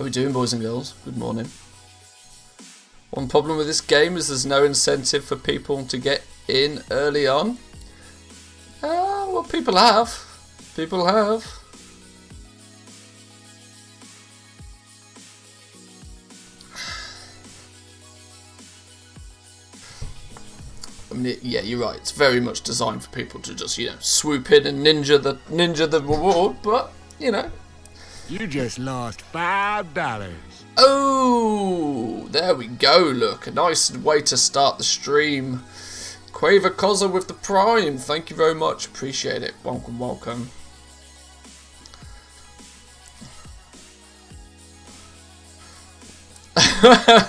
How we doing, boys and girls? Good morning. One problem with this game is there's no incentive for people to get in early on. Well, people have. People have. I mean, yeah, you're right. It's very much designed for people to just, swoop in and ninja the reward. But you just lost $5. Oh, there we go. Look, a nice way to start the stream. Quaver Cozza with the Prime. Thank you very much. Appreciate it. Welcome, welcome.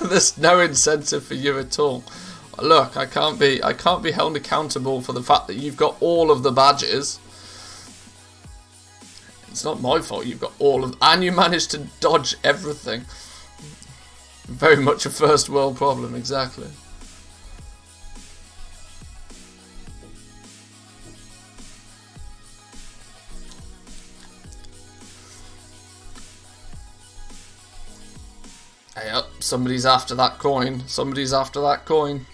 There's no incentive for you at all. Look, I can't be held accountable for the fact that you've got all of the badges. It's not my fault you've got all of, and you managed to dodge everything. Very much a first world problem, exactly. Hey up, somebody's after that coin. Somebody's after that coin.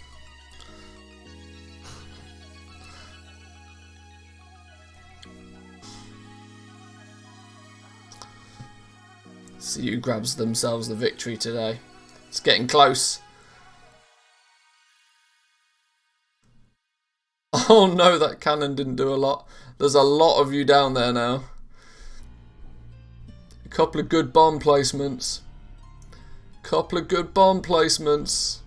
See who grabs themselves the victory today. It's getting close. Oh no, that cannon didn't do a lot. There's a lot of you down there now. A couple of good bomb placements. Couple of good bomb placements.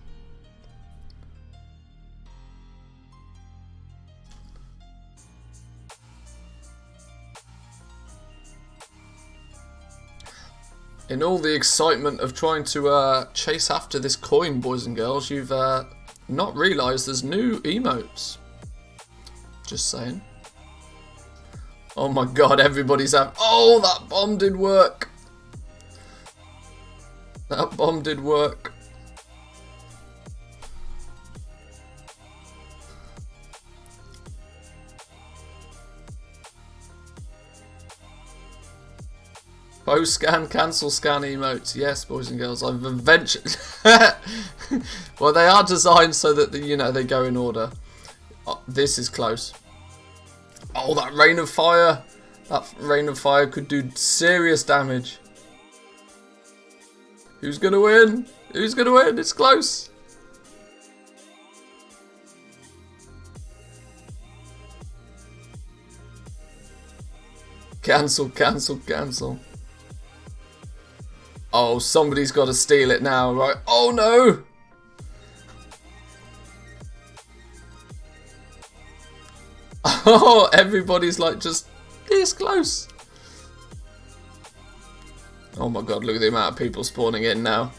In all the excitement of trying to chase after this coin, boys and girls, you've not realised there's new emotes. Just saying. Oh my god, everybody's out. Oh, that bomb did work. That bomb did work. Post scan, cancel scan emotes. Yes, boys and girls, I've eventually. Well, they are designed so that they go in order. Oh, this is close. Oh, that rain of fire! That rain of fire could do serious damage. Who's gonna win? Who's gonna win? It's close. Cancel, cancel, cancel. Oh, somebody's got to steal it now, right? Oh no! Oh, everybody's like just this close. Oh my god, look at the amount of people spawning in now.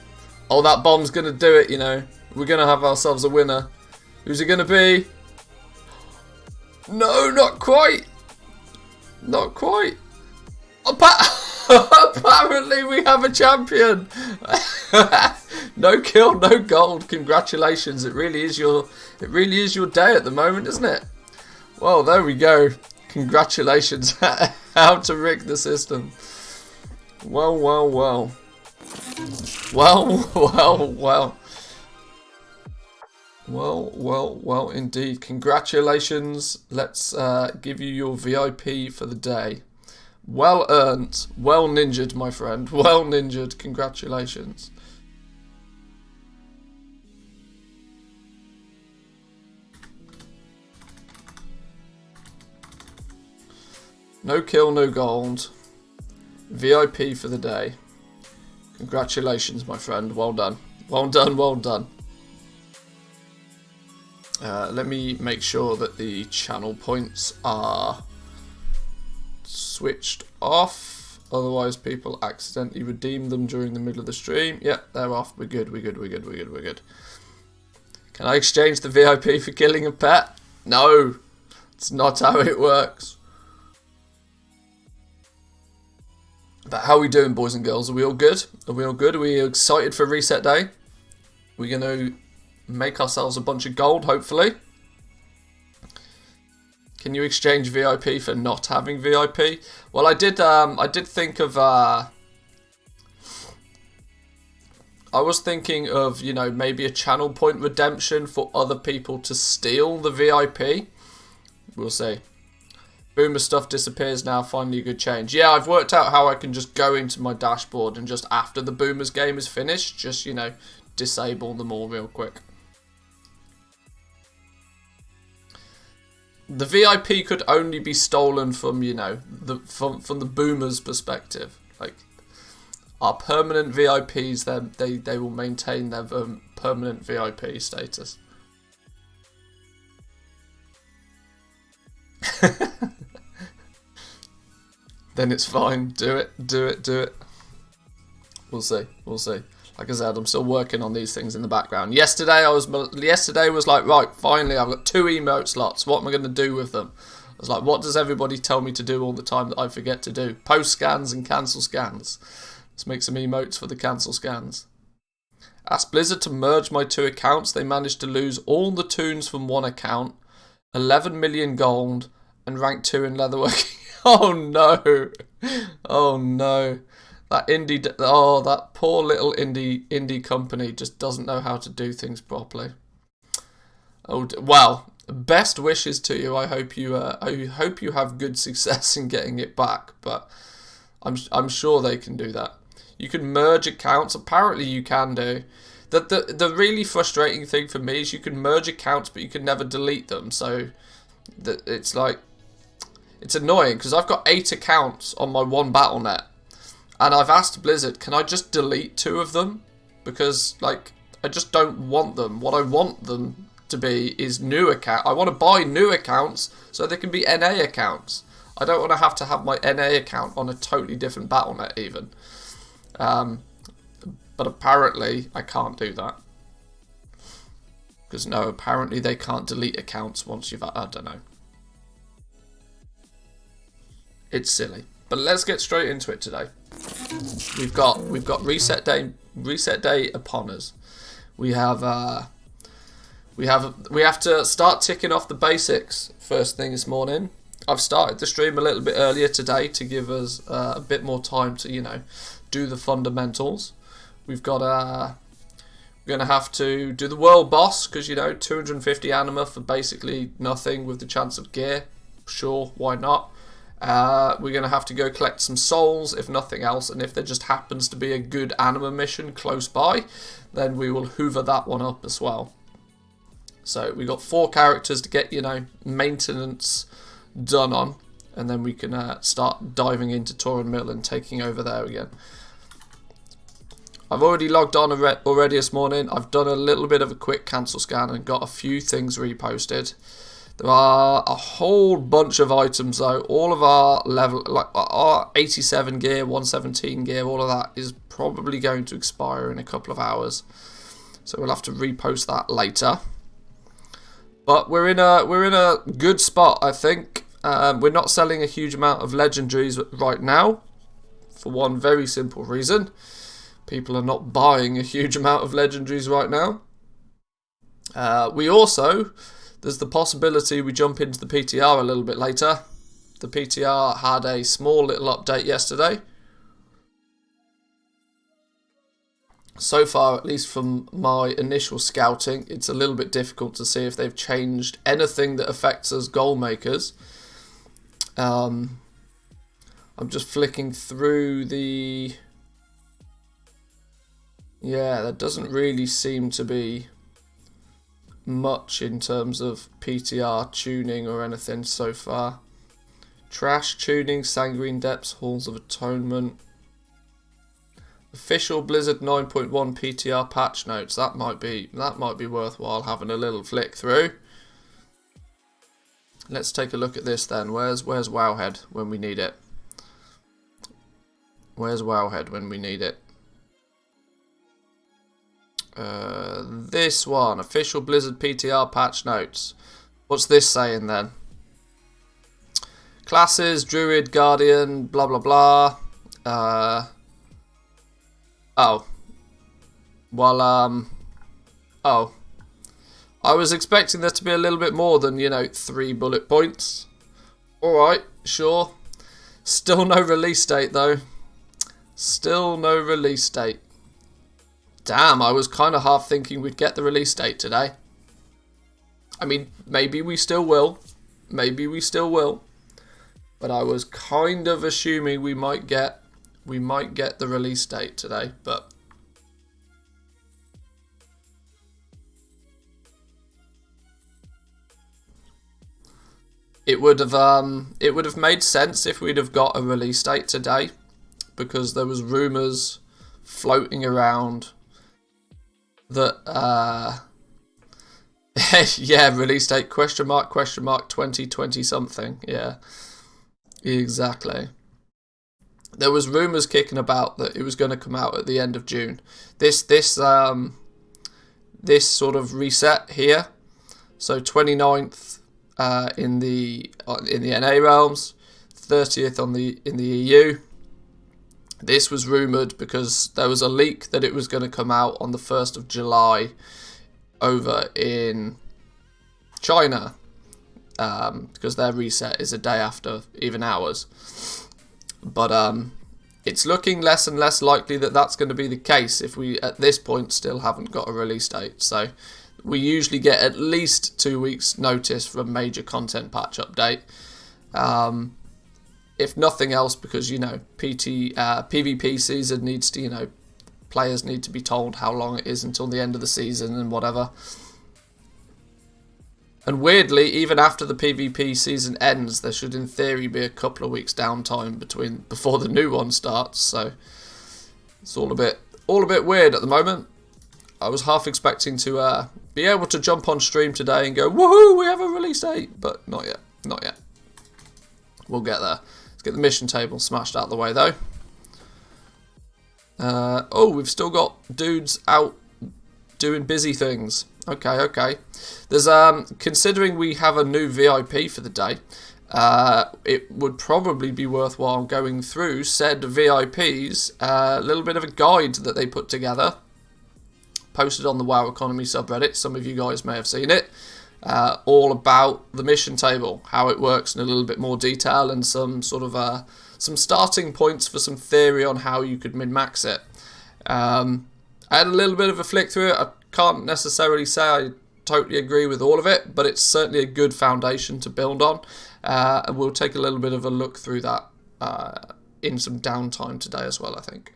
Oh, that bomb's going to do it, We're going to have ourselves a winner. Who's it going to be? No, not quite. Not quite. Apparently we have a champion. No kill, no gold. Congratulations. It really is your day at the moment, isn't it? Well, there we go. Congratulations. How to rig the system. Well, well, well. Well, well, well. Well, well, well indeed. Congratulations. Let's give you your VIP for the day. Well earned. Well ninjaed, my friend. Well ninjaed. Congratulations. No kill, no gold. VIP for the day. Congratulations, my friend. Well done. Well done, well done. Let me make sure that the channel points are switched off. Otherwise, people accidentally redeem them during the middle of the stream. Yep, they're off. We're good, we're good, we're good, we're good, we're good. Can I exchange the VIP for killing a pet? No. It's not how it works. But how are we doing, boys and girls? Are we all good? Are we all good? Are we excited for reset day? We're going to make ourselves a bunch of gold, hopefully. Can you exchange VIP for not having VIP? Well, I did think of I was thinking of, you know, maybe a channel point redemption for other people to steal the VIP. We'll see. Boomer stuff disappears now, finally a good change. Yeah, I've worked out how I can just go into my dashboard and just after the Boomers game is finished, just, you know, disable them all real quick. The VIP could only be stolen from, you know, from the Boomers' perspective. Like, our permanent VIPs, they will maintain their permanent VIP status. Then it's fine. Do it. We'll see. Like I said, I'm still working on these things in the background. Yesterday was like, right, finally I've got 2 emote slots. What am I going to do with them? I was like, what does everybody tell me to do all the time that I forget to do? Post scans and cancel scans. Let's make some emotes for the cancel scans. Ask Blizzard to merge my 2 accounts. They managed to lose all the toons from one account, 11 million gold, and rank 2 in leatherworking. Oh no! Oh no! That that poor little indie company just doesn't know how to do things properly. Oh well, best wishes to you. I hope you have good success in getting it back. But I'm sure they can do that. You can merge accounts. Apparently, you can do. The really frustrating thing for me is you can merge accounts, but you can never delete them. So it's like. It's annoying because I've got 8 accounts on my one Battle.net, and I've asked Blizzard, can I just delete 2 of them? Because, like, I just don't want them. What I want them to be is new account. I want to buy new accounts so they can be NA accounts. I don't want to have my NA account on a totally different Battle.net even. But apparently I can't do that. Because no, apparently they can't delete accounts once you've... I don't know. It's silly. But let's get straight into it today. We've got reset day upon us. We have to start ticking off the basics first thing this morning. I've started the stream a little bit earlier today to give us a bit more time to, you know, do the fundamentals. We've got we're gonna have to do the world boss because, you know, 250 anima for basically nothing with the chance of gear. Sure, why not? We're going to have to go collect some souls, if nothing else, and if there just happens to be a good anima mission close by, then we will hoover that one up as well. So we got 4 characters to get, you know, maintenance done on, and then we can start diving into Torin Mill and taking over there again. I've already logged on already this morning. I've done a little bit of a quick cancel scan and got a few things reposted. There are a whole bunch of items though. All of our level, like our 87 gear, 117 gear, all of that is probably going to expire in a couple of hours. So we'll have to repost that later. But we're in a good spot, I think. We're not selling a huge amount of legendaries right now, for one very simple reason. People are not buying a huge amount of legendaries right now. We also... There's the possibility we jump into the PTR a little bit later. The PTR had a small little update yesterday. So far, at least from my initial scouting, it's a little bit difficult to see if they've changed anything that affects us Goldmakers. I'm just flicking through the... Yeah, there doesn't really seem to be much in terms of PTR tuning or anything so far. Trash tuning, Sanguine Depths, Halls of Atonement. Official Blizzard 9.1 PTR patch notes. That might be worthwhile having a little flick through. Let's take a look at this then. Where's Wowhead when we need it? Where's Wowhead when we need it? This one, official Blizzard PTR patch notes. What's this saying then? Classes, Druid, Guardian, blah blah blah. Oh. Well, oh. I was expecting there to be a little bit more than, you know, 3 bullet points. Alright, sure. Still no release date though. Still no release date. Damn, I was kind of half thinking we'd get the release date today. I mean, maybe we still will. Maybe we still will. But I was kind of assuming we might get the release date today, but it would have made sense if we'd have got a release date today, because there was rumours floating around that yeah, release date question mark 2020 something. Yeah, exactly. There was rumours kicking about that it was going to come out at the end of June. This sort of reset here. So 29th in the NA realms, 30th in the EU. This was rumoured because there was a leak that it was going to come out on the 1st of July over in China, because their reset is a day after even ours. But it's looking less and less likely that that's going to be the case if we, at this point, still haven't got a release date. So we usually get at least 2 weeks notice for a major content patch update. If nothing else, because, you know, PvP season needs to, you know, players need to be told how long it is until the end of the season and whatever. And weirdly, even after the PvP season ends, there should in theory be a couple of weeks downtime before the new one starts. So it's all a bit weird at the moment. I was half expecting to be able to jump on stream today and go, woohoo, we have a release date, but not yet, not yet. We'll get there. Let's get the mission table smashed out of the way though. Oh, we've still got dudes out doing busy things. Okay. There's considering we have a new VIP for the day, it would probably be worthwhile going through said VIPs, a little bit of a guide that they put together, posted on the WoW Economy subreddit. Some of you guys may have seen it. All about the mission table, how it works in a little bit more detail, and some sort of some starting points for some theory on how you could min-max it. I had a little bit of a flick through it. I can't necessarily say I totally agree with all of it, but it's certainly a good foundation to build on. And we'll take a little bit of a look through that in some downtime today as well, I think.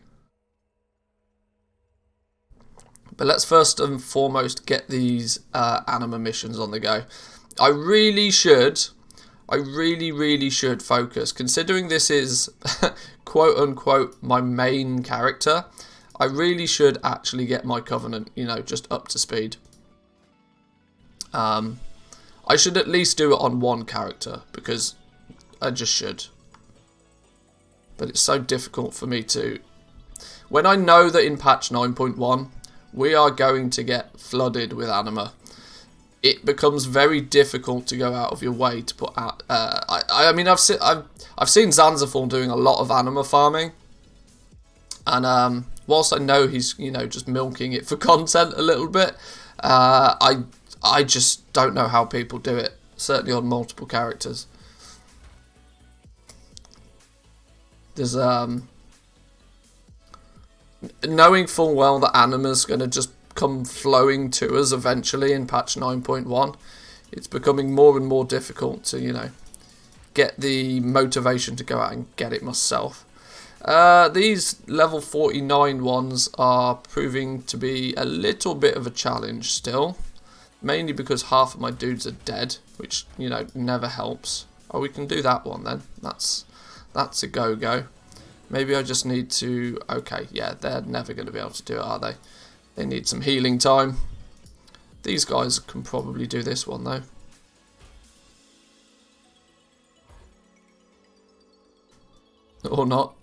But let's first and foremost get these anima missions on the go. I really should focus, considering this is quote unquote my main character. I really should actually get my Covenant, you know, just up to speed. I should at least do it on one character, because I just should. But it's so difficult for me to... When I know that in patch 9.1, we are going to get flooded with anima, it becomes very difficult to go out of your way to put out... I mean, I've seen Zanziform doing a lot of anima farming, and whilst I know he's, you know, just milking it for content a little bit, I just don't know how people do it, certainly on multiple characters. There's knowing full well that anima's going to just come flowing to us eventually in patch 9.1, it's becoming more and more difficult to, you know, get the motivation to go out and get it myself. These level 49 ones are proving to be a little bit of a challenge still, mainly because half of my dudes are dead, which, you know, never helps. Oh, we can do that one then. That's a go-go. Maybe I just need to... Okay, yeah, they're never going to be able to do it, are they? They need some healing time. These guys can probably do this one, though. Or not.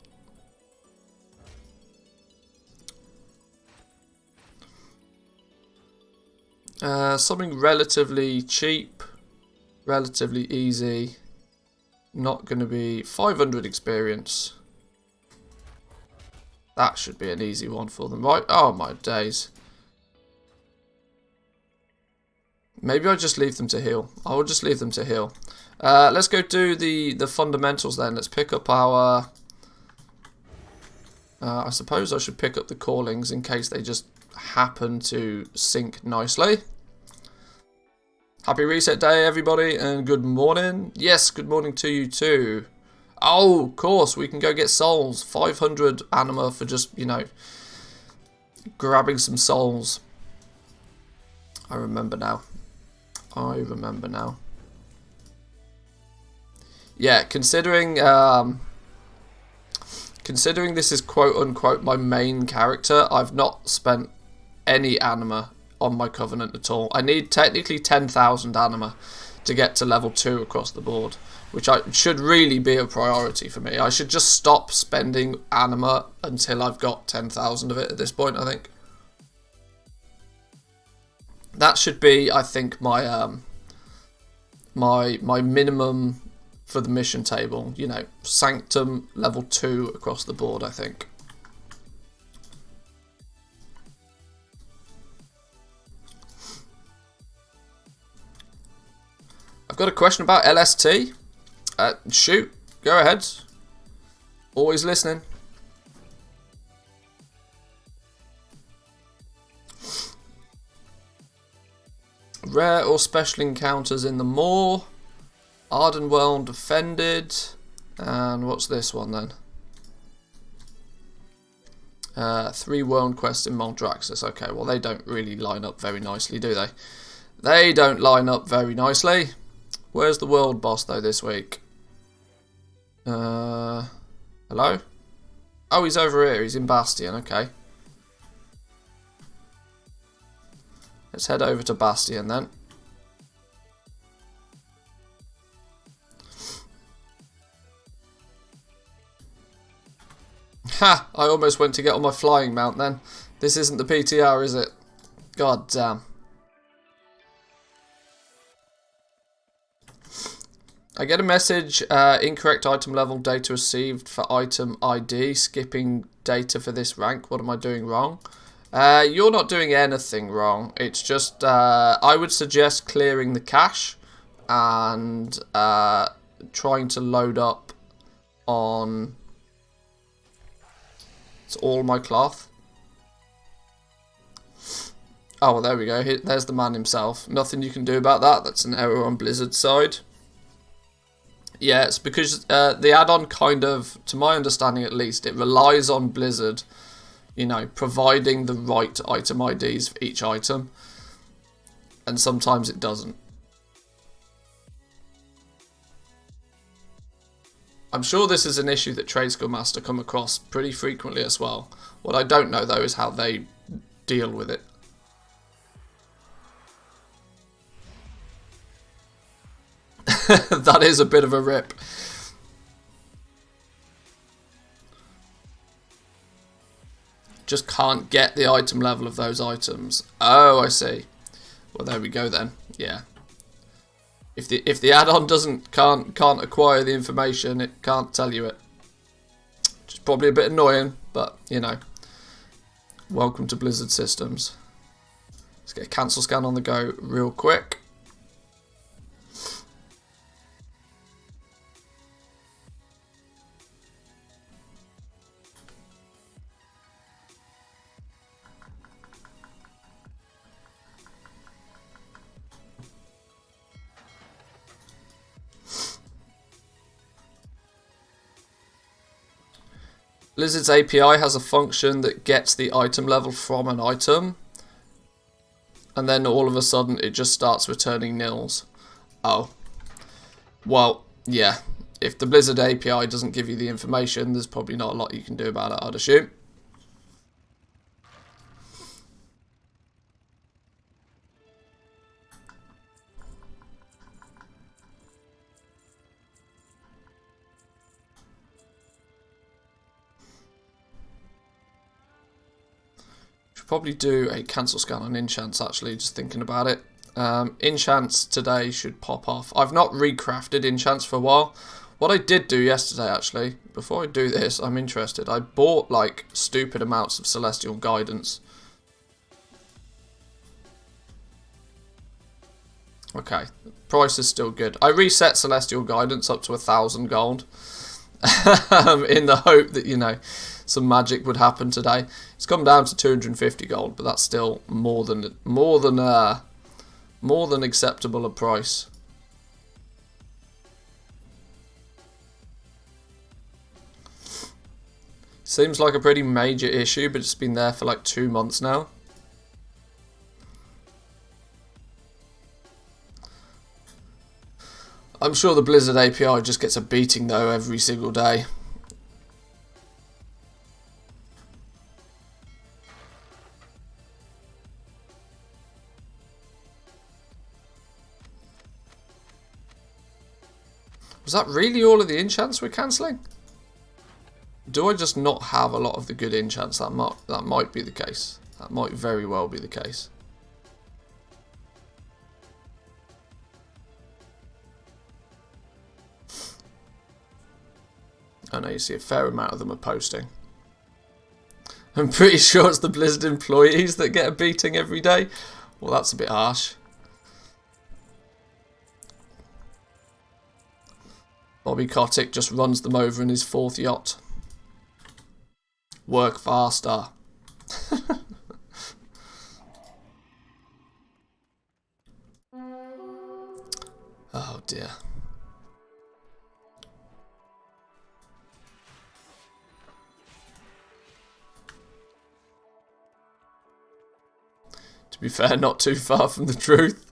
Something relatively cheap, relatively easy. Not going to be 500 experience. That should be an easy one for them, right? Oh my days. Maybe I just leave them to heal. I will just leave them to heal. Let's go do the fundamentals then. Let's pick up our... I suppose I should pick up the callings in case they just happen to sync nicely. Happy reset day, everybody, and good morning. Yes, good morning to you too. Oh, of course, we can go get souls. 500 anima for just, you know, grabbing some souls. I remember now. Yeah, considering this is quote unquote my main character, I've not spent any anima on my covenant at all. I need technically 10,000 anima to get to level 2 across the board, which should really be a priority for me. I should just stop spending anima until I've got 10,000 of it at this point, I think. That should be, I think, my my minimum for the mission table. You know, Sanctum level 2 across the board, I think. I've got a question about LST. Shoot, go ahead. Always listening. Rare or special encounters in the Maw. Ardenwell defended. And what's this one then? 3 world quests in Maldraxxus. Okay, well they don't really line up very nicely, do they? They don't line up very nicely. Where's the world boss though this week? Hello? Oh, he's over here. He's in Bastion. Okay. Let's head over to Bastion then. Ha! I almost went to get on my flying mount then. This isn't the PTR, is it? God damn. I get a message, incorrect item level, data received for item ID, skipping data for this rank. What am I doing wrong? You're not doing anything wrong. It's just, I would suggest clearing the cache and trying to load up on all my cloth. Oh, well, there we go. There's the man himself. Nothing you can do about that. That's an error on Blizzard's side. Yeah, it's because the add-on kind of, to my understanding at least, it relies on Blizzard, you know, providing the right item IDs for each item. And sometimes it doesn't. I'm sure this is an issue that Tradescore Master come across pretty frequently as well. What I don't know, though, is how they deal with it. That is a bit of a rip. Just can't get the item level of those items. Oh, I see. Well, there we go then. Yeah. If the add-on can't acquire the information, it can't tell you it. Which is probably a bit annoying, but you know. Welcome to Blizzard systems. Let's get a cancel scan on the go real quick. Blizzard's API has a function that gets the item level from an item, and then all of a sudden it just starts returning nils. Oh. Well, yeah. If the Blizzard API doesn't give you the information, there's probably not a lot you can do about it, I'd assume. Probably do a cancel scan on enchants, actually, just thinking about it. Enchants today should pop off. I've not recrafted enchants for a while. What I did do yesterday, actually, before I do this, I'm interested. I bought, like, stupid amounts of Celestial Guidance. Okay, price is still good. I reset Celestial Guidance up to 1,000 gold. In the hope that, you know, some magic would happen today. It's come down to 250 gold, but that's still more than acceptable a price. Seems like a pretty major issue, but it's been there for like 2 months now. I'm sure the Blizzard API just gets a beating though every single day. Was that really all of the enchants we're cancelling? Do I just not have a lot of the good enchants? That might be the case. That might very well be the case. I know you see a fair amount of them are posting. I'm pretty sure it's the Blizzard employees that get a beating every day. Well, that's a bit harsh. Bobby Kotick just runs them over in his 4th yacht. Work faster. Oh dear. To be fair, not too far from the truth.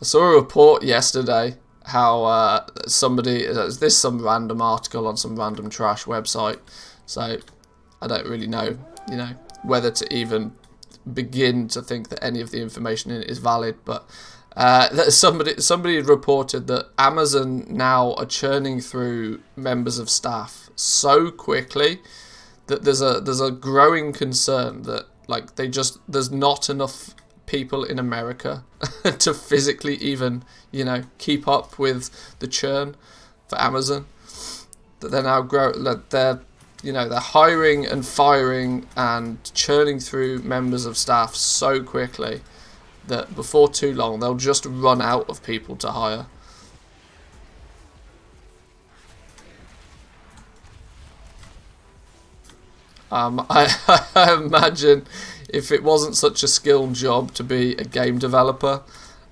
I saw a report yesterday how somebody, is this some random article on some random trash website, so I don't really know, whether to even begin to think that any of the information in it is valid, but that somebody had reported that Amazon now are churning through members of staff so quickly that there's a growing concern that there's not enough people in America to physically even, keep up with the churn for Amazon. That they're now they're hiring and firing and churning through members of staff so quickly that before too long they'll just run out of people to hire. I imagine if it wasn't such a skilled job to be a game developer,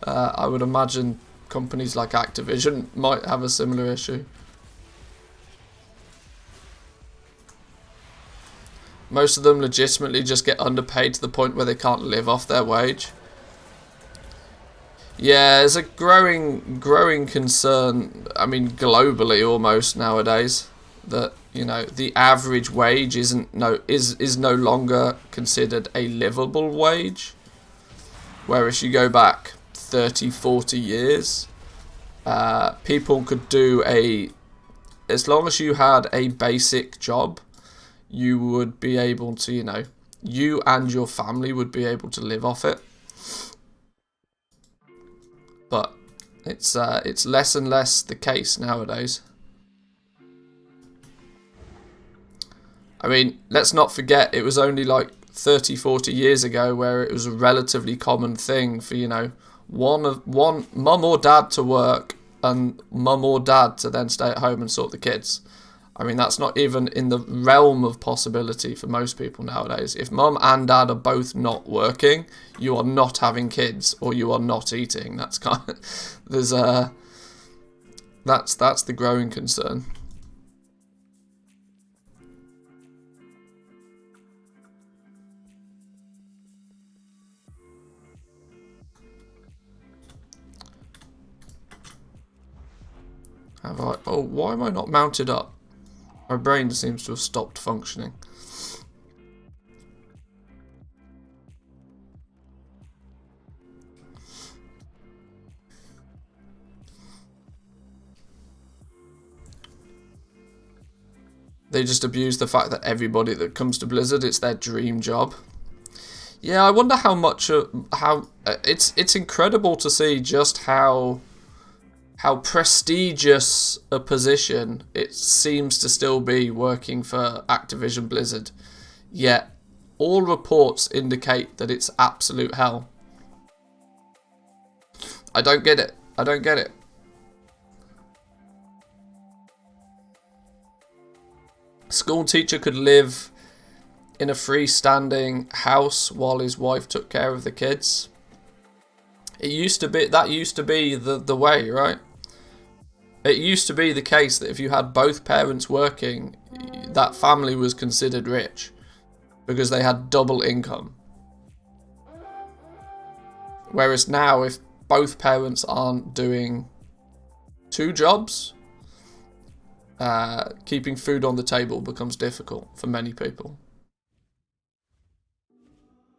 I would imagine companies like Activision might have a similar issue. Most of them legitimately just get underpaid to the point where they can't live off their wage. Yeah, there's a growing concern, I mean globally almost nowadays, that the average wage is no longer considered a livable wage, whereas you go back 30-40 years, people could do as long as you had a basic job, you would be able to, you and your family would be able to live off it. But it's less and less the case nowadays. I mean, let's not forget, it was only like 30-40 years ago where it was a relatively common thing for, one mum or dad to work and mum or dad to then stay at home and sort the kids. I mean, that's not even in the realm of possibility for most people nowadays. If mum and dad are both not working, you are not having kids or you are not eating. That's that's the growing concern. Oh, why am I not mounted up? My brain seems to have stopped functioning. They just abuse the fact that everybody that comes to Blizzard, it's their dream job. Yeah, I wonder how much it's incredible to see just how prestigious a position it seems to still be working for Activision Blizzard. Yet all reports indicate that it's absolute hell. I don't get it. I don't get it. School teacher could live in a freestanding house while his wife took care of the kids. That used to be the way, right? It used to be the case that if you had both parents working, that family was considered rich because they had double income. Whereas now, if both parents aren't doing 2 jobs, keeping food on the table becomes difficult for many people.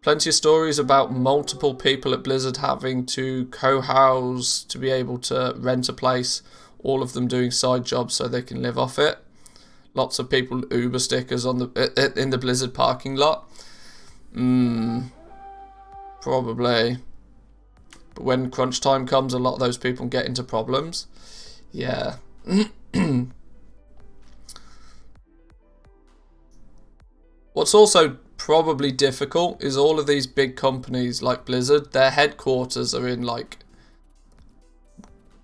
Plenty of stories about multiple people at Blizzard having to co-house to be able to rent a place, all of them doing side jobs so they can live off it. Lots of people Uber stickers on in the Blizzard parking lot. Probably. But when crunch time comes, a lot of those people get into problems. Yeah. What's also probably difficult is all of these big companies like Blizzard, their headquarters are in like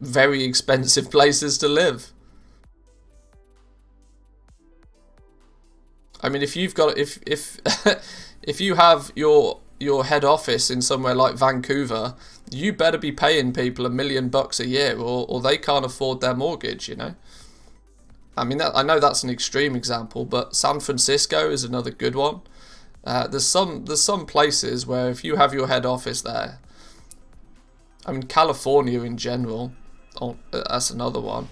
very expensive places to live. I mean, if you've got if if you have your head office in somewhere like Vancouver, you better be paying people $1 million a year, or they can't afford their mortgage. You know. I mean, I know that's an extreme example, but San Francisco is another good one. There's some places where if you have your head office there, I mean, California in general, that's another one.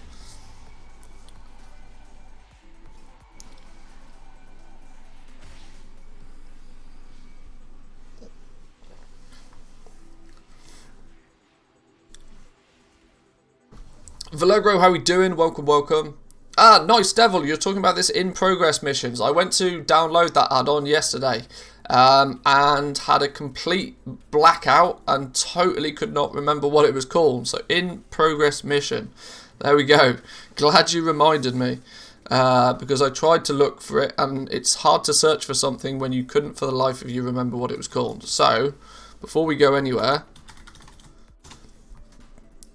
Velogro, how we doing? Welcome, welcome. Ah, nice, Devil. You're talking about this in-progress missions. I went to download that add-on yesterday and had a complete blackout and totally could not remember what it was called. So, in-progress mission. There we go. Glad you reminded me because I tried to look for it and it's hard to search for something when you couldn't for the life of you remember what it was called. So, before we go anywhere,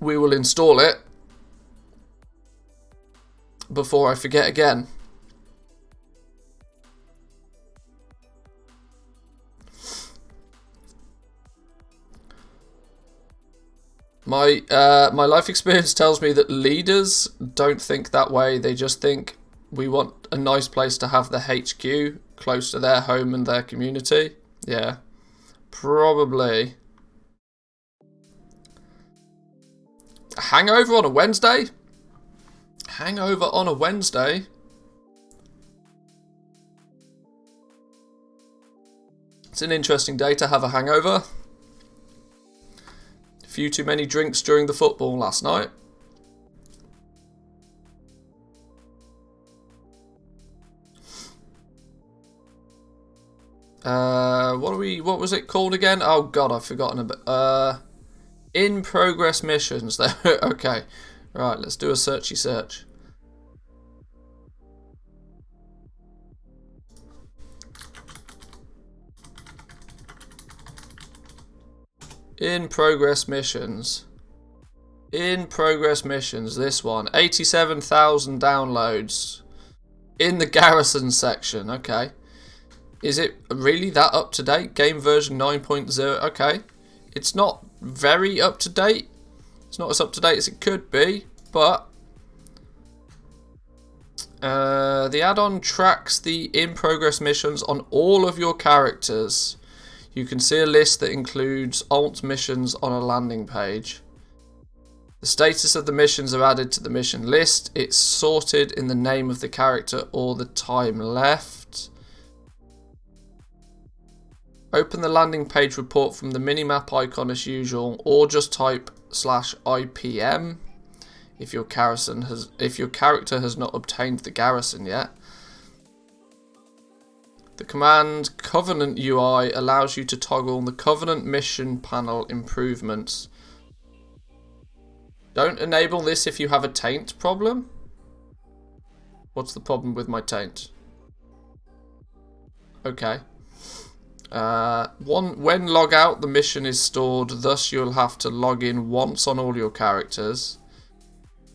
we will install it before I forget again. My life experience tells me that leaders don't think that way. They just think we want a nice place to have the HQ close to their home and their community. Yeah, probably. A hangover on a Wednesday? Hangover on a Wednesday? It's an interesting day to have a hangover. A few too many drinks during the football last night. What was it called again? Oh god, I've forgotten a bit. In progress missions. Okay. Right, let's do a searchy search. In progress missions. In progress missions, this one. 87,000 downloads. In the garrison section, okay. Is it really that up to date? Game version 9.0, okay. It's not very up to date. It's not as up to date as it could be, but the add-on tracks the in progress missions on all of your characters. You can see a list that includes alt missions on a landing page. The status of the missions are added to the mission list. It's sorted in the name of the character or the time left. Open the landing page report from the minimap icon as usual, or just type /IPM if your character has not obtained the garrison yet. The command Covenant UI allows you to toggle the Covenant mission panel improvements. Don't enable this if you have a taint problem. What's the problem with my taint? Okay. When log out, the mission is stored, thus you'll have to log in once on all your characters.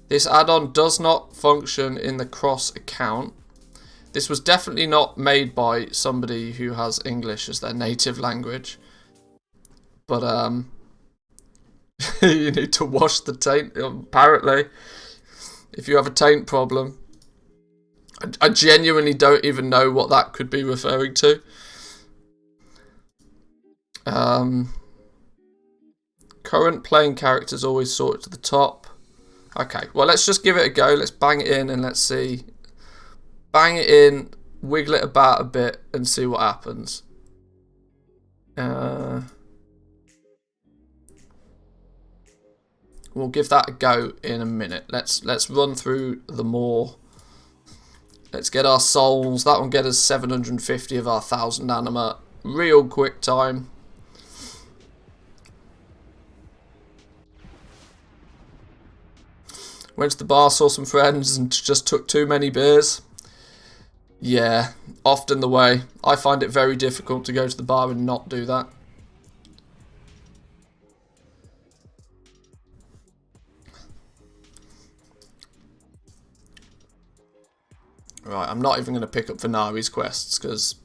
This add-on does not function in the cross account. This was definitely not made by somebody who has English as their native language. But, you need to wash the taint, apparently. If you have a taint problem. I genuinely don't even know what that could be referring to. Current playing characters always sort to the top. Okay, well, let's just give it a go. Let's bang it in and let's see. Bang it in, wiggle it about a bit and see what happens. We'll give that a go in a minute. Let's run through the more. Let's get our souls. That one get us 750 of our 1000 anima. Real quick time. Went to the bar, saw some friends, and just took too many beers. Yeah, often the way. I find it very difficult to go to the bar and not do that. Right, I'm not even going to pick up Venari's quests because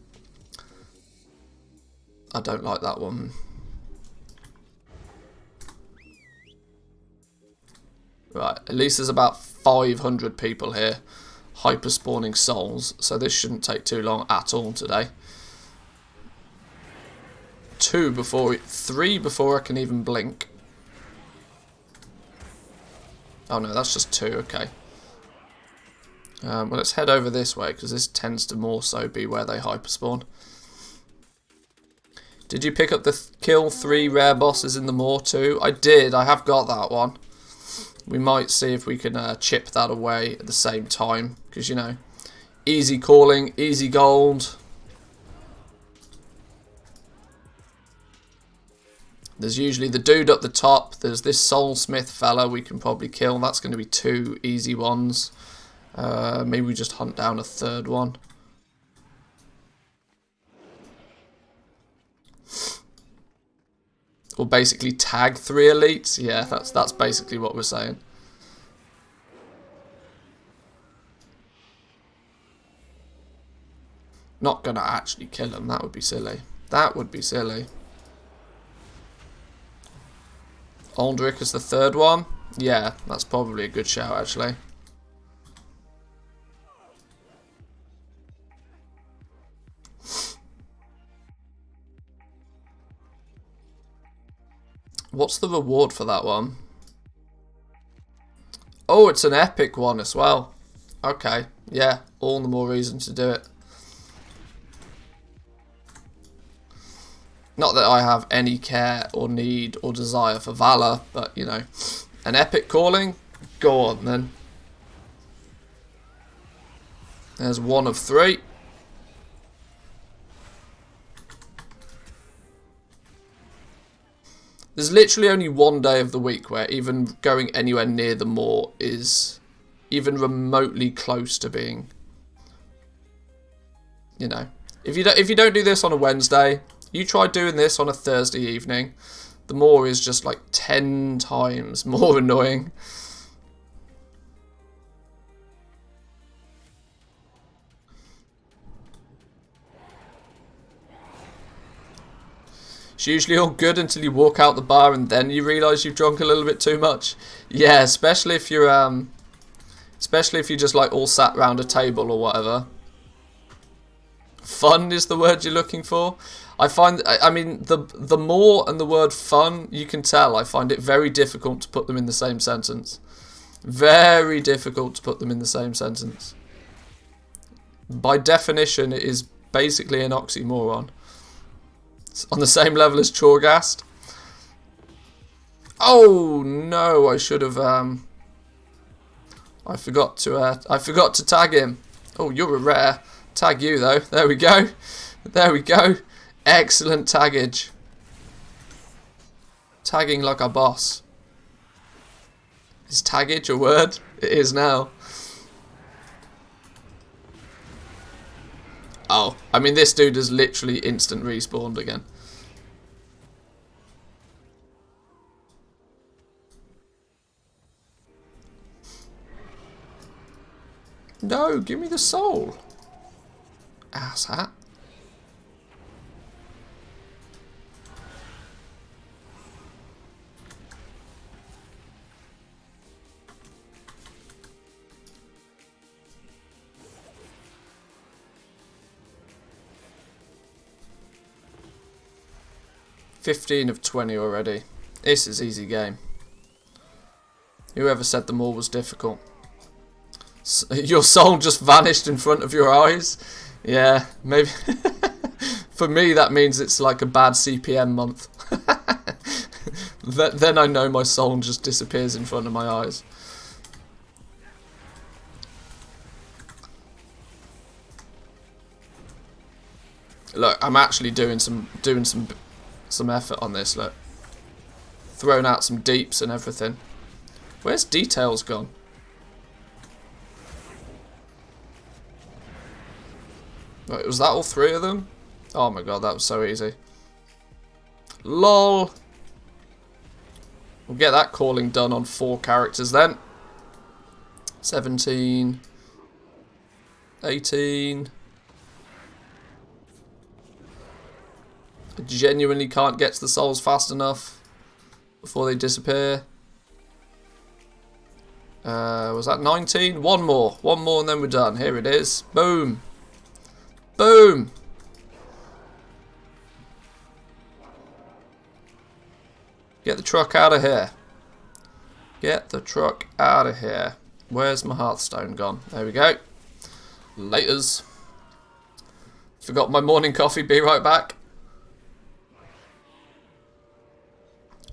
I don't like that one. Right, at least there's about 500 people here hyper spawning souls, so this shouldn't take too long at all today. 3 before I can even blink. Oh no, that's just 2, okay. Well, let's head over this way because this tends to more so be where they hyper spawn. Did you pick up the kill 3 rare bosses in the Maw too? I did, I have got that one. We might see if we can chip that away at the same time. Because, you know, easy calling, easy gold. There's usually the dude up the top. There's this soulsmith fella we can probably kill. That's going to be 2 easy ones. Maybe we just hunt down a 3rd one. Or basically tag 3 elites. Yeah, that's basically what we're saying. Not gonna actually kill him. That would be silly. That would be silly. Aldrich is the 3rd one. Yeah, that's probably a good shout actually. What's the reward for that one? Oh, it's an epic one as well. Okay, yeah, all the more reason to do it. Not that I have any care or need or desire for Valor, but, you know, an epic calling? Go on, then. There's 1 of 3. There's literally only 1 day of the week where even going anywhere near the Maw is even remotely close to being, you know. If you don't do this on a Wednesday, you try doing this on a Thursday evening. The Maw is just like 10 times more annoying. It's usually all good until you walk out the bar and then you realise you've drunk a little bit too much. Yeah, especially if you're just like all sat round a table or whatever. Fun is the word you're looking for. I mean, the Maw and the word fun, you can tell, I find it very difficult to put them in the same sentence. Very difficult to put them in the same sentence. By definition, it is basically an oxymoron. It's on the same level as Chorgast. Oh no, I should have I forgot to tag him. Oh, you're a rare. Tag you though. There we go. There we go. Excellent taggage. Tagging like a boss. Is taggage a word? It is now. Oh, I mean this dude has literally instant respawned again. No, give me the soul. ass hat. $15 of 20 already. This is easy game. Whoever said them all was difficult. Your soul just vanished in front of your eyes. Yeah, maybe. For me, that means it's like a bad CPM month. Then I know my soul just disappears in front of my eyes. Look, I'm actually doing some effort on this. Look, throwing out some deeps and everything. Where's Details gone? Right, was that all three of them? Oh my god, that was so easy. LOL. We'll get that calling done on 4 characters then. 17. 18. I genuinely can't get to the souls fast enough before they disappear. Was that 19? One more and then we're done. Here it is. Boom. Boom. Get the truck out of here. Get the truck out of here. Where's my Hearthstone gone? There we go. Laters. Forgot my morning coffee. Be right back.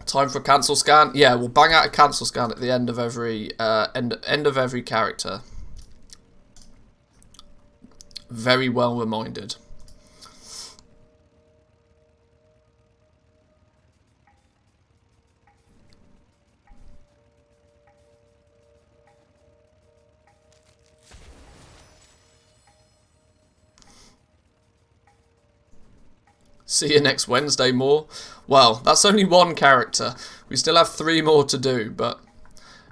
Time for a cancel scan. Yeah, we'll bang out a cancel scan at the end of every end of every character. Very well reminded. See you next Wednesday, more. Well, that's only 1 character. We still have 3 more to do, but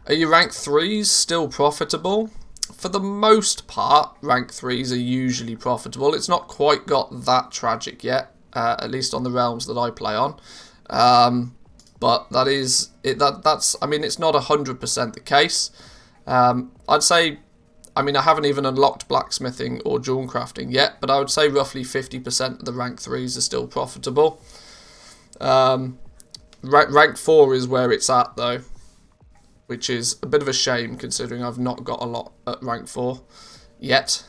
are your rank 3s still profitable? For the most part, rank 3s are usually profitable. It's not quite got that tragic yet, at least on the realms that I play on. But that is it. That's I mean, it's not 100% the case. I'd say. I mean, I haven't even unlocked blacksmithing or jewel crafting yet, but I would say roughly 50% of the rank 3s are still profitable. Rank 4 is where it's at, though, which is a bit of a shame considering I've not got a lot at rank 4 yet.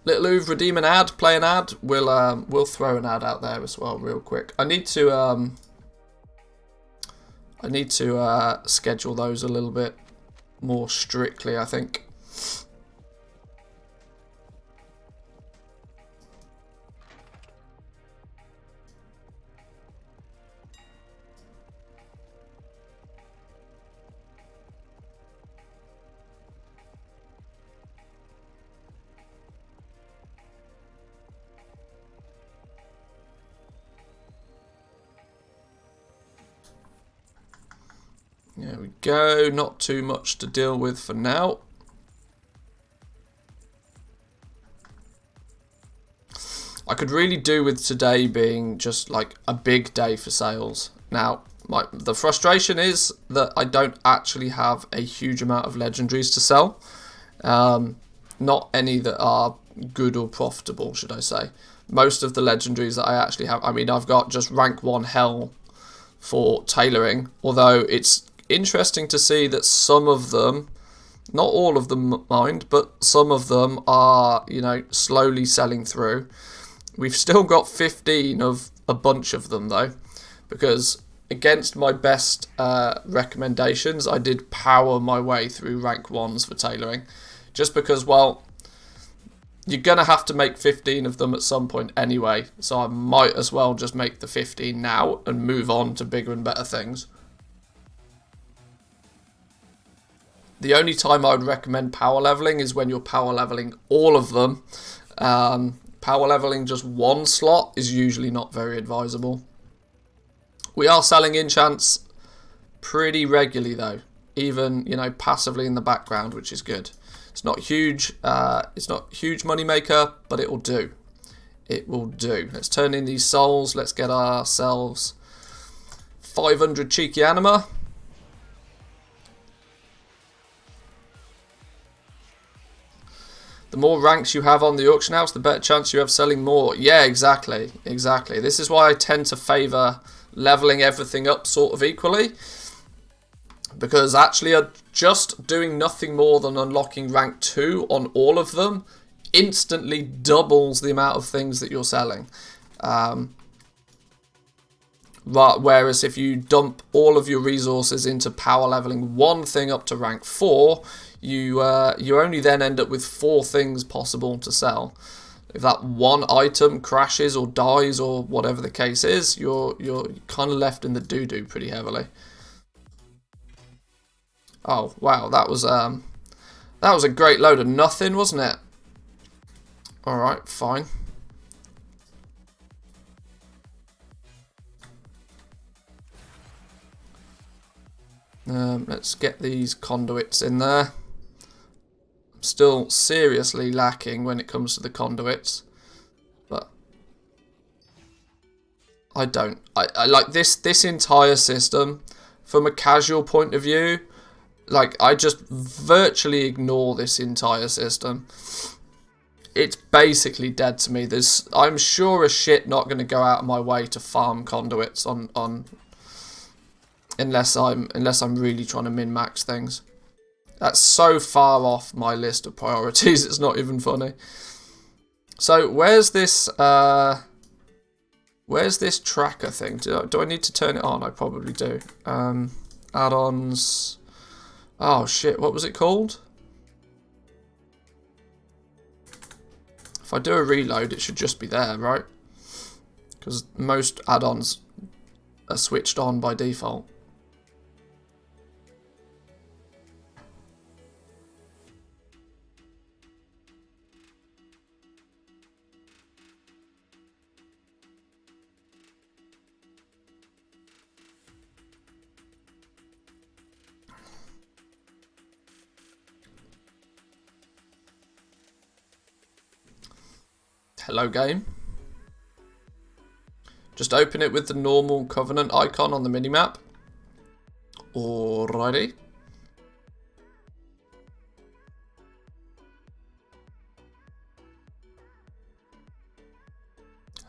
Little Oov, redeem an ad, play an ad. We'll throw an ad out there as well real quick. I need to schedule those a little bit more strictly, I think. There we go, not too much to deal with for now. I could really do with today being just like a big day for sales. Now, the frustration is that I don't actually have a huge amount of legendaries to sell. Not any that are good or profitable, should I say. Most of the legendaries that I actually have, I mean, I've got just rank 1 hell for tailoring, although it's interesting to see that some of them, not all of them mind, but some of them are, you know, slowly selling through. We've still got 15 of a bunch of them though, because against my best recommendations, I did power my way through rank 1s for tailoring, just because, well, you're going to have to make 15 of them at some point anyway, so I might as well just make the 15 now and move on to bigger and better things. The only time I would recommend power leveling is when you're power leveling all of them. Power leveling just 1 slot is usually not very advisable. We are selling enchants pretty regularly though. even, you know, passively in the background, which is good. It's not huge. It's not huge money maker, but it will do. It will do. Let's turn in these souls. Let's get ourselves 500 cheeky anima. The more ranks you have on the auction house, the better chance you have selling more. Yeah, exactly. Exactly. This is why I tend to favour levelling everything up sort of equally. Because actually just doing nothing more than unlocking rank 2 on all of them instantly doubles the amount of things that you're selling. Whereas if you dump all of your resources into power leveling one thing up to rank 4, you only then end up with 4 things possible to sell. If that one item crashes or dies or whatever the case is, you're kind of left in the doo-doo pretty heavily. Oh wow, that was a great load of nothing, wasn't it? All right, fine. Let's get these conduits in there. I'm still seriously lacking when it comes to the conduits, but I like this entire system from a casual point of view. Like, I just virtually ignore this entire system. It's basically dead to me. I'm sure as shit not going to go out of my way to farm conduits on unless I'm really trying to min-max things. That's so far off my list of priorities. It's not even funny. So where's this tracker thing? Do I need to turn it on? I probably do. Add-ons. Oh shit, what was it called? If I do a reload, it should just be there, right? Because most add-ons are switched on by default. Hello game. Just open it with the normal Covenant icon on the minimap. Alrighty.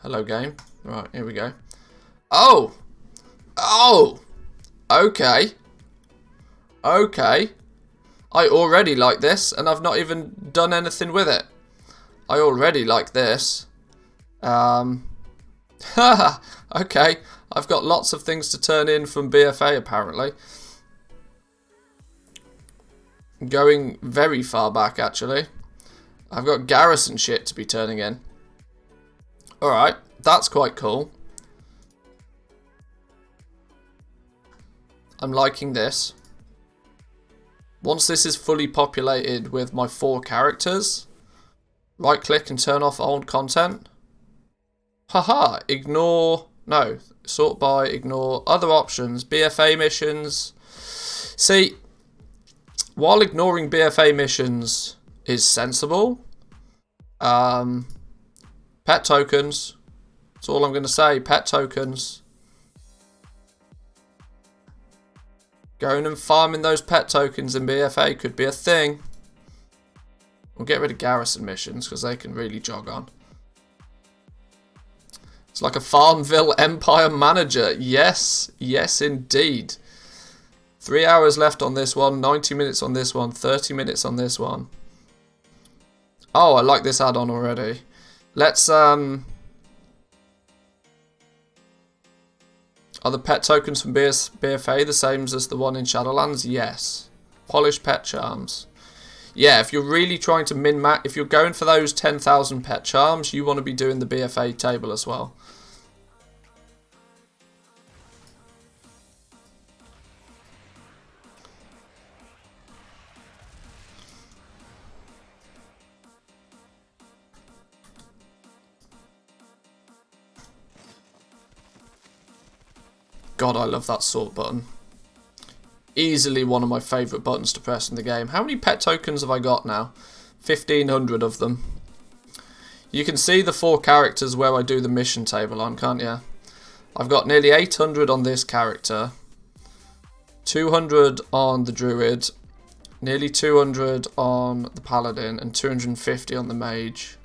Hello game. Right, here we go. Oh! Oh! Okay. Okay. I already like this, and I've not even done anything with it. I already like this. Okay, I've got lots of things to turn in from BFA apparently. Going very far back actually. I've got garrison shit to be turning in. Alright, that's quite cool. I'm liking this. Once this is fully populated with my 4 characters, right click and turn off old content. Haha, ignore, no, sort by, ignore, other options, BFA missions. See, while ignoring BFA missions is sensible, pet tokens, that's all I'm going to say, pet tokens. Going and farming those pet tokens in BFA could be a thing. We'll get rid of garrison missions because they can really jog on. It's like a Farmville Empire manager. Yes, yes indeed. 3 hours left on this one, 90 minutes on this one, 30 minutes on this one. Oh, I like this add-on already. Let's are the pet tokens from BFA the same as the one in Shadowlands? Yes. Polished pet charms. Yeah, if you're really trying to min-max, if you're going for those 10,000 pet charms, you want to be doing the BFA table as well. God, I love that sort button. easily one of my favourite buttons to press in the game. How many pet tokens have I got now? 1,500 of them. You can see the 4 characters where I do the mission table on, can't you? I've got nearly 800 on this character, 200 on the druid, nearly 200 on the paladin, and 250 on the mage.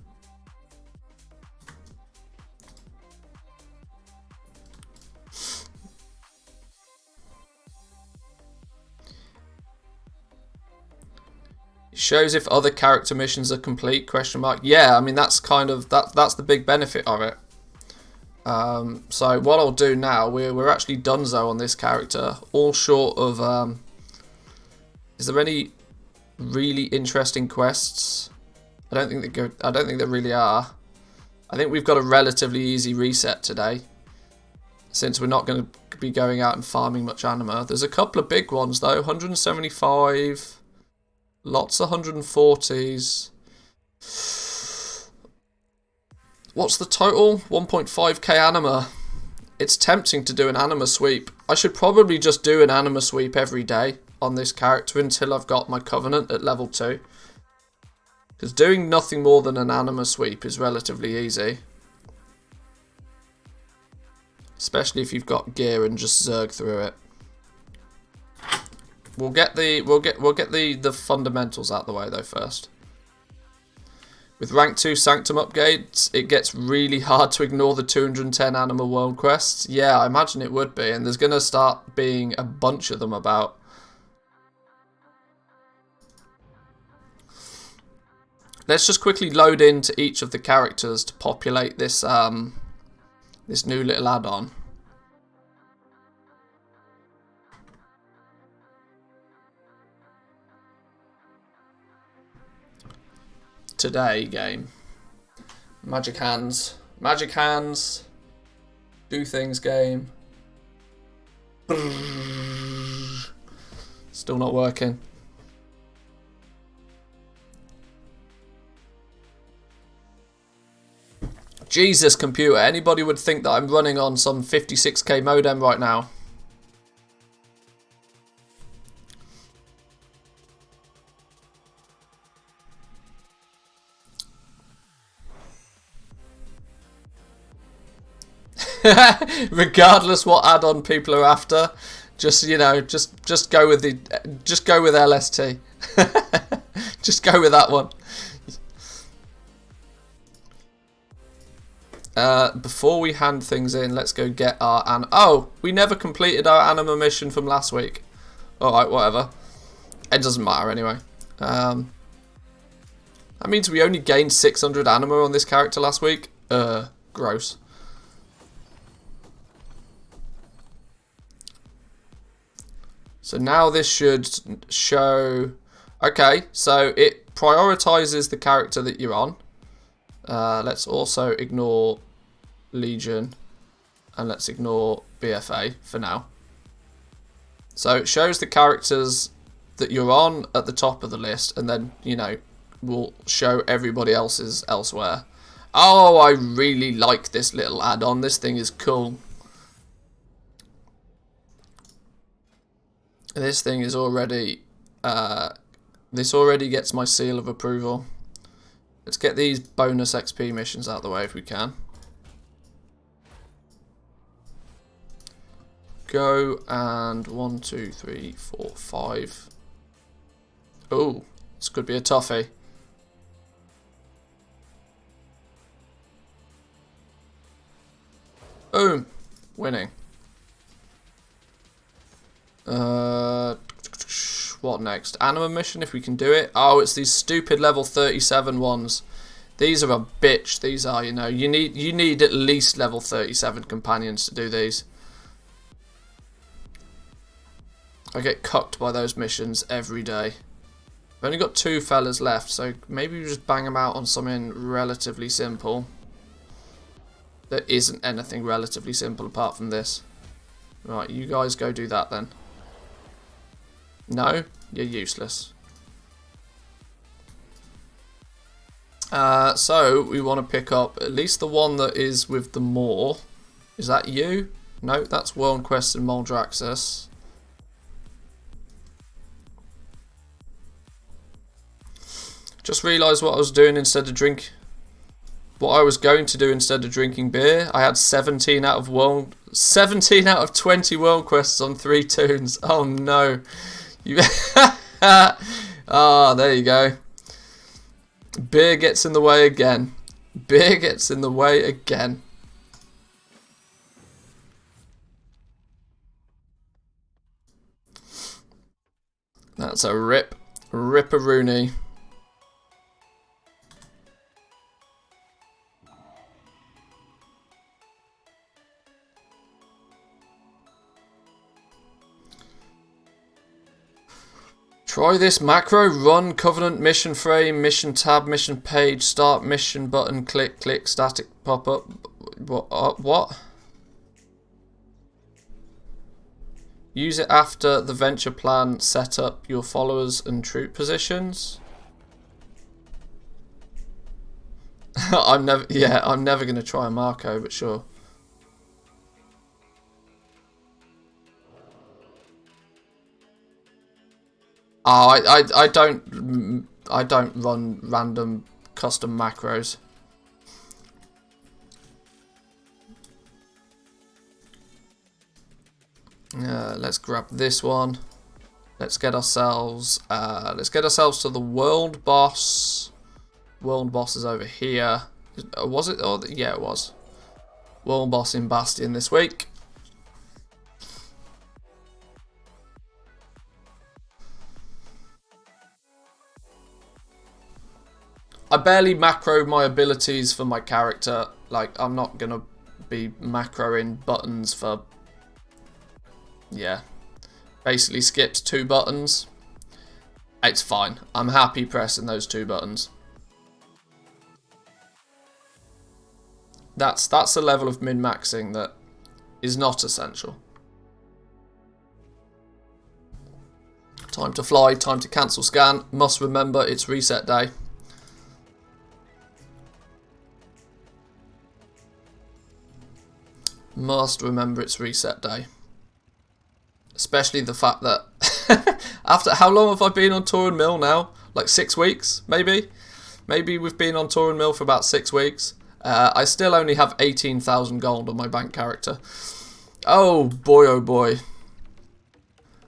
It shows if other character missions are complete, question mark. Yeah, I mean that's kind of that's the big benefit of it. So what I'll do now, we're actually donezo on this character, all short of is there any really interesting quests? I don't think there really are. I think we've got a relatively easy reset today, since we're not going to be going out and farming much anima. There's a couple of big ones though, 175, lots of 140s. What's the total? 1.5k anima. It's tempting to do an anima sweep. I should probably just do an anima sweep every day on this character until I've got my covenant at level 2. Because doing nothing more than an anima sweep is relatively easy. Especially if you've got gear and just zerg through it. We'll get the fundamentals out the way though first. With rank 2 Sanctum upgrades, it gets really hard to ignore the 210 Anima World quests. Yeah, I imagine it would be, and there's going to start being a bunch of them about. Let's just quickly load into each of the characters to populate this this new little add-on. Today game. Magic hands. Magic hands. Do things game. Still not working. Jesus, computer. Anybody would think that I'm running on some 56k modem right now. Regardless what add-on people are after, just you know, just go with LST. Just go with that one. Before we hand things in, let's go get our oh, we never completed our anima mission from last week. Alright, whatever. It doesn't matter anyway. That means we only gained 600 anima on this character last week. Gross. So now this should show. Okay, so it prioritizes the character that you're on. Let's also ignore Legion, and let's ignore BFA for now. So it shows the characters that you're on at the top of the list, and then, you know, we'll show everybody else's elsewhere. Oh, I really like this little add-on. This thing is cool. This thing is already, this already gets my seal of approval. Let's get these bonus XP missions out of the way if we can. Go and 1, 2, 3, 4, 5. Oh, this could be a toughie. Boom, winning. What next? Anima mission, if we can do it. Oh, it's these stupid level 37 ones. These are a bitch. These are, you know, you need at least level 37 companions to do these. I get cucked by those missions every day. I've only got 2 fellas left, so maybe we just bang them out on something relatively simple. There isn't anything relatively simple apart from this. Right, you guys go do that then. No, you're useless. So we want to pick up at least the one that is with the more. Is that you? No, that's World Quest and Moldraxxus. Just realised what I was doing instead of drink. What I was going to do instead of drinking beer. I had 17 out of 20 world quests on 3 tunes. Oh no. Ah, there you go. Beer gets in the way again. Beer gets in the way again. That's a ripperoonie. Try this macro: run, covenant, mission frame, mission tab, mission page, start mission button, click, static pop up. What? Use it after the venture plan, set up your followers and troop positions. I'm never gonna try a Marco, but sure. Oh, I don't run random custom macros. Let's grab this one. Let's get ourselves to the world boss. World boss is over here. Was it? Oh, yeah, it was. World boss in Bastion this week. I barely macro my abilities for my character. Like, I'm not gonna be macroing buttons for... Yeah. Basically skipped 2 buttons. It's fine. I'm happy pressing those 2 buttons. That's a level of min-maxing that is not essential. Time to fly, time to cancel scan. Must remember it's reset day. Must remember it's reset day. Especially the fact that after how long have I been on Tour and Mill now? Like 6 weeks, maybe? Maybe we've been on Tour and Mill for about 6 weeks. I still only have 18,000 gold on my bank character. Oh boy, oh boy.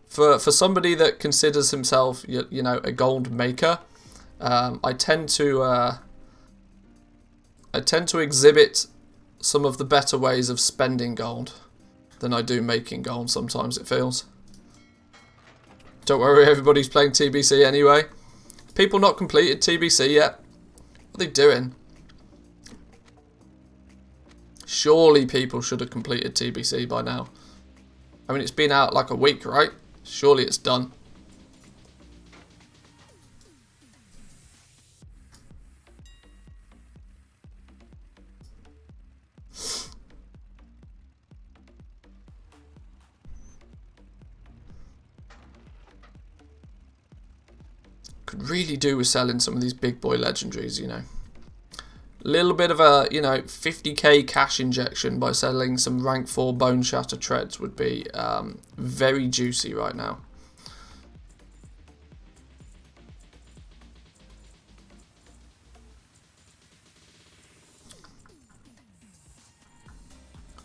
For somebody that considers himself, you know, a gold maker, I tend to exhibit some of the better ways of spending gold than I do making gold sometimes, it feels. Don't worry, everybody's playing TBC anyway. People not completed TBC yet. What are they doing? Surely people should have completed TBC by now. I mean, it's been out like a week, right? Surely it's done. Could really do with selling some of these big boy legendaries, you know. A little bit of a, you know, 50k cash injection by selling some rank 4 Bone Shatter Treads would be very juicy right now.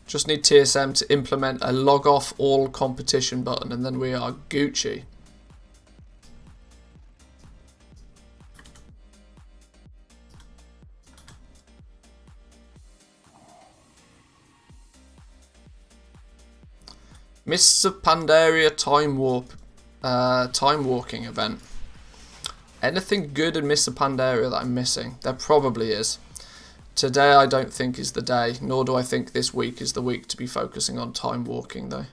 Just need TSM to implement a log off all competition button and then we are Gucci. Mists of Pandaria time walking event. Anything good in Mists of Pandaria that I'm missing? There probably is. Today I don't think is the day, nor do I think this week is the week to be focusing on time walking though.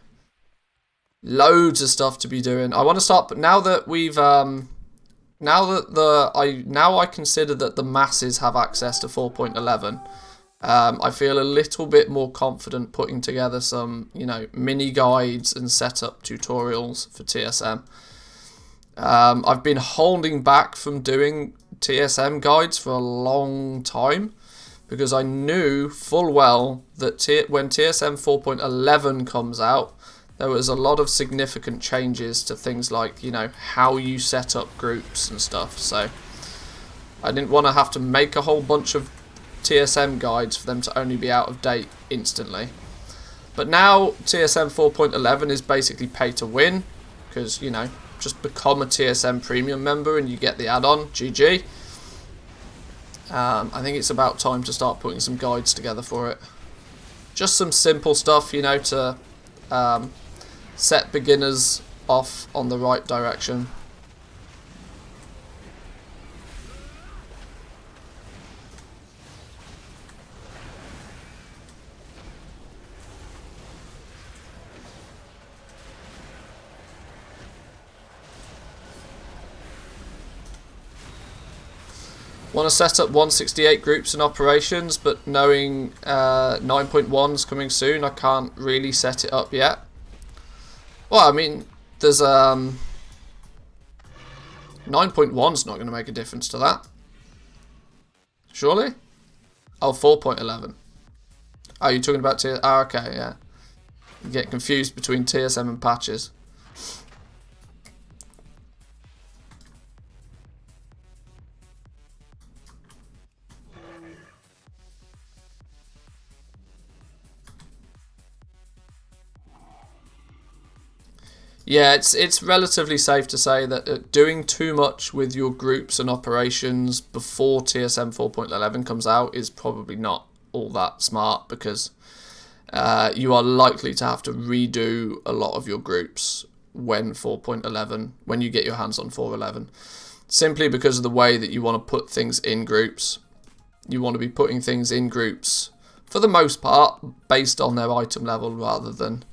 Loads of stuff to be doing. I want to start, but now that we've now I consider that the masses have access to 4.11. I feel a little bit more confident putting together some, you know, mini guides and setup tutorials for TSM. I've been holding back from doing TSM guides for a long time because I knew full well that when TSM 4.11 comes out, there was a lot of significant changes to things like, you know, how you set up groups and stuff. So I didn't want to have to make a whole bunch of TSM guides for them to only be out of date instantly. But now TSM 4.11 is basically pay to win, because, you know, just become a TSM premium member and you get the add-on. GG. I think it's about time to start putting some guides together for it. Just some simple stuff, you know, to set beginners off on the right direction. Want to set up 168 groups and operations, but knowing 9.1's coming soon, I can't really set it up yet. Well, I mean, there's 9.1's not going to make a difference to that. Surely? Oh, 4.11. Oh, you're talking about TSM? Oh, okay, yeah. You get confused between TSM and patches. Yeah, it's relatively safe to say that doing too much with your groups and operations before TSM 4.11 comes out is probably not all that smart, because you are likely to have to redo a lot of your groups when you get your hands on 4.11. Simply because of the way that you want to put things in groups. You want to be putting things in groups, for the most part, based on their item level rather than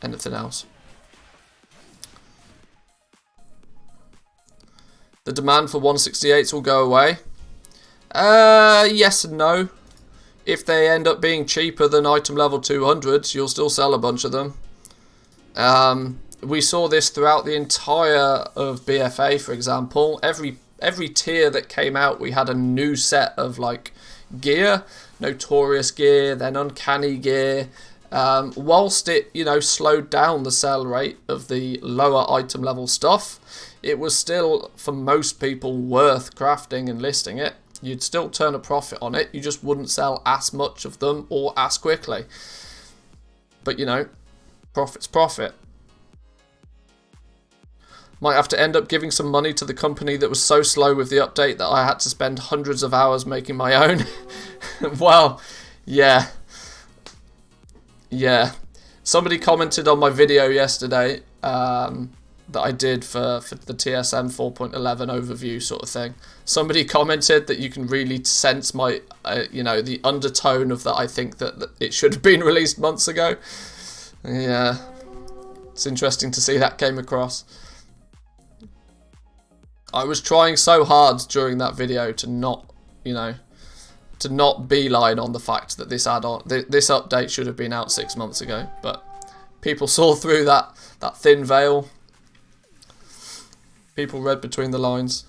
anything else. The demand for 168s will go away. Yes and no. If they end up being cheaper than item level 200s, you'll still sell a bunch of them. We saw this throughout the entire of BFA, for example. Every tier that came out, we had a new set of like gear, notorious gear, then uncanny gear. Whilst it, you know, slowed down the sell rate of the lower item level stuff, it was still, for most people, worth crafting and listing it. You'd still turn a profit on it, you just wouldn't sell as much of them or as quickly. But, you know, profit's profit. Might have to end up giving some money to the company that was so slow with the update that I had to spend hundreds of hours making my own. Well, yeah. Yeah. Somebody commented on my video yesterday that I did for the TSM 4.11 overview sort of thing. Somebody commented that you can really sense my, you know, the undertone of that I think that it should have been released months ago. Yeah. It's interesting to see that came across. I was trying so hard during that video to not, you know, to not beeline on the fact that this add-on, this update should have been out 6 months ago, but people saw through that thin veil. People read between the lines.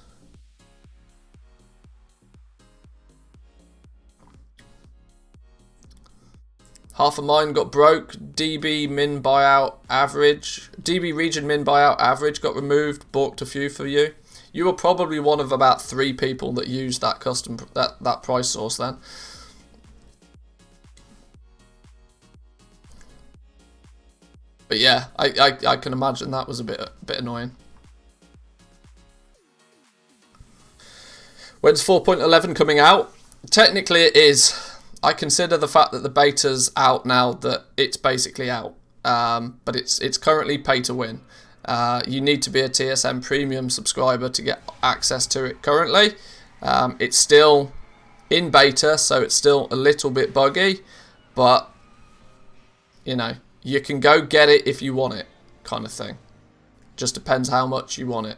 Half of mine got broke. DB min buyout average. DB region min buyout average got removed. Balked a few for you. You were probably one of about 3 people that used that custom that price source then. But yeah, I can imagine that was a bit annoying. When's 4.11 coming out? Technically it is. I consider the fact that the beta's out now that it's basically out. But it's currently pay to win. You need to be a TSM Premium subscriber to get access to it currently. It's still in beta, so it's still a little bit buggy. But, you know, you can go get it if you want it, kind of thing. Just depends how much you want it.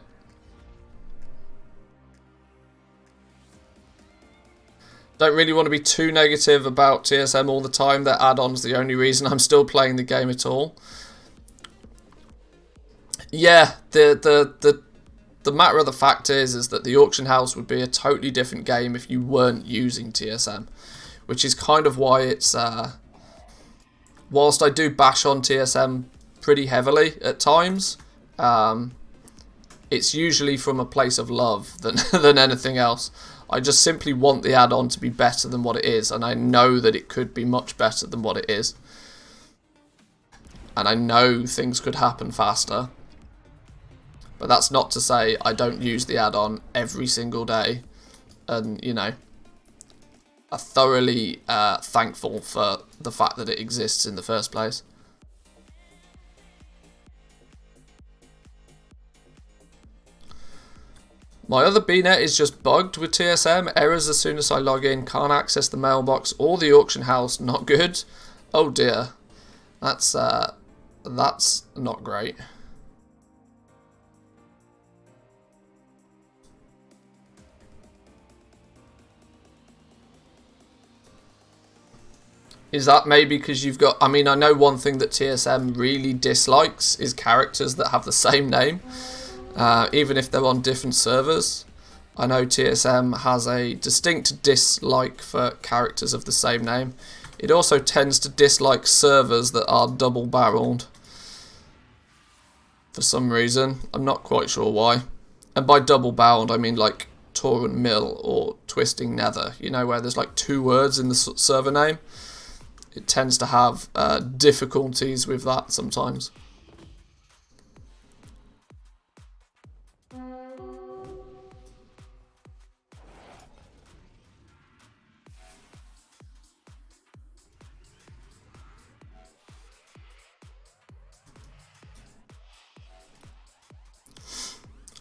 Don't really want to be too negative about TSM all the time. Their add-on's the only reason I'm still playing the game at all. Yeah, the matter of the fact is that the auction house would be a totally different game if you weren't using TSM, which is kind of why it's whilst I do bash on TSM pretty heavily at times, it's usually from a place of love than than anything else. I just simply want the add-on to be better than what it is, and I know that it could be much better than what it is. And I know things could happen faster. But that's not to say I don't use the add-on every single day. And, you know, are thoroughly thankful for the fact that it exists in the first place. My other BNet is just bugged with TSM. Errors as soon as I log in. Can't access the mailbox or the auction house. Not good. Oh dear. That's not great. Is that maybe because you've got... I mean, I know one thing that TSM really dislikes is characters that have the same name. Even if they're on different servers. I know TSM has a distinct dislike for characters of the same name. It also tends to dislike servers that are double-barreled. For some reason. I'm not quite sure why. And by double-barreled, I mean like Torrent Mill or Twisting Nether. You know, where there's like 2 words in the server name. It tends to have difficulties with that sometimes.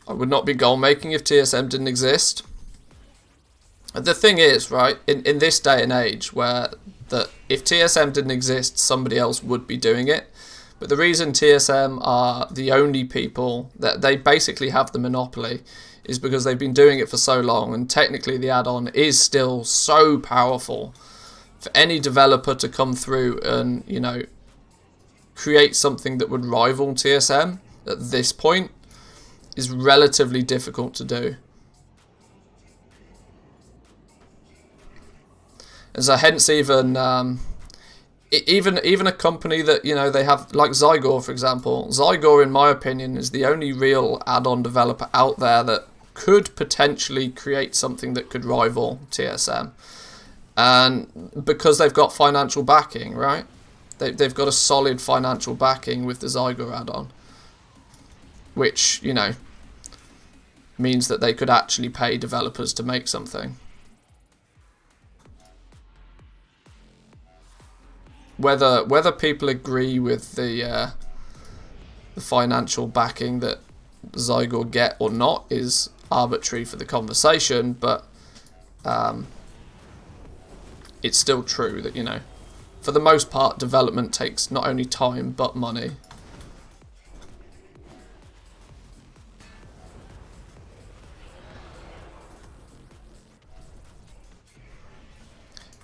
I would not be goal making if TSM didn't exist. The thing is, right, in this day and age where that if TSM didn't exist, somebody else would be doing it. But the reason TSM are the only people that they basically have the monopoly is because they've been doing it for so long, and technically the add-on is still so powerful for any developer to come through and, you know, create something that would rival TSM at this point is relatively difficult to do. And so hence even even a company that, you know, they have, like Zygor for example. Zygor, in my opinion, is the only real add-on developer out there that could potentially create something that could rival TSM. And because they've got financial backing, right? They've got a solid financial backing with the Zygor add-on. Which, you know, means that they could actually pay developers to make something. Whether people agree with the financial backing that Zygor get or not is arbitrary for the conversation, but it's still true that, you know, for the most part, development takes not only time but money.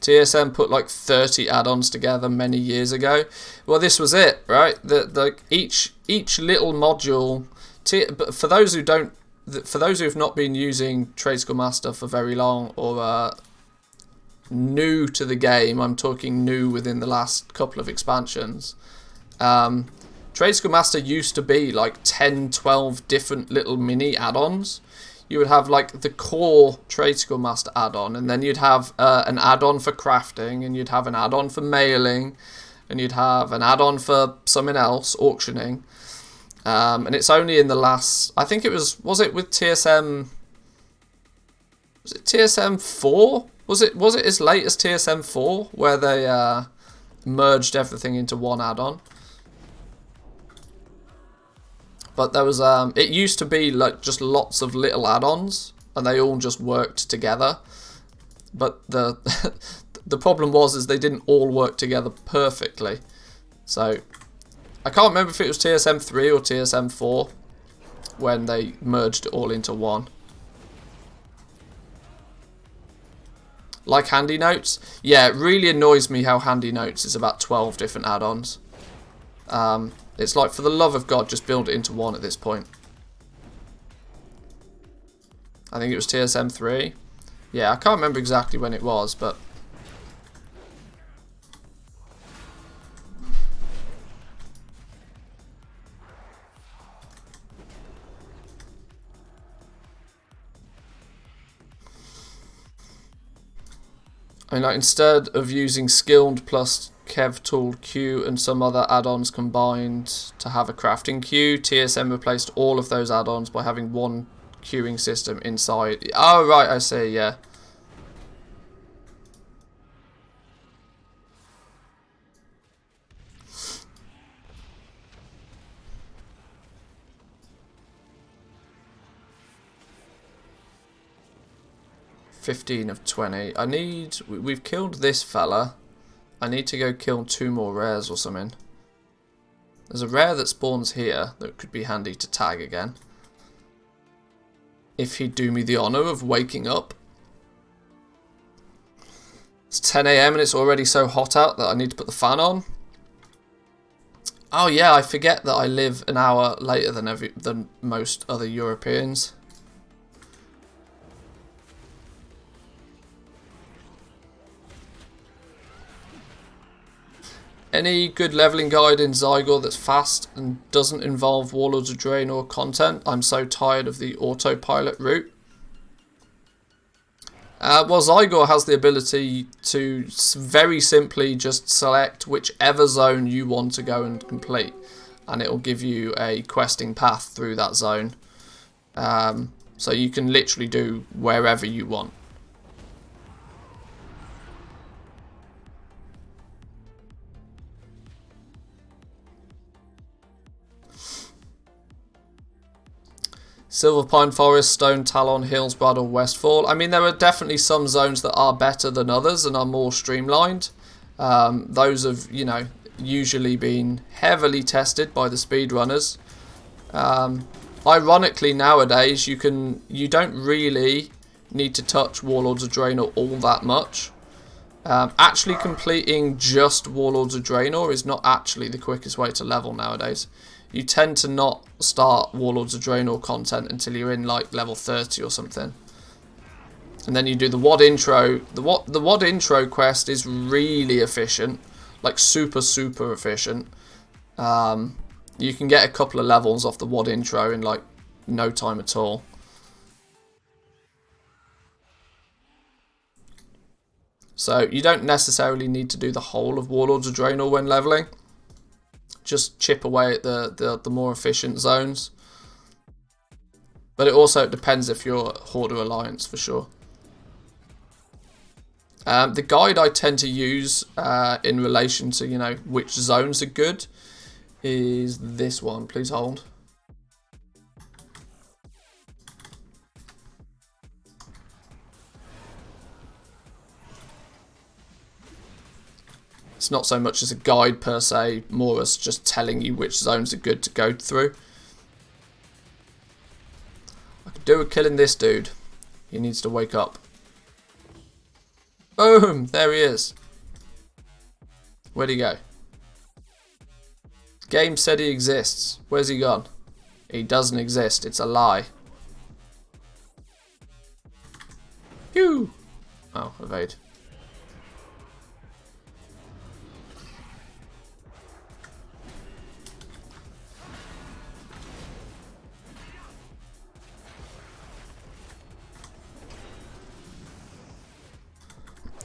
TSM put like 30 add-ons together many years ago. Well, this was it, right? Each little module. But for those who don't, for those who have not been using Trade School Master for very long or new to the game, I'm talking new within the last couple of expansions. Trade School Master used to be like 10, 12 different little mini add-ons. You would have like the core Trade School Master add-on, and then you'd have an add-on for crafting, and you'd have an add-on for mailing, and you'd have an add-on for something else, auctioning. And it's only in the last, I think it was it with TSM? Was it TSM 4? Was it as late as TSM 4 where they merged everything into one add-on? But there was it used to be like just lots of little add-ons, and they all just worked together. But the the problem is they didn't all work together perfectly. So I can't remember if it was TSM 3 or TSM 4 when they merged it all into one. Like Handy Notes, yeah, it really annoys me how Handy Notes is about 12 different add-ons. It's like, for the love of God, just build it into one at this point. I think it was TSM 3. Yeah, I can't remember exactly when it was, but... I mean, like, instead of using skilled plus Kev tool Q and some other add-ons combined to have a crafting queue, TSM replaced all of those add-ons by having one queuing system inside. Oh, right, I see, yeah. $15 of 20. I need... We've killed this fella. I need to go kill 2 more rares or something. There's a rare that spawns here that could be handy to tag again. If he'd do me the honour of waking up. It's 10 AM and it's already so hot out that I need to put the fan on. Oh yeah, I forget that I live an hour later than most other Europeans. Any good leveling guide in Zygor that's fast and doesn't involve Warlords of Draenor content? I'm so tired of the autopilot route. Well, Zygor has the ability to very simply just select whichever zone you want to go and complete, and it will give you a questing path through that zone. So you can literally do wherever you want. Silver Pine Forest, Stone Talon, Hillsbrad or Westfall. I mean, there are definitely some zones that are better than others and are more streamlined. Those have, you know, usually been heavily tested by the speedrunners. Ironically, nowadays, you don't really need to touch Warlords of Draenor all that much. Actually completing just Warlords of Draenor is not actually the quickest way to level nowadays. You tend to not start Warlords of Draenor content until you're in like level 30 or something. And then you do the WOD intro. The WOD intro quest is really efficient. Like super efficient. You can get a couple of levels off the WOD intro in like no time at all. So you don't necessarily need to do the whole of Warlords of Draenor when leveling. Just chip away at the more efficient zones. But it also depends if you're Horde or Alliance for sure. The guide I tend to use in relation to, you know, which zones are good is this one. Please hold. It's not so much as a guide per se, more as just telling you which zones are good to go through. I could do with killing this dude. He needs to wake up. Boom! There he is. Where'd he go? Game said he exists. Where's he gone? He doesn't exist. It's a lie. Phew! Oh, evade.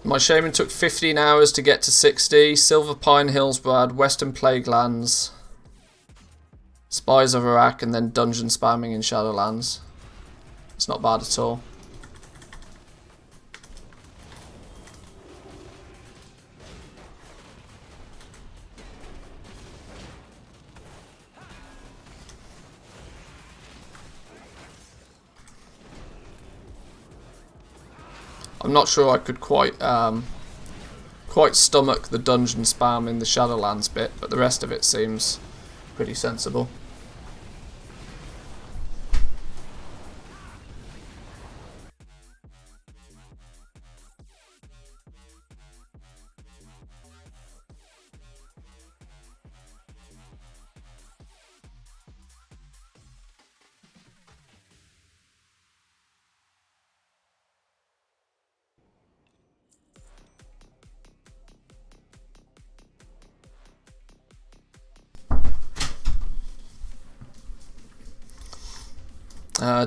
My shaman took 15 hours to get to 60. Silver Pine, Hillsbrad, Western Plaguelands, Spies of Iraq, and then dungeon spamming in Shadowlands. It's not bad at all. I'm not sure I could quite stomach the dungeon spam in the Shadowlands bit, but the rest of it seems pretty sensible.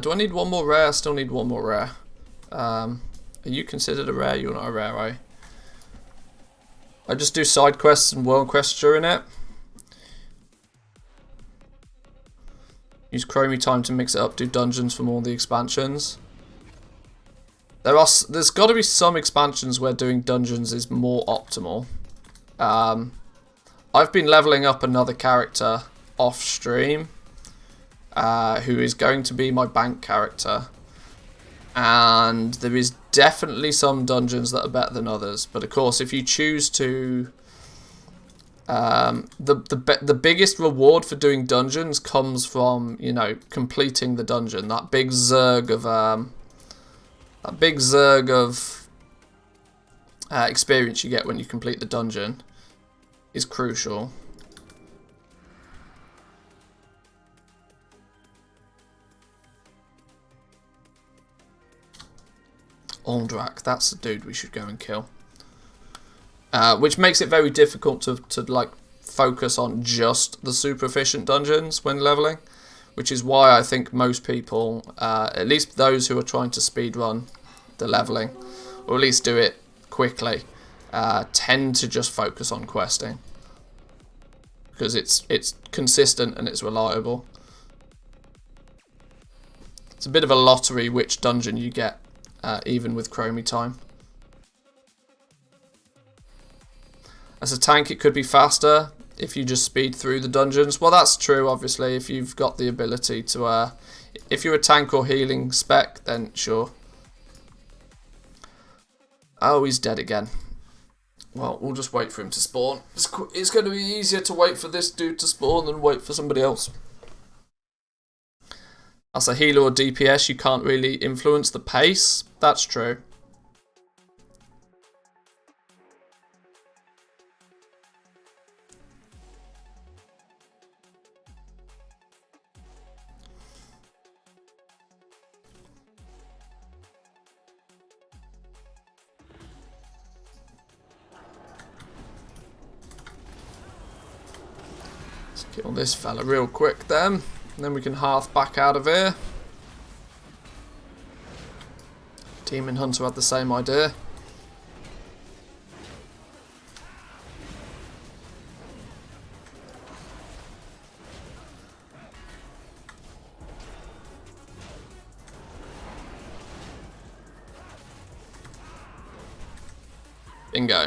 Do I need one more rare? I still need one more rare. Are you considered a rare? You're not a rare, right? I just do side quests and world quests during it. Use Chromie time to mix it up, do dungeons from all the expansions. There's got to be some expansions where doing dungeons is more optimal. I've been leveling up another character off stream, who is going to be my bank character. And there is definitely some dungeons that are better than others. But of course, if you choose to... the biggest reward for doing dungeons comes from, you know, completing the dungeon. That big zerg of experience you get when you complete the dungeon is crucial. Aldrak, that's the dude we should go and kill. Which makes it very difficult to like focus on just the super efficient dungeons when leveling, which is why I think most people, at least those who are trying to speedrun the leveling, or at least do it quickly, tend to just focus on questing because it's consistent and it's reliable. It's a bit of a lottery which dungeon you get, even with Chromie time. As a tank, it could be faster if you just speed through the dungeons. Well, that's true, obviously, if you've got the ability to... if you're a tank or healing spec, then sure. Oh, he's dead again. Well, we'll just wait for him to spawn. It's going to be easier to wait for this dude to spawn than wait for somebody else. As a healer or DPS, you can't really influence the pace. That's true. Kill this fella real quick then, and then we can hearth back out of here. Demon Hunter had the same idea. Bingo.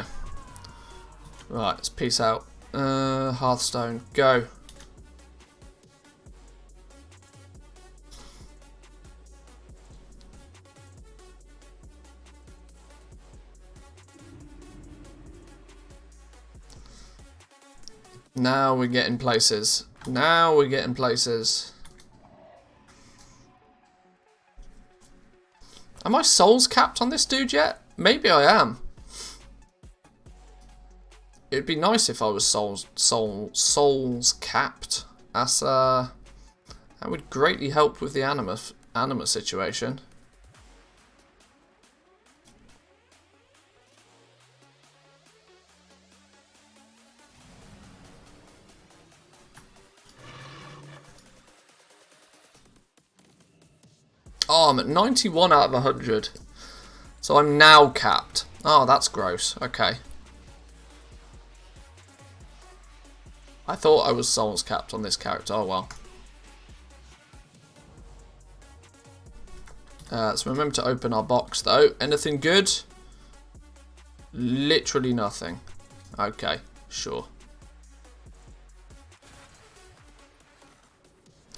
Right, let's peace out. Hearthstone, go. Now we're getting places. Now we're getting places. Am I souls capped on this dude yet? Maybe I am. It'd be nice if I was souls capped. That would greatly help with the anima situation. Oh, I'm at 91 out of 100. So I'm now capped. Oh, that's gross. Okay. I thought I was souls capped on this character. Oh well. So remember to open our box though. Anything good? Literally nothing. Okay, sure.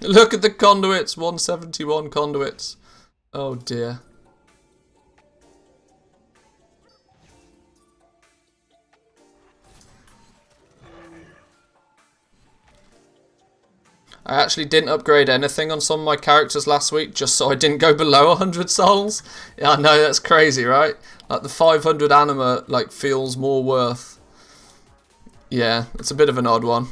Look at the conduits. 171 conduits. Oh dear. I actually didn't upgrade anything on some of my characters last week just so I didn't go below 100 souls. Yeah, I know, that's crazy, right? Like the 500 anima like feels more worth. Yeah, it's a bit of an odd one.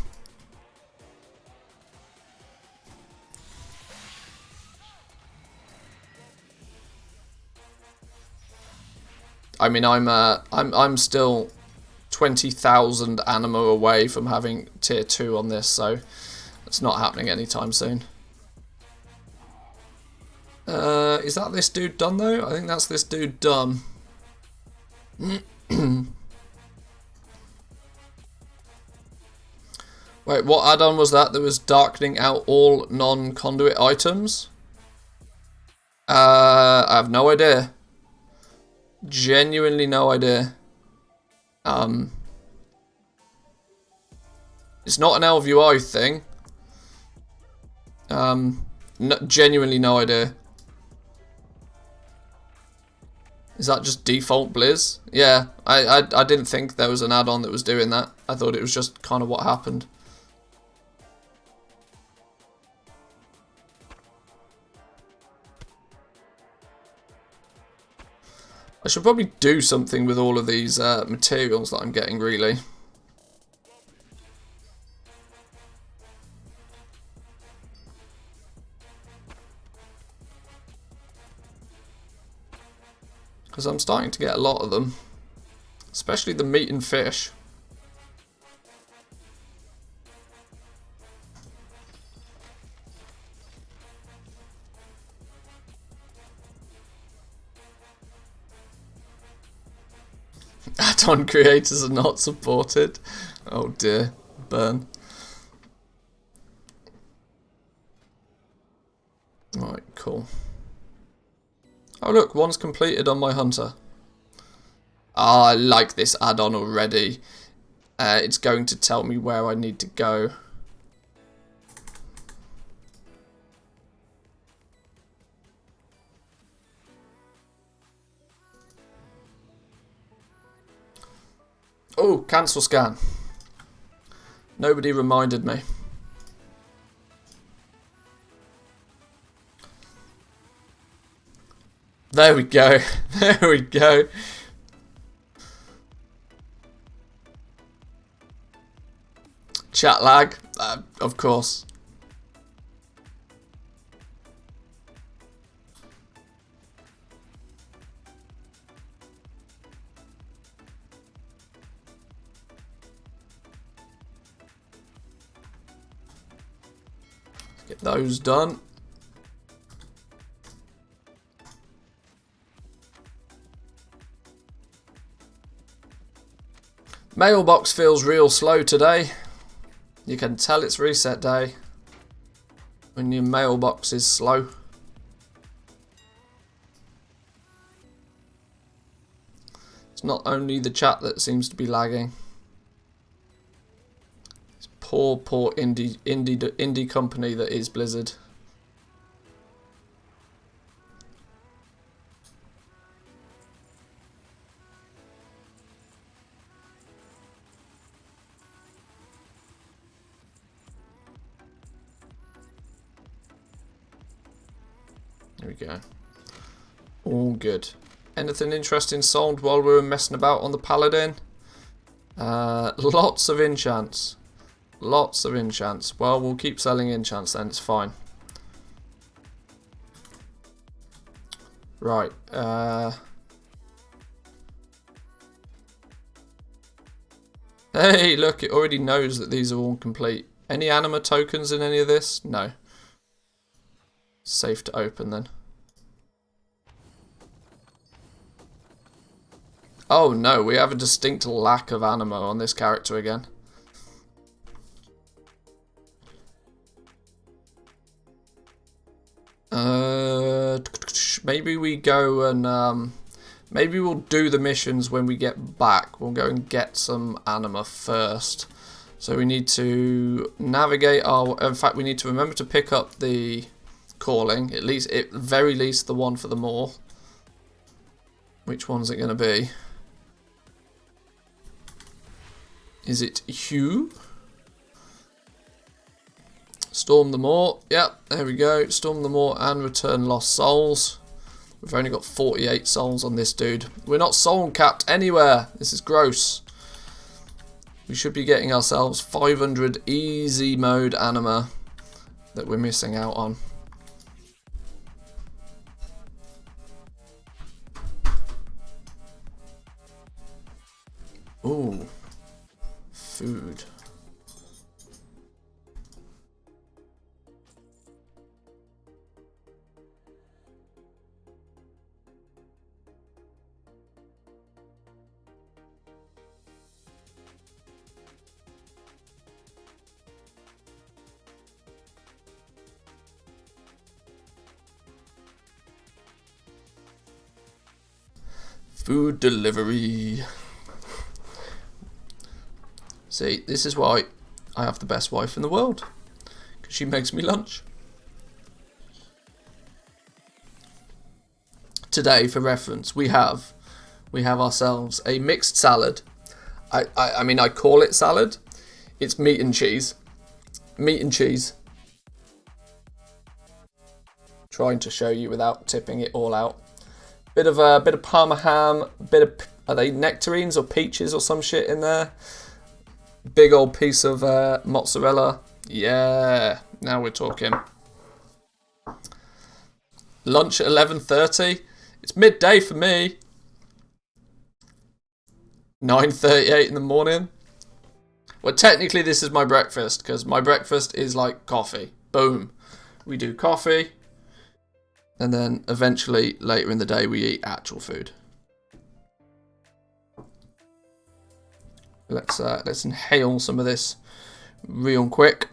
I mean, I'm still 20,000 anima away from having tier 2 on this, so it's not happening anytime soon. Is that this dude done though? I think that's this dude done. Wait, what add-on was that? That was darkening out all non-conduit items? I have no idea. Genuinely no idea. It's not an LVI thing. No, genuinely no idea. Is that just default Blizz? Yeah, I didn't think there was an add-on that was doing that. I thought it was just kind of what happened. I should probably do something with all of these materials that I'm getting, really. Because I'm starting to get a lot of them. Especially the meat and fish. Add-on creators are not supported. Oh dear. Burn. Alright, cool. Oh look, one's completed on my hunter. Ah, I like this add-on already. It's going to tell me where I need to go. Oh, cancel scan. Nobody reminded me. There we go. There we go. Chat lag, of course. Get those done. Mailbox feels real slow today. You can tell it's reset day when your mailbox is slow. It's not only the chat that seems to be lagging. It's poor indie company that is Blizzard. There we go. All good. Anything interesting sold while we were messing about on the Paladin? Lots of enchants. Lots of enchants. Well, we'll keep selling enchants then, it's fine. Right. Hey, look, it already knows that these are all complete. Any anima tokens in any of this? No. Safe to open then. Oh no, we have a distinct lack of anima on this character again. Maybe we go and maybe we'll do the missions when we get back. We'll go and get some anima first. So we need to navigate our. In fact, we need to remember to pick up the calling. At least, at very least, the one for the Maw. Which one's it going to be? Is it Hugh? Storm the Maw. Yep, there we go. Storm the Maw and return lost souls. We've only got 48 souls on this dude. We're not soul capped anywhere. This is gross. We should be getting ourselves 500 easy mode anima that we're missing out on. Ooh. Food. Food delivery. See, this is why I have the best wife in the world. Because she makes me lunch. Today, for reference, we have ourselves a mixed salad. I mean, I call it salad. It's meat and cheese. Meat and cheese. Trying to show you without tipping it all out. Bit of Parma ham. Are they nectarines or peaches or some shit in there? Big old piece of mozzarella. Yeah, now we're talking. Lunch at 11:30. It's midday for me. 9:38 in the morning. Well, technically this is my breakfast, because my breakfast is like coffee. Boom. We do coffee, and then eventually later in the day we eat actual food. Let's inhale some of this real quick.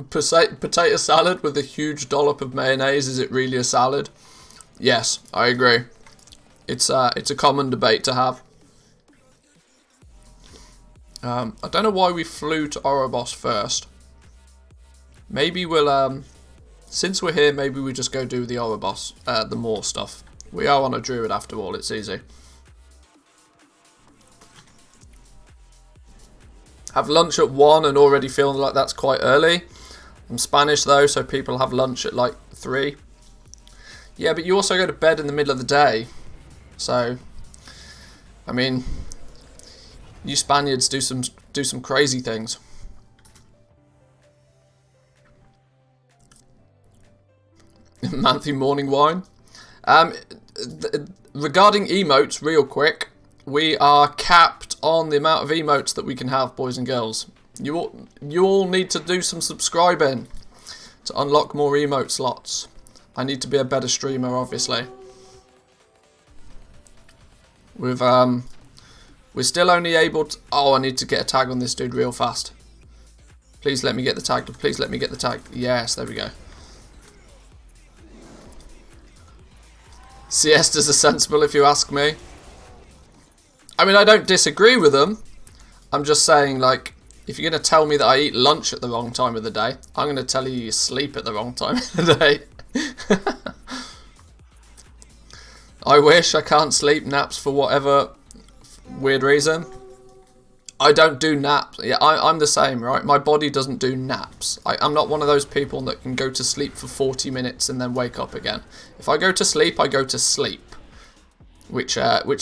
Potato salad with a huge dollop of mayonnaise, is it really a salad? Yes, I agree. It's a common debate to have. I don't know why we flew to Orobos first. Maybe we'll, since we're here, maybe we just go do the Orobos, the more stuff. We are on a druid after all, it's easy. Have lunch at 1 and already feeling like that's quite early. I'm Spanish though, so people have lunch at like 3. Yeah, but you also go to bed in the middle of the day. So, I mean, you Spaniards do some crazy things. Manthy morning wine. Regarding emotes, real quick, we are capped on the amount of emotes that we can have, boys and girls. You all need to do some subscribing to unlock more emote slots. I need to be a better streamer, obviously. We're still only able to... Oh, I need to get a tag on this dude real fast. Please let me get the tag. Please let me get the tag. Yes, there we go. Siestas are sensible, if you ask me. I mean, I don't disagree with them. I'm just saying, like, if you're going to tell me that I eat lunch at the wrong time of the day, I'm going to tell you you sleep at the wrong time of the day. I wish. I can't sleep. Naps for whatever weird reason. I don't do naps. Yeah, I'm the same, right? My body doesn't do naps. I'm not one of those people that can go to sleep for 40 minutes and then wake up again. If I go to sleep, I go to sleep. Which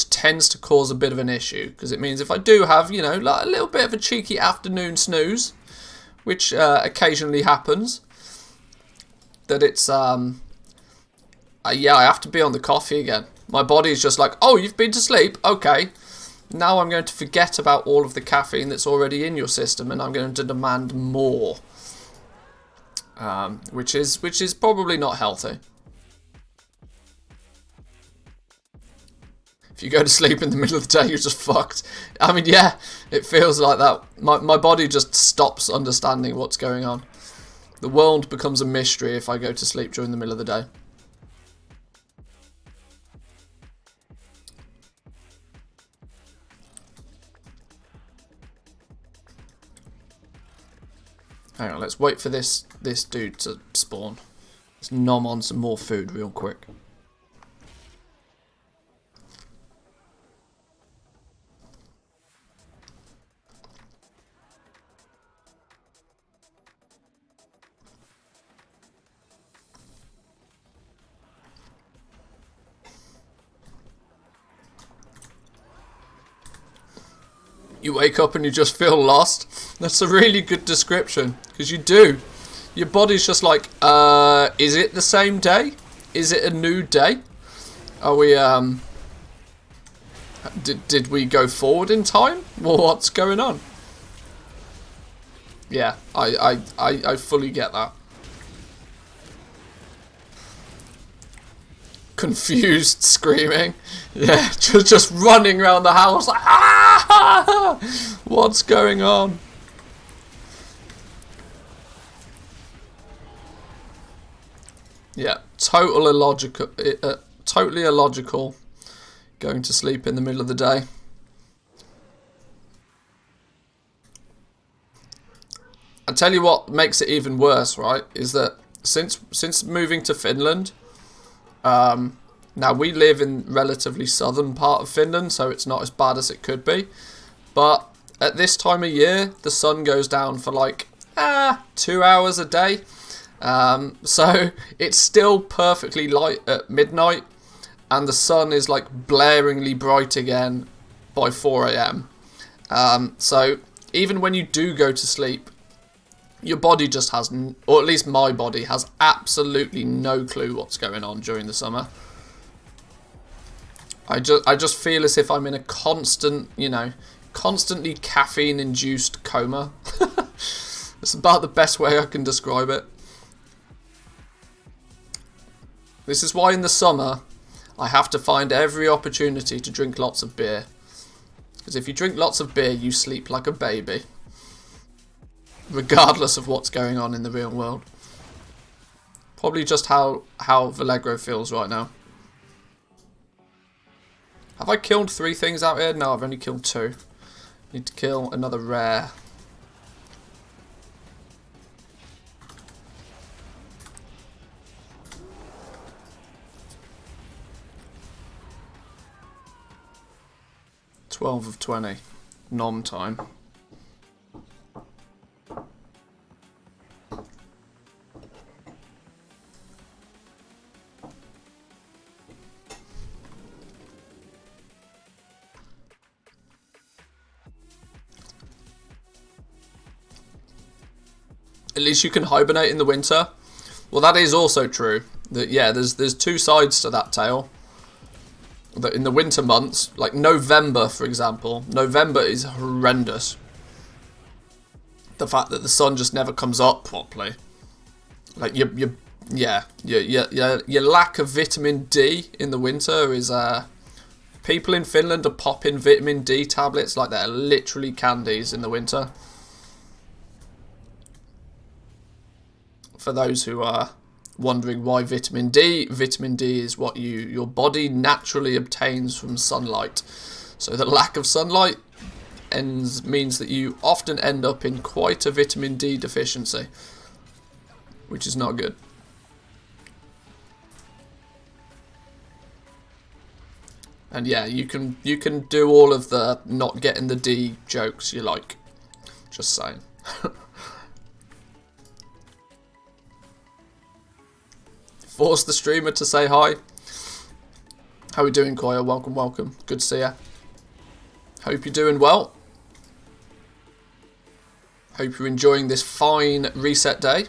tends to cause a bit of an issue, because it means if I do have, you know, like a little bit of a cheeky afternoon snooze, which occasionally happens, that it's yeah, I have to be on the coffee again. My body's just like, oh, you've been to sleep, okay. Now I'm going to forget about all of the caffeine that's already in your system, and I'm going to demand more, which is probably not healthy. If you go to sleep in the middle of the day, you're just fucked. I mean, yeah, it feels like that. My body just stops understanding what's going on. The world becomes a mystery if I go to sleep during the middle of the day. Hang on, let's wait for this dude to spawn. Let's nom on some more food real quick. You wake up and you just feel lost. That's a really good description, because you do. Your body's just like, is it the same day? Is it a new day? Are we, did we go forward in time? Well, what's going on? Yeah, I fully get that. confused screaming. Yeah, just running around the house like, ah! What's going on? Yeah, totally illogical going to sleep in the middle of the day. I tell you what makes it even worse, right, is that since moving to Finland, now we live in relatively southern part of Finland, so it's not as bad as it could be. But at this time of year, the sun goes down for like 2 hours a day. So it's still perfectly light at midnight, and the sun is like blaringly bright again by 4 a.m. So even when you do go to sleep, your body just has, or at least my body has absolutely no clue what's going on during the summer. I just feel as if I'm in a constant, constantly caffeine-induced coma. That's about the best way I can describe it. This is why in the summer, I have to find every opportunity to drink lots of beer. Because if you drink lots of beer, you sleep like a baby. Regardless of what's going on in the real world. Probably just how Vallegro feels right now. Have I killed 3 things out here? No, I've only killed 2. Need to kill another rare. $12 of 20. Nom time. At least you can hibernate in the winter. Well, that is also true. That yeah, there's 2 sides to that tale. That in the winter months, like November, for example, November is horrendous. The fact that the sun just never comes up properly, like your lack of vitamin D in the winter is people in Finland are popping vitamin D tablets like they're literally candies in the winter. For those who are wondering why vitamin D is what your body naturally obtains from sunlight. So the lack of sunlight means that you often end up in quite a vitamin D deficiency, which is not good. And yeah, you can do all of the not getting the D jokes you like. Just saying. Force the streamer to say hi. How are we doing, Koya? Welcome, welcome. Good to see ya. Hope you're doing well. Hope you're enjoying this fine reset day.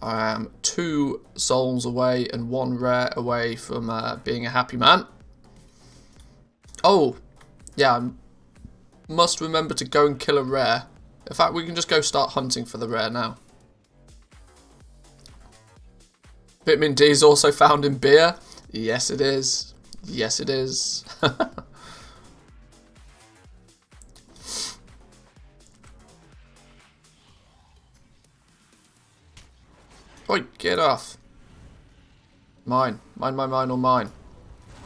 I am 2 souls away and 1 rare away from being a happy man. Oh, yeah, I must remember to go and kill a rare. In fact, we can just go start hunting for the rare now. Vitamin D is also found in beer. Yes, it is. Yes, it is. Oi, get off. Mine. Mine, mine, mine, or mine.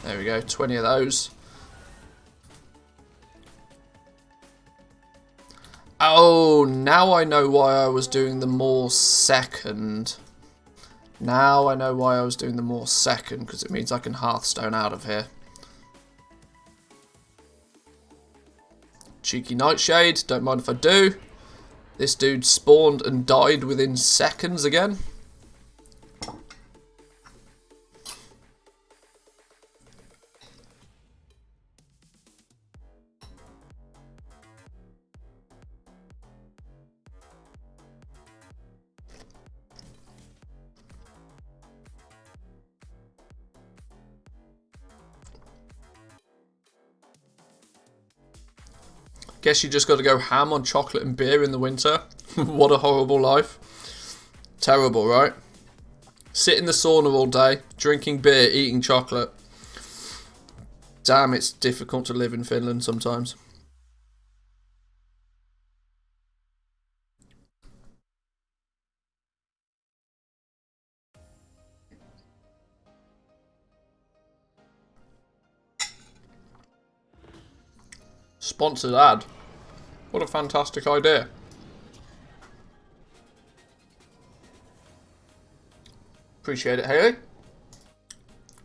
There we go. 20 of those. Oh, now I know why I was doing the more second. Now I know why I was doing the more second, because it means I can Hearthstone out of here. Cheeky Nightshade, don't mind if I do. This dude spawned and died within seconds again. Guess you just got to go ham on chocolate and beer in the winter. What a horrible life. Terrible, right? Sit in the sauna all day, drinking beer, eating chocolate. Damn, it's difficult to live in Finland sometimes. Sponsored ad. What a fantastic idea. Appreciate it, Haley.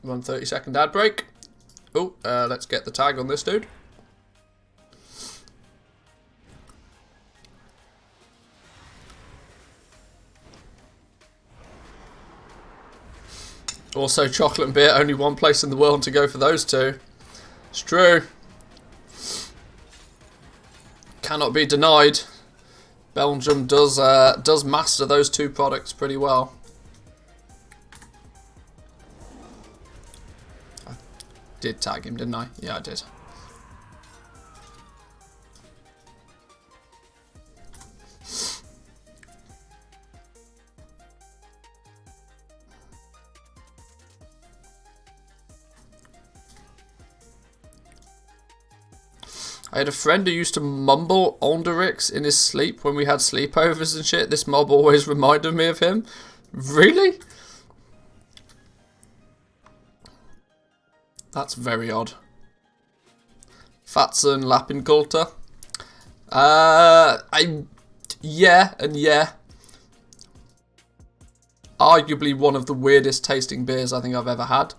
1 30-second ad break. Oh, let's get the tag on this dude. Also, chocolate and beer, only one place in the world to go for those two. It's true. Cannot be denied. Belgium does master those two products pretty well. I did tag him, didn't I? Yeah, I did. I had a friend who used to mumble Onderix in his sleep when we had sleepovers and shit. This mob always reminded me of him. Really? That's very odd. Fatson Lapinkulta. Yeah and yeah. Arguably one of the weirdest tasting beers I think I've ever had.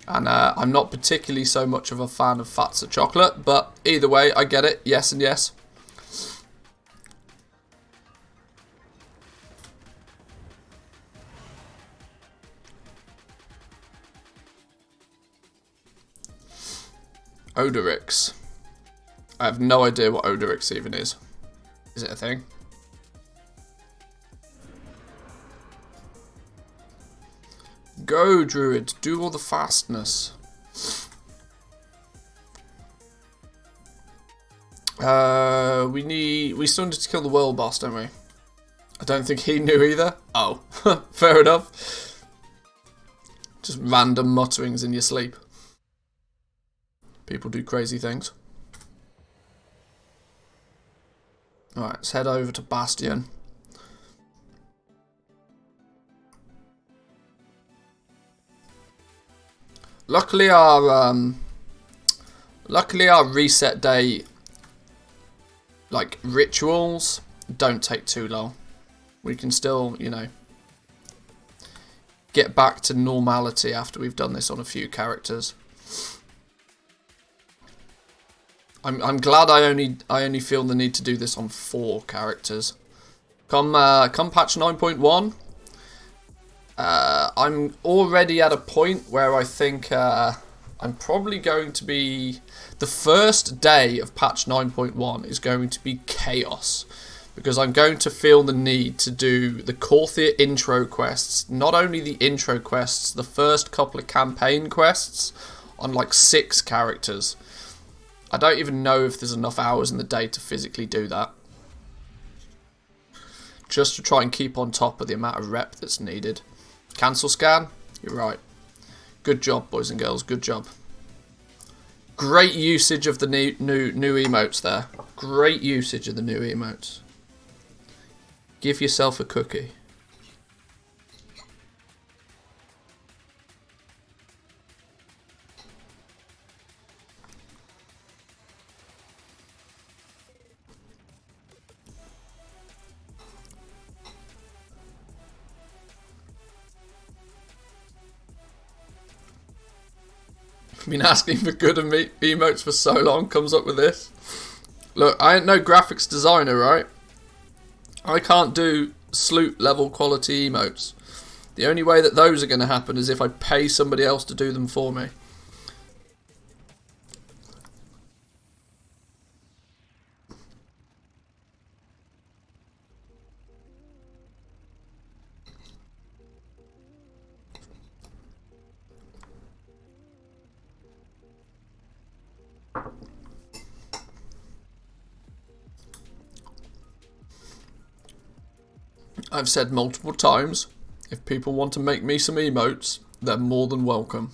And I'm not particularly so much of a fan of Fatsa chocolate, but either way, I get it. Yes and yes. Odorix. I have no idea what Odorix even is. Is it a thing? Go, Druid. Do all the fastness. We still need to kill the world boss, don't we? I don't think he knew either. Oh, fair enough. Just random mutterings in your sleep. People do crazy things. Alright, let's head over to Bastion. Luckily our reset day like rituals don't take too long. We can still, you know, get back to normality after we've done this on a few characters. I'm glad I only feel the need to do this on 4 characters. Come patch 9.1. I'm already at a point where I think I'm probably going to be... The first day of patch 9.1 is going to be chaos. Because I'm going to feel the need to do the Corthia intro quests. Not only the intro quests, the first couple of campaign quests on like 6 characters. I don't even know if there's enough hours in the day to physically do that. Just to try and keep on top of the amount of rep that's needed. Cancel scan? You're right. Good job, boys and girls. Good job. Great usage of the new emotes there. Great usage of the new emotes. Give yourself a cookie. Been asking for good emotes for so long, comes up with this. Look, I ain't no graphics designer, right? I can't do sloot level quality emotes. The only way that those are going to happen is if I pay somebody else to do them for me. I've said multiple times, If people want to make me some emotes, they're more than welcome.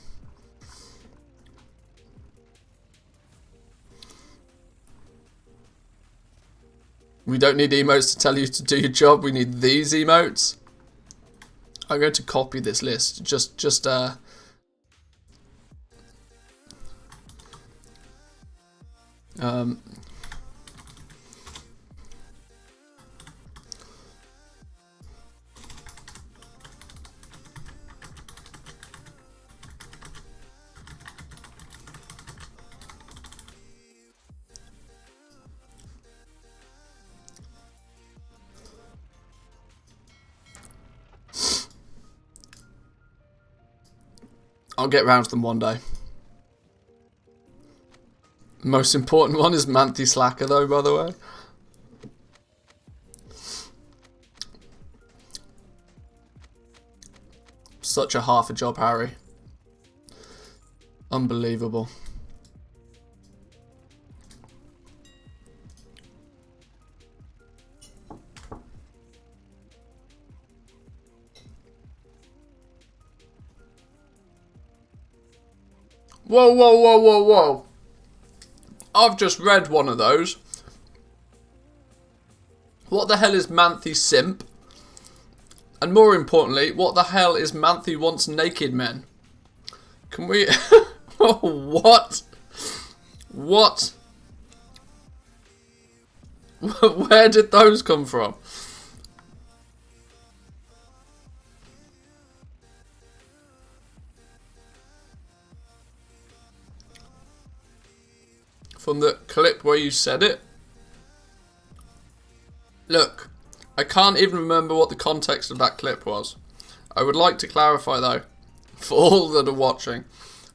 We don't need emotes to tell you to do your job. We need these emotes. I'm going to copy this list. I'll get round to them one day. Most important one is Manthy Slacker though, by the way. Such a half a job, Harry. Unbelievable. Whoa, whoa, whoa, whoa, whoa. I've just read one of those. What the hell is Manthy Simp? And more importantly, what the hell is Manthy Wants Naked Men? Can we... What? What? Where did those come from? From the clip where you said it? Look, I can't even remember what the context of that clip was. I would like to clarify though, for all that are watching,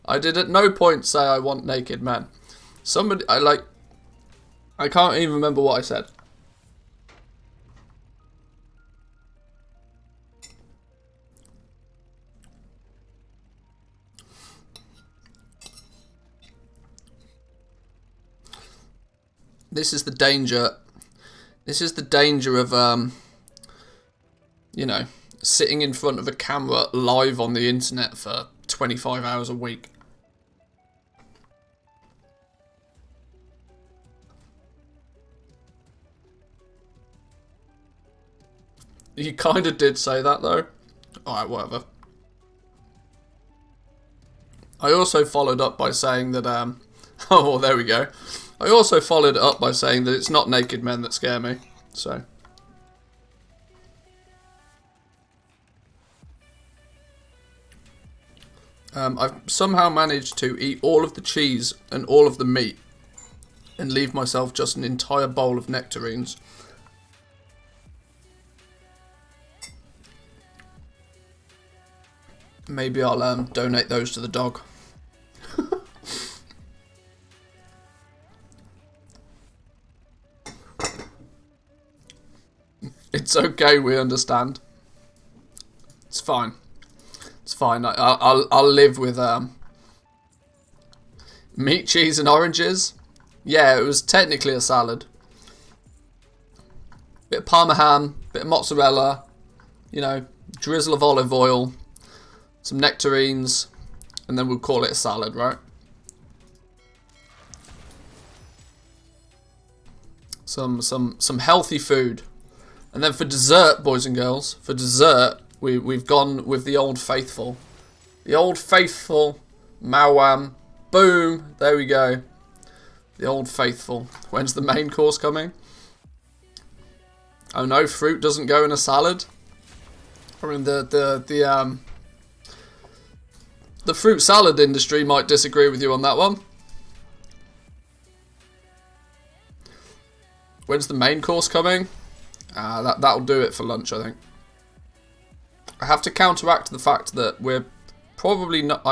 I did at no point say I want naked men. I can't even remember what I said. This is the danger. This is the danger of, you know, sitting in front of a camera live on the internet for 25 hours a week. You kind of did say that though. Alright, whatever. I also followed up by saying that, oh, well, there we go. I also followed it up by saying that it's not naked men that scare me, so. I've somehow managed to eat all of the cheese and all of the meat and leave myself just an entire bowl of nectarines. Maybe I'll donate those to the dog. It's okay, we understand. It's fine. It's fine. I'll live with meat, cheese, and oranges. Yeah, it was technically a salad. Bit of Parma ham, bit of mozzarella, you know, drizzle of olive oil, some nectarines, and then we'll call it a salad, right? Some healthy food. And then for dessert, boys and girls, for dessert, we've gone with the Old Faithful. The Old Faithful, Mawam, boom, there we go. The Old Faithful. When's the main course coming? Oh no, fruit doesn't go in a salad? I mean, the fruit salad industry might disagree with you on that one. When's the main course coming? That'll do it for lunch, I think. I have to counteract the fact that we're probably not.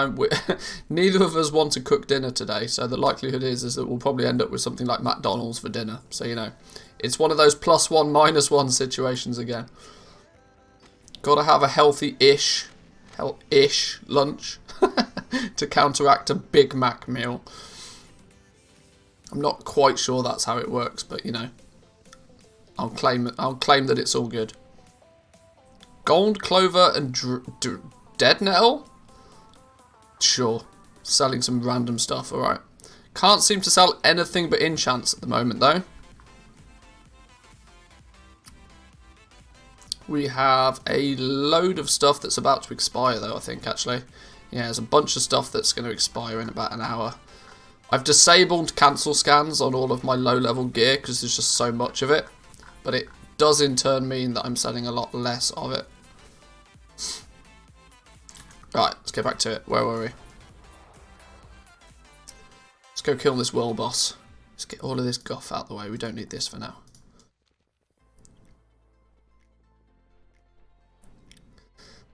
Neither of us want to cook dinner today, so the likelihood is that we'll probably end up with something like McDonald's for dinner. So you know, it's one of those +1 -1 situations again. Got to have a healthy-ish lunch to counteract a Big Mac meal. I'm not quite sure that's how it works, but you know. I'll claim that it's all good. Gold clover and dead nettle? Sure. Selling some random stuff, alright. Can't seem to sell anything but enchants at the moment, though. We have a load of stuff that's about to expire, though, I think, actually. Yeah, there's a bunch of stuff that's going to expire in about an hour. I've disabled cancel scans on all of my low-level gear because there's just so much of it. But it does in turn mean that I'm selling a lot less of it. Right, let's get back to it. Where were we? Let's go kill this world boss. Let's get all of this guff out of the way. We don't need this for now.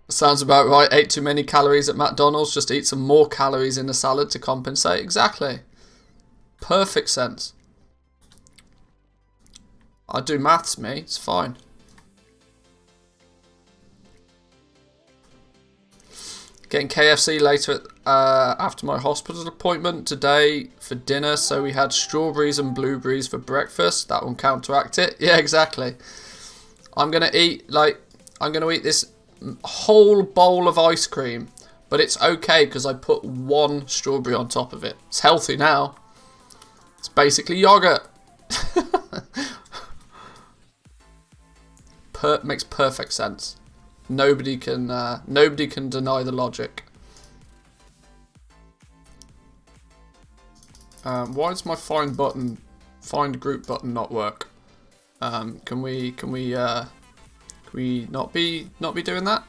Sounds about right. Ate too many calories at McDonald's. Just eat some more calories in a salad to compensate. Exactly. Perfect sense. I do maths, me. It's fine. Getting KFC later after my hospital appointment today for dinner. So we had strawberries and blueberries for breakfast. That will counteract it. Yeah, exactly. I'm gonna eat this whole bowl of ice cream, but it's okay because I put one strawberry on top of it. It's healthy now. It's basically yogurt. Makes perfect sense. Nobody can deny the logic. Why does my find group button not work? Can we not be doing that?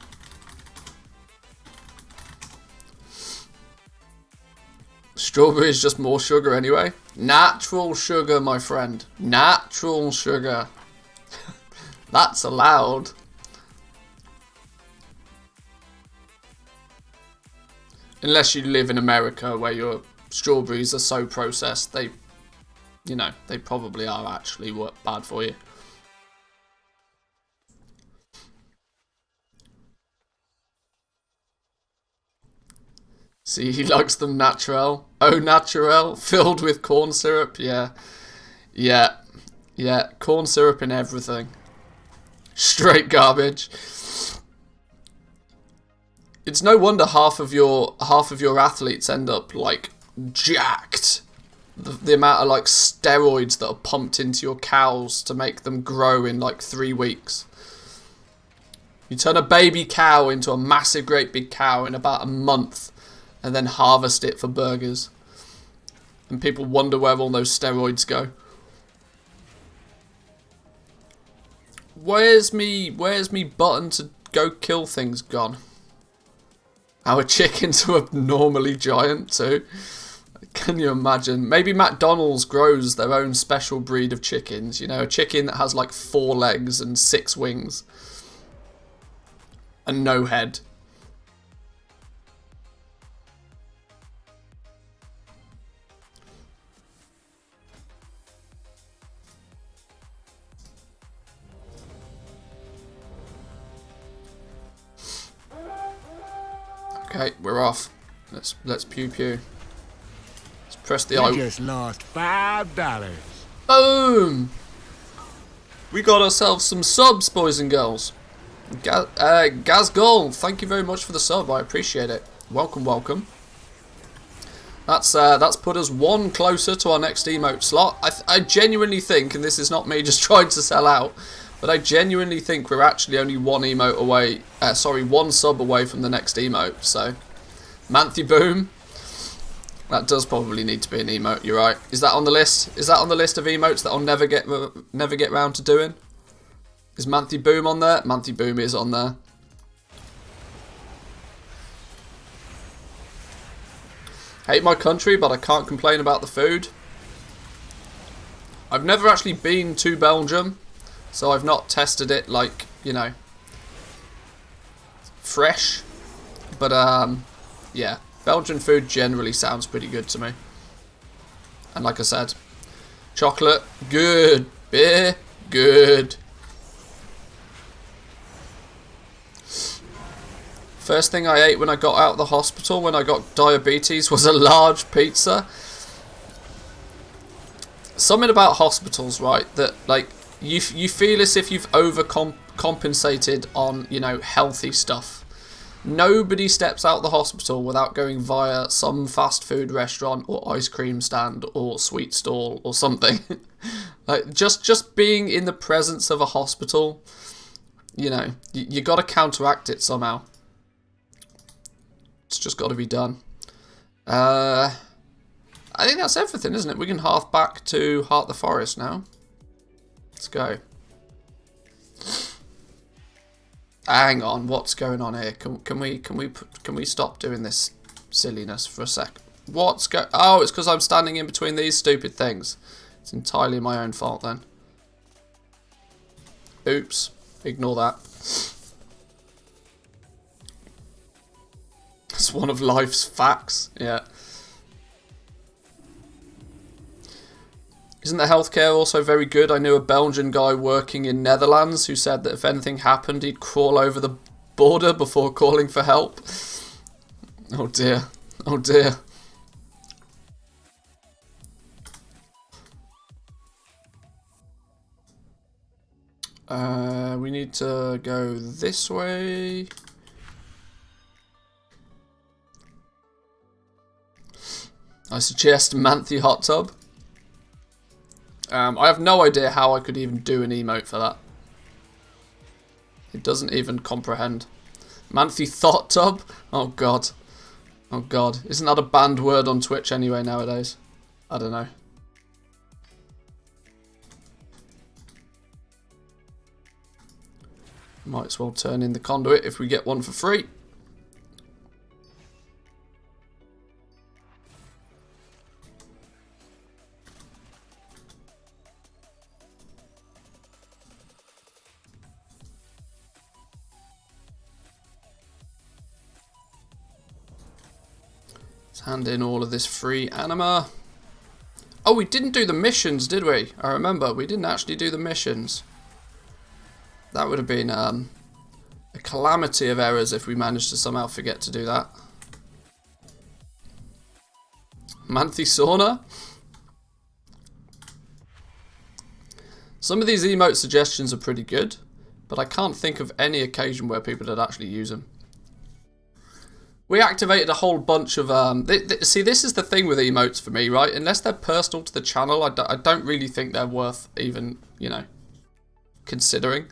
Strawberry is just more sugar anyway. Natural sugar, my friend. Natural sugar. That's allowed. Unless you live in America where your strawberries are so processed, they probably are actually bad for you. See, he likes them natural. Au naturel, filled with corn syrup. Yeah. Corn syrup in everything. Straight garbage. It's no wonder half of your athletes end up like jacked. The amount of like steroids that are pumped into your cows to make them grow in like 3 weeks. You turn a baby cow into a massive, great big cow in about a month, and then harvest it for burgers. And people wonder where all those steroids go. Where's me button to go kill things gone? Our chickens are abnormally giant too. Can you imagine? Maybe McDonald's grows their own special breed of chickens. You know, a chicken that has like 4 legs and 6 wings. And no head. Okay, we're off. Let's pew pew. Let's press the I. You just lost $5. Boom! We got ourselves some subs, boys and girls. Gaz Gold, thank you very much for the sub. I appreciate it. Welcome, welcome. That's put us 1 closer to our next emote slot. I genuinely think, and this is not me just trying to sell out, but I genuinely think we're actually only 1 emote away. 1 sub away from the next emote. So, Manthy Boom. That does probably need to be an emote. You're right. Is that on the list? Is that on the list of emotes that I'll never get round to doing? Is Manthy Boom on there? Manthy Boom is on there. Hate my country, but I can't complain about the food. I've never actually been to Belgium, so I've not tested it like, you know, fresh. But yeah, Belgian food generally sounds pretty good to me. And like I said, chocolate, good. Beer, good. First thing I ate when I got out of the hospital when I got diabetes was a large pizza. Something about hospitals, right? That like you feel as if you've compensated on, you know, healthy stuff. Nobody steps out the hospital without going via some fast food restaurant or ice cream stand or sweet stall or something. Like just being in the presence of a hospital, you know, you got to counteract it somehow. It's just got to be done. I think that's everything, isn't it? We can hearth back to Heart the Forest now. Let's go. Hang on, what's going on here? Can we stop doing this silliness for a sec? Oh, it's because I'm standing in between these stupid things. It's entirely my own fault then. Oops. Ignore that. It's one of life's facts. Yeah. Isn't the healthcare also very good? I knew a Belgian guy working in Netherlands who said that if anything happened, he'd crawl over the border before calling for help. Oh dear. Oh dear. We need to go this way. I suggest Manthe hot tub. I have no idea how I could even do an emote for that. It doesn't even comprehend. Manthe thought tub? Oh god. Oh god. Isn't that a banned word on Twitch anyway nowadays? I don't know. Might as well turn in the conduit if we get one for free. Let's hand in all of this free anima. Oh, we didn't do the missions, did we? I remember, we didn't actually do the missions. That would have been a calamity of errors if we managed to somehow forget to do that. Manthe sauna? Some of these emote suggestions are pretty good, but I can't think of any occasion where people would actually use them. We activated a whole bunch of... see, this is the thing with emotes for me, right? Unless they're personal to the channel, I don't really think they're worth even, you know, considering.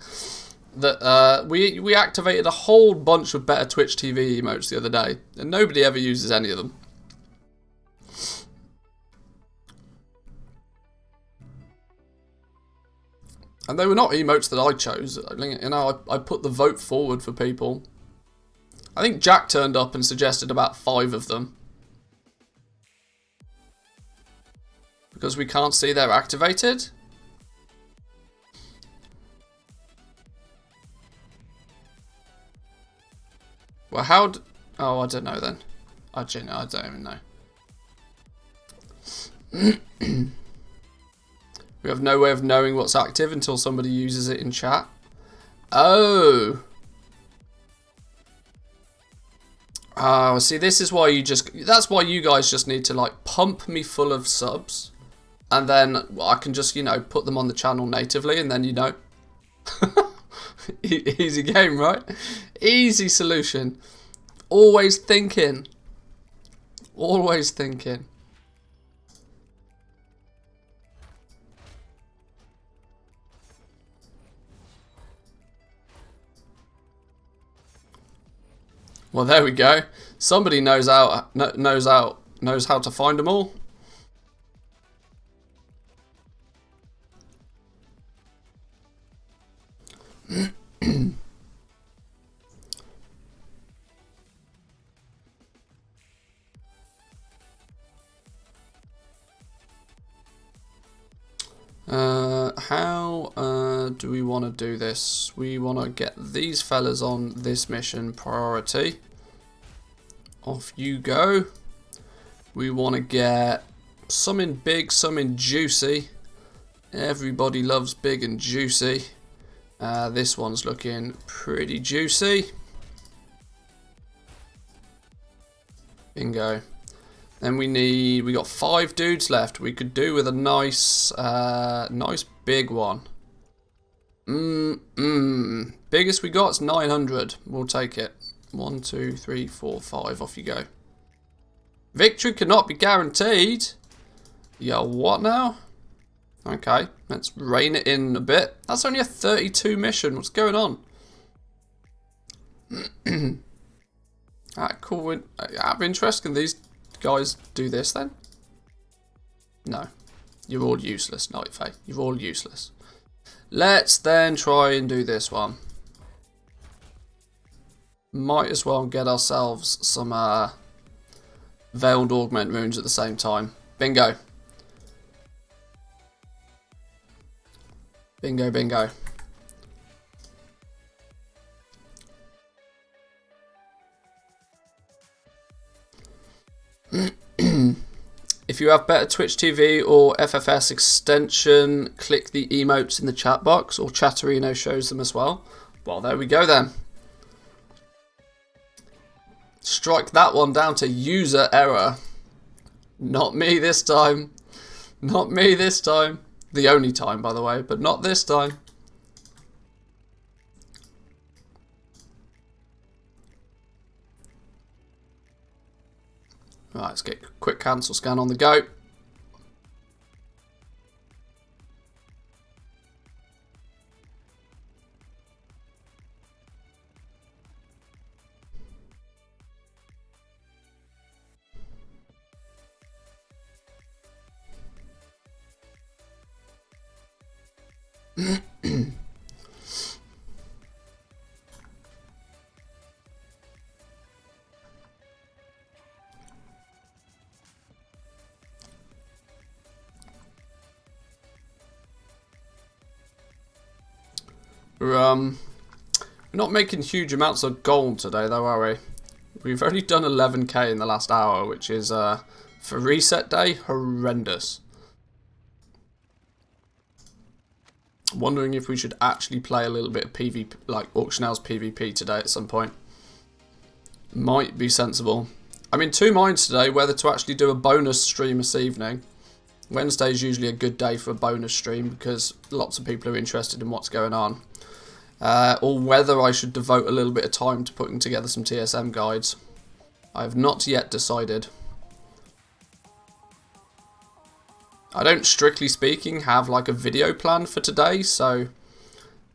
That we activated a whole bunch of better Twitch TV emotes the other day, and nobody ever uses any of them. And they were not emotes that I chose. You know, I put the vote forward for people. I think Jack turned up and suggested about 5 of them. Because we can't see they're activated. Well, oh, I don't know then. I don't even know. We have no way of knowing what's active until somebody uses it in chat. Oh. Oh, see, this is why that's why you guys just need to, like, pump me full of subs. And then I can just, you know, put them on the channel natively, and then, you know. Easy game, right? Easy solution. Always thinking. Always thinking. Well, there we go. Somebody knows how to find them all. How do we want to do this? We want to get these fellas on this mission priority. Off you go. We want to get something big, something juicy. Everybody loves big and juicy. This one's looking pretty juicy. Bingo. Then we got 5 dudes left. We could do with a nice big one. Biggest we got is 900. We'll take it. 1, 2, 3, 4, 5. Off you go. Victory cannot be guaranteed. Yeah, what now? Okay, let's rein it in a bit. That's only a 32 mission. What's going on? Alright, cool. Out of interest, can these guys do this then? No. You're all useless, Nightfay. You're all useless. Let's then try and do this one. Might as well get ourselves some veiled augment runes at the same time. Bingo. Bingo, bingo. If you have better Twitch TV or FFS extension, click the emotes in the chat box, or Chatterino shows them as well. Well, there we go then. Strike that one down to user error. Not me this time. Not me this time. The only time, by the way, but not this time. Right, let's get a quick cancel scan on the go. We're not making huge amounts of gold today, though, are we? We've only done 11k in the last hour, which is, for reset day, horrendous. Wondering if we should actually play a little bit of PvP, like Auctioneer's PvP today at some point. Might be sensible. I'm in two minds today whether to actually do a bonus stream this evening. Wednesday is usually a good day for a bonus stream because lots of people are interested in what's going on. Or whether I should devote a little bit of time to putting together some TSM guides. I have not yet decided. I don't, strictly speaking, have like a video plan for today, so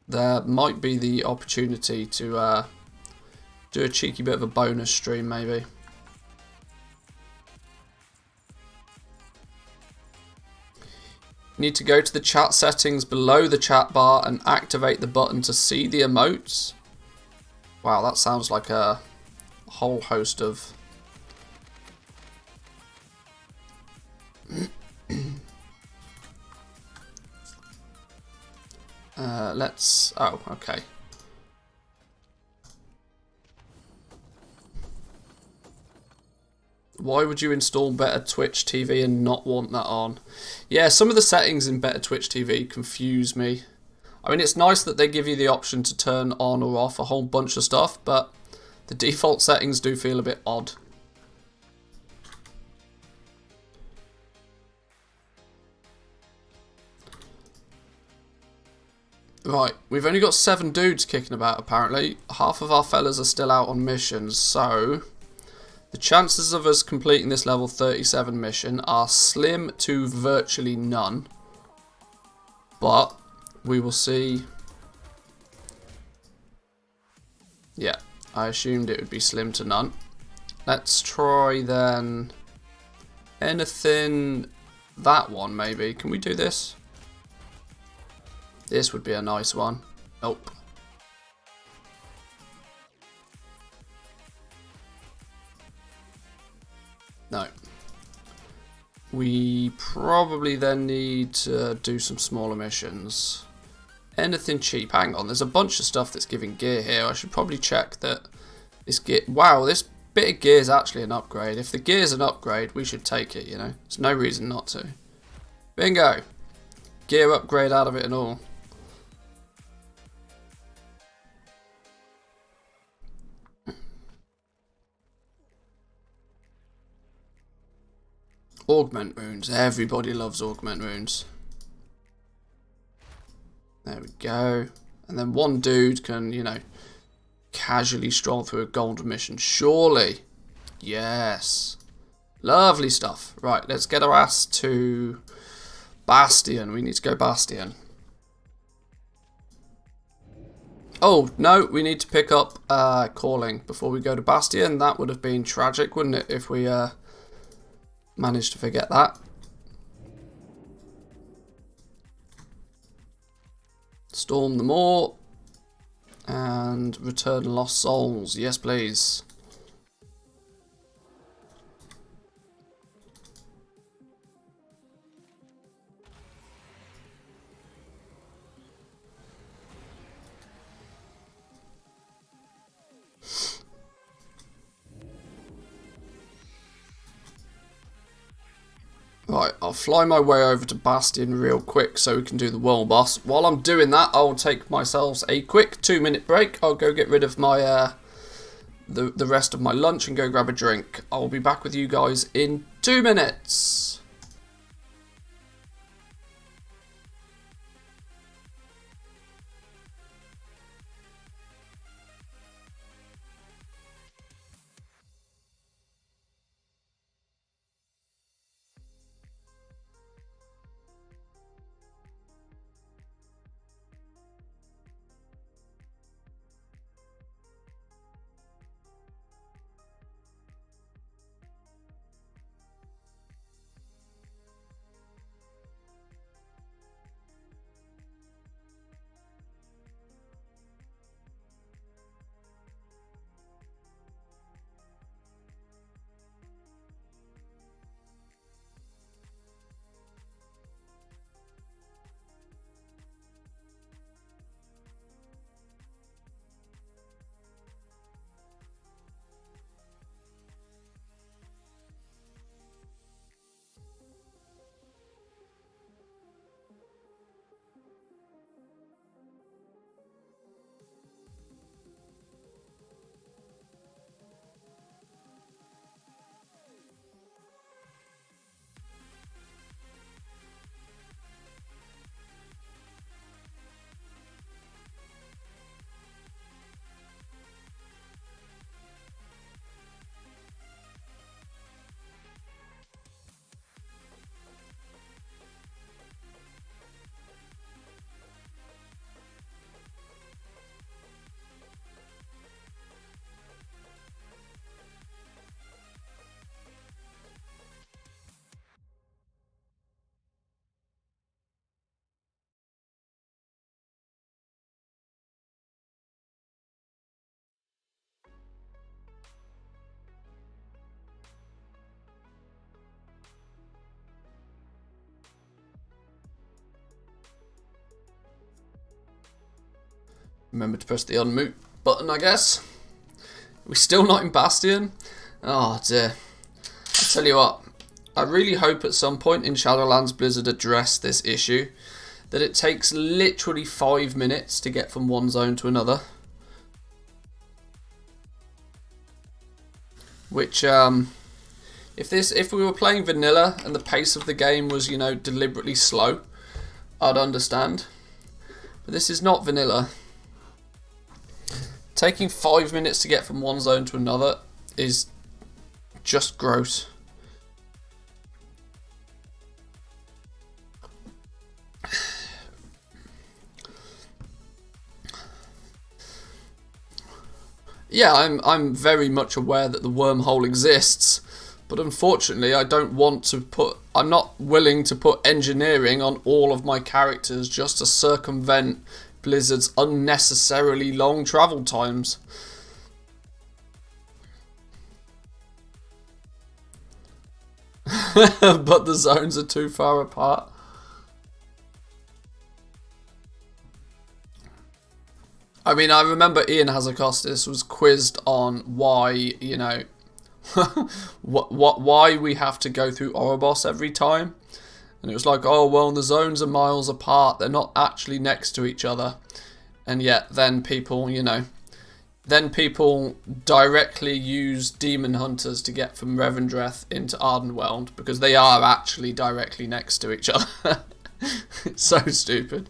there might be the opportunity to do a cheeky bit of a bonus stream maybe. Need to go to the chat settings below the chat bar and activate the button to see the emotes. Wow, that sounds like a whole host of... let's... Oh, okay. Why would you install Better Twitch TV and not want that on? Yeah, some of the settings in Better Twitch TV confuse me. I mean, it's nice that they give you the option to turn on or off a whole bunch of stuff, but the default settings do feel a bit odd. Right, we've only got 7 dudes kicking about apparently. Half of our fellas are still out on missions, so... the chances of us completing this level 37 mission are slim to virtually none. But we will see. Yeah, I assumed it would be slim to none. Let's try then anything, that one maybe. Can we do this? This would be a nice one. Nope. No. We probably then need to do some smaller missions. Anything cheap. Hang on, there's a bunch of stuff that's giving gear here. I should probably check that this gear... Wow, this bit of gear is actually an upgrade. If the gear's an upgrade, we should take it, you know. There's no reason not to. Bingo! Gear upgrade out of it and all. Augment runes. Everybody loves augment runes. There we go. And then one dude can, you know, casually stroll through a gold mission. Surely. Yes. Lovely stuff. Right, let's get our ass to Bastion. We need to go Bastion. Oh, no, we need to pick up Calling before we go to Bastion. That would have been tragic, wouldn't it, if we managed to forget that. Storm the Moor. And return lost souls. Yes, please. Right, I'll fly my way over to Bastion real quick so we can do the world boss. While I'm doing that, I'll take myself a quick 2-minute break. I'll go get rid of my the rest of my lunch and go grab a drink. I'll be back with you guys in 2 minutes. Remember to press the unmute button, I guess. We're still not in Bastion. Oh dear. I tell you what, I really hope at some point in Shadowlands Blizzard address this issue, that it takes literally 5 minutes to get from one zone to another. Which, if we were playing vanilla and the pace of the game was, you know, deliberately slow, I'd understand. But this is not vanilla. Taking 5 minutes to get from one zone to another is just gross. Yeah, I'm very much aware that the wormhole exists, but unfortunately I'm not willing to put engineering on all of my characters just to circumvent Blizzard's unnecessarily long travel times. But the zones are too far apart. I mean, I remember Ian Hazakostis was quizzed on why, you know, why we have to go through Oribos every time. And it was like, oh, well, the zones are miles apart. They're not actually next to each other. And yet then people, you know, then people directly use demon hunters to get from Revendreth into Ardenweld because they are actually directly next to each other. It's so stupid.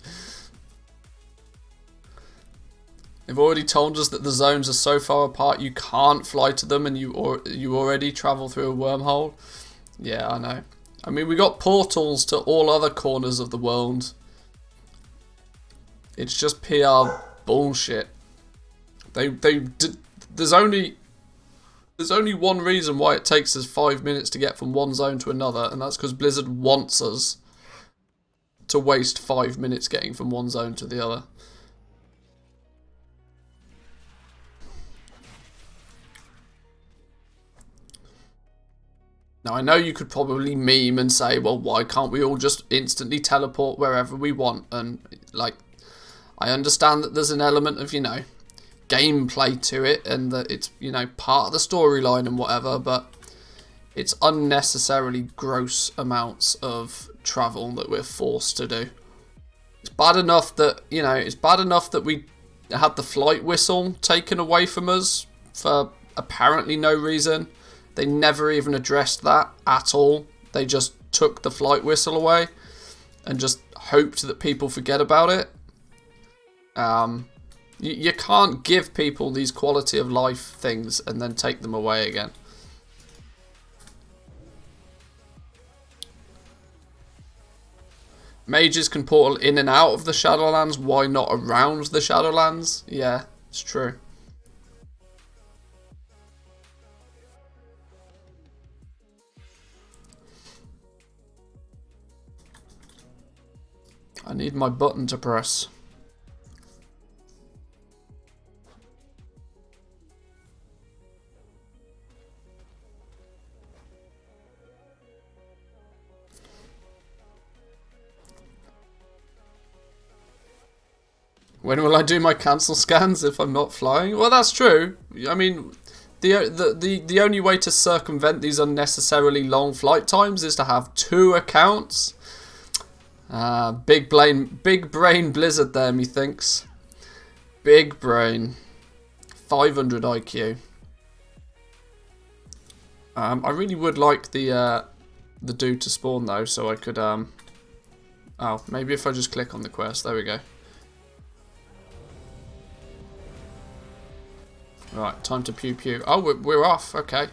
They've already told us that the zones are so far apart you can't fly to them, and you already travel through a wormhole. Yeah, I know. I mean, we got portals to all other corners of the world. It's just PR bullshit. There's only one reason why it takes us 5 minutes to get from one zone to another, and that's because Blizzard wants us to waste 5 minutes getting from one zone to the other. Now, I know you could probably meme and say, well, why can't we all just instantly teleport wherever we want? And, like, I understand that there's an element of, you know, gameplay to it, and that it's, you know, part of the storyline and whatever, but it's unnecessarily gross amounts of travel that we're forced to do. It's bad enough that, you know, we had the flight whistle taken away from us for apparently no reason. They never even addressed that at all. They just took the flight whistle away and just hoped that people forget about it. You can't give people these quality of life things and then take them away again. Mages can portal in and out of the Shadowlands. Why not around the Shadowlands? Yeah, it's true. I need my button to press. When will I do my cancel scans if I'm not flying? Well, that's true. I mean, the only way to circumvent these unnecessarily long flight times is to have 2 accounts. Big brain Blizzard there, methinks. Big brain. 500 IQ. I really would like the dude to spawn though, so I could oh, maybe if I just click on the quest, there we go. Right, time to pew pew. Oh, we're off. Okay.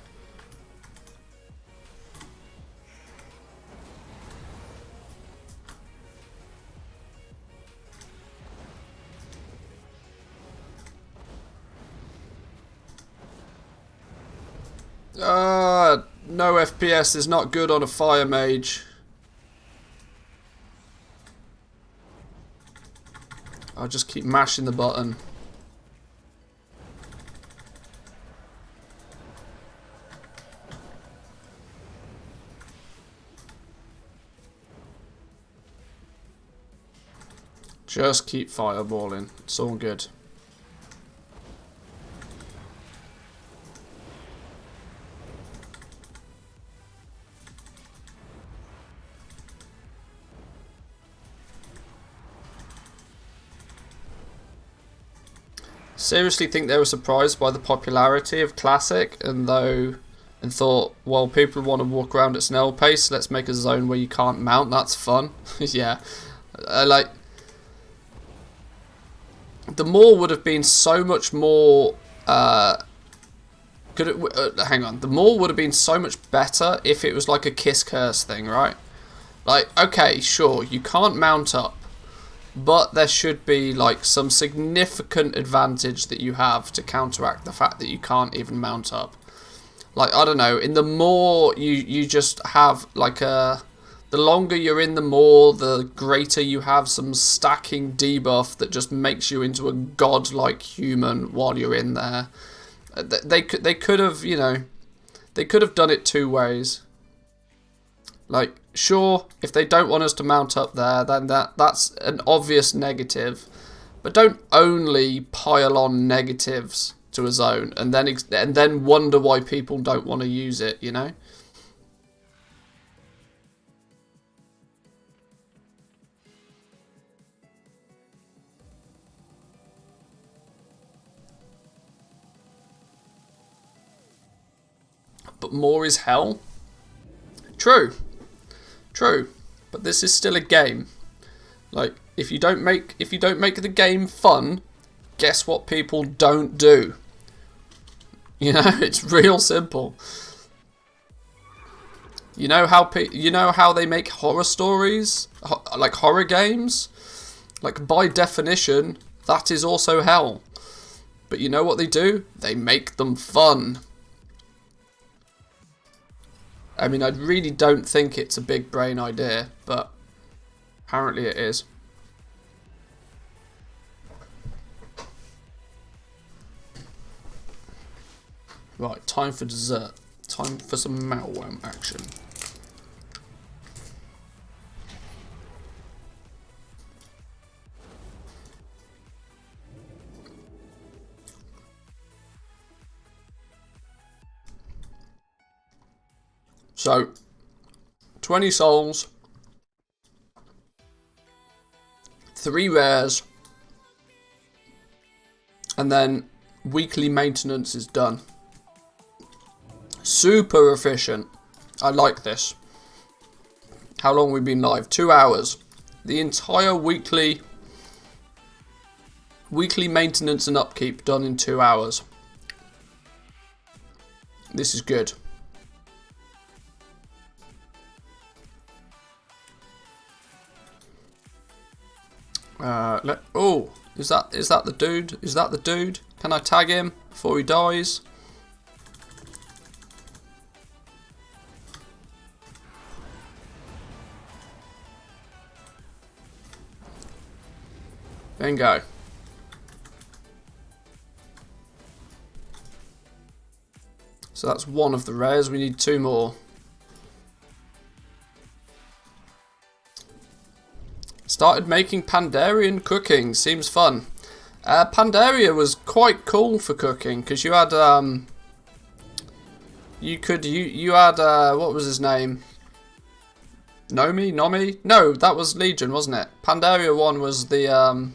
No FPS is not good on a fire mage. I'll just keep mashing the button. Just keep fireballing. It's all good. Seriously think they were surprised by the popularity of Classic and thought, well, people want to walk around at snail pace, let's make a zone where you can't mount, that's fun. Yeah. Like, the Maw would have been so much more hang on, the Maw would have been so much better if it was like a kiss curse thing, right? Like, okay, sure, you can't mount up, but there should be like some significant advantage that you have to counteract the fact that you can't even mount up. Like, I don't know, in the Maw you just have like the longer you're in the Maw, the greater you have some stacking debuff that just makes you into a godlike human while you're in there. They could have, you know, they could have done it 2 ways. Like, sure, if they don't want us to mount up there, then that's an obvious negative. But don't only pile on negatives to a zone and then wonder why people don't want to use it, you know? But more is hell. True. True. But this is still a game. Like, if you don't make the game fun, guess what people don't do? You know, it's real simple. You know how they make horror stories, like horror games? Like, by definition, that is also hell. But you know what they do? They make them fun. I mean, I really don't think it's a big brain idea, but apparently it is. Right, time for dessert. Time for some malwam action. So, 20 souls, 3 rares, and then weekly maintenance is done. Super efficient. I like this. How long have we been live? 2 hours. The entire weekly maintenance and upkeep done in 2 hours. This is good. Oh, is that the dude? Is that the dude? Can I tag him before he dies? Bingo. So that's one of the rares. We need 2 more. Started making Pandarian cooking. Seems fun. Pandaria was quite cool for cooking because you had you had what was his name? Nomi? No, that was Legion, wasn't it? Pandaria 1 was the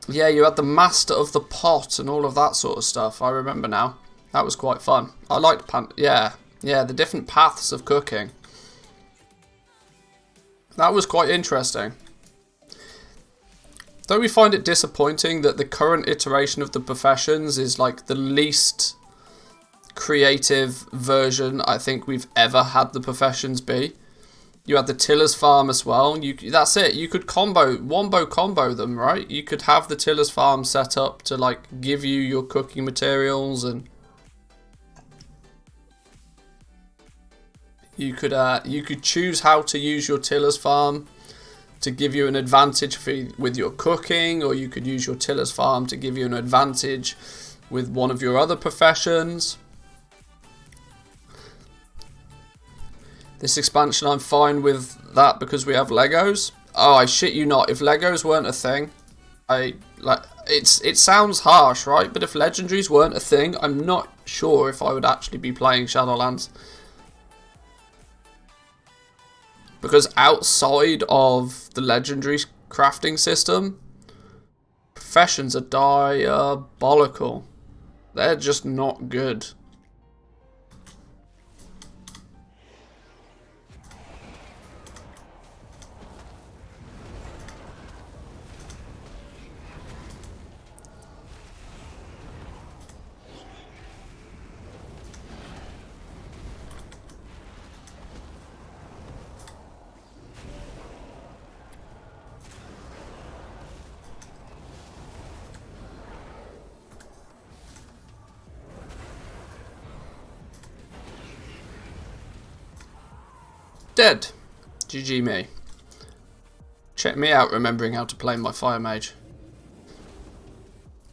yeah, you had the Master of the Pot and all of that sort of stuff. I remember now. That was quite fun. I liked yeah, the different paths of cooking. That was quite interesting. Don't we find it disappointing that the current iteration of the professions is like the least creative version I think we've ever had the professions be? You had the Tiller's Farm as well. That's it. You could wombo combo them, right? You could have the Tiller's Farm set up to like give you your cooking materials, and you could choose how to use your Tiller's Farm to give you an advantage with your cooking, or you could use your Tiller's Farm to give you an advantage with one of your other professions. This expansion, I'm fine with that because we have Legos. Oh, I shit you not. If Legos weren't a thing, it sounds harsh, right? But if legendaries weren't a thing, I'm not sure if I would actually be playing Shadowlands. Because outside of the legendary crafting system, professions are diabolical. They're just not good. Dead. GG me. Check me out remembering how to play my Fire Mage.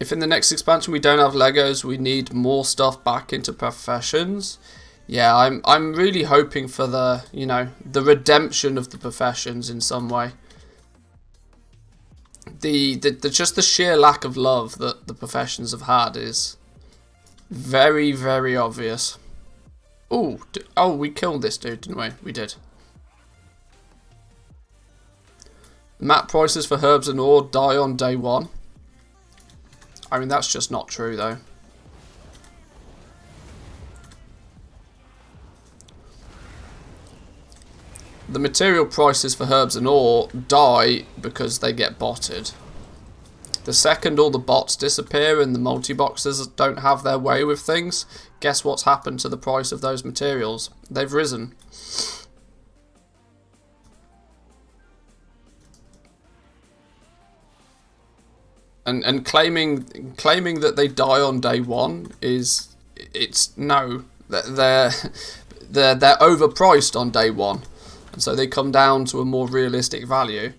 If in the next expansion we don't have Legos, we need more stuff back into professions. Yeah, I'm really hoping for the, you know, the redemption of the professions in some way. Just the sheer lack of love that the professions have had is very, very obvious. Ooh, oh, we killed this dude, didn't we? We did. Map prices for herbs and ore die on day 1. I mean, that's just not true, though. The material prices for herbs and ore die because they get botted. The second all the bots disappear and the multi-boxers don't have their way with things, guess what's happened to the price of those materials? They've risen. And claiming that they die on day one no. They're overpriced on day one, and so they come down to a more realistic value.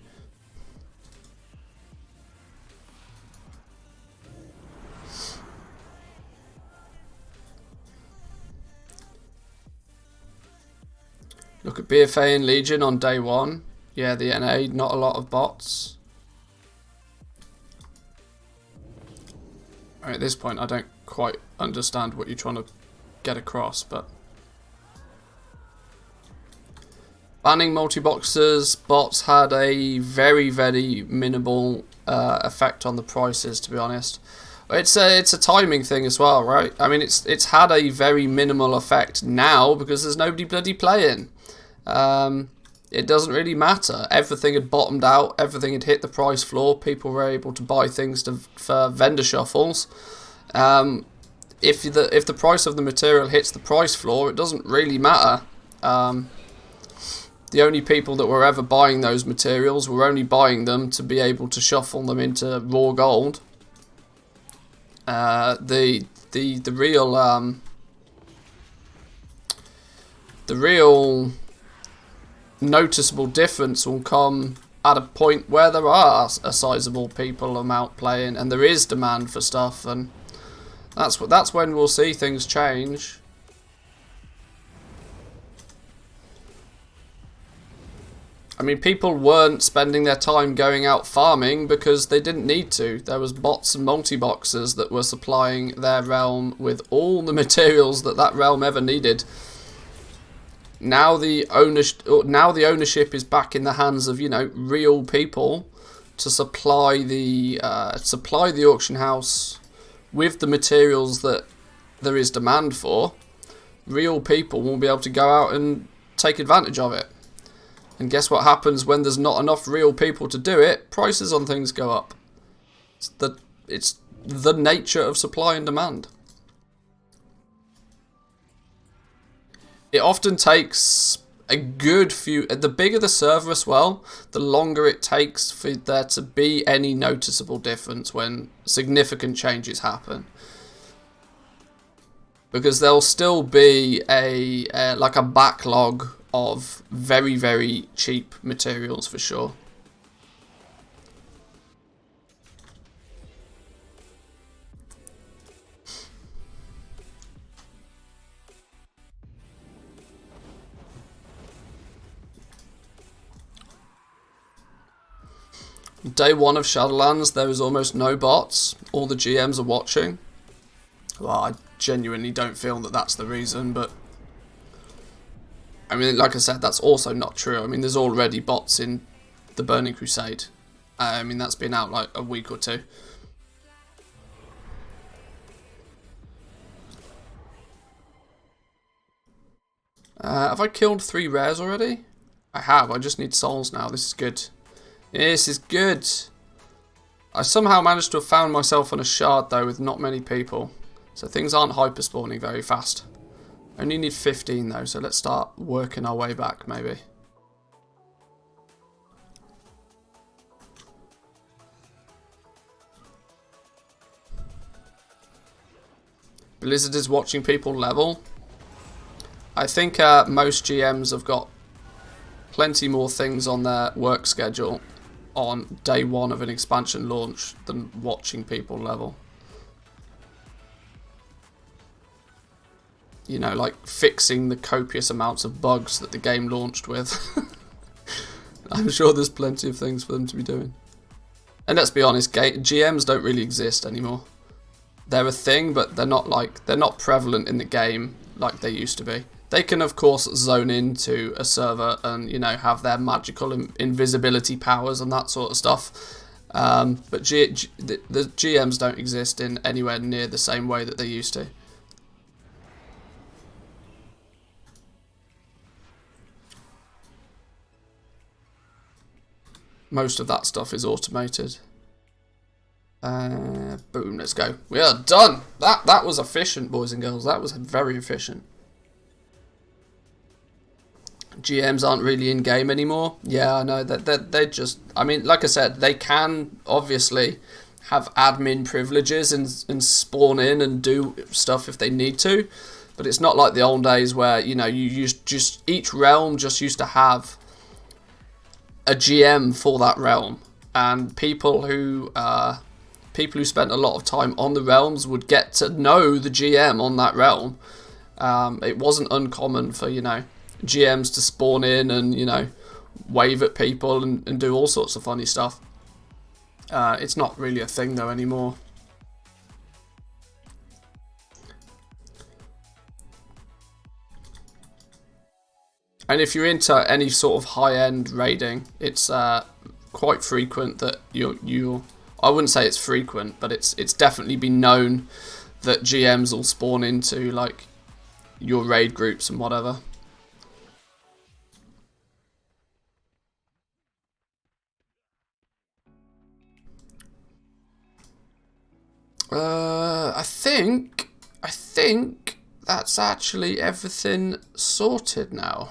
Look at BFA and Legion on day one. Yeah, the NA, not a lot of bots. At this point, I don't quite understand what you're trying to get across, but banning multi-boxers, bots had a very, very minimal effect on the prices, to be honest. It's a timing thing as well, right? I mean, it's had a very minimal effect now because there's nobody bloody playing. It doesn't really matter. Everything had bottomed out. Everything had hit the price floor. People were able to buy things for vendor shuffles. If the price of the material hits the price floor, it doesn't really matter. The only people that were ever buying those materials were only buying them to be able to shuffle them into raw gold. The real noticeable difference will come at a point where there are a sizable people amount playing and there is demand for stuff, and that's when we'll see things change. I mean, people weren't spending their time going out farming because they didn't need to. There was bots and multi-boxers that were supplying their realm with all the materials that realm ever needed. Now the ownership is back in the hands of, real people to supply the auction house with the materials that there is demand for. Real people will be able to go out and take advantage of it. And guess what happens when there's not enough real people to do it? Prices on things go up. It's the nature of supply and demand. It often takes a good few... The bigger the server as well, the longer it takes for there to be any noticeable difference when significant changes happen. Because there'll still be a backlog of very, very cheap materials for sure. Day one of Shadowlands, there is almost no bots. All the GMs are watching. Well, I genuinely don't feel that that's the reason, but I mean, like I said, that's also not true. I mean, there's already bots in the Burning Crusade. I mean, that's been out like a week or two. Have I killed 3 rares already? I have. I just need souls now. This is good. This is good. I somehow managed to have found myself on a shard though with not many people. So things aren't hyper spawning very fast. Only need 15 though, so let's start working our way back maybe. Blizzard is watching people level. I think most GMs have got plenty more things on their work schedule on day one of an expansion launch than watching people level. You know, like fixing the copious amounts of bugs that the game launched with. I'm sure there's plenty of things for them to be doing. And let's be honest, GMs don't really exist anymore. They're a thing, but they're not prevalent in the game like they used to be. They can, of course, zone into a server and, have their magical invisibility powers and that sort of stuff. But the GMs don't exist in anywhere near the same way that they used to. Most of that stuff is automated. Boom, let's go. We are done. That was efficient, boys and girls. That was very efficient. GMs aren't really in game anymore. Yeah, I know that they just. I mean, like I said, they can obviously have admin privileges and spawn in and do stuff if they need to, but it's not like the old days where you know you used just each realm just used to have a GM for that realm, and people who spent a lot of time on the realms would get to know the GM on that realm. It wasn't uncommon for, you know, GMs to spawn in and, you know, wave at people and do all sorts of funny stuff. It's not really a thing though anymore. And if you're into any sort of high-end raiding, it's quite frequent that you I wouldn't say it's frequent, but it's definitely been known that GMs will spawn into like your raid groups and whatever. I think that's actually everything sorted now.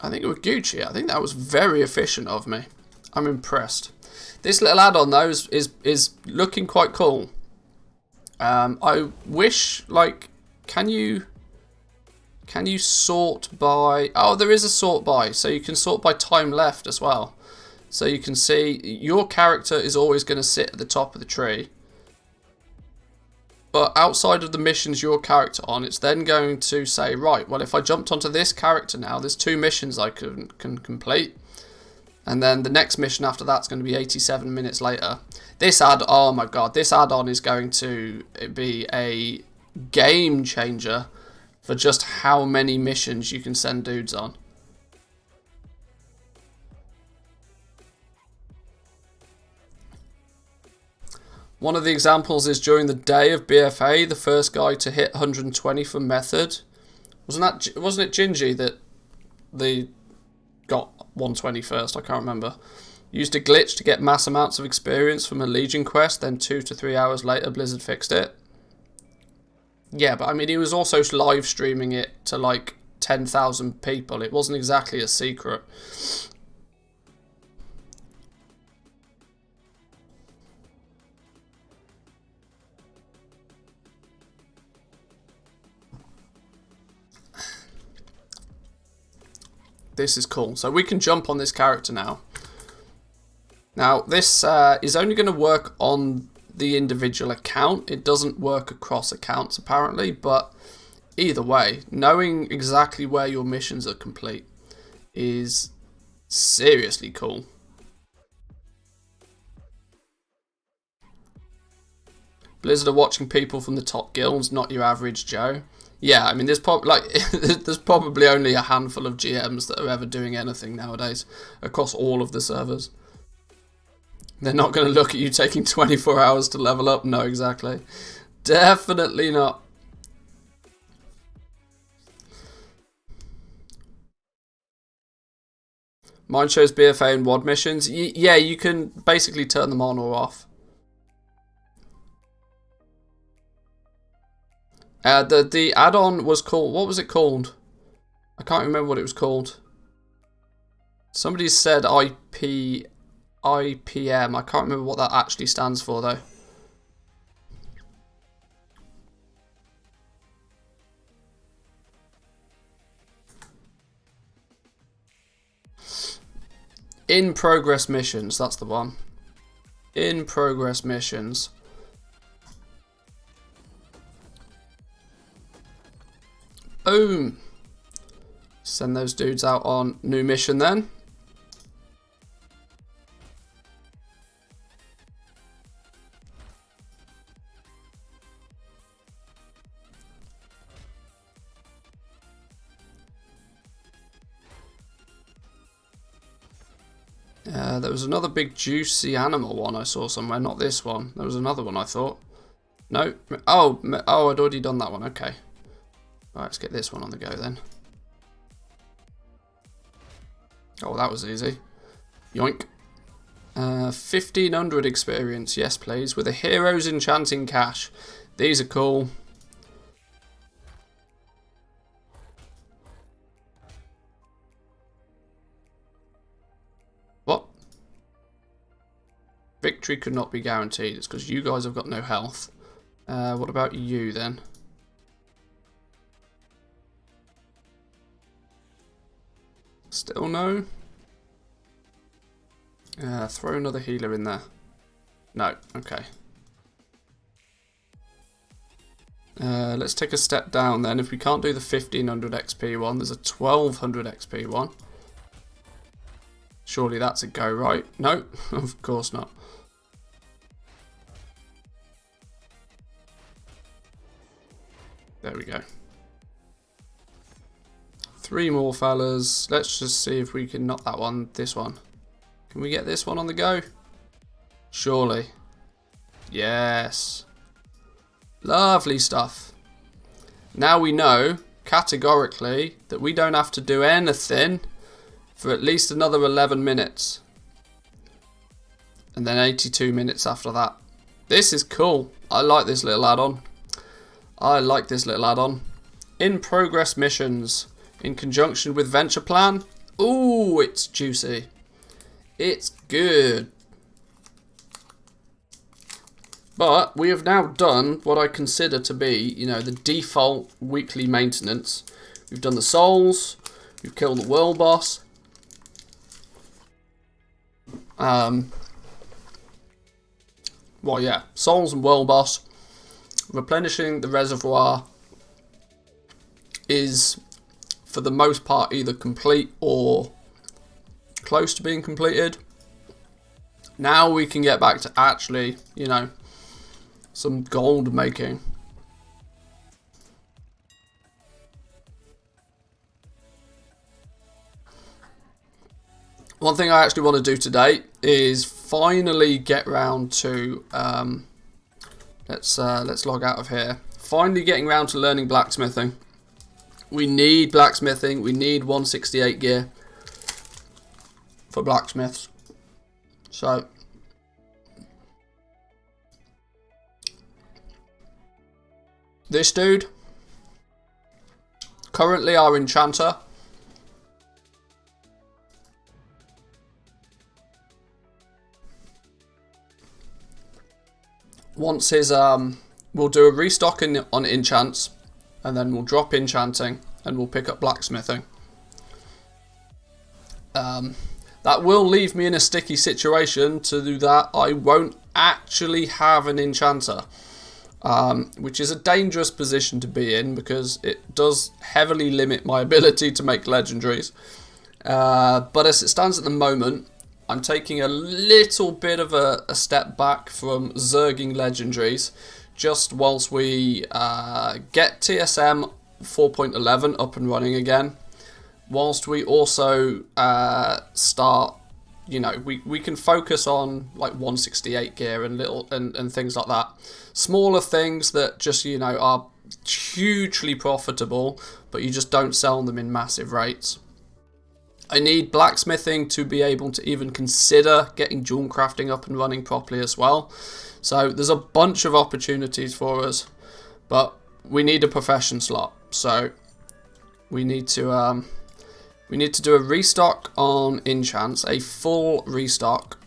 I think it was Gucci. I think that was very efficient of me. I'm impressed. This little add-on though is looking quite cool. I wish, like, can you sort by? Oh, there is a sort by, so you can sort by time left as well. So you can see your character is always going to sit at the top of the tree. But outside of the missions your character on, it's then going to say, right, well, if I jumped onto this character now, there's 2 missions I can complete. And then the next mission after that's going to be 87 minutes later. Oh my god, this add-on is going to be a game changer for just how many missions you can send dudes on. One of the examples is during the day of BFA, the first guy to hit 120 for method. Wasn't it Gingy that they got 120 first? I can't remember. Used a glitch to get mass amounts of experience from a Legion quest, then 2 to 3 hours later Blizzard fixed it. Yeah, but I mean he was also live streaming it to like 10,000 people. It wasn't exactly a secret. This is cool. So we can jump on this character now. Now, this is only going to work on the individual account. It doesn't work across accounts, apparently. But either way, knowing exactly where your missions are complete is seriously cool. Blizzard are watching people from the top guilds, not your average Joe. Yeah, I mean, there's probably only a handful of GMs that are ever doing anything nowadays across all of the servers. They're not going to look at you taking 24 hours to level up. No, exactly. Definitely not. Mine shows BFA and WOD missions. Yeah, you can basically turn them on or off. The add-on was called, what was it called? I can't remember what it was called. Somebody said IPM. I can't remember what that actually stands for though. In progress missions, that's the one. In progress missions. Boom. Send those dudes out on new mission then. There was another big juicy animal one I saw somewhere, not this one. There was another one I thought. No. Oh, I'd already done that one. Okay. Right, let's get this one on the go then. Oh, that was easy. Yoink. 1500 experience, yes please, with a hero's enchanting cache. These are cool. What? Victory could not be guaranteed. It's because you guys have got no health. What about you then? Still no? Throw another healer in there. No, okay. Let's take a step down then. If we can't do the 1500 XP one, there's a 1200 XP one. Surely that's a go, right? No, of course not. There we go. 3 more fellas. Let's just see if we can knock that one, this one. Can we get this one on the go? Surely. Yes. Lovely stuff. Now we know, categorically, that we don't have to do anything for at least another 11 minutes. And then 82 minutes after that. This is cool. I like this little add-on. I like this little add-on. In progress missions, in conjunction with venture plan. Ooh, it's juicy. It's good. But we have now done what I consider to be, you know, the default weekly maintenance. We've done the souls. We've killed the world boss. Well, yeah, souls and world boss. Replenishing the reservoir is, for the most part, either complete or close to being completed. Now we can get back to actually, you know, some gold making. One thing I actually want to do today is finally get round to let's log out of here. Finally getting round to learning blacksmithing. We need blacksmithing. We need 168 gear for blacksmiths. So this dude, currently our enchanter, once his we'll do a restock on enchants, and then we'll drop enchanting and we'll pick up blacksmithing. That will leave me in a sticky situation to do that. I won't actually have an enchanter, which is a dangerous position to be in because it does heavily limit my ability to make legendaries. But as it stands at the moment, I'm taking a little bit of a step back from zerging legendaries just whilst we get TSM 4.11 up and running again. Whilst we also start, you know, we can focus on like 168 gear and and things like that. Smaller things that just, you know, are hugely profitable, but you just don't sell them in massive rates. I need blacksmithing to be able to even consider getting jewel crafting up and running properly as well. So there's a bunch of opportunities for us, but we need a profession slot. So we need to do a restock on enchants, a full restock,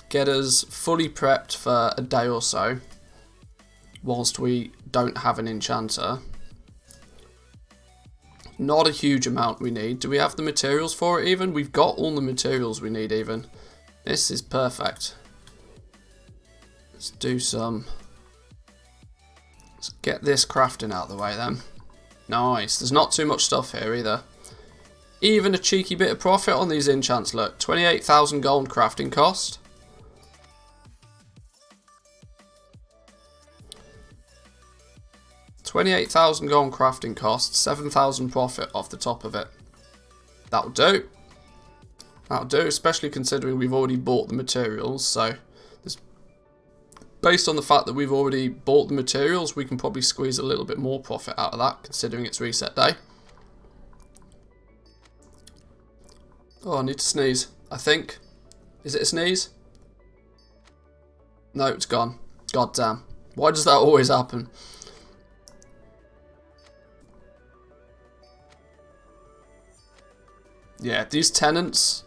get us fully prepped for a day or so, whilst we don't have an enchanter. Not a huge amount we need. Do we have the materials for it even? We've got all the materials we need even. This is perfect. Let's do some... Let's get this crafting out of the way then. Nice. There's not too much stuff here either. Even a cheeky bit of profit on these enchants, look. 28,000 gold crafting cost. $28,000 gold crafting cost, 7,000 profit off the top of it. That'll do. That'll do, especially considering we've already bought the materials. So, based on the fact that we've already bought the materials, we can probably squeeze a little bit more profit out of that, considering it's reset day. Oh, I need to sneeze, I think. Is it a sneeze? No, it's gone. God damn. Why does that always happen? Yeah, these tenants,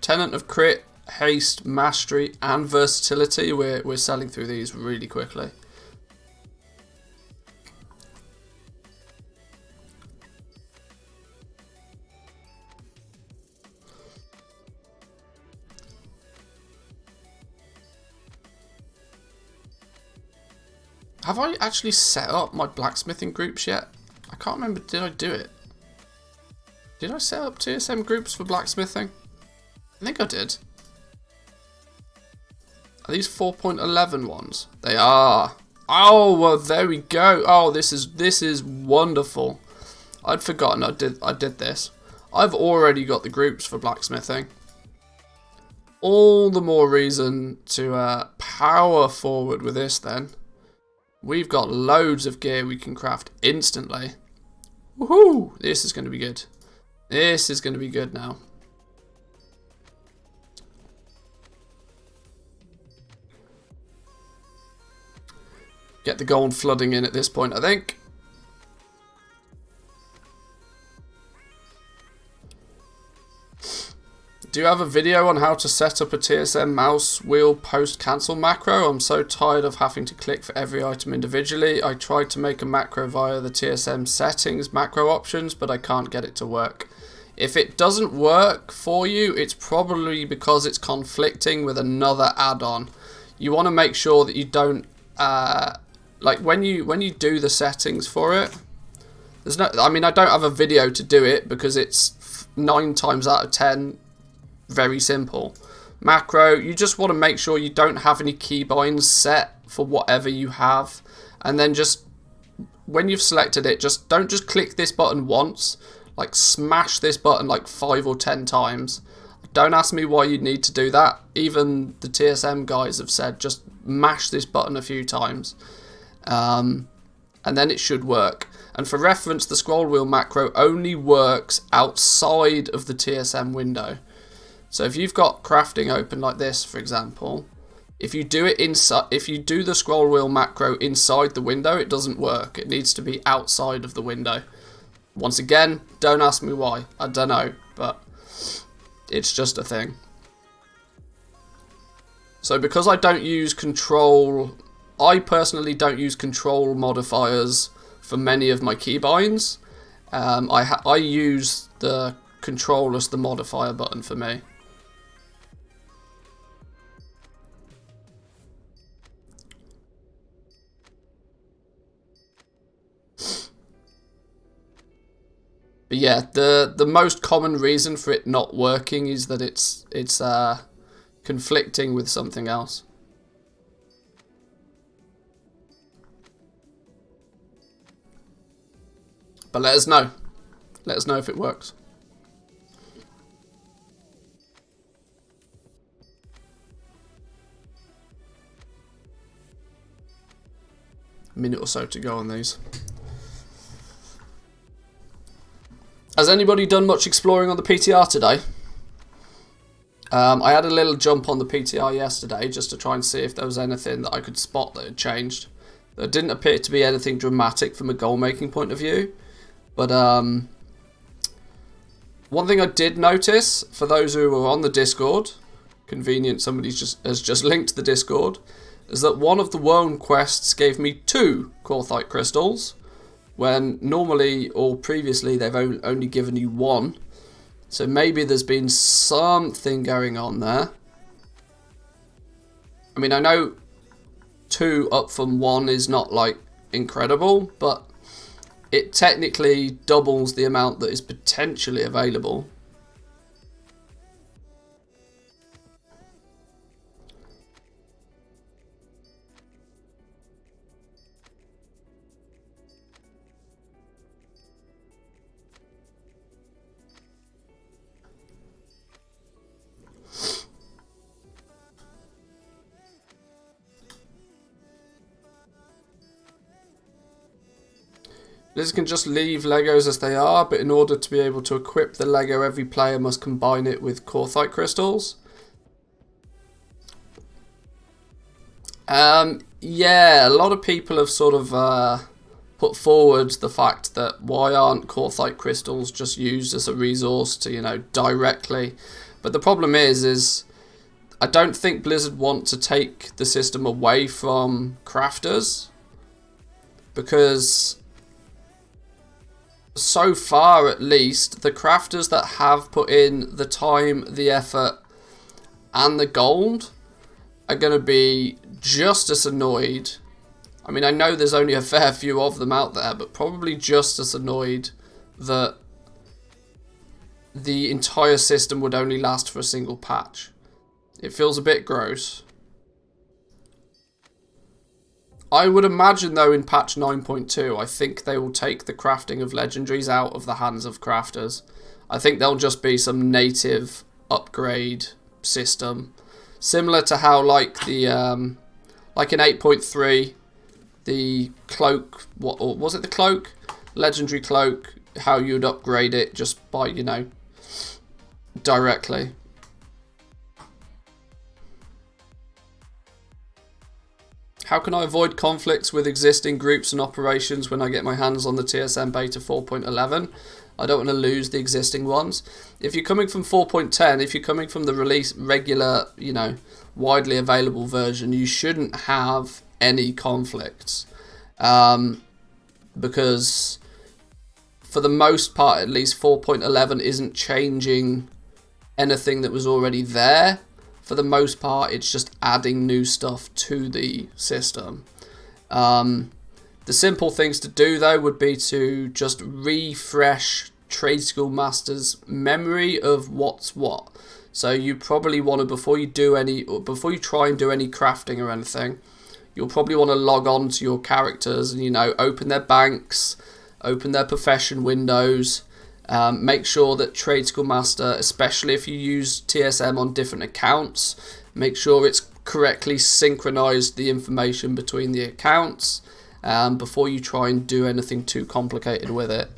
tenant of crit, haste, mastery, and versatility, we're selling through these really quickly. Have I actually set up my blacksmithing groups yet? I can't remember, did I do it? Did I set up TSM groups for blacksmithing? I think I did. Are these 4.11 ones? They are. Oh, well, there we go. Oh, this is wonderful. I'd forgotten I did this. I've already got the groups for blacksmithing. All the more reason to power forward with this then. We've got loads of gear we can craft instantly. Woohoo! This is going to be good. This is going to be good now. Get the gold flooding in at this point, I think. Do you have a video on how to set up a TSM mouse wheel post cancel macro? I'm so tired of having to click for every item individually. I tried to make a macro via the TSM settings macro options, but I can't get it to work. If it doesn't work for you, it's probably because it's conflicting with another add-on. You want to make sure that you don't like when you do the settings for it. There's no, I mean, I don't have a video to do it because it's 9 times out of 10 very simple. Macro, you just want to make sure you don't have any keybinds set for whatever you have, and then just when you've selected it, don't just click this button once. Like smash this button like 5 or 10 times. Don't ask me why you'd need to do that. Even the TSM guys have said just mash this button a few times, and then it should work. And for reference, the scroll wheel macro only works outside of the TSM window. So if you've got crafting open like this, for example, if you do it inside, if you do the scroll wheel macro inside the window, it doesn't work. It needs to be outside of the window. Once again, don't ask me why. I don't know, but it's just a thing. So because I don't use control, I personally don't use control modifiers for many of my keybinds. I use the control as the modifier button for me. But yeah, the most common reason for it not working is that it's conflicting with something else. But let us know. Let us know if it works. A minute or so to go on these. Has anybody done much exploring on the PTR today? I had a little jump on the PTR yesterday just to try and see if there was anything that I could spot that had changed. There didn't appear to be anything dramatic from a goal making point of view. But one thing I did notice, for those who were on the Discord, convenient, somebody has just linked the Discord, is that one of the worm quests gave me 2 Quarthite crystals, when normally or previously they've only given you 1. So maybe there's been something going on there. I mean, I know 2 up from 1 is not like incredible, but it technically doubles the amount that is potentially available. This can just leave Legos as they are, but in order to be able to equip the Lego, every player must combine it with Quarthite crystals. Yeah, a lot of people have sort of put forward the fact that why aren't quartzite crystals just used as a resource to, you know, directly. But the problem is I don't think Blizzard want to take the system away from crafters, because so far at least the crafters that have put in the time, the effort and the gold are going to be just as annoyed. I mean, I know there's only a fair few of them out there, but probably just as annoyed that the entire system would only last for a single patch. It feels a bit gross. I would imagine, though, in patch 9.2, I think they will take the crafting of legendaries out of the hands of crafters. I think there'll just be some native upgrade system, similar to how, like the like in 8.3, the cloak, what, or was it the cloak? Legendary cloak, how you'd upgrade it just by, you know, directly. How can I avoid conflicts with existing groups and operations when I get my hands on the TSM beta 4.11? I don't want to lose the existing ones. If you're coming from 4.10, if you're coming from the release regular, you know, widely available version, you shouldn't have any conflicts. Because for the most part, at least 4.11 isn't changing anything that was already there. For the most part, it's just adding new stuff to the system. The simple things to do, though, would be to just refresh Trade School Master's memory of what's what. So you probably want to, before you try and do any crafting or anything, you'll probably want to log on to your characters and, you know, open their banks, open their profession windows. Make sure that Trade School Master, especially if you use TSM on different accounts, make sure it's correctly synchronized the information between the accounts before you try and do anything too complicated with it.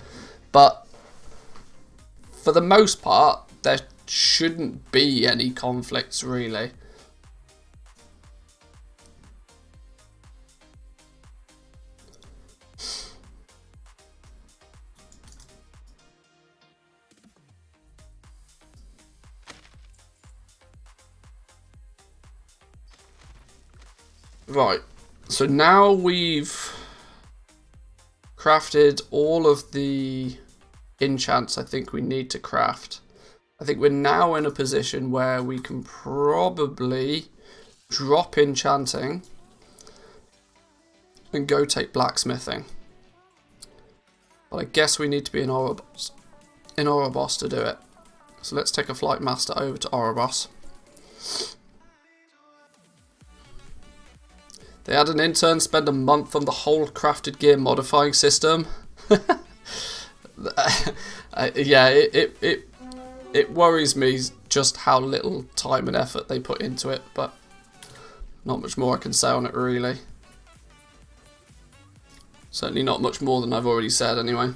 But for the most part, there shouldn't be any conflicts, really. Right, so now we've crafted all of the enchants I think we need to craft. I think we're now in a position where we can probably drop enchanting and go take blacksmithing. But I guess we need to be in Oribos to do it. So let's take a flight master over to Oribos. They had an intern spend a month on the whole crafted gear modifying system. Yeah, it worries me just how little time and effort they put into it, but not much more I can say on it, really. Certainly not much more than I've already said, anyway.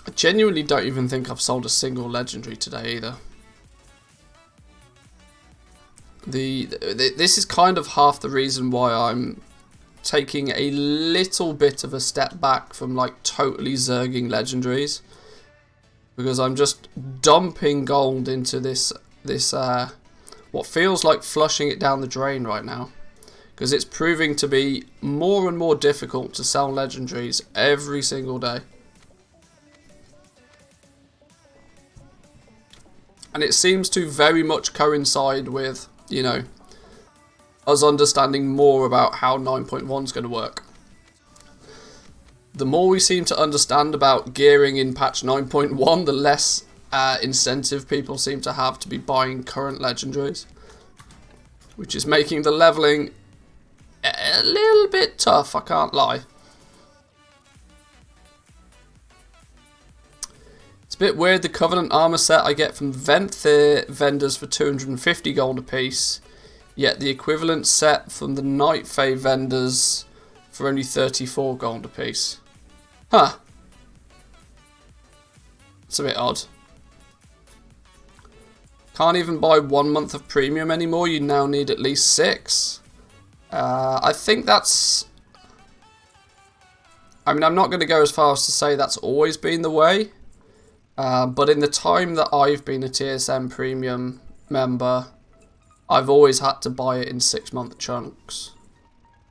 I genuinely don't even think I've sold a single legendary today either. This is kind of half the reason why I'm taking a little bit of a step back from like totally zerging legendaries, because I'm just dumping gold into this what feels like flushing it down the drain right now, because it's proving to be more and more difficult to sell legendaries every single day. And it seems to very much coincide with, you know, us understanding more about how 9.1 is going to work. The more we seem to understand about gearing in patch 9.1, the less incentive people seem to have to be buying current legendaries, which is making the leveling a little bit tough, I can't lie. It's a bit weird, the Covenant armor set I get from Venthyr vendors for 250 gold apiece, yet the equivalent set from the Night Fae vendors for only 34 gold apiece. Huh. It's a bit odd. Can't even buy 1 month of premium anymore, you now need at least 6. I think that's... I mean, I'm not going to go as far as to say that's always been the way. But in the time that I've been a TSM Premium member, I've always had to buy it in 6-month chunks.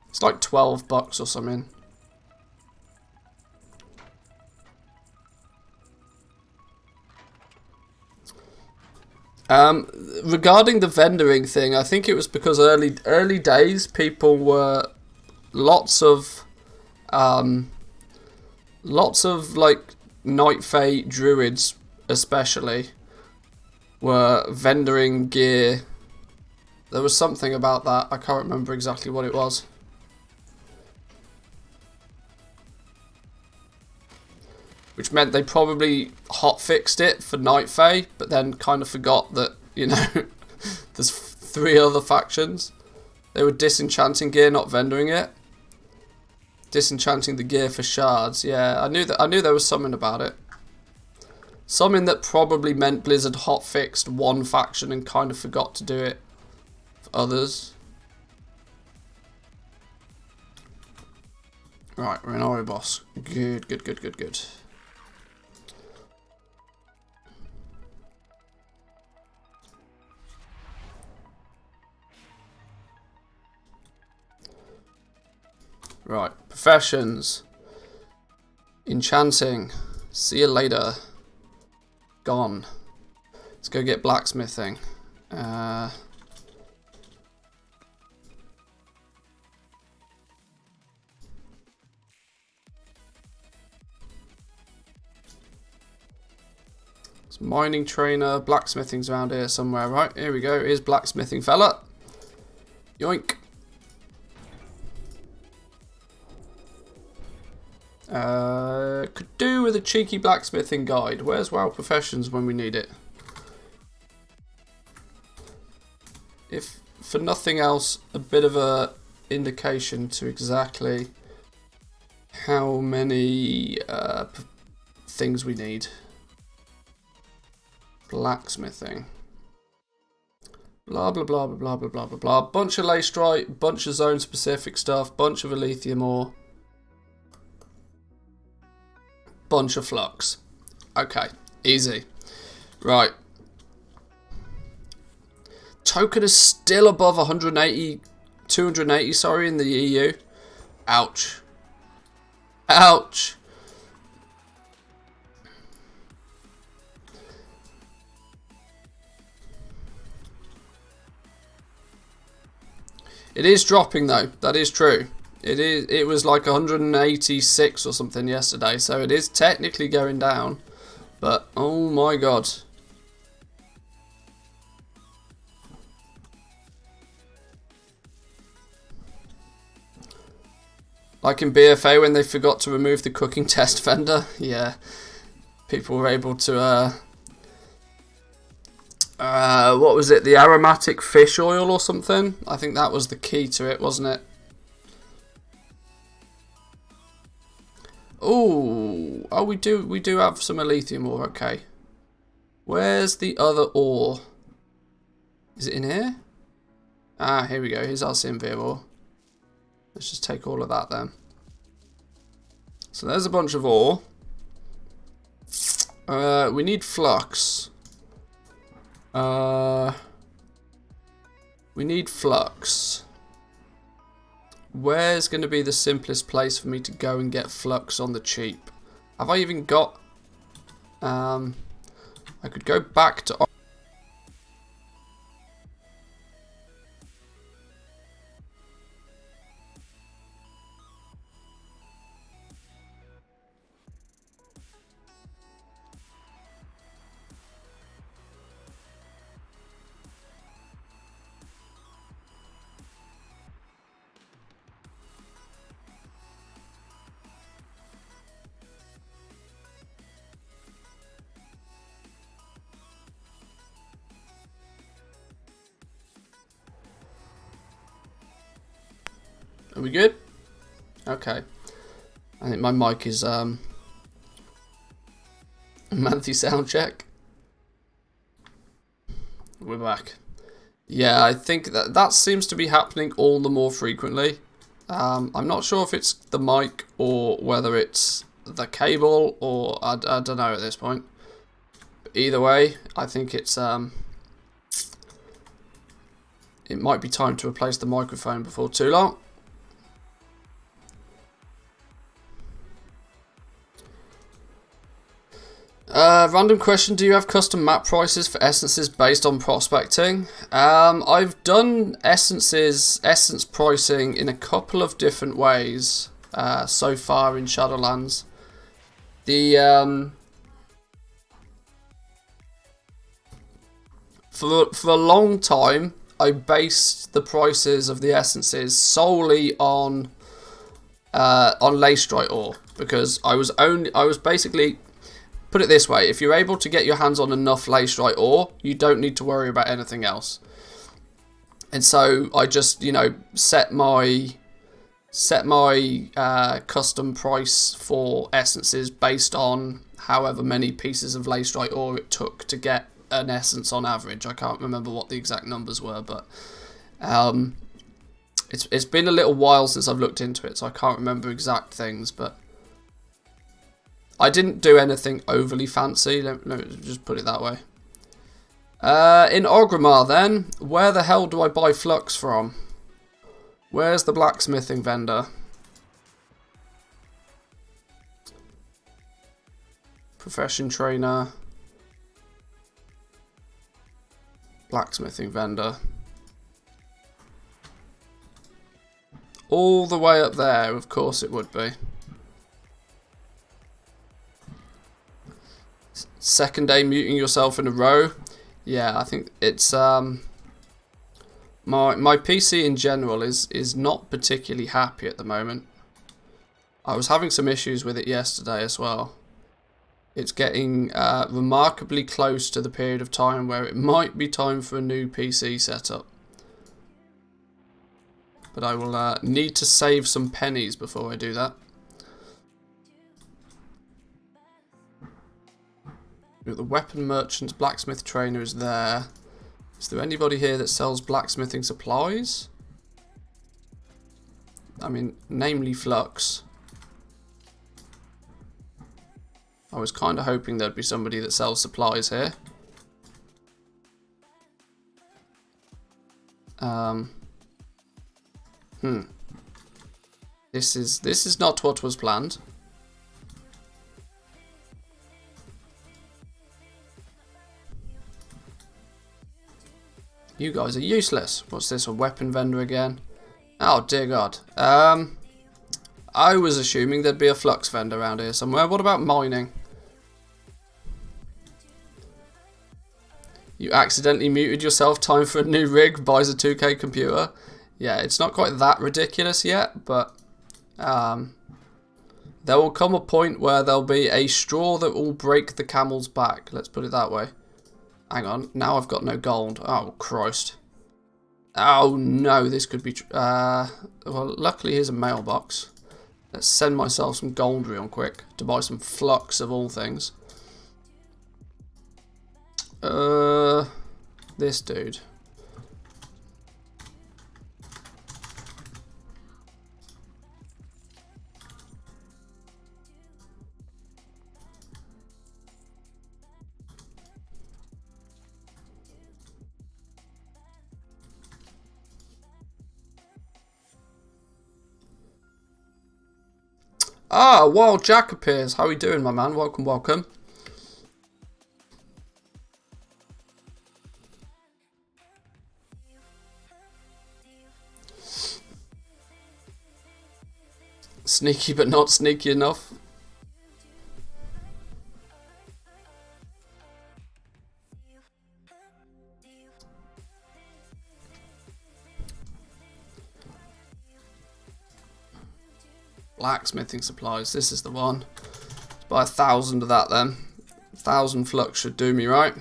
It's like $12 or something. Regarding the vendoring thing, I think it was because early days people were lots of like Night Fae druids especially were vendoring gear. There was something about that. I can't remember exactly what it was. Which meant they probably hotfixed it for Night Fae, but then kind of forgot that, you know, there's 3 other factions. They were disenchanting gear, not vendoring it. Disenchanting the gear for shards. Yeah, I knew there was something about it. Something that probably meant Blizzard hotfixed one faction and kind of forgot to do it for others. Right, we're in Oribos. Good, good, good, good, good. Right, professions. Enchanting. See you later. Gone. Let's go get blacksmithing. It's mining trainer, blacksmithing's around here somewhere, right? Here we go. Here's blacksmithing fella. Yoink. Could do with a cheeky blacksmithing guide. Where's WoW Professions when we need it? If for nothing else, a bit of a indication to exactly how many things we need. Blacksmithing. Blah blah blah blah blah blah blah blah blah. Bunch of Leystrite, bunch of zone specific stuff, bunch of Alethrium ore. Bunch of flux. Okay, easy. Right. Token is still above 180, 280, sorry, in the EU. Ouch. Ouch. It is dropping though, that is true. It was like 186 or something yesterday, so it is technically going down. But oh my god. Like in BFA when they forgot to remove the cooking test vendor. Yeah. People were able to what was it? The aromatic fish oil or something? I think that was the key to it, wasn't it? Oh, we do have some Alethrium ore, okay. Where's the other ore? Is it in here? Ah, here we go. Here's our Simvir ore. Let's just take all of that then. So there's a bunch of ore. We need flux. We need flux. Where's going to be the simplest place for me to go and get flux on the cheap? Have I even got... I could go back to... we good? Okay. I think my mic is Manthy sound check. We're back. Yeah, I think that seems to be happening all the more frequently. I'm not sure if it's the mic or whether it's the cable, or I don't know at this point. But either way, I think it's it might be time to replace the microphone before too long. Random question, do you have custom map prices for essences based on prospecting? I've done essence pricing in a couple of different ways so far in Shadowlands. For a long time, I based the prices of the essences solely on Leystrite ore, because I was basically, put it this way, if you're able to get your hands on enough Leystrite ore, you don't need to worry about anything else. And so I just, you know, set my custom price for essences based on however many pieces of Leystrite ore it took to get an essence on average. I can't remember what the exact numbers were, but it's been a little while since I've looked into it, so I can't remember exact things, but I didn't do anything overly fancy, let me just put it that way. In Orgrimmar then, where the hell do I buy flux from? Where's the blacksmithing vendor? Profession trainer. Blacksmithing vendor. All the way up there, of course it would be. Second day muting yourself in a row. Yeah, I think it's my PC in general is not particularly happy at the moment. I was having some issues with it yesterday as well. It's getting remarkably close to the period of time where it might be time for a new PC setup. But I will need to save some pennies before I do that. The weapon merchant's blacksmith trainer is there. Is there anybody here that sells blacksmithing supplies? I mean, namely flux. I was kind of hoping there'd be somebody that sells supplies here. This is not what was planned. You guys are useless. What's this, a weapon vendor again? Oh dear God. I was assuming there'd be a flux vendor around here somewhere. What about mining? You accidentally muted yourself. Time for a new rig. Buys a 2K computer. Yeah, it's not quite that ridiculous yet, but there will come a point where there'll be a straw that will break the camel's back. Let's put it that way. Hang on, now I've got no gold. Oh, Christ. Oh, no, this could be... well, luckily here's a mailbox. Let's send myself some gold real quick to buy some flux of all things. This dude. Ah, Wild Jack appears. How are you doing, my man? Welcome, welcome. Sneaky but not sneaky enough. Blacksmithing supplies, this is the one. Let's buy 1,000 of that then. 1,000 flux should do me right.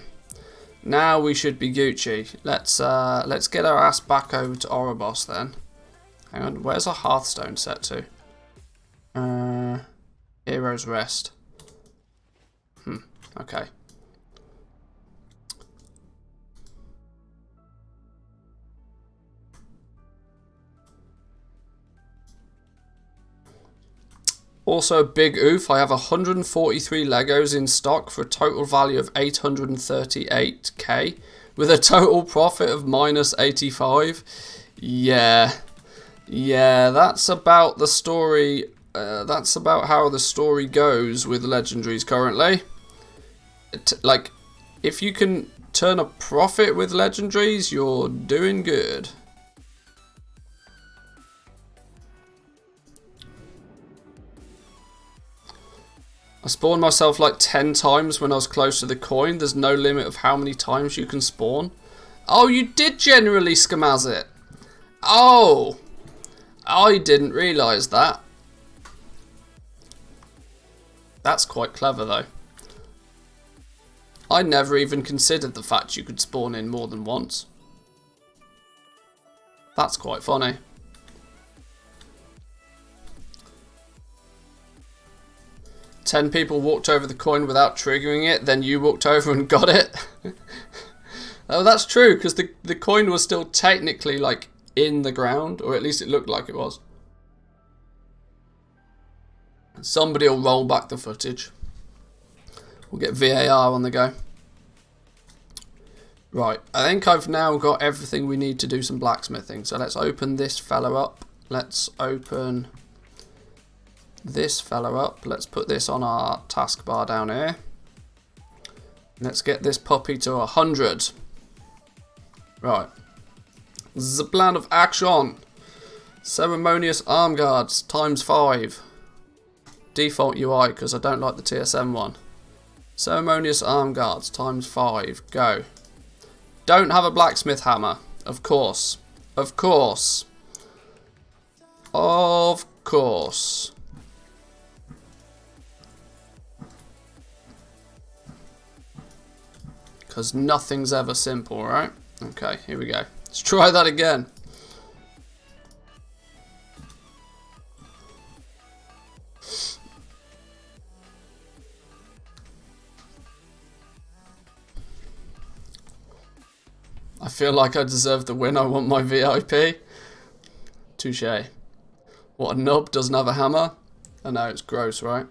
Now we should be Gucci. Let's get our ass back over to Oribos then. Hang on, where's our Hearthstone set to? Heroes Rest. Okay. Also, big oof, I have 143 Legos in stock for a total value of 838k with a total profit of minus 85. Yeah, that's about the story. That's about how the story goes with legendaries currently. Like, if you can turn a profit with legendaries, you're doing good. I spawned myself like 10 times when I was close to the coin. There's no limit of how many times you can spawn. Oh, you did generally scamaz it. Oh, I didn't realise that. That's quite clever though. I never even considered the fact you could spawn in more than once. That's quite funny. Ten people walked over the coin without triggering it, then you walked over and got it. Oh, that's true, because the coin was still technically like in the ground, or at least it looked like it was. Somebody will roll back the footage. We'll get VAR on the go. Right, I think I've now got everything we need to do some blacksmithing. So let's open this fella up. Let's open this fella up. Let's put this on our taskbar down here. Let's get this puppy to 100. Right. This is a plan of action. Ceremonious arm guards times 5. Default UI because I don't like the TSM one. Ceremonious arm guards times 5. Go. Don't have a blacksmith hammer. Of course. Of course. Of course. Because nothing's ever simple, right? Okay, here we go. Let's try that again. I feel like I deserve the win. I want my VIP. Touche. What, a nub doesn't have a hammer? I know, it's gross, right?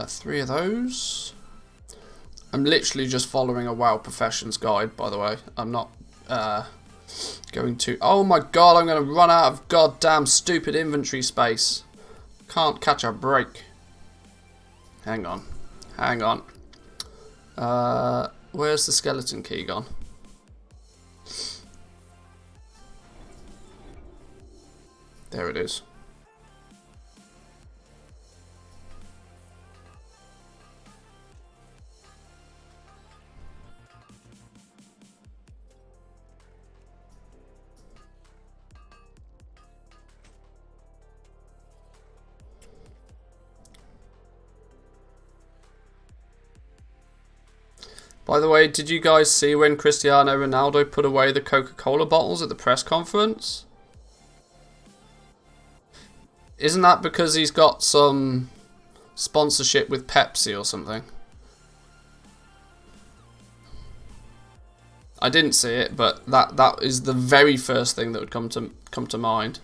Three of those. I'm literally just following a WoW Professions guide, by the way. I'm not going to... Oh my god, I'm going to run out of goddamn stupid inventory space. Can't catch a break. Hang on. Hang on. Where's the skeleton key gone? There it is. By the way, did you guys see when Cristiano Ronaldo put away the Coca-Cola bottles at the press conference? Isn't that because he's got some sponsorship with Pepsi or something? I didn't see it, but that is the very first thing that would come to mind.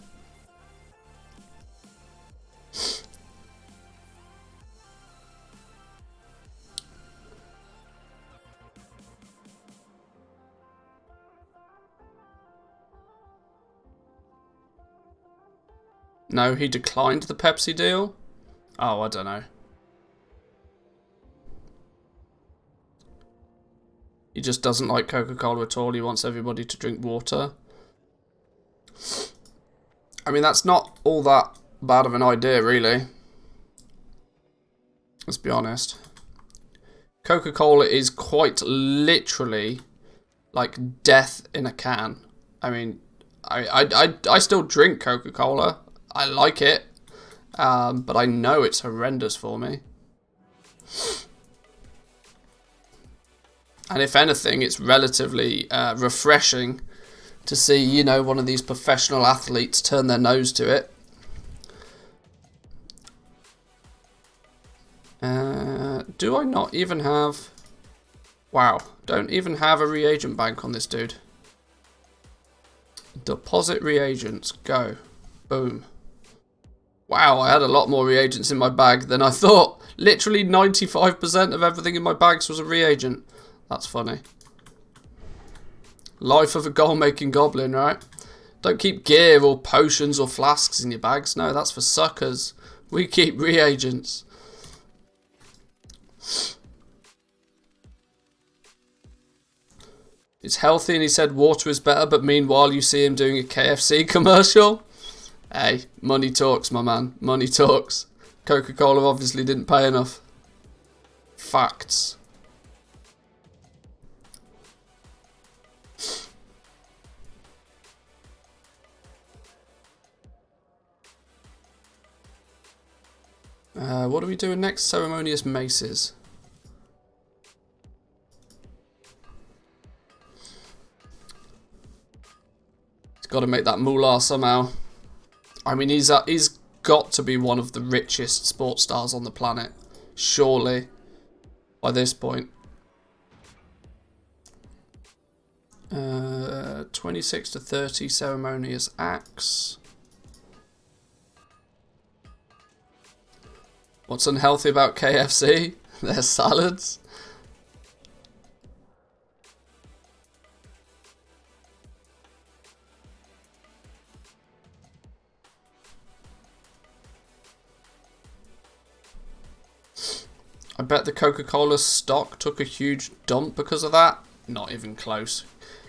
No, he declined the Pepsi deal? Oh, I don't know. He just doesn't like Coca-Cola at all. He wants everybody to drink water. I mean, that's not all that bad of an idea, really. Let's be honest. Coca-Cola is quite literally like death in a can. I mean, I still drink Coca-Cola. I like it, but I know it's horrendous for me. And if anything, it's relatively refreshing to see, you know, one of these professional athletes turn their nose to it. Do I not even have... Wow, don't even have a reagent bank on this dude. Deposit reagents, go. Boom. Wow, I had a lot more reagents in my bag than I thought. Literally 95% of everything in my bags was a reagent. That's funny. Life of a goal-making goblin, right? Don't keep gear or potions or flasks in your bags. No, that's for suckers. We keep reagents. It's healthy and he said water is better, but meanwhile you see him doing a KFC commercial. Hey, money talks, my man. Money talks. Coca-Cola obviously didn't pay enough. Facts. What are we doing next? Ceremonious maces. He's got to make that moolah somehow. I mean, he's got to be one of the richest sports stars on the planet. Surely. By this point. 26 to 30 ceremonious acts. What's unhealthy about KFC? Their salads. I bet the Coca-Cola stock took a huge dump because of that. Not even close.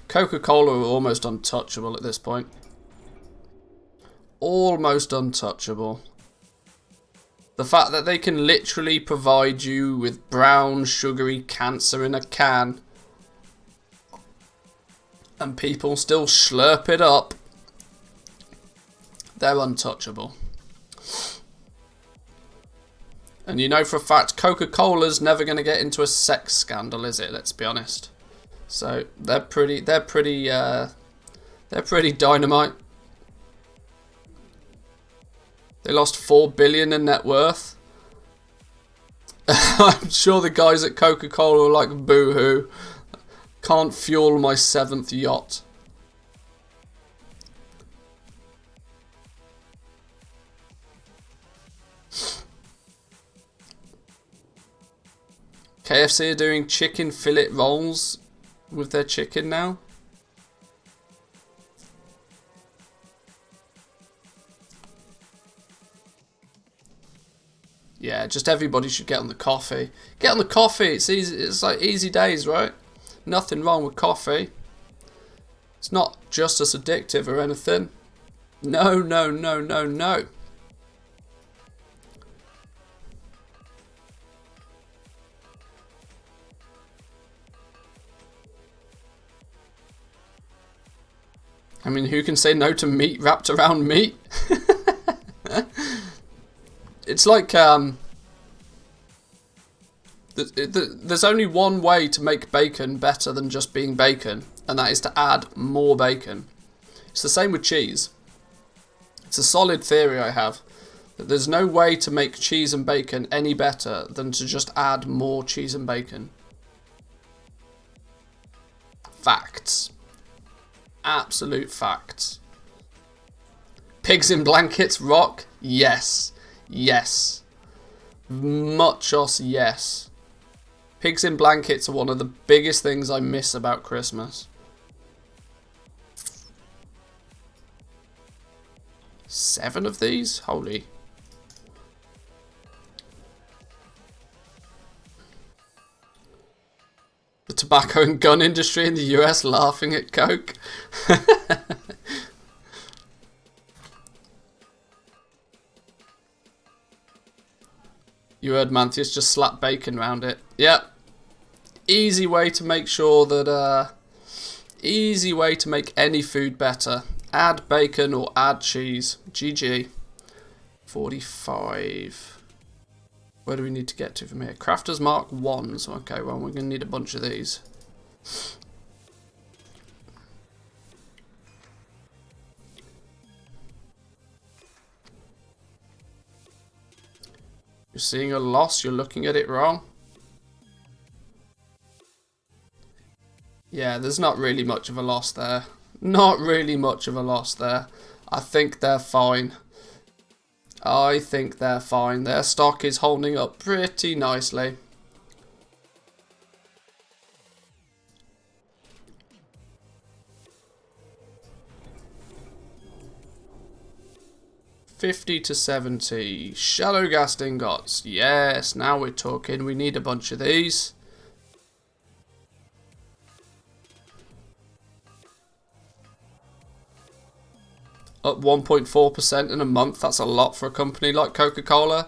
Coca-Cola were almost untouchable at this point. Almost untouchable. The fact that they can literally provide you with brown, sugary cancer in a can and people still slurp it up, they're untouchable. And you know for a fact, Coca-Cola's never going to get into a sex scandal, is it? Let's be honest. So they're pretty dynamite. They lost $4 billion in net worth. I'm sure the guys at Coca-Cola are like, boo-hoo. Can't fuel my 7th yacht. KFC are doing chicken fillet rolls with their chicken now. Yeah, just everybody should get on the coffee. Get on the coffee. It's easy. It's like easy days, right? Nothing wrong with coffee. It's not just as addictive or anything. No, no, no, no, no. I mean, who can say no to meat wrapped around meat? It's like, there's only one way to make bacon better than just being bacon, and that is to add more bacon. It's the same with cheese. It's a solid theory I have, that there's no way to make cheese and bacon any better than to just add more cheese and bacon. Facts. Absolute facts. Pigs in blankets rock? Yes. Yes. Muchos yes. Pigs in blankets are one of the biggest things I miss about Christmas. 7 of these? Holy. The tobacco and gun industry in the US laughing at Coke. You heard Mantius just slap bacon round it. Yep. Easy way to make sure that, easy way to make any food better. Add bacon or add cheese. GG. 45. Where do we need to get to from here? Crafter's Mark 1s. Okay, well, we're going to need a bunch of these. You're seeing a loss, you're looking at it wrong. Yeah, there's not really much of a loss there. Not really much of a loss there. I think they're fine. I think they're fine. Their stock is holding up pretty nicely. $50 to $70. Shadow gas ingots. Yes, now we're talking. We need a bunch of these. Up 1.4% in a month. That's a lot for a company like Coca-Cola.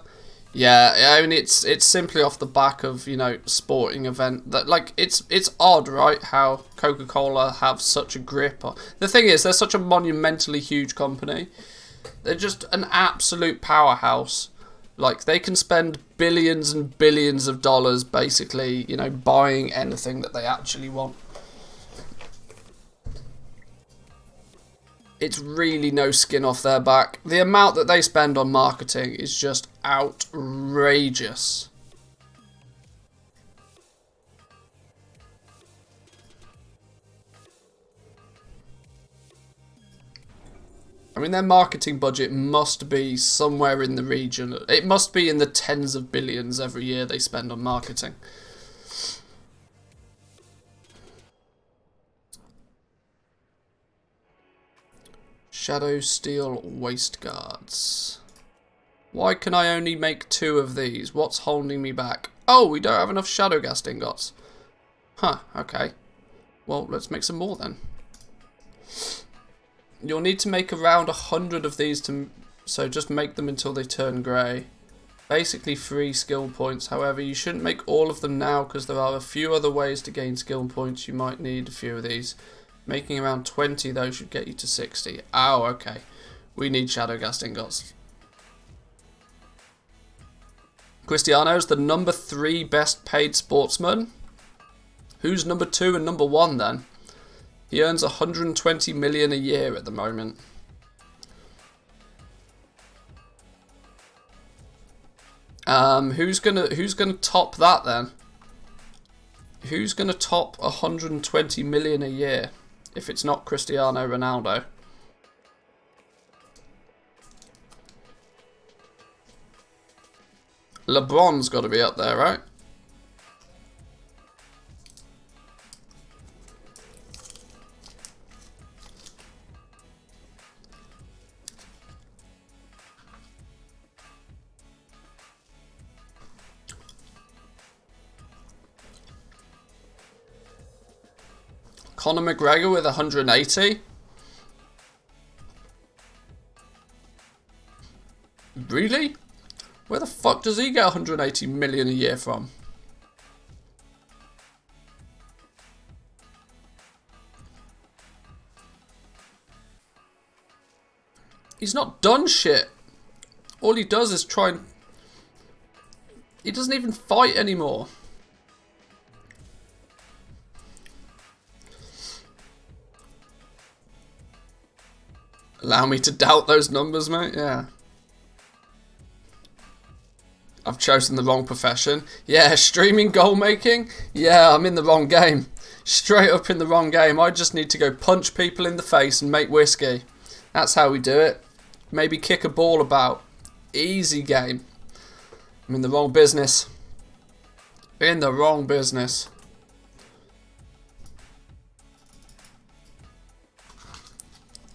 Yeah, I mean it's simply off the back of, you know, sporting event that, like, it's odd, right, how Coca-Cola have such a grip on. The thing is, they're such a monumentally huge company. They're just an absolute powerhouse. Like, they can spend billions and billions of dollars basically, you know, buying anything that they actually want. It's really no skin off their back. The amount that they spend on marketing is just outrageous. I mean, their marketing budget must be somewhere in the region. It must be in the tens of billions every year they spend on marketing. Shadow Steel Waist Guards. Why can I only make 2 of these? What's holding me back? Oh, we don't have enough Shadow Gas ingots. Huh, okay. Well, let's make some more then. You'll need to make around 100 of these to... So just make them until they turn grey. Basically 3 skill points. However, you shouldn't make all of them now because there are a few other ways to gain skill points. You might need a few of these. Making around 20 though should get you to 60. Oh, okay. We need Shadow Gas ingots. Cristiano's the number 3 best paid sportsman. Who's number 2 and number 1 then? He earns 120 million a year at the moment. Who's gonna top that then? Who's gonna top 120 million a year if it's not Cristiano Ronaldo? LeBron's got to be up there, right? Conor McGregor with 180. Really? Where the fuck does he get 180 million a year from? He's not done shit. All he does is try and... He doesn't even fight anymore. Allow me to doubt those numbers, mate. Yeah. I've chosen the wrong profession. Yeah, streaming goal making? Yeah, I'm in the wrong game. Straight up in the wrong game. I just need to go punch people in the face and make whiskey. That's how we do it. Maybe kick a ball about. Easy game. I'm in the wrong business. In the wrong business.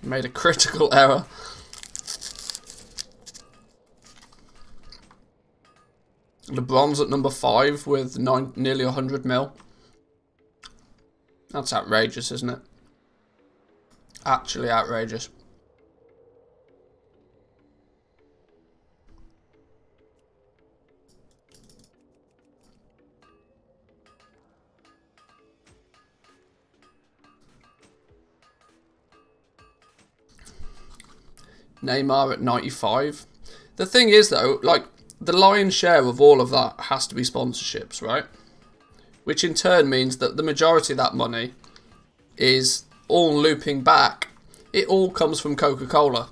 Made a critical error. LeBron's at number 5 with nearly 100 mil. That's outrageous, isn't it? Actually outrageous. Neymar at 95. The thing is, though, like, the lion's share of all of that has to be sponsorships, right? Which in turn means that the majority of that money is all looping back. It all comes from Coca-Cola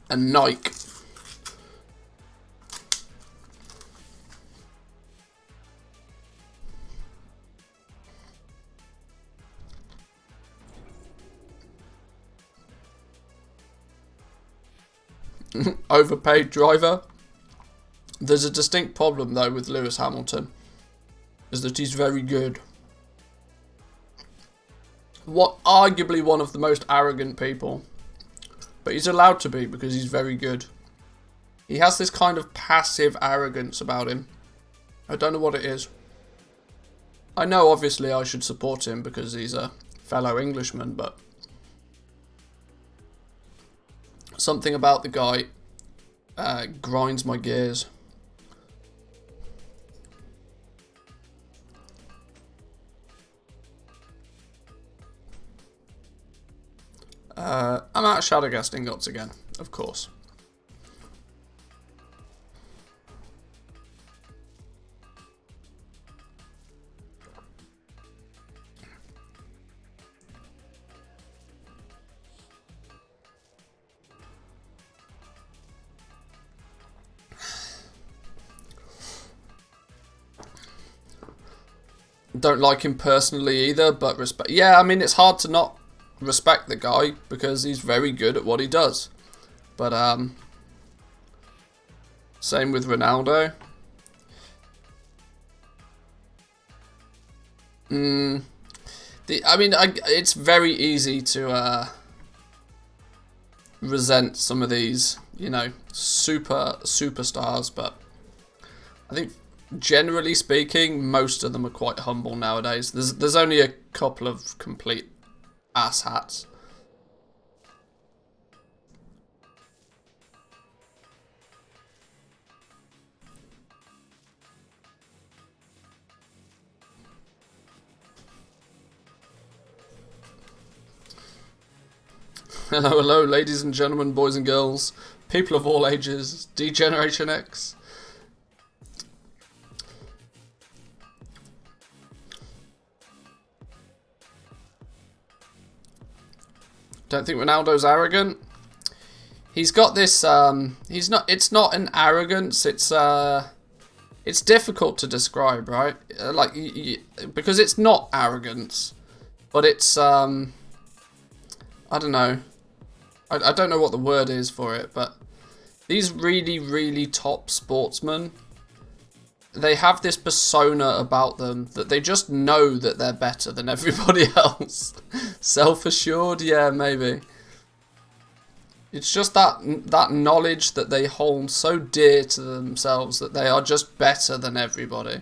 and Nike. Overpaid driver. There's a distinct problem though with Lewis Hamilton, is that he's very good. What arguably one of the most arrogant people, but he's allowed to be because he's very good. He has this kind of passive arrogance about him. I don't know what it is. I know obviously I should support him because he's a fellow Englishman, but something about the guy grinds my gears. I'm out of Shadowgast ingots again, of course. Don't like him personally either, but respect. Yeah, I mean, it's hard to not respect the guy because he's very good at what he does. But same with Ronaldo. It's very easy to resent some of these, you know, superstars, but I think generally speaking, most of them are quite humble nowadays. There's only a couple of complete asshats. Hello, ladies and gentlemen, boys and girls, people of all ages, D-Generation X. Don't think Ronaldo's arrogant. He's got this. It's not an arrogance. It's difficult to describe, right? Because it's not arrogance, but it's I don't know. I don't know what the word is for it, but these really, really top sportsmen, they have this persona about them that they just know that they're better than everybody else. Self-assured, yeah, maybe. It's just that knowledge that they hold so dear to themselves that they are just better than everybody.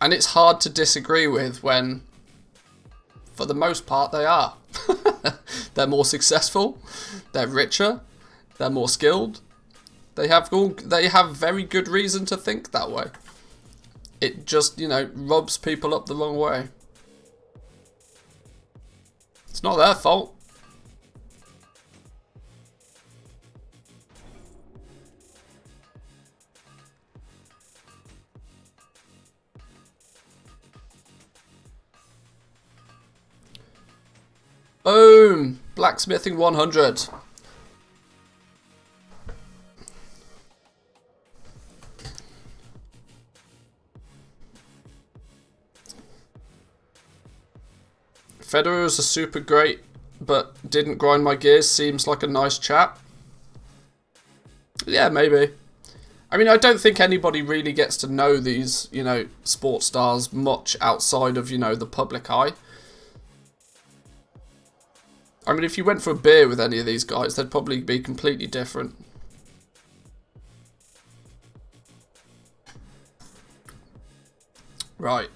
And it's hard to disagree with when, for the most part, they are. They're more successful, they're richer, they're more skilled. They have very good reason to think that way. It just, you know, rubs people up the wrong way. It's not their fault. Boom! Blacksmithing 100. Federer is a super great, but didn't grind my gears. Seems like a nice chap. Yeah, maybe. I mean, I don't think anybody really gets to know these, you know, sports stars much outside of, you know, the public eye. I mean, if you went for a beer with any of these guys, they'd probably be completely different. Right.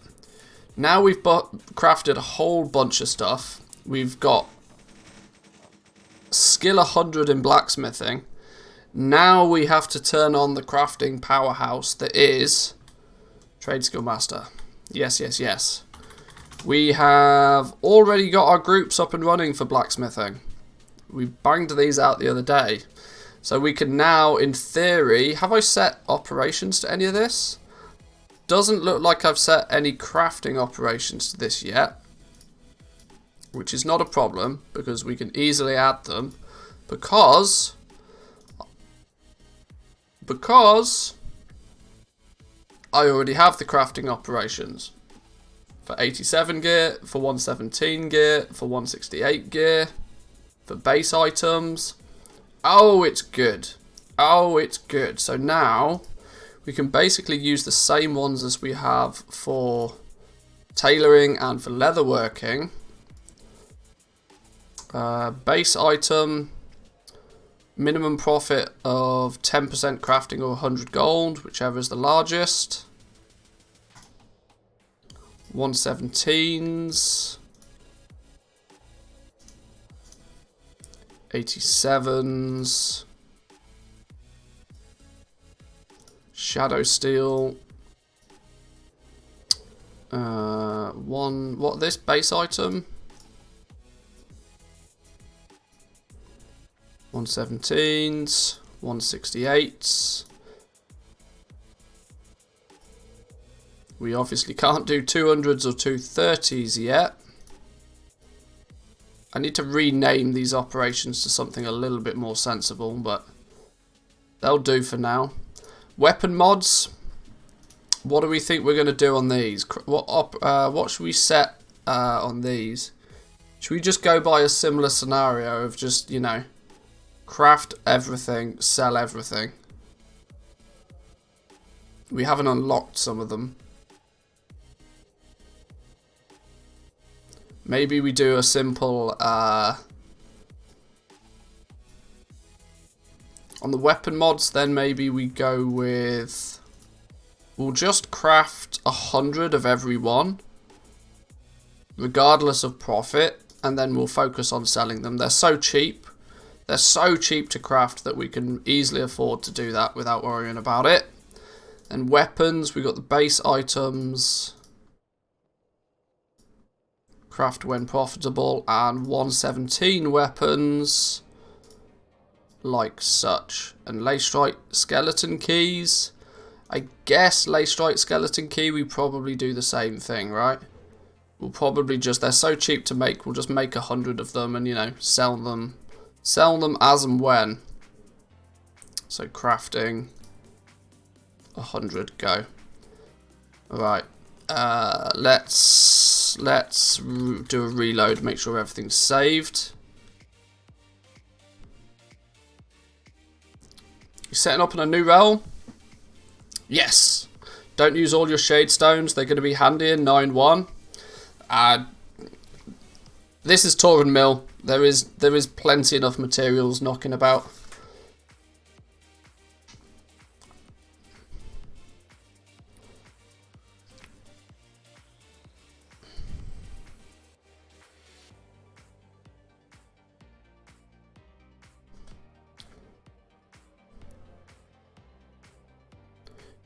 Now we've crafted a whole bunch of stuff. We've got skill 100 in blacksmithing. Now we have to turn on the crafting powerhouse that is Trade Skill Master. Yes, yes, yes. We have already got our groups up and running for blacksmithing. We banged these out the other day. So we can now, in theory... Have I set operations to any of this? Doesn't look like I've set any crafting operations to this yet. Which is not a problem, because we can easily add them. Because I already have the crafting operations. For 87 gear, for 117 gear, for 168 gear, for base items. Oh, it's good. Oh, it's good. So now we can basically use the same ones as we have for tailoring and for leatherworking. Base item, minimum profit of 10% crafting or 100 gold, whichever is the largest. 117s, 87s, shadow steel. What this base item? 117s, 168s. We obviously can't do 200s or 230s yet. I need to rename these operations to something a little bit more sensible, but they'll do for now. Weapon mods. What do we think we're going to do on these? What should we set on these? Should we just go by a similar scenario of just, you know, craft everything, sell everything? We haven't unlocked some of them. Maybe we do a simple, on the weapon mods, then maybe we go with, we'll just craft 100 of every one, regardless of profit, and then we'll focus on selling them. They're so cheap. They're so cheap to craft that we can easily afford to do that without worrying about it. And weapons, we got the base items, craft when profitable, and 117 weapons, like such. And Leystrike skeleton keys, I guess Leystrike skeleton key, we probably do the same thing, right? We'll probably just, they're so cheap to make, we'll just make 100 of them and, you know, sell them as and when. So crafting 100, go. Alright, let's do a reload, make sure everything's saved. You setting up in a new realm? Yes. Don't use all your shade stones, they're going to be handy in 9.1. This is Torin Mill. There is plenty enough materials knocking about.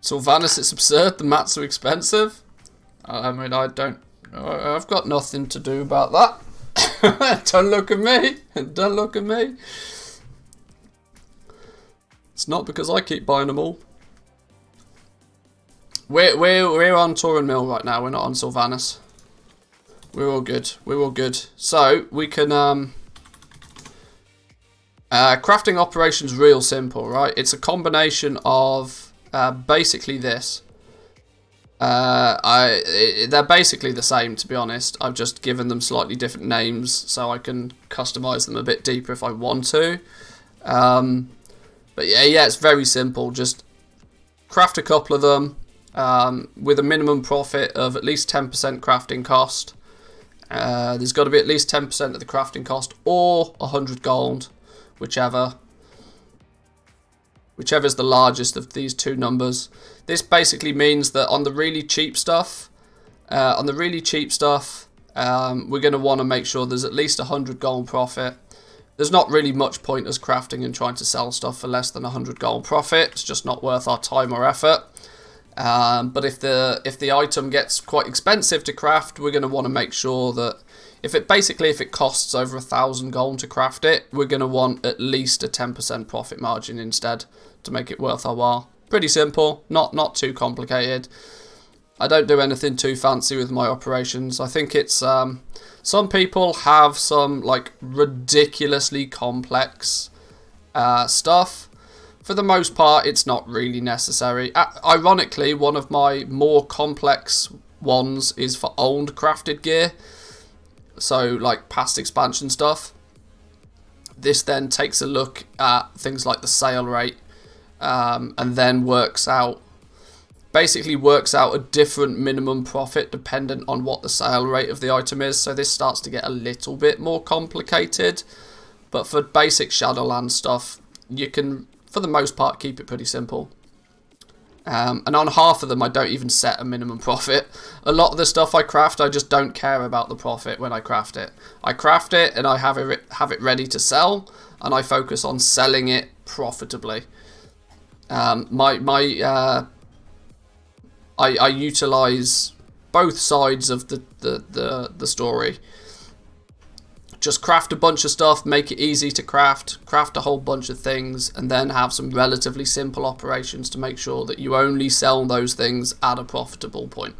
Sylvanas, it's absurd. The mats are expensive. I mean, I've got nothing to do about that. Don't look at me. Don't look at me. It's not because I keep buying them all. We're on Torin Mill right now. We're not on Sylvanas. We're all good. We're all good. So we can crafting operations real simple, right? It's a combination of basically this. They're basically the same, to be honest. I've just given them slightly different names so I can customize them a bit deeper if I want to. But yeah, it's very simple. Just craft a couple of them with a minimum profit of at least 10% crafting cost. There's got to be at least 10% of the crafting cost or 100 gold, whichever. Whichever is the largest of these two numbers. This basically means that on the really cheap stuff, we're going to want to make sure there's at least 100 gold profit. There's not really much point us crafting and trying to sell stuff for less than 100 gold profit. It's just not worth our time or effort. But if the item gets quite expensive to craft, we're going to want to make sure that if it costs over 1,000 gold to craft it, we're going to want at least a 10% profit margin instead to make it worth our while. Pretty simple, not too complicated. I don't do anything too fancy with my operations. I think it's some people have some like ridiculously complex stuff. For the most part, it's not really necessary. Ironically, one of my more complex ones is for old crafted gear. So, like past expansion stuff. This then takes a look at things like the sale rate and then basically works out a different minimum profit dependent on what the sale rate of the item is. So this starts to get a little bit more complicated. But for basic Shadowland stuff, you can, for the most part, keep it pretty simple. And on half of them, I don't even set a minimum profit. A lot of the stuff I craft, I just don't care about the profit when I craft it. I craft it and I have it ready to sell, and I focus on selling it profitably. I utilize both sides of the story. Just craft a bunch of stuff, make it easy to craft a whole bunch of things, and then have some relatively simple operations to make sure that you only sell those things at a profitable point.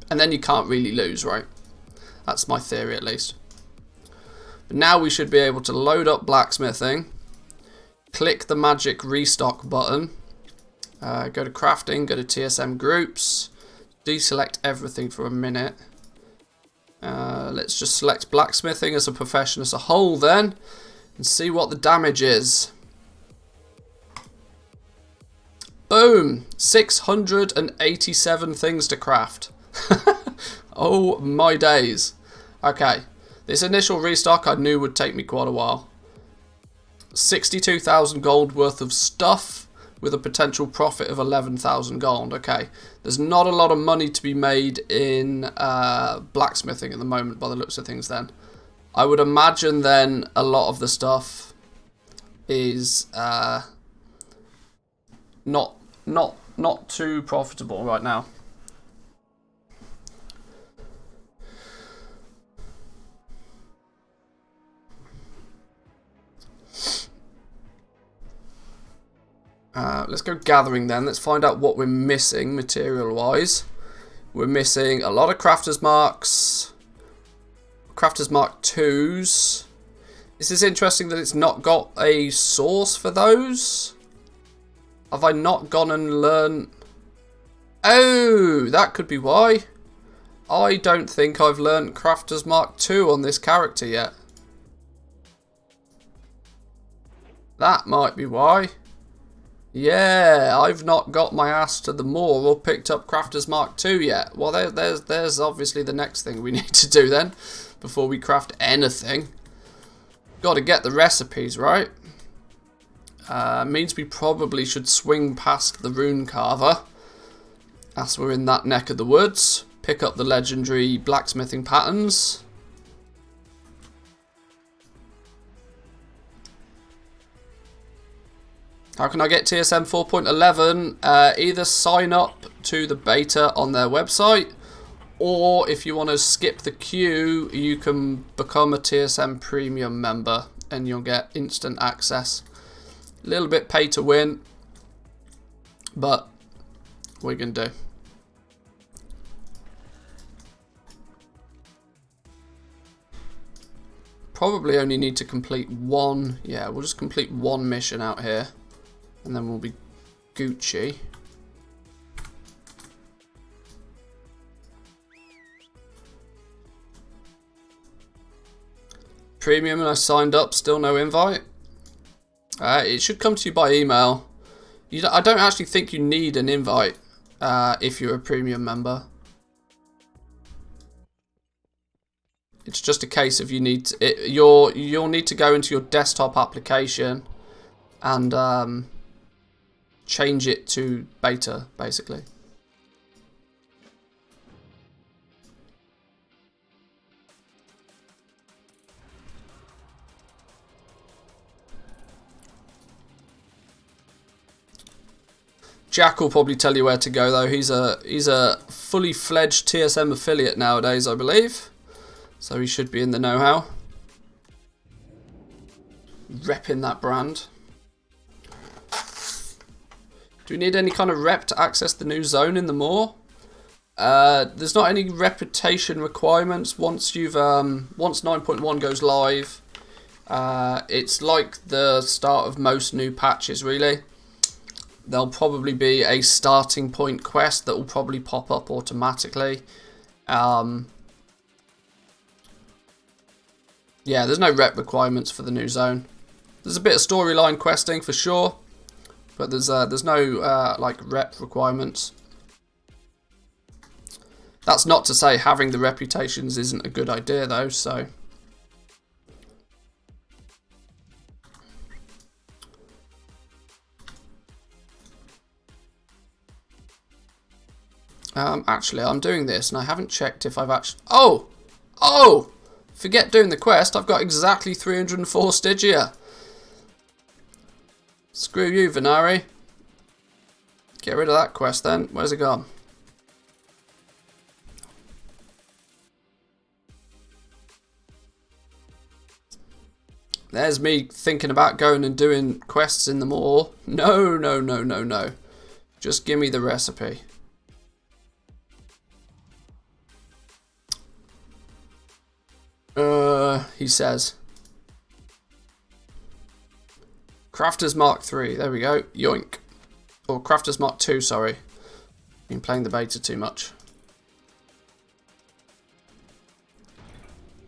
And then you can't really lose, right? That's my theory at least. But now we should be able to load up blacksmithing, click the magic restock button, go to crafting, go to TSM groups, deselect everything for a minute. Let's just select blacksmithing as a profession as a whole then, and see what the damage is. Boom! 687 things to craft. Oh my days. Okay, this initial restock I knew would take me quite a while. 62,000 gold worth of stuff with a potential profit of 11,000 gold. Okay, there's not a lot of money to be made in blacksmithing at the moment by the looks of things then. I would imagine then a lot of the stuff is not too profitable right now. Let's go gathering then. Let's find out what we're missing material-wise. We're missing a lot of Crafter's Marks. Crafter's Mark 2s. This is interesting that it's not got a source for those. Have I not gone and learned? Oh, that could be why. I don't think I've learned Crafter's Mark 2 on this character yet. That might be why. Yeah, I've not got my ass to the moor or picked up Crafter's Mark 2 yet. Well, there's obviously the next thing we need to do then, before we craft anything. Got to get the recipes, right? Means we probably should swing past the rune carver, as we're in that neck of the woods. Pick up the legendary blacksmithing patterns. How can I get TSM 4.11? Either sign up to the beta on their website, or if you want to skip the queue, you can become a TSM premium member and you'll get instant access. A little bit pay to win, but we can do. Probably only need to complete one. Yeah, we'll just complete one mission out here. And then we'll be Gucci. Premium and I signed up, still no invite. It should come to you by email. I don't actually think you need an invite if you're a premium member. It's just a case of you'll need to go into your desktop application and change it to beta, basically. Jack will probably tell you where to go though. He's a fully fledged TSM affiliate nowadays, I believe. So he should be in the know-how. Repping that brand. Do we need any kind of rep to access the new zone in the Moor? There's not any reputation requirements once you've once 9.1 goes live. It's like the start of most new patches, really. There'll probably be a starting point quest that will probably pop up automatically. Yeah, there's no rep requirements for the new zone. There's a bit of storyline questing for sure, but there's no like rep requirements. That's not to say having the reputations isn't a good idea though, so. Actually, I'm doing this and I haven't checked if I've actually... Oh! Forget doing the quest, I've got exactly 304 Stygia. Screw you, Venari. Get rid of that quest then. Where's it gone? There's me thinking about going and doing quests in the Moor. No, no, no, no, no. Just give me the recipe. He says. Crafters Mark 3. There we go. Yoink. Or Crafters Mark 2, sorry. Been playing the beta too much.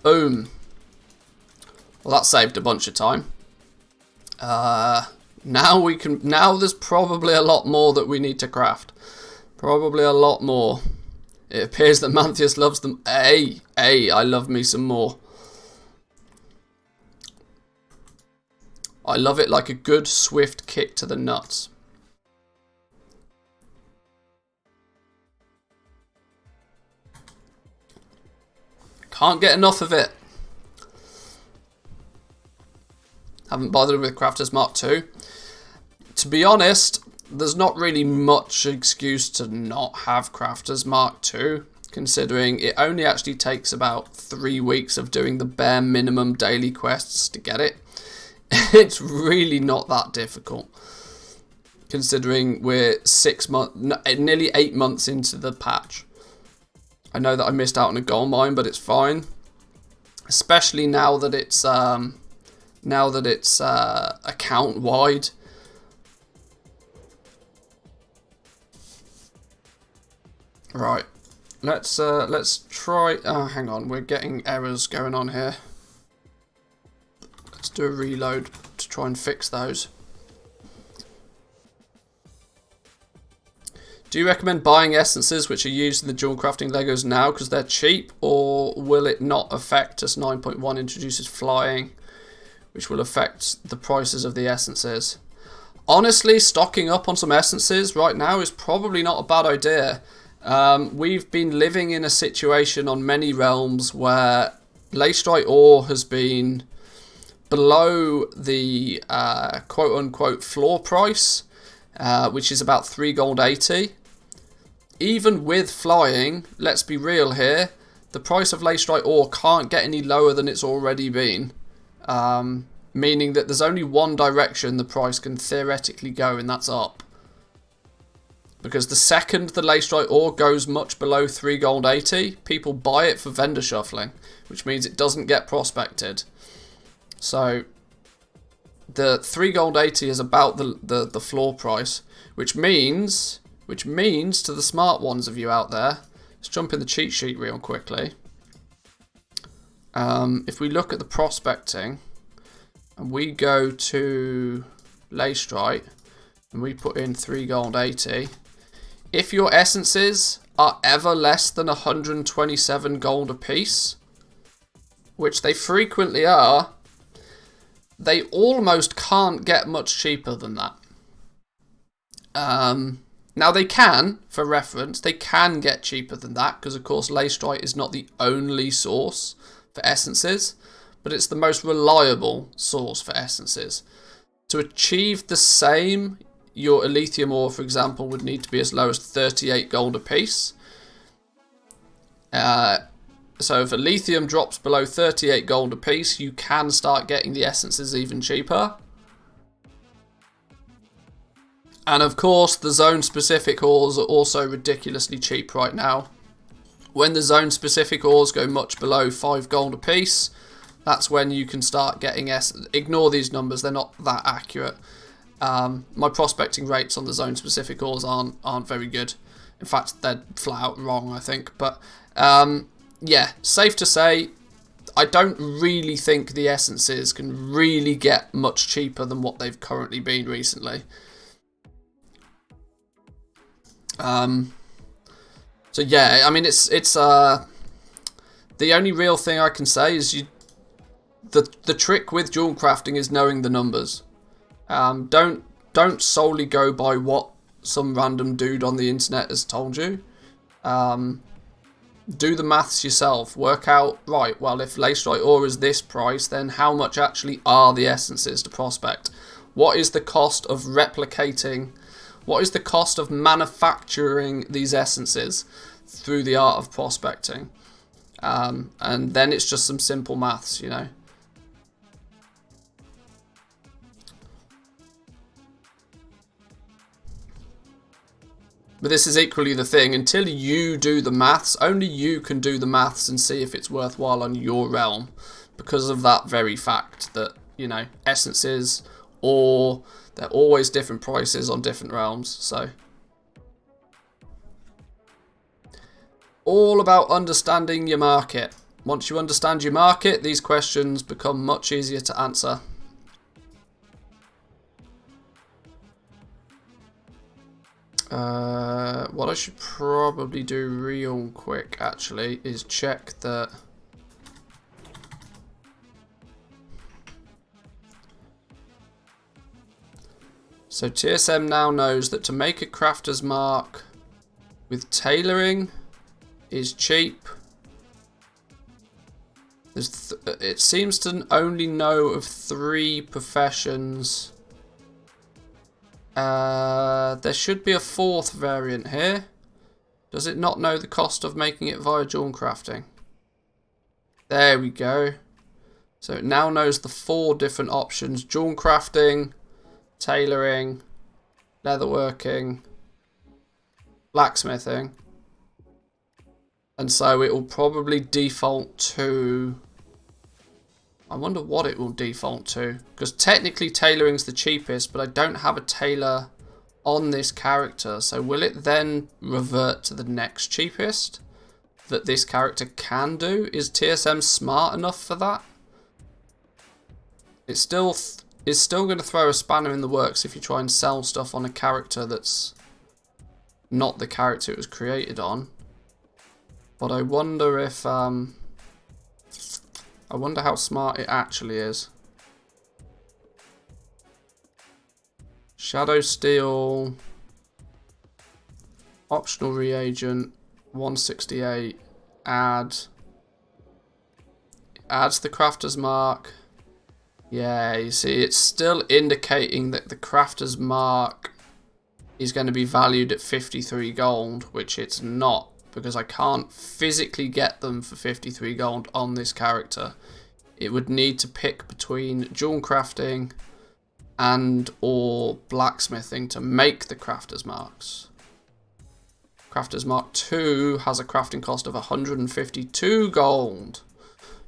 Boom. Well, that saved a bunch of time. Now we can. Now there's probably a lot more that we need to craft. Probably a lot more. It appears that Manthius loves them. Hey, I love me some more. I love it like a good, swift kick to the nuts. Can't get enough of it. Haven't bothered with Crafters Mark 2. To be honest, there's not really much excuse to not have Crafters Mark 2, considering it only actually takes about 3 weeks of doing the bare minimum daily quests to get it. It's really not that difficult, considering we're nearly 8 months into the patch. I know that I missed out on a gold mine, but it's fine, especially now that it's account wide. Right, let's try. Oh, hang on, we're getting errors going on here. Let's do a reload to try and fix those. Do you recommend buying essences which are used in the dual crafting Legos now because they're cheap, or will it not affect as 9.1 introduces flying, which will affect the prices of the essences? Honestly, stocking up on some essences right now is probably not a bad idea. We've been living in a situation on many realms where Leystrite ore has been below the quote-unquote floor price, which is about 3 gold 80. Even with flying, let's be real here, the price of Leystrite ore can't get any lower than it's already been. Meaning that there's only one direction the price can theoretically go, and that's up. Because the second the Leystrite ore goes much below 3 gold 80, people buy it for vendor shuffling, which means it doesn't get prospected. So the 3 gold 80 is about the floor price, which means to the smart ones of you out there, let's jump in the cheat sheet real quickly. If we look at the prospecting and we go to Leystrite and we put in 3 gold 80, if your essences are ever less than 127 gold a piece, which they frequently are, they almost can't get much cheaper than that. Now they can, for reference, they can get cheaper than that, because of course Leystrite is not the only source for essences, but it's the most reliable source for essences. To achieve the same your Elithium ore, for example, would need to be as low as 38 gold a piece. So if Elithium drops below 38 gold a piece, you can start getting the essences even cheaper. And of course, the zone-specific ores are also ridiculously cheap right now. When the zone-specific ores go much below 5 gold a piece, that's when you can start getting Ignore these numbers, they're not that accurate. My prospecting rates on the zone-specific ores aren't very good. In fact, they're flat out wrong, I think. But yeah, safe to say, I don't really think the essences can really get much cheaper than what they've currently been recently. So yeah, I mean, it's the only real thing I can say is the trick with jewel crafting is knowing the numbers. Don't solely go by what some random dude on the internet has told you. Do the maths yourself. Work out, right, well, if lacerite ore is this price, then how much actually are the essences to prospect? What is the cost of replicating? What is the cost of manufacturing these essences through the art of prospecting? And then it's just some simple maths, you know. But this is equally the thing. Until you do the maths, only you can do the maths and see if it's worthwhile on your realm. Because of that very fact that, you know, essences, or they're always different prices on different realms. So, all about understanding your market. Once you understand your market, these questions become much easier to answer. What I should probably do real quick, actually, is check that... So TSM now knows that to make a crafter's mark with tailoring is cheap. It seems to only know of 3 professions. There should be a 4th variant here. Does it not know the cost of making it via jewel crafting? There we go. So it now knows the 4 different options: jewel crafting, tailoring, leatherworking, blacksmithing. And so it will probably default to... I wonder what it will default to. Because technically tailoring's the cheapest, but I don't have a tailor on this character. So will it then revert to the next cheapest that this character can do? Is TSM smart enough for that? It's still going to throw a spanner in the works if you try and sell stuff on a character that's not the character it was created on. But I wonder if... I wonder how smart it actually is. Shadow Steel, optional reagent, 168, adds the crafter's mark. Yeah, you see, it's still indicating that the crafter's mark is going to be valued at 53 gold, which it's not, because I can't physically get them for 53 gold on this character. It would need to pick between jewel crafting and or blacksmithing to make the crafter's marks. Crafter's Mark 2 has a crafting cost of 152 gold.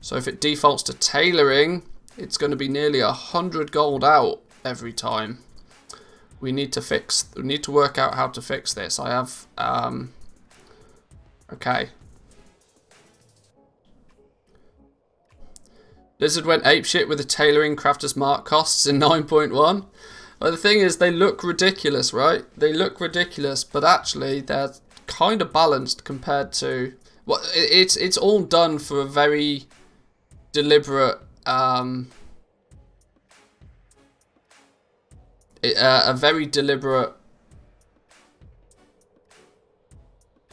So if it defaults to tailoring, it's going to be nearly 100 gold out every time. We need to work out how to fix this. I have okay. Blizzard went apeshit with the tailoring crafter's mark costs in 9.1. Well, the thing is, they look ridiculous, right? They look ridiculous, but actually they're kind of balanced compared to... Well, it's all done for a very deliberate... a very deliberate...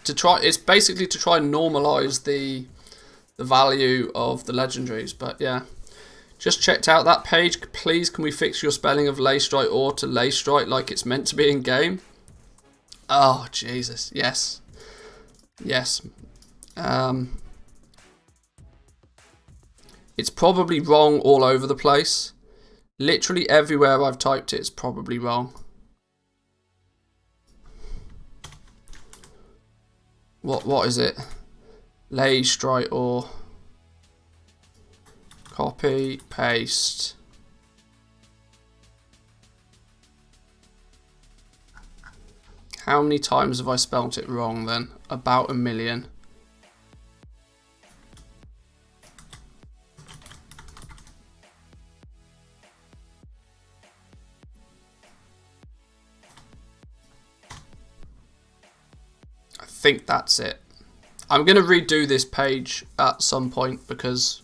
It's basically to try and normalise the value of the legendaries, but yeah. Just checked out that page. Please, can we fix your spelling of Leystrite ore to Leystrite like it's meant to be in game? Oh, Jesus. Yes. Yes. It's probably wrong all over the place. Literally everywhere I've typed it, it's probably wrong. What is it? Leystrite ore. Copy, paste. How many times have I spelt it wrong then? About 1 million. I think that's it. I'm going to redo this page at some point because,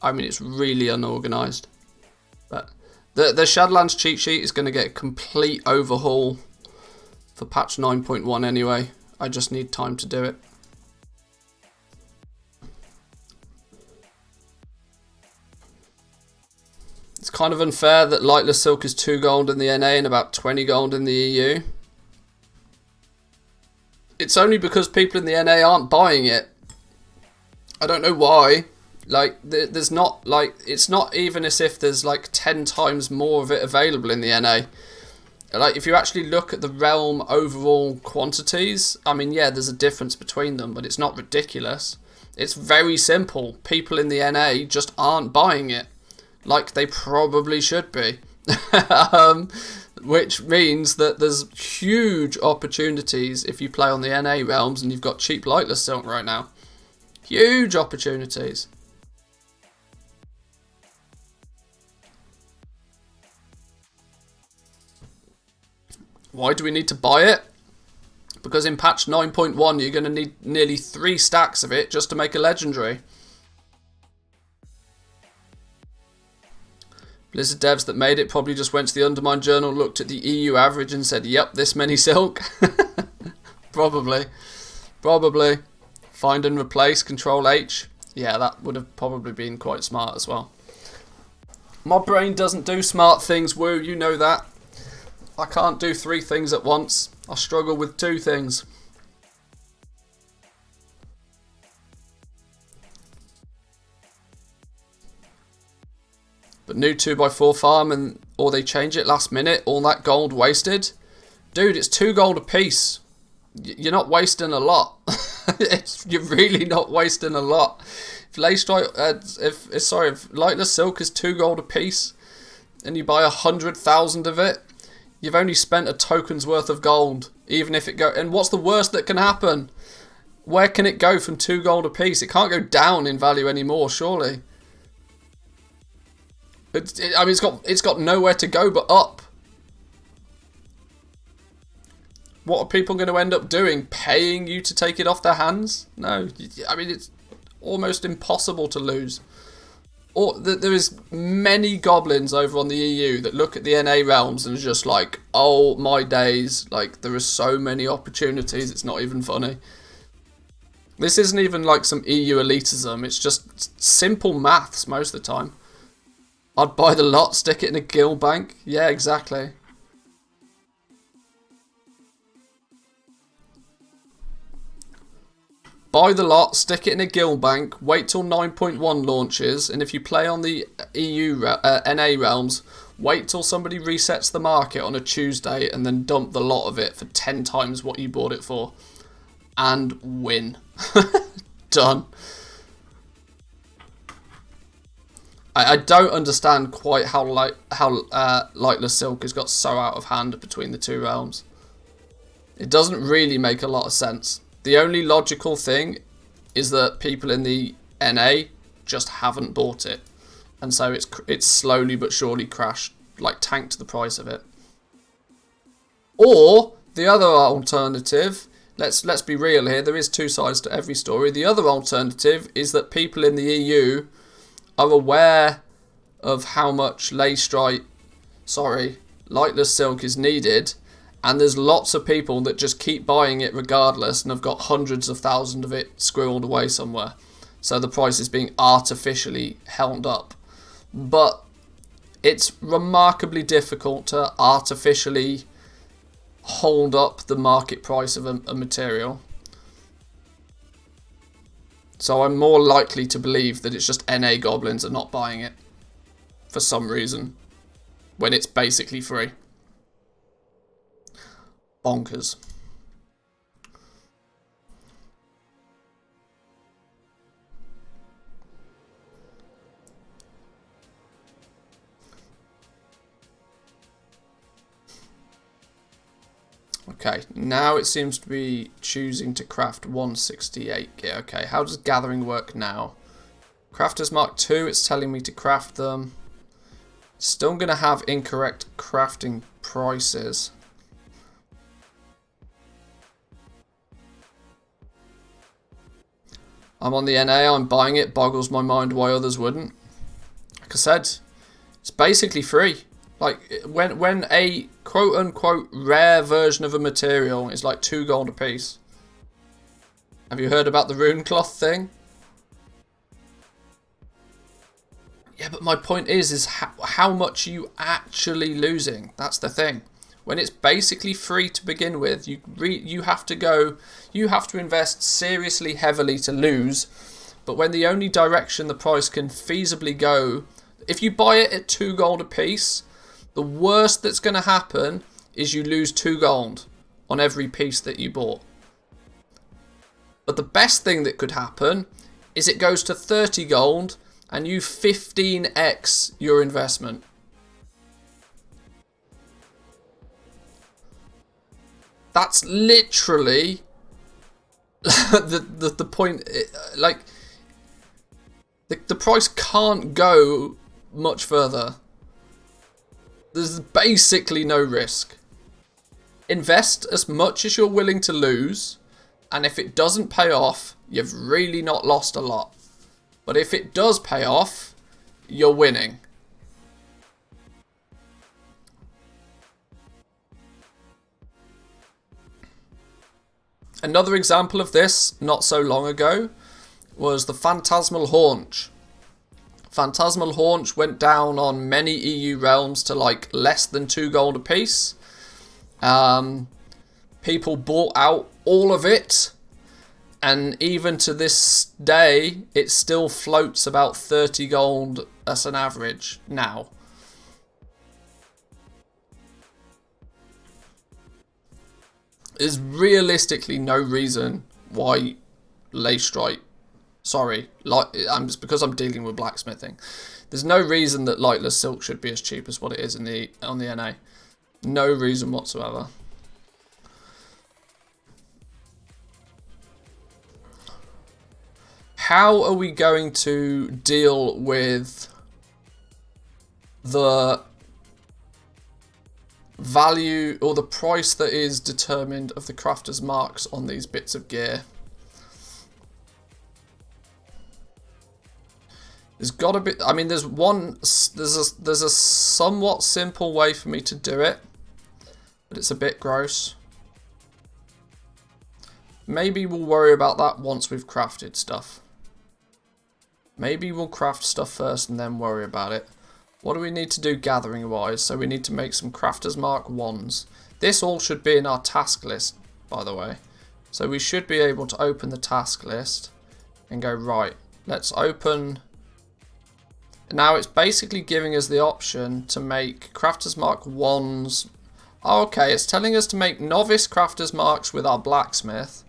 I mean, it's really unorganized. But the Shadowlands cheat sheet is going to get a complete overhaul for patch 9.1 anyway. I just need time to do it. It's kind of unfair that Lightless Silk is 2 gold in the NA and about 20 gold in the EU. It's only because people in the NA aren't buying it. I don't know why. Like, there's not, like, it's not even as if there's like 10 times more of it available in the NA. Like, if you actually look at the realm overall quantities, I mean, yeah, there's a difference between them, but it's not ridiculous. It's very simple. People in the NA just aren't buying it like they probably should be. Which means that there's huge opportunities if you play on the NA realms and you've got cheap Lightless Silk right now. Huge opportunities. Why do we need to buy it? Because in patch 9.1 you're going to need nearly 3 stacks of it just to make a legendary. Blizzard devs that made it probably just went to the Undermine Journal, looked at the EU average and said, yep, this many silk. Probably. Probably. Find and replace, Control H. Yeah, that would have probably been quite smart as well. My brain doesn't do smart things, woo, you know that. I can't do 3 things at once. I struggle with 2 things. But new 2x4 farm or they change it last minute, all that gold wasted. Dude, it's 2 gold a piece. You're not wasting a lot. You're really not wasting a lot. If Lightless Silk is 2 gold a piece and you buy 100,000 of it, you've only spent a token's worth of gold. Even if it go, and what's the worst that can happen? Where can it go from 2 gold a piece? It can't go down in value anymore, surely. I mean, it's got nowhere to go but up. What are people going to end up doing? Paying you to take it off their hands? No. I mean, it's almost impossible to lose. Or there is many goblins over on the EU that look at the NA realms and are just like, oh my days, like there are so many opportunities, it's not even funny. This isn't even like some EU elitism, it's just simple maths most of the time. I'd buy the lot, stick it in a guild bank. Yeah, exactly. Buy the lot, stick it in a guild bank, wait till 9.1 launches, and if you play on the EU NA realms, wait till somebody resets the market on a Tuesday and then dump the lot of it for 10 times what you bought it for. And win. Done. I don't understand quite how Lightless Silk has got so out of hand between the 2 realms. It doesn't really make a lot of sense. The only logical thing is that people in the NA just haven't bought it, and so it's slowly but surely crashed, like tanked the price of it. Or the other alternative, let's be real here. There is 2 sides to every story. The other alternative is that people in the EU are aware of how much Lightless Silk is needed, and there's lots of people that just keep buying it regardless and have got hundreds of thousands of it squirreled away somewhere. So the price is being artificially held up. but it's remarkably difficult to artificially hold up the market price of a material. So I'm more likely to believe that it's just NA goblins are not buying it for some reason when it's basically free. Bonkers. Okay, now it seems to be choosing to craft 168 gear. Okay, how does gathering work now? Crafters Mark II, it's telling me to craft them. Still going to have incorrect crafting prices. I'm on the NA, I'm buying it. Boggles my mind why others wouldn't. Like I said, it's basically free. Like, when a quote-unquote rare version of a material is like 2 gold a piece. Have you heard about the rune cloth thing? Yeah, but my point is how much are you actually losing? That's the thing. When it's basically free to begin with, you have to invest seriously heavily to lose. But when the only direction the price can feasibly go, if you buy it at 2 gold a piece, the worst that's going to happen is you lose 2 gold on every piece that you bought. But the best thing that could happen is it goes to 30 gold and you 15x your investment. That's literally the point. Like, the price can't go much further. There's basically no risk. Invest as much as you're willing to lose, and if it doesn't pay off, you've really not lost a lot. But if it does pay off, you're winning. Another example of this, not so long ago, was the Phantasmal Haunch. Phantasmal Haunch went down on many EU realms to like less than 2 gold a piece. People bought out all of it, and even to this day it still floats about 30 gold as an average now. There's realistically no reason why Leystrite, it's because I'm dealing with blacksmithing. There's no reason that lightless silk should be as cheap as what it is on the NA. No reason whatsoever. How are we going to deal with the value or the price that is determined of the crafter's marks on these bits of gear? There's got to be, I mean, there's a somewhat simple way for me to do it, but it's a bit gross. Maybe we'll worry about that once we've crafted stuff. Maybe we'll craft stuff first and then worry about it. What do we need to do gathering wise? So we need to make some Crafter's Mark 1s. This all should be in our task list, by the way. So we should be able to open the task list and go, right, let's open. Now it's basically giving us the option to make Crafter's Mark 1s. Oh, okay, it's telling us to make novice Crafter's Marks with our blacksmith.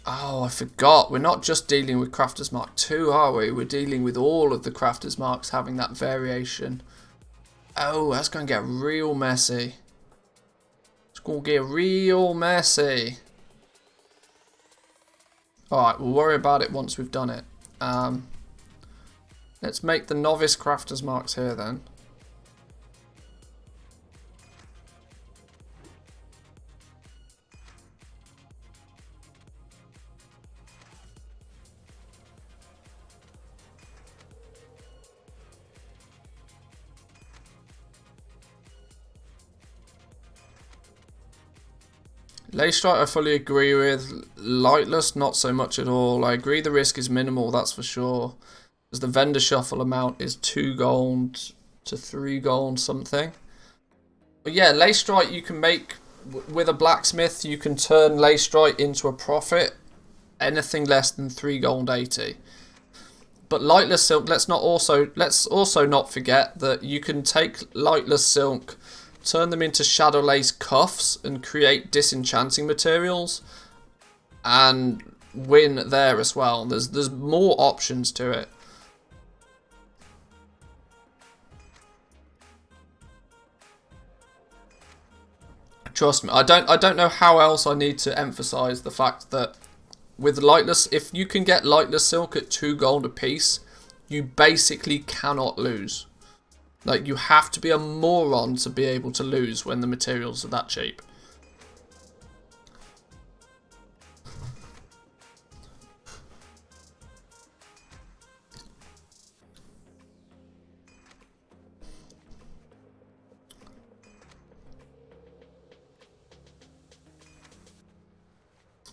Oh, I forgot. We're not just dealing with Crafter's Mark 2, are we? We're dealing with all of the Crafter's Marks having that variation. Oh, that's going to get real messy. It's going to get real messy. Alright, we'll worry about it once we've done it. Let's make the novice Crafter's Marks here then. Leystrite I fully agree with. Lightless not so much at all. I agree the risk is minimal, that's for sure. Because the vendor shuffle amount is 2 gold to 3 gold something. But yeah, Leystrite you can make with a blacksmith. You can turn Leystrite into a profit. Anything less than 3 gold 80. But lightless silk, let's also not forget that you can take lightless silk, turn them into shadow lace cuffs and create disenchanting materials and win there as well. There's more options to it. Trust me, I don't know how else I need to emphasize the fact that with lightless, if you can get lightless silk at 2 gold a piece, you basically cannot lose. Like, you have to be a moron to be able to lose when the materials are that cheap.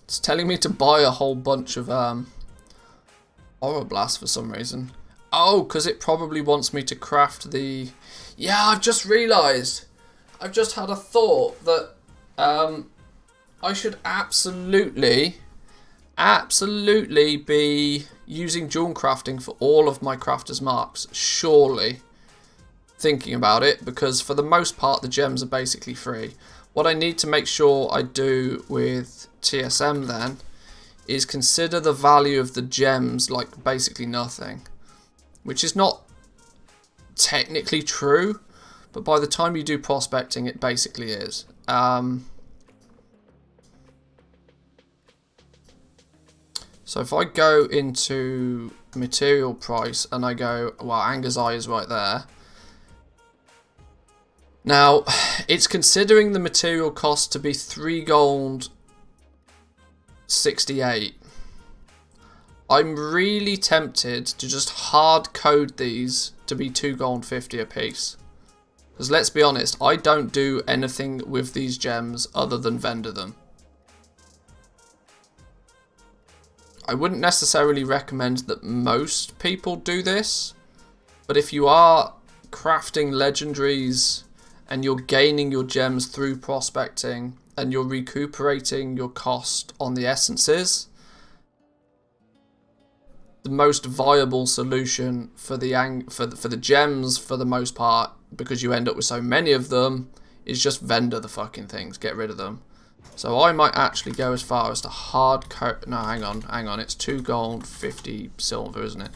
It's telling me to buy a whole bunch of Oroblast for some reason. Oh, because it probably wants me to craft the... Yeah, I've just realised. I've just had a thought that I should absolutely be using jewel crafting for all of my crafter's marks. Surely. Thinking about it, because for the most part the gems are basically free. What I need to make sure I do with TSM then is consider the value of the gems like basically nothing, which is not technically true, but by the time you do prospecting it basically is. So if I go into material price and I go, well, Anger's Eye is right there. Now, it's considering the material cost to be 3 gold 68. I'm really tempted to just hard code these to be 2 gold 50 a piece. Because let's be honest, I don't do anything with these gems other than vendor them. I wouldn't necessarily recommend that most people do this, but if you are crafting legendaries and you're gaining your gems through prospecting and you're recuperating your cost on the essences, the most viable solution for the gems for the most part, because you end up with so many of them, is just vendor the fucking things, get rid of them. So I might actually go as far as to hard code. No, hang on, it's 2 gold 50 silver, isn't it?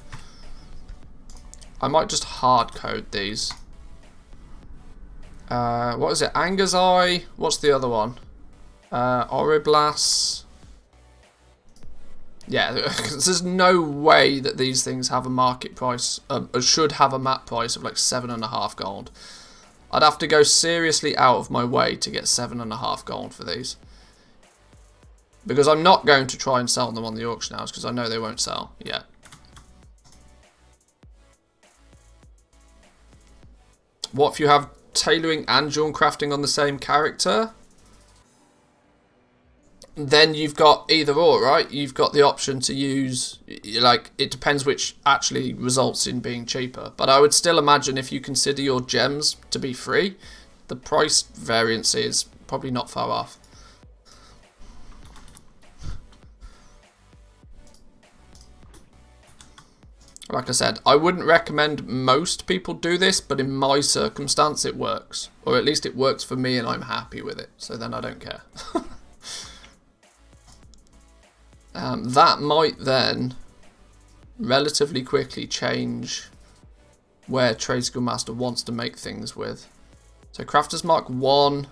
I might just hard code these. What is it? Anger's Eye. What's the other one? Oroblast. Yeah, there's no way that these things have a market price, should have a map price of like 7.5 gold. I'd have to go seriously out of my way to get 7.5 gold for these. Because I'm not going to try and sell them on the auction house, because I know they won't sell yet. What if you have tailoring and jewel crafting on the same character? Then you've got either or, right? You've got the option to use, like, it depends which actually results in being cheaper. But I would still imagine if you consider your gems to be free, the price variance is probably not far off. Like I said, I wouldn't recommend most people do this, but in my circumstance it works. Or at least it works for me and I'm happy with it. So then I don't care. That might then relatively quickly change where Trade Skill Master wants to make things with. So Crafter's Mark 1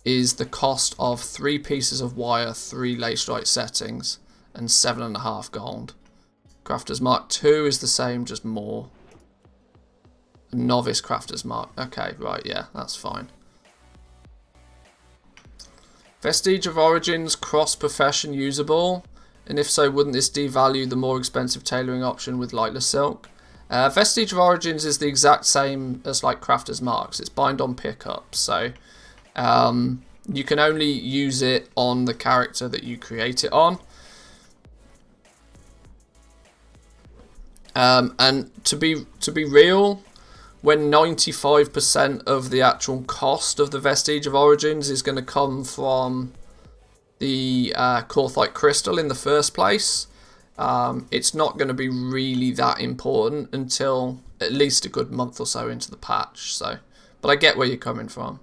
is the cost of 3 pieces of wire, 3 Leystrite settings, and 7.5 gold. Crafter's Mark 2 is the same, just more. Novice Crafter's Mark. Okay, right, yeah, that's fine. Vestige of Origins, cross-profession usable? And if so, wouldn't this devalue the more expensive tailoring option with Lightless Silk? Vestige of Origins is the exact same as like Crafter's Marks. It's bind on pickup, so you can only use it on the character that you create it on. And to be real, when 95% of the actual cost of the Vestige of Origins is going to come from the Korthite Crystal in the first place, it's not going to be really that important until at least a good month or so into the patch. So, but I get where you're coming from.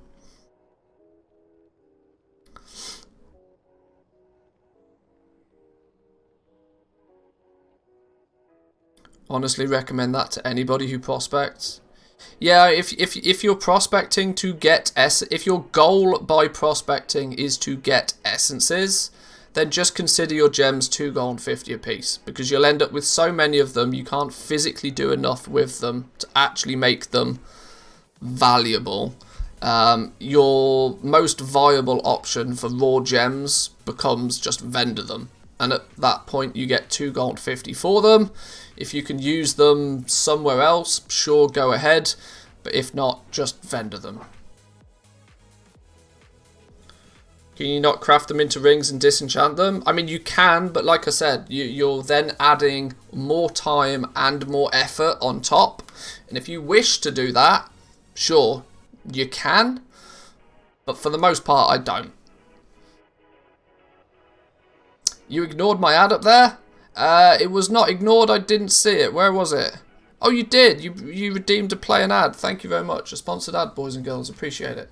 Honestly, recommend that to anybody who prospects. Yeah, if you're prospecting to get if your goal by prospecting is to get essences, then just consider your gems 2 gold 50 apiece, because you'll end up with so many of them you can't physically do enough with them to actually make them valuable. Your most viable option for raw gems becomes just vendor them, and at that point you get 2 gold 50 for them. If you can use them somewhere else, sure, go ahead, but if not, just vendor them. Can you not craft them into rings and disenchant them? I mean, you can, but like I said, you're then adding more time and more effort on top. And if you wish to do that, sure, you can. But for the most part, I don't. You ignored my ad up there? It was not ignored, I didn't see it. Where was it? Oh, you did. You redeemed to play an ad. Thank you very much. A sponsored ad, boys and girls. Appreciate it.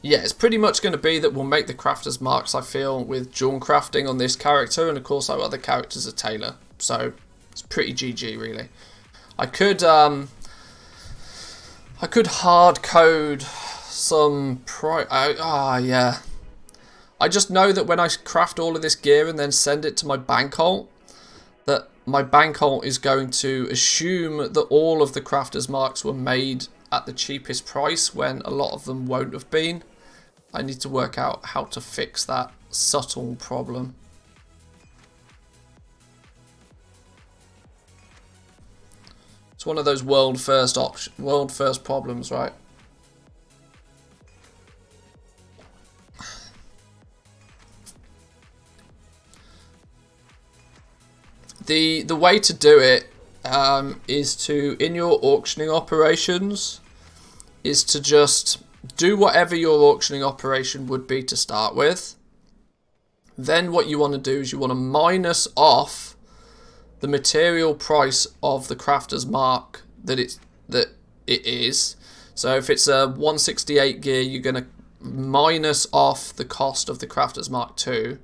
Yeah, it's pretty much going to be that we'll make the crafter's marks, I feel, with jewel crafting on this character, and of course our other characters are Taylor. So it's pretty GG, really. I could hard code some yeah. I just know that when I craft all of this gear and then send it to my bank vault, that my bank vault is going to assume that all of the crafter's marks were made at the cheapest price when a lot of them won't have been. I need to work out how to fix that subtle problem. It's one of those world first problems, right? The way to do it is to, in your auctioning operations, is to just do whatever your auctioning operation would be to start with. Then what you want to do is you want to minus off the material price of the crafter's mark that it is. So if it's a 168 gear, you're going to minus off the cost of the crafter's mark 2.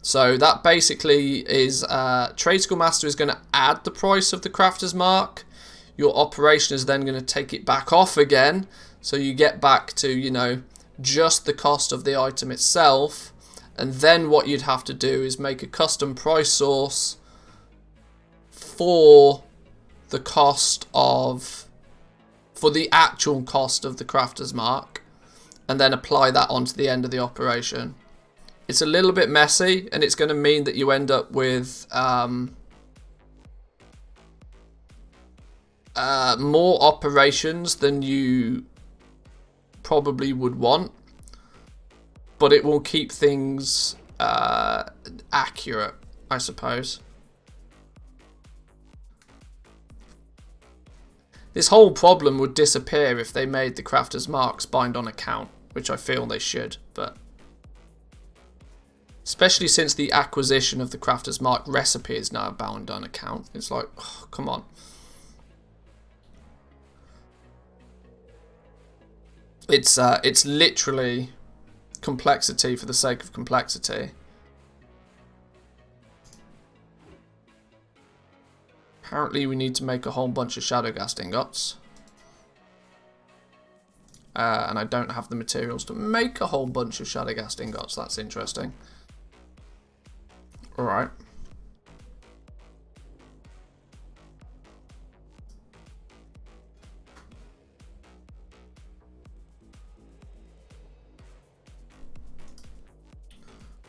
So that basically is Trade School Master is going to add the price of the crafter's mark. Your operation is then going to take it back off again, so you get back to, you know, just the cost of the item itself. And then what you'd have to do is make a custom price source for the actual cost of the crafter's mark, and then apply that onto the end of the operation. It's a little bit messy, and it's going to mean that you end up with more operations than you probably would want, but it will keep things accurate, I suppose. This whole problem would disappear if they made the crafter's marks bind on account, which I feel they should, but especially since the acquisition of the crafter's mark recipe is now bound on account. It's like, oh, come on. It's literally complexity for the sake of complexity. Apparently we need to make a whole bunch of Shadowghast ingots. And I don't have the materials to make a whole bunch of Shadowghast ingots. That's interesting. Alright.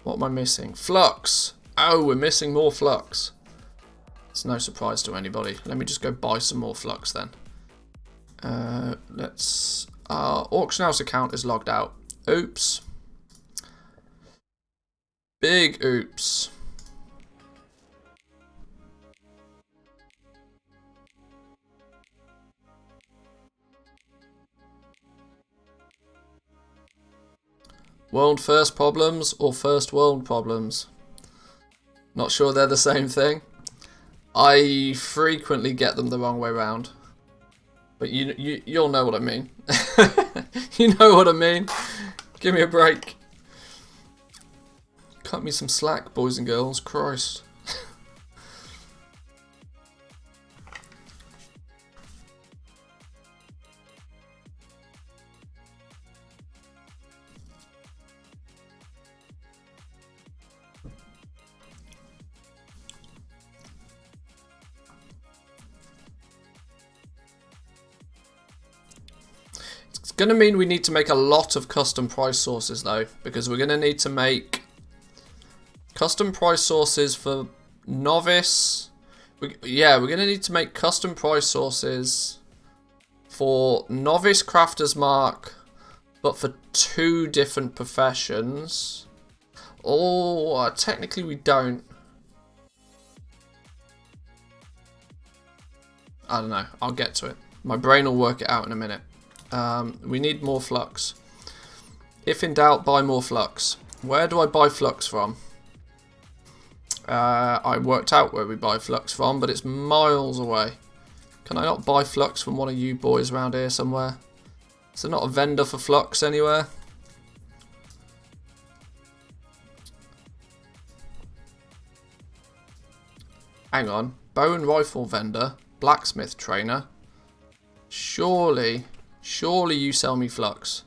What am I missing? Flux! Oh, we're missing more flux. It's no surprise to anybody. Let me just go buy some more flux then. Let's... Our auction house account is logged out. Oops. Big oops. World first problems or first world problems? Not sure they're the same thing. I frequently get them the wrong way round. But you'll know what I mean. You know what I mean. Give me a break. Cut me some slack, boys and girls. Christ. It's going to mean we need to make a lot of custom price sources though, because we're going to need to make custom price sources for novice. Yeah, we're going to need to make custom price sources for novice crafter's mark, but for 2 different professions. Oh, technically we don't. I don't know. I'll get to it. My brain will work it out in a minute. We need more flux. If in doubt, buy more flux. Where do I buy flux from? I worked out where we buy flux from, but it's miles away. Can I not buy flux from one of you boys around here somewhere? Is there not a vendor for flux anywhere? Hang on. Bow and rifle vendor. Blacksmith trainer. Surely you sell me flux.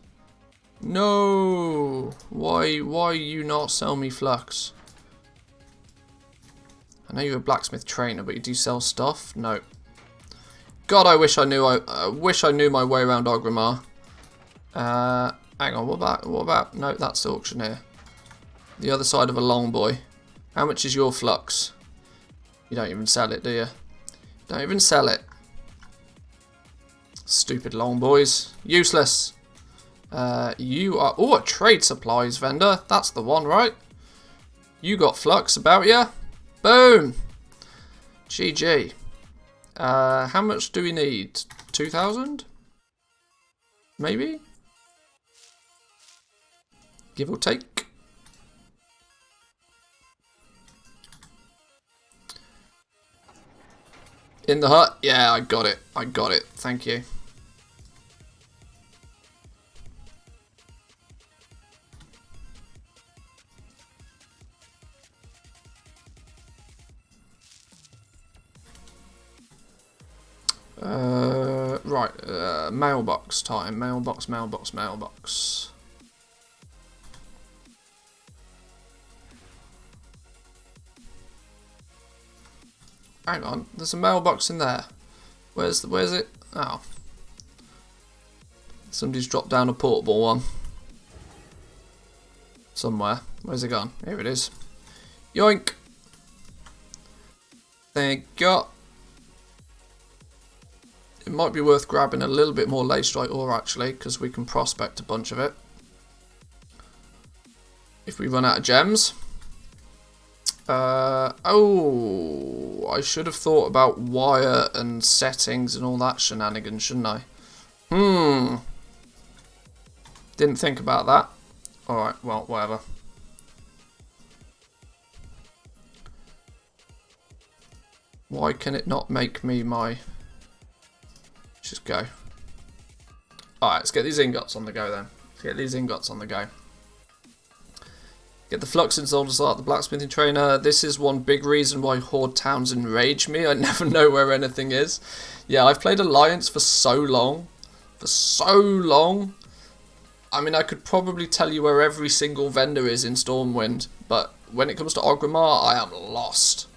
No! Why you not sell me flux? I know you're a blacksmith trainer, but you do sell stuff? No. God, I wish I knew my way around Orgrimmar. Hang on, what about no, that's the auctioneer. The other side of a long boy. How much is your flux? You don't even sell it, do you? Don't even sell it. Stupid long boys. Useless. You are... Oh, a trade supplies vendor. That's the one, right? You got flux about you. Boom. GG. How much do we need? 2,000? Maybe? Give or take. In the hut? Yeah, I got it. I got it. Thank you. Right, mailbox time. Mailbox. Hang on, there's a mailbox in there. Where's it? Oh. Somebody's dropped down a portable one. Somewhere. Where's it gone? Here it is. Yoink! Thank God. It might be worth grabbing a little bit more lacestrite ore actually, because we can prospect a bunch of it. If we run out of gems. Oh, I should have thought about wire and settings and all that shenanigans, shouldn't I? Didn't think about that. Alright, well, whatever. Why can it not make me my... Let's just go. Alright, let's get these ingots on the go then. Let's get these ingots on the go. Get the flux installed to start the blacksmithing trainer. This is one big reason why Horde Towns enrage me. I never know where anything is. Yeah, I've played Alliance for so long. I mean, I could probably tell you where every single vendor is in Stormwind. But when it comes to Orgrimmar, I am lost.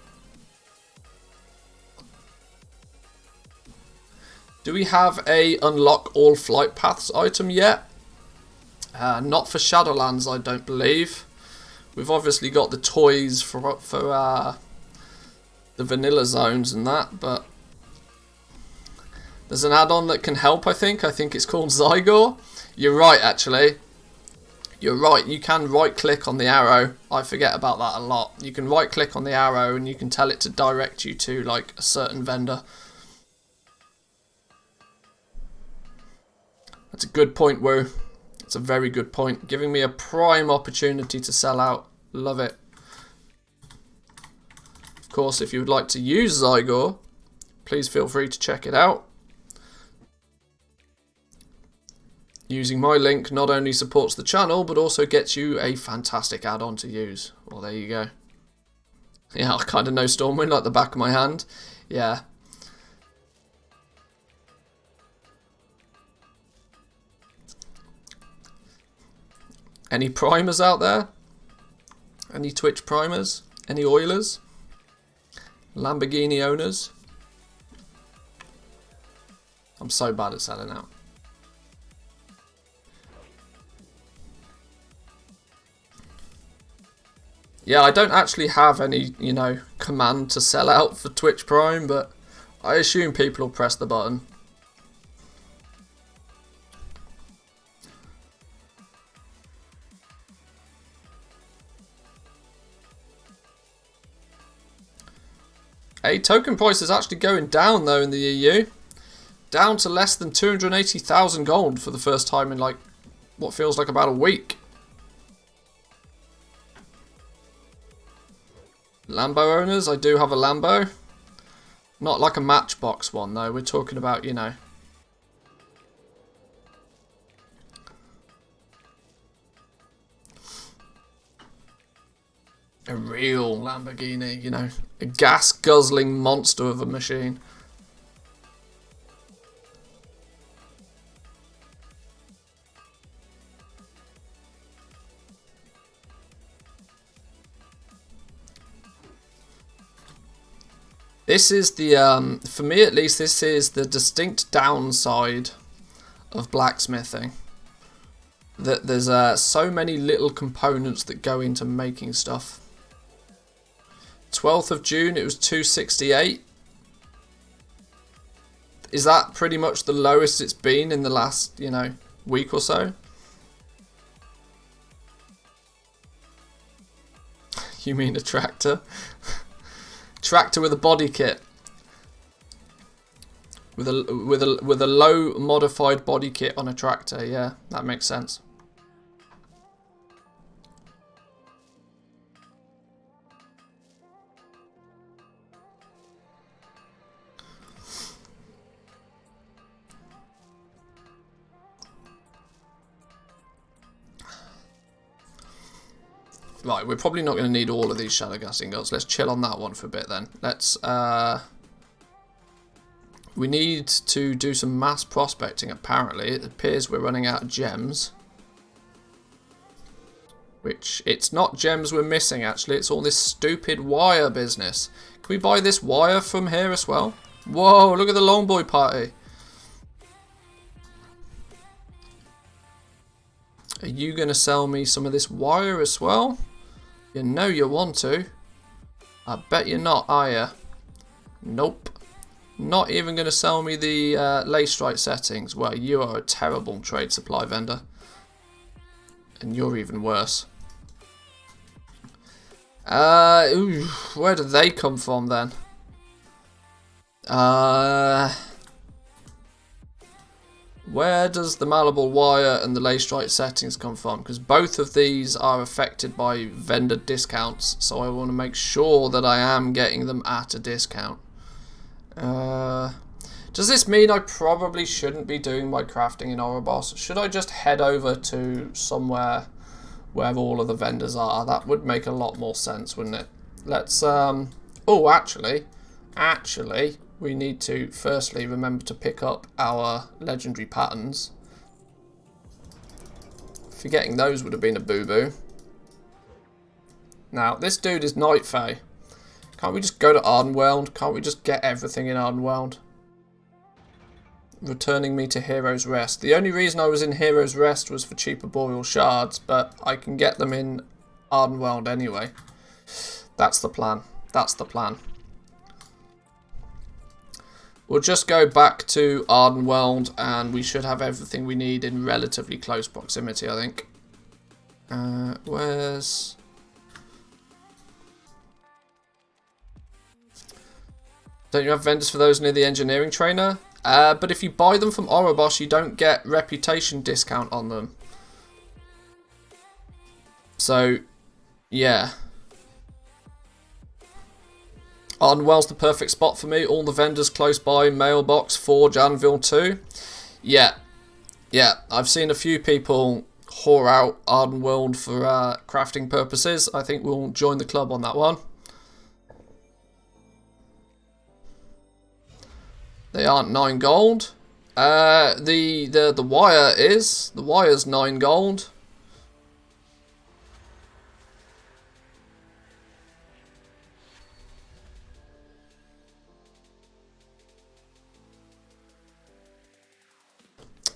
Do we have a unlock all flight paths item yet? Not for Shadowlands, I don't believe. We've obviously got the toys for the vanilla zones and that, but There's an add-on that can help, I think. I think it's called Zygor. You're right, actually. You're right. You can right-click on the arrow. I forget about that a lot. You can right-click on the arrow and you can tell it to direct you to, like, a certain vendor. That's a good point, Woo. It's a very good point. Giving me a prime opportunity to sell out. Love it. Of course, if you would like to use Zygor, please feel free to check it out. Using my link not only supports the channel, but also gets you a fantastic add-on to use. Well, there you go. Yeah, I kind of know Stormwind like the back of my hand. Yeah. Any primers out there? Any Twitch primers? Any Oilers? Lamborghini owners? I'm so bad at selling out. Yeah, I don't actually have any, you know, command to sell out for Twitch Prime, but I assume people will press the button. Hey, token price is actually going down though in the EU. Down to less than 280,000 gold for the first time in like what feels like about a week. Lambo owners, I do have a Lambo. Not like a Matchbox one though, we're talking about, you know. A real Lamborghini, you know. A gas guzzling monster of a machine. This is the, for me at least, this is the distinct downside of blacksmithing. That there's so many little components that go into making stuff. 12th of June, it was 268. Is that pretty much the lowest it's been in the last, you know, week or so? You mean a tractor? Tractor with a body kit, with a low modified body kit on a tractor. Yeah, that makes sense. Right, we're probably not going to need all of these shadow gas ingots. Let's chill on that one for a bit then. Let's, we need to do some mass prospecting apparently. It appears we're running out of gems. Which, it's not gems we're missing actually, it's all this stupid wire business. Can we buy this wire from here as well? Whoa, look at the Longboy party. Are you going to sell me some of this wire as well? You know you want to. I bet you're not, are you? Nope. Not even going to sell me the lace strike settings. Well, you are a terrible trade supply vendor. And you're even worse. Ooh, where do they come from then? Where does the malleable wire and the lace strike settings come from? Because both of these are affected by vendor discounts, so I want to make sure that I am getting them at a discount. Does this mean I probably shouldn't be doing my crafting in Ouroboros? Should I just head over to somewhere where all of the vendors are? That would make a lot more sense, wouldn't it? Let's, oh, actually, we need to firstly remember to pick up our legendary patterns. Forgetting those would have been a boo-boo. Now, this dude is Night Fae. Can't we just go to Ardenweld? Can't we just get everything in Ardenweld? Returning me to Hero's Rest. The only reason I was in Hero's Rest was for cheaper Boreal Shards, but I can get them in Ardenweld anyway. That's the plan. That's the plan. We'll just go back to Ardenweld and we should have everything we need in relatively close proximity, I think. Where's... Don't you have vendors for those near the engineering trainer? But if you buy them from Orobos, you don't get reputation discount on them. So, yeah. Ardenwell's the perfect spot for me. All the vendors close by, Mailbox, Forge, Anvil too. Yeah. Yeah, I've seen a few people whore out Ardenweld for crafting purposes. I think we'll join the club on that one. They aren't 9 gold. The wire is. The wire's 9 gold.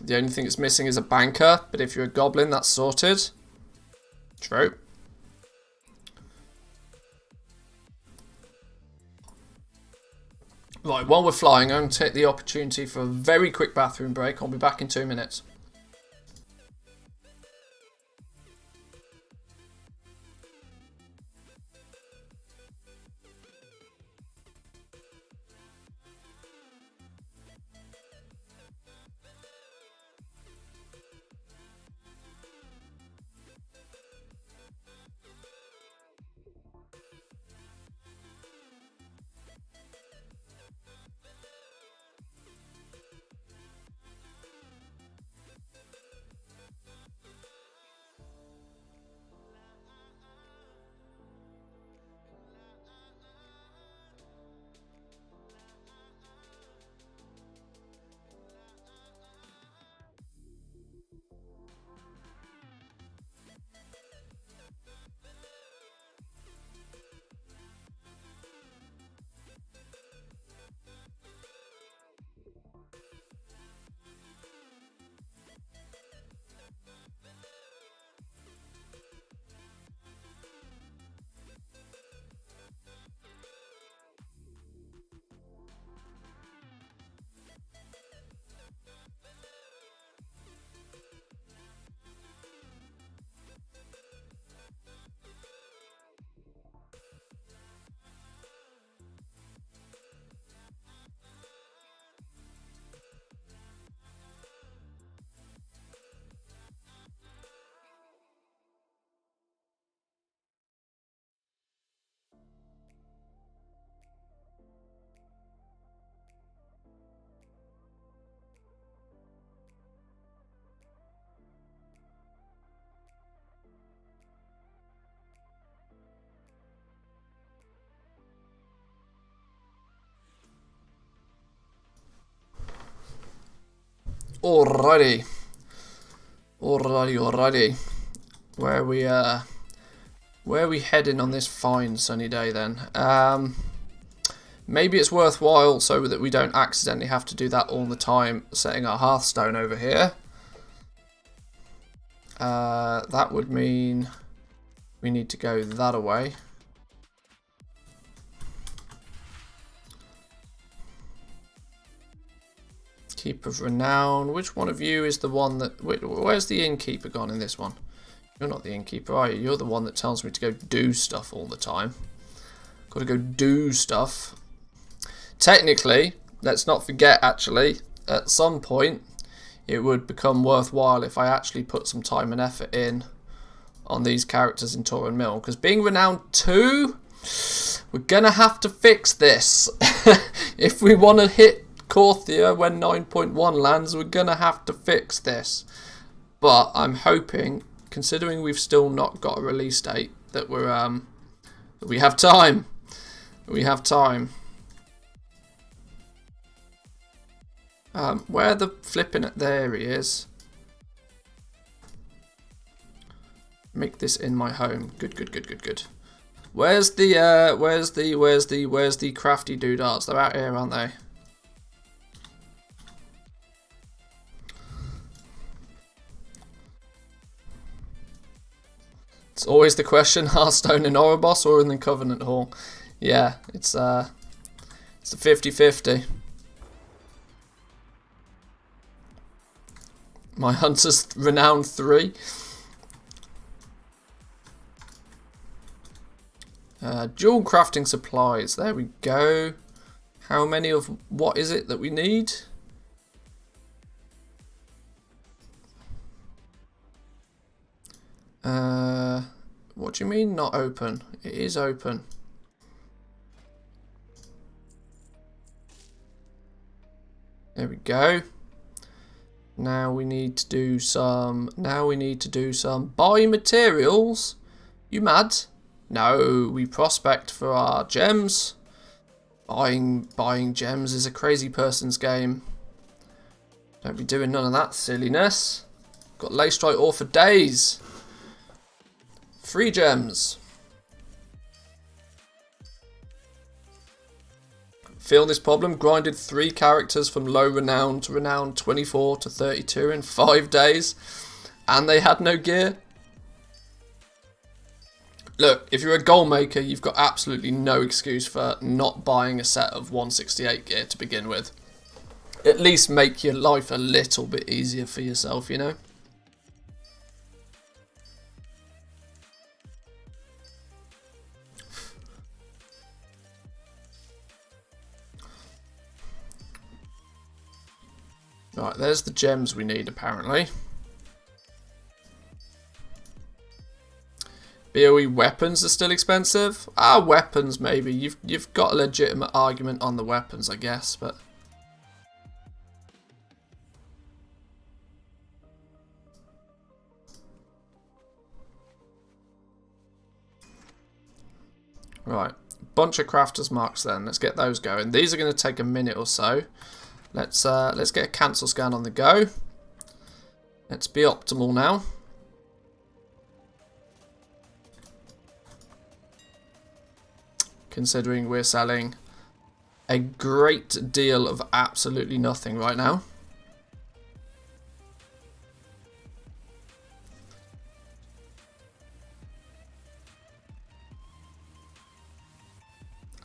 The only thing it's missing is a banker, but if you're a goblin, that's sorted. True. Right, while we're flying, I'm going to take the opportunity for a very quick bathroom break. I'll be back in 2 minutes. Alrighty. Alrighty. Where are we heading on this fine sunny day then? Maybe it's worthwhile so that we don't accidentally have to do that all the time, setting our hearthstone over here. That would mean we need to go that away. Keep of Renown. Which one of you is the one that... Where's the innkeeper gone in this one? You're not the innkeeper, are you? You're the one that tells me to go do stuff all the time. Got to go do stuff. Technically, let's not forget actually, at some point it would become worthwhile if I actually put some time and effort in on these characters in Torin Mill. Because being Renowned 2, we're going to have to fix this. If we want to hit Korthia when 9.1 lands, we're going to have to fix this. But I'm hoping, considering we've still not got a release date, that we're that we have time. We have time. Where the flipping it? There he is. Make this in my home. Good. Where's the crafty doodards? They're out here, aren't they? It's always the question: Hearthstone in Orobos or in the Covenant Hall? Yeah, it's a 50-50. My hunter's renowned 3. Dual crafting supplies. There we go. How many of what is it that we need? What do you mean not open? It is open. There we go. Now we need to do some. Buy materials. You mad? No, we prospect for our gems. Buying gems is a crazy person's game. Don't be doing none of that silliness. Got lacestrite ore for days. 3 gems. Feel this problem? Grinded 3 characters from low renown to renown 24 to 32 in 5 days. And they had no gear. Look, if you're a goal maker, you've got absolutely no excuse for not buying a set of 168 gear to begin with. At least make your life a little bit easier for yourself, you know? Right, there's the gems we need apparently. BOE weapons are still expensive. Weapons maybe. You've got a legitimate argument on the weapons, I guess, but right. Bunch of crafters marks then. Let's get those going. These are going to take a minute or so. Let's get a cancel scan on the go. Let's be optimal now. Considering we're selling a great deal of absolutely nothing right now.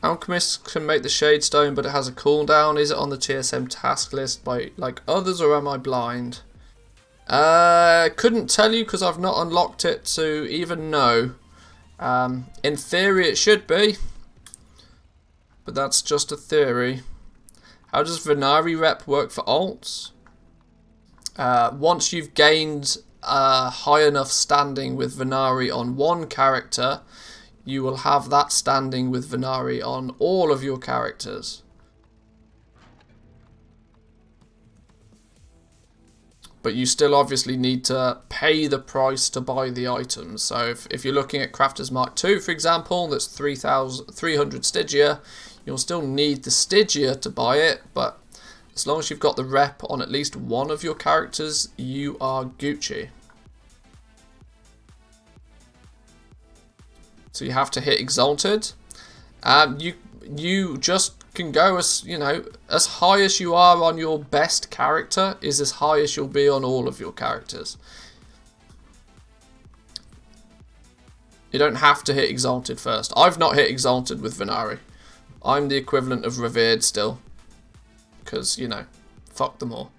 Alchemist can make the Shade Stone, but it has a cooldown. Is it on the TSM task list by like others, or am I blind? Couldn't tell you because I've not unlocked it to even know. In theory it should be, but that's just a theory. How does Venari rep work for alts? Once you've gained high enough standing with Venari on one character, you will have that standing with Venari on all of your characters. But you still obviously need to pay the price to buy the items. So if you're looking at Crafters Mark II, for example, that's 300 Stygia, you'll still need the Stygia to buy it, but as long as you've got the rep on at least one of your characters, you are Gucci. So you have to hit Exalted. You just can go as, you know, as high as you are on your best character is as high as you'll be on all of your characters. You don't have to hit Exalted first. I've not hit Exalted with Venari. I'm the equivalent of Revered still. Because, you know, fuck them all.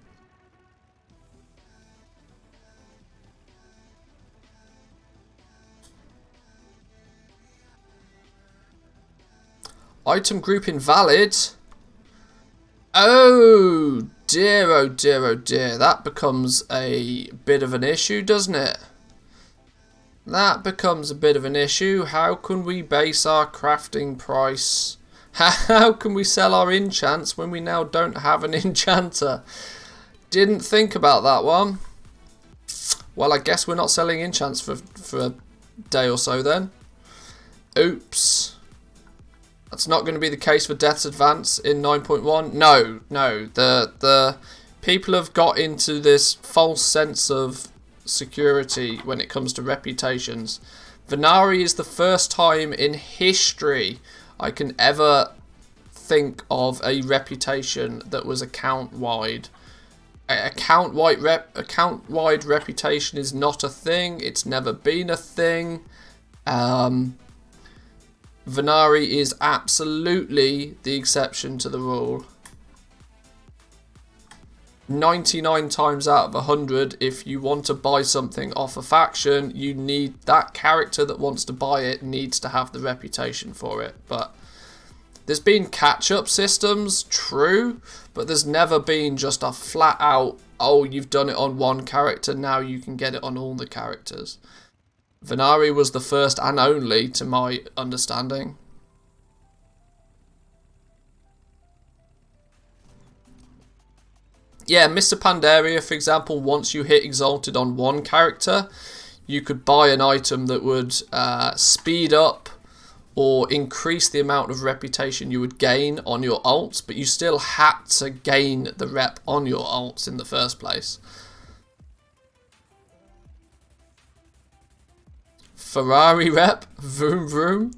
Item group invalid. Oh dear, oh dear, oh dear. That becomes a bit of an issue, doesn't it? That becomes a bit of an issue. How can we base our crafting price? How can we sell our enchants when we now don't have an enchanter? Didn't think about that one. Well, I guess we're not selling enchants for a day or so then. Oops. That's not going to be the case for Death's Advance in 9.1. No. The people have got into this false sense of security when it comes to reputations. Venari is the first time in history I can ever think of a reputation that was account-wide. Account-wide reputation is not a thing. It's never been a thing. Venari is absolutely the exception to the rule. 99 times out of 100, if you want to buy something off a faction, you need that character that wants to buy it needs to have the reputation for it. But there's been catch-up systems, true, but there's never been just a flat out, oh, you've done it on one character, now you can get it on all the characters. Venari was the first and only, to my understanding. Yeah, Mr. Pandaria, for example, once you hit Exalted on one character, you could buy an item that would speed up or increase the amount of reputation you would gain on your ults, but you still had to gain the rep on your ults in the first place. Ferrari rep, vroom vroom.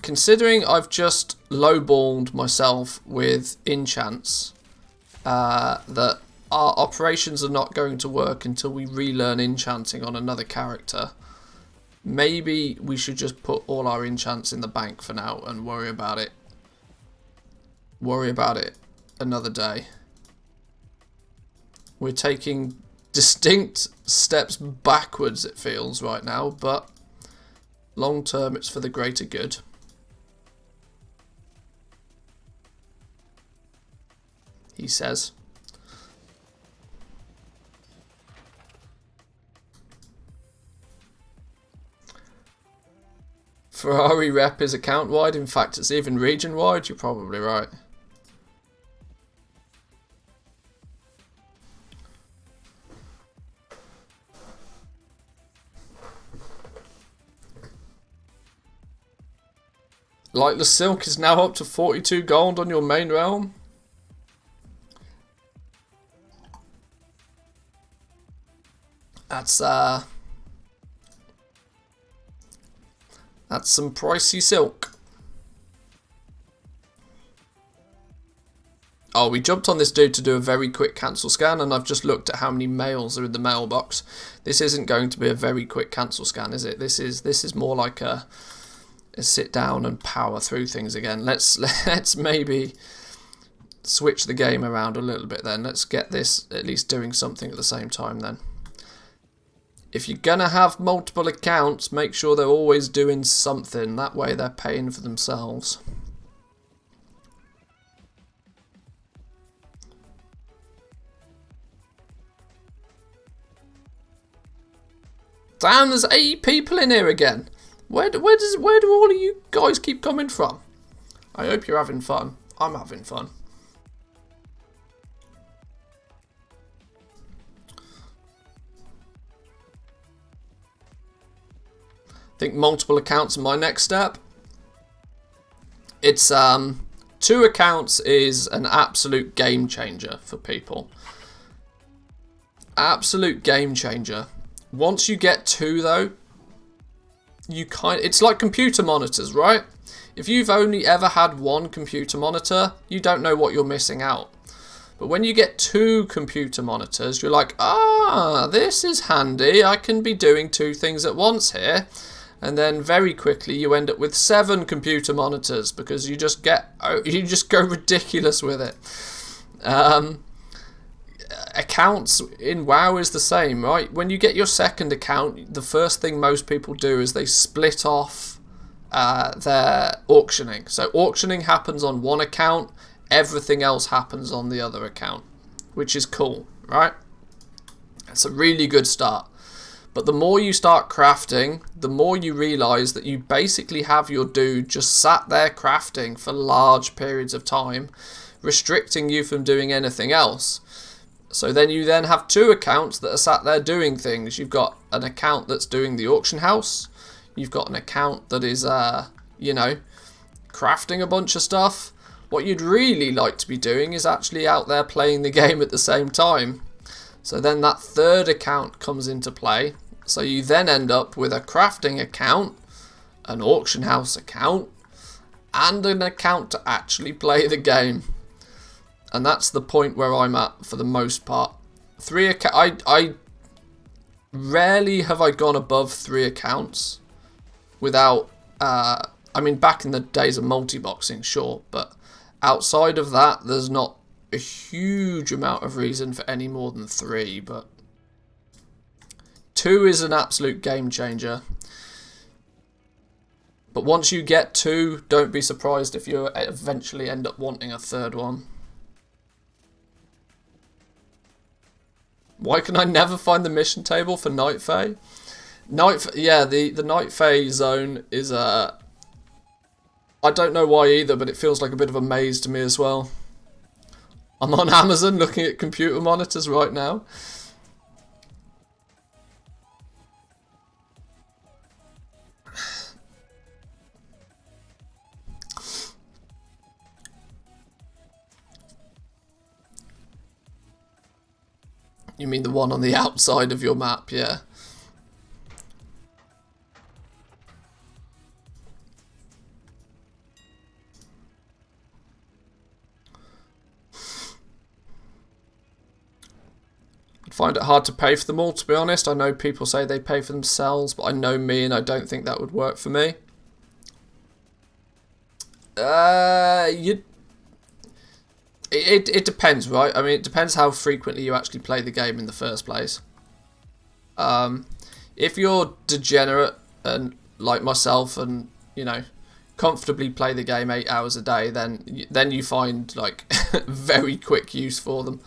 Considering I've just lowballed myself with enchants, that our operations are not going to work until we relearn enchanting on another character, maybe we should just put all our enchants in the bank for now and worry about it. Worry about it another day. We're taking distinct steps backwards, it feels, right now, but long term, it's for the greater good. He says. Ferrari rep is account wide. In fact, it's even region wide. You're probably right. Lightless Silk is now up to 42 gold on your main realm. That's some pricey silk. Oh, we jumped on this dude to do a very quick cancel scan, and I've just looked at how many mails are in the mailbox. This isn't going to be a very quick cancel scan, is it? This is more like a sit down and power through things again. Let's maybe switch the game around a little bit then. Let's get this at least doing something at the same time then. If you're gonna have multiple accounts, make sure they're always doing something. That way they're paying for themselves. Damn, there's 8 people in here again. Where do all of you guys keep coming from? I hope you're having fun. I'm having fun. I think multiple accounts are my next step. It's 2 accounts is an absolute game changer for people. Absolute game changer. Once you get 2 though, it's like computer monitors, right? If you've only ever had 1 computer monitor, you don't know what you're missing out. But when you get 2 computer monitors, you're like, this is handy. I can be doing 2 things at once here. And then very quickly you end up with 7 computer monitors because you just go ridiculous with it. Accounts in WoW is the same, right? When you get your second account, the first thing most people do is they split off their auctioning. So auctioning happens on one account, everything else happens on the other account, which is cool, right? It's a really good start. But the more you start crafting, the more you realise that you basically have your dude just sat there crafting for large periods of time, restricting you from doing anything else. So then you have 2 accounts that are sat there doing things. You've got an account that's doing the auction house. You've got an account that is, crafting a bunch of stuff. What you'd really like to be doing is actually out there playing the game at the same time. So then that 3rd account comes into play. So you then end up with a crafting account, an auction house account, and an account to actually play the game. And that's the point where I'm at for the most part. Rarely have I gone above 3 accounts without, I mean, back in the days of multi-boxing, sure, but outside of that, there's not a huge amount of reason for any more than 3, but 2 is an absolute game changer. But once you get 2, don't be surprised if you eventually end up wanting a 3rd one. Why can I never find the mission table for Night Fae? Yeah, the Night Fae zone is I don't know why either, but it feels like a bit of a maze to me as well. I'm on Amazon looking at computer monitors right now. You mean the one on the outside of your map, yeah. I'd find it hard to pay for them all, to be honest. I know people say they pay for themselves, but I know me and I don't think that would work for me. It depends, right? I mean, it depends how frequently you actually play the game in the first place. If you're degenerate and like myself, and you know, comfortably play the game 8 hours a day, then you find like very quick use for them.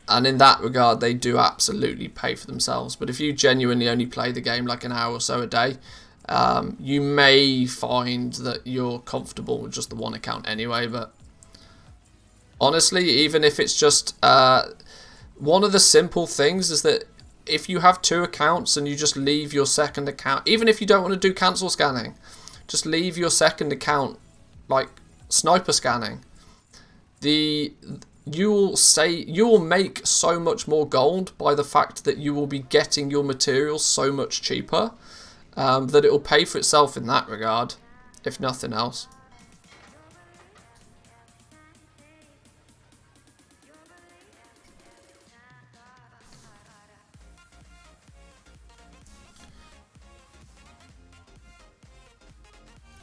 And in that regard, they do absolutely pay for themselves. But if you genuinely only play the game like an hour or so a day, you may find that you're comfortable with just the one account anyway. But honestly, even if it's just one of the simple things is that if you have 2 accounts and you just leave your second account, even if you don't want to do cancel scanning, just leave your second account like sniper scanning. You will make so much more gold by the fact that you will be getting your materials so much cheaper, that it will pay for itself in that regard, if nothing else.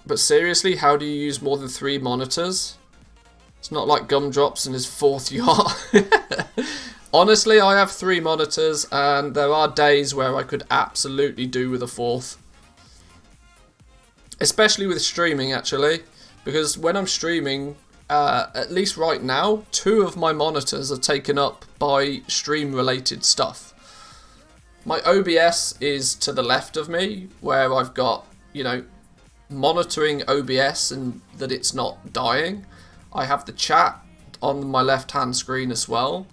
But seriously, how do you use more than 3 monitors? It's not like Gumdrops and his 4th yacht. Honestly, I have 3 monitors, and there are days where I could absolutely do with a 4th. Especially with streaming, actually. Because when I'm streaming, at least right now, 2 of my monitors are taken up by stream-related stuff. My OBS is to the left of me, where I've got, you know, monitoring OBS and that it's not dying. I have the chat on my left hand screen as well,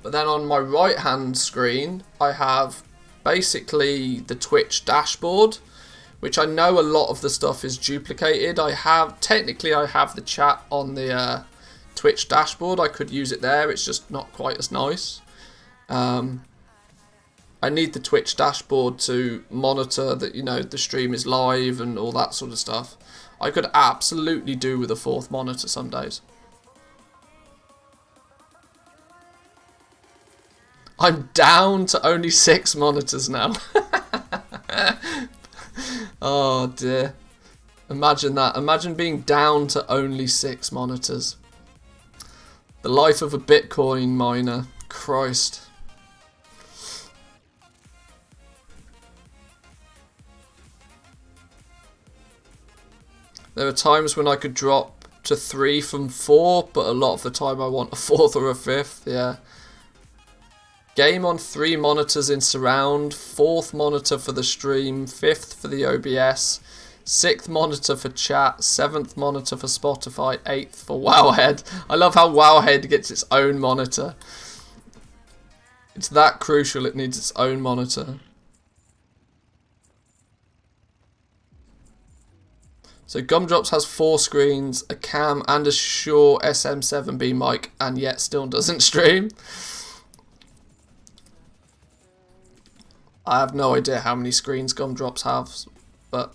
but then on my right hand screen I have basically the Twitch dashboard, which I know a lot of the stuff is duplicated. Technically I have the chat on the Twitch dashboard. I could use it there, it's just not quite as nice. I need the Twitch dashboard to monitor that, you know, the stream is live and all that sort of stuff. I could absolutely do with a 4th monitor some days. I'm down to only 6 monitors now. Oh dear. Imagine that. Imagine being down to only 6 monitors. The life of a Bitcoin miner. Christ. There are times when I could drop to 3 from 4, but a lot of the time I want a 4th or a 5th, yeah. Game on 3 monitors in surround, 4th monitor for the stream, 5th for the OBS, 6th monitor for chat, 7th monitor for Spotify, 8th for Wowhead. I love how Wowhead gets its own monitor. It's that crucial, it needs its own monitor. So Gumdrops has 4 screens, a cam and a Shure SM7B mic, and yet still doesn't stream. I have no idea how many screens Gumdrops has, but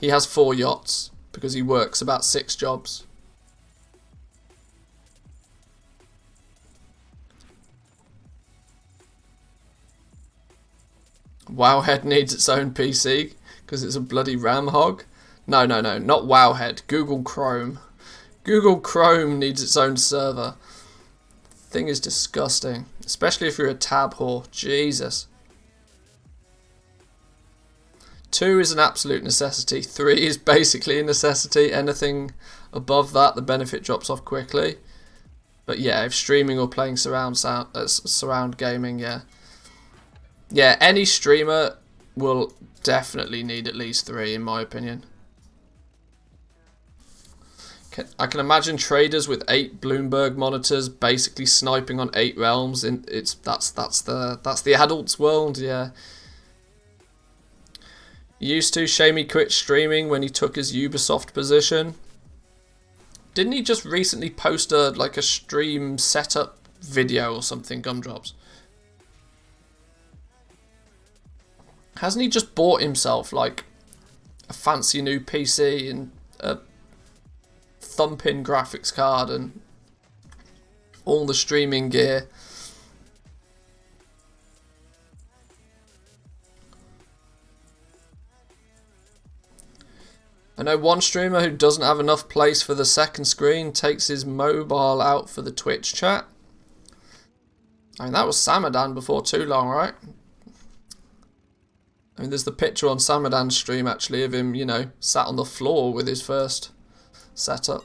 he has 4 yachts because he works about 6 jobs. Wowhead needs its own PC because it's a bloody RAM hog. No, not Wowhead. Google Chrome. Google Chrome needs its own server. Thing is disgusting, especially if you're a tab whore. Jesus. 2 is an absolute necessity. 3 is basically a necessity. Anything above that, the benefit drops off quickly. But yeah, if streaming or playing surround gaming, yeah, any streamer will definitely need at least 3, in my opinion. I can imagine traders with 8 Bloomberg monitors basically sniping on 8 realms. That's the adult's world, yeah. Used to. Shamey quit streaming when he took his Ubisoft position. Didn't he just recently post a stream setup video or something, Gumdrops? Hasn't he just bought himself like a fancy new PC and a thumping graphics card and all the streaming gear? I know one streamer who doesn't have enough place for the second screen takes his mobile out for the Twitch chat. I mean, that was Samadan before too long, right? I mean, there's the picture on Samadan's stream, actually, of him, you know, sat on the floor with his first setup.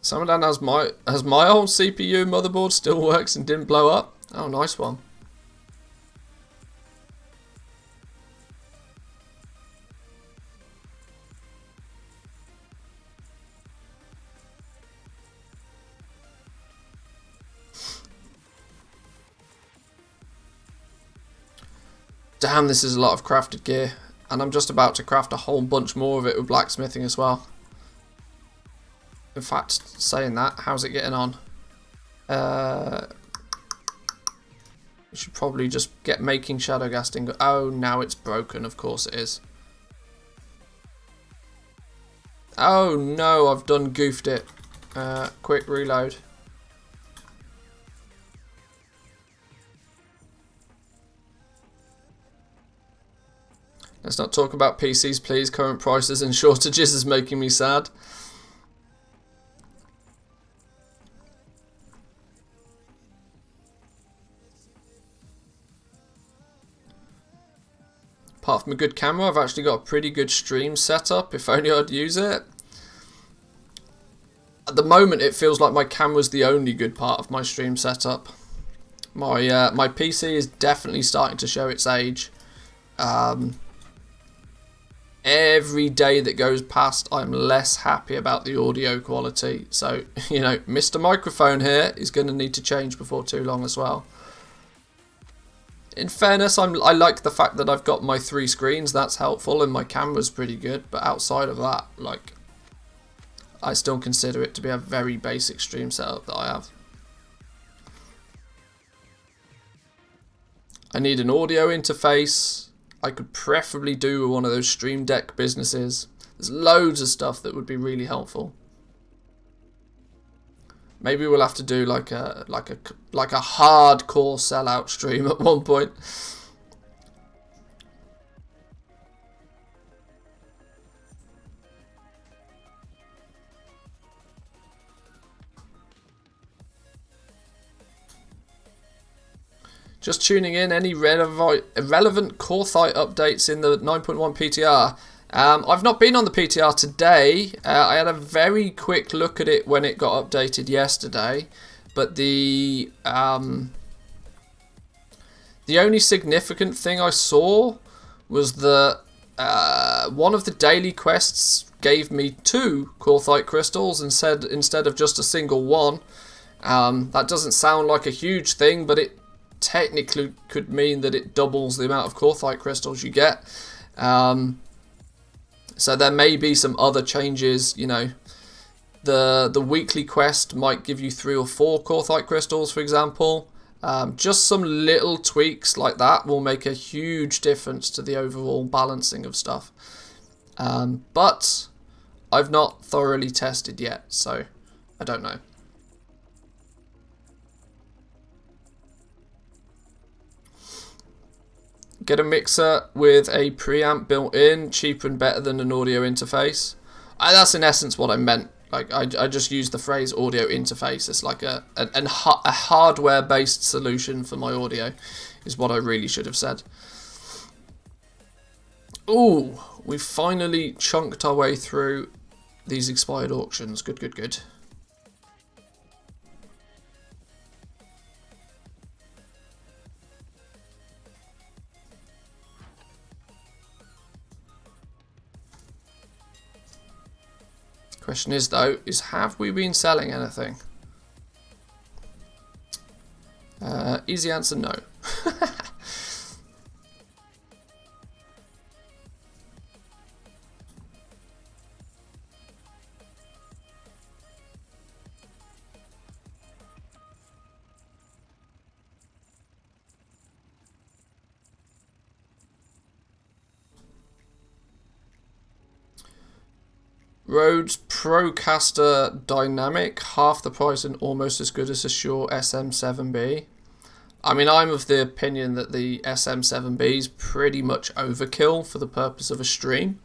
Samadan has my old CPU motherboard, still works and didn't blow up. Oh, nice one. Damn, this is a lot of crafted gear, and I'm just about to craft a whole bunch more of it with blacksmithing as well. In fact, saying that, how's it getting on? We should probably just get making shadow casting. Oh, now it's broken. Of course it is. Oh no, I've done goofed it. Quick reload. Let's not talk about PCs, please. Current prices and shortages is making me sad. Apart from a good camera, I've actually got a pretty good stream setup, if only I'd use it. At the moment, it feels like my camera's the only good part of my stream setup. My PC is definitely starting to show its age. Every day that goes past, I'm less happy about the audio quality. So, you know, Mr. Microphone here is going to need to change before too long as well. In fairness, I like the fact that I've got my 3 screens. That's helpful, and my camera's pretty good. But outside of that, like, I still consider it to be a very basic stream setup that I have. I need an audio interface. I could preferably do one of those Stream Deck businesses. There's loads of stuff that would be really helpful. Maybe we'll have to do like a hardcore sellout stream at one point. Just tuning in, any relevant core thite updates in the 9.1 PTR? I've not been on the PTR today. I had a very quick look at it when it got updated yesterday, but the only significant thing I saw was that one of the daily quests gave me 2 core thite crystals and said instead of just a single one. That doesn't sound like a huge thing, but it technically could mean that it doubles the amount of core thite crystals you get. So there may be some other changes, you know, The weekly quest might give you 3 or 4 Korthite crystals, for example. Just some little tweaks like that will make a huge difference to the overall balancing of stuff. But I've not thoroughly tested yet, so I don't know. Get a mixer with a preamp built in, cheaper and better than an audio interface. That's in essence what I meant. Like I just used the phrase audio interface. It's like a hardware-based solution for my audio, is what I really should have said. Ooh, we finally chunked our way through these expired auctions. Good, good, good. Question is though, have we been selling anything? Easy answer, no. Rhodes Procaster Dynamic, half the price and almost as good as a Shure SM7B. I mean, I'm of the opinion that the SM7B is pretty much overkill for the purpose of a stream.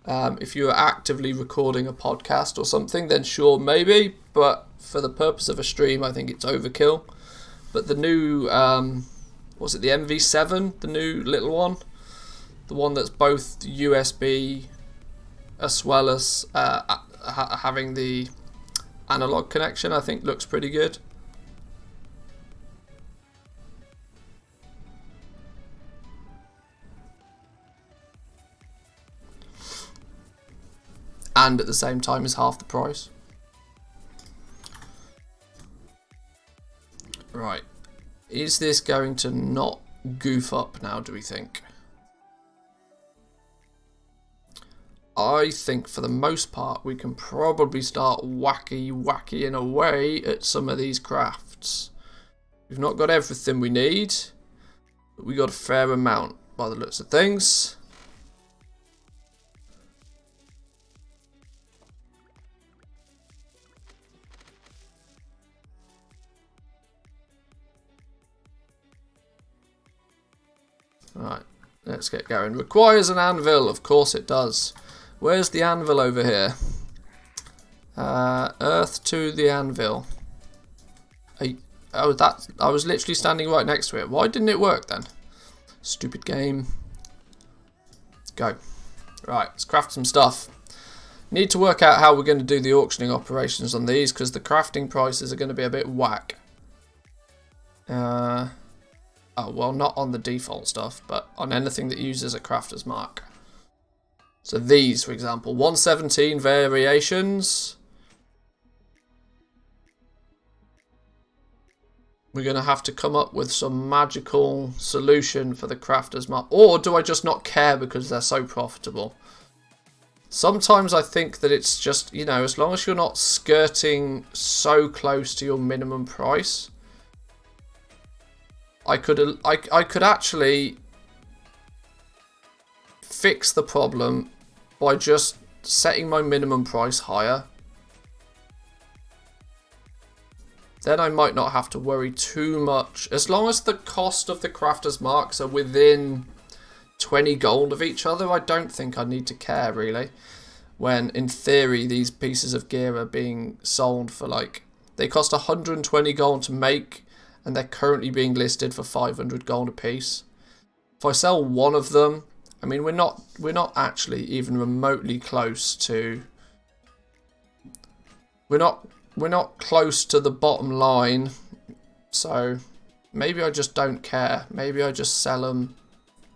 If you are actively recording a podcast or something, then sure, maybe. But for the purpose of a stream, I think it's overkill. But the new, was it the MV7, the new little one? The one that's both USB as well as having the analog connection, I think looks pretty good. And at the same time is half the price. Right. Is this going to not goof up now, do we think? I think for the most part we can probably start whacking away at some of these crafts. We've not got everything we need, but we got a fair amount by the looks of things. Right, let's get going. Requires an anvil, of course it does. Where's the anvil over here? Earth to the anvil. Oh, I was literally standing right next to it. Why didn't it work then? Stupid game. Go. Right, let's craft some stuff. Need to work out how we're going to do the auctioning operations on these, because the crafting prices are going to be a bit whack. Oh, well, not on the default stuff, but on anything that uses a crafter's mark. So these, for example, 117 variations. We're going to have to come up with some magical solution for the crafter's mark. Or do I just not care because they're so profitable? Sometimes I think that it's just, you know, as long as you're not skirting so close to your minimum price, I could actually fix the problem by just setting my minimum price higher. Then I might not have to worry too much. As long as the cost of the crafter's marks are within 20 gold of each other, I don't think I need to care really. When in theory these pieces of gear are being sold for like, they cost 120 gold to make, and they're currently being listed for 500 gold a piece. If I sell one of them, I mean, we're not actually even remotely close to. We're not close to the bottom line, so maybe I just don't care. Maybe I just sell them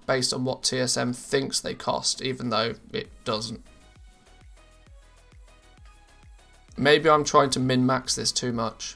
based on what TSM thinks they cost, even though it doesn't. Maybe I'm trying to min-max this too much.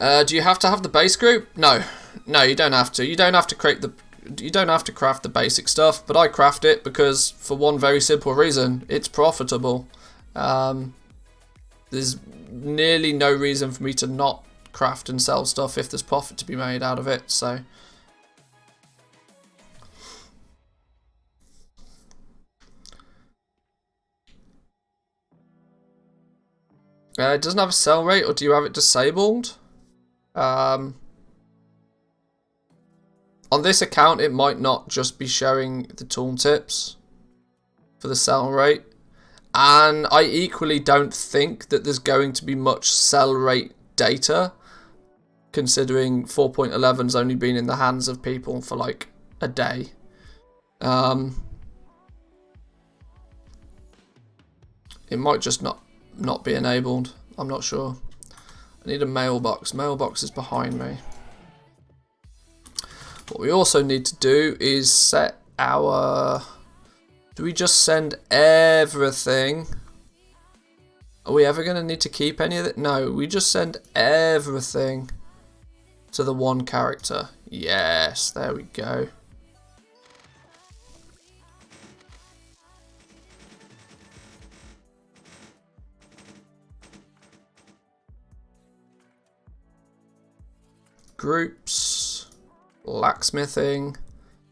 Do you have to have the base group? No, you don't have to. You don't have to create the. You don't have to craft the basic stuff, but I craft it because for one very simple reason: it's profitable. There's nearly no reason for me to not craft and sell stuff if there's profit to be made out of it. So. It doesn't have a sell rate, or do you have it disabled? On this account, it might not just be showing the tooltips for the sell rate. And I equally don't think that there's going to be much sell rate data, considering 4.11's only been in the hands of people for like a day. It might just not be enabled. I'm not sure. I need a mailbox. Mailbox is behind me. What we also need to do is set our... Do we just send everything? Are we ever going to need to keep any of it? No, we just send everything to the one character. Yes, there we go. Groups, blacksmithing,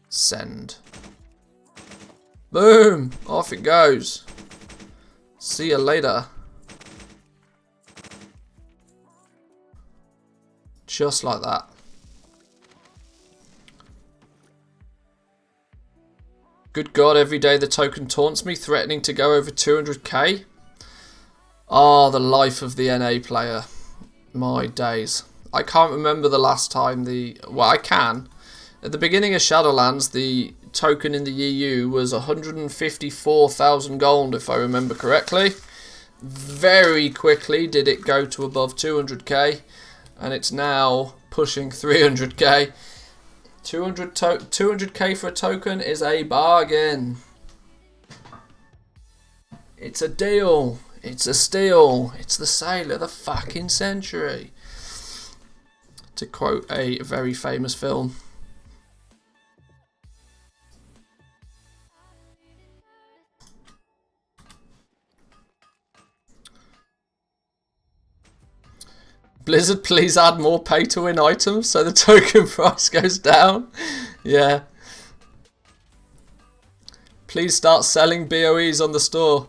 send. Boom! Off it goes. See you later. Just like that. Good God, every day the token taunts me, threatening to go over 200k. Ah, the life of the NA player. My days. I can't remember the last time well, I can. At the beginning of Shadowlands, the token in the EU was 154,000 gold, if I remember correctly. Very quickly did it go to above 200k, and it's now pushing 300k. 200k for a token is a bargain. It's a deal. It's a steal. It's the sale of the fucking century. To quote a very famous film. Blizzard, please add more pay-to-win items so the token price goes down. Yeah. Please start selling BOEs on the store.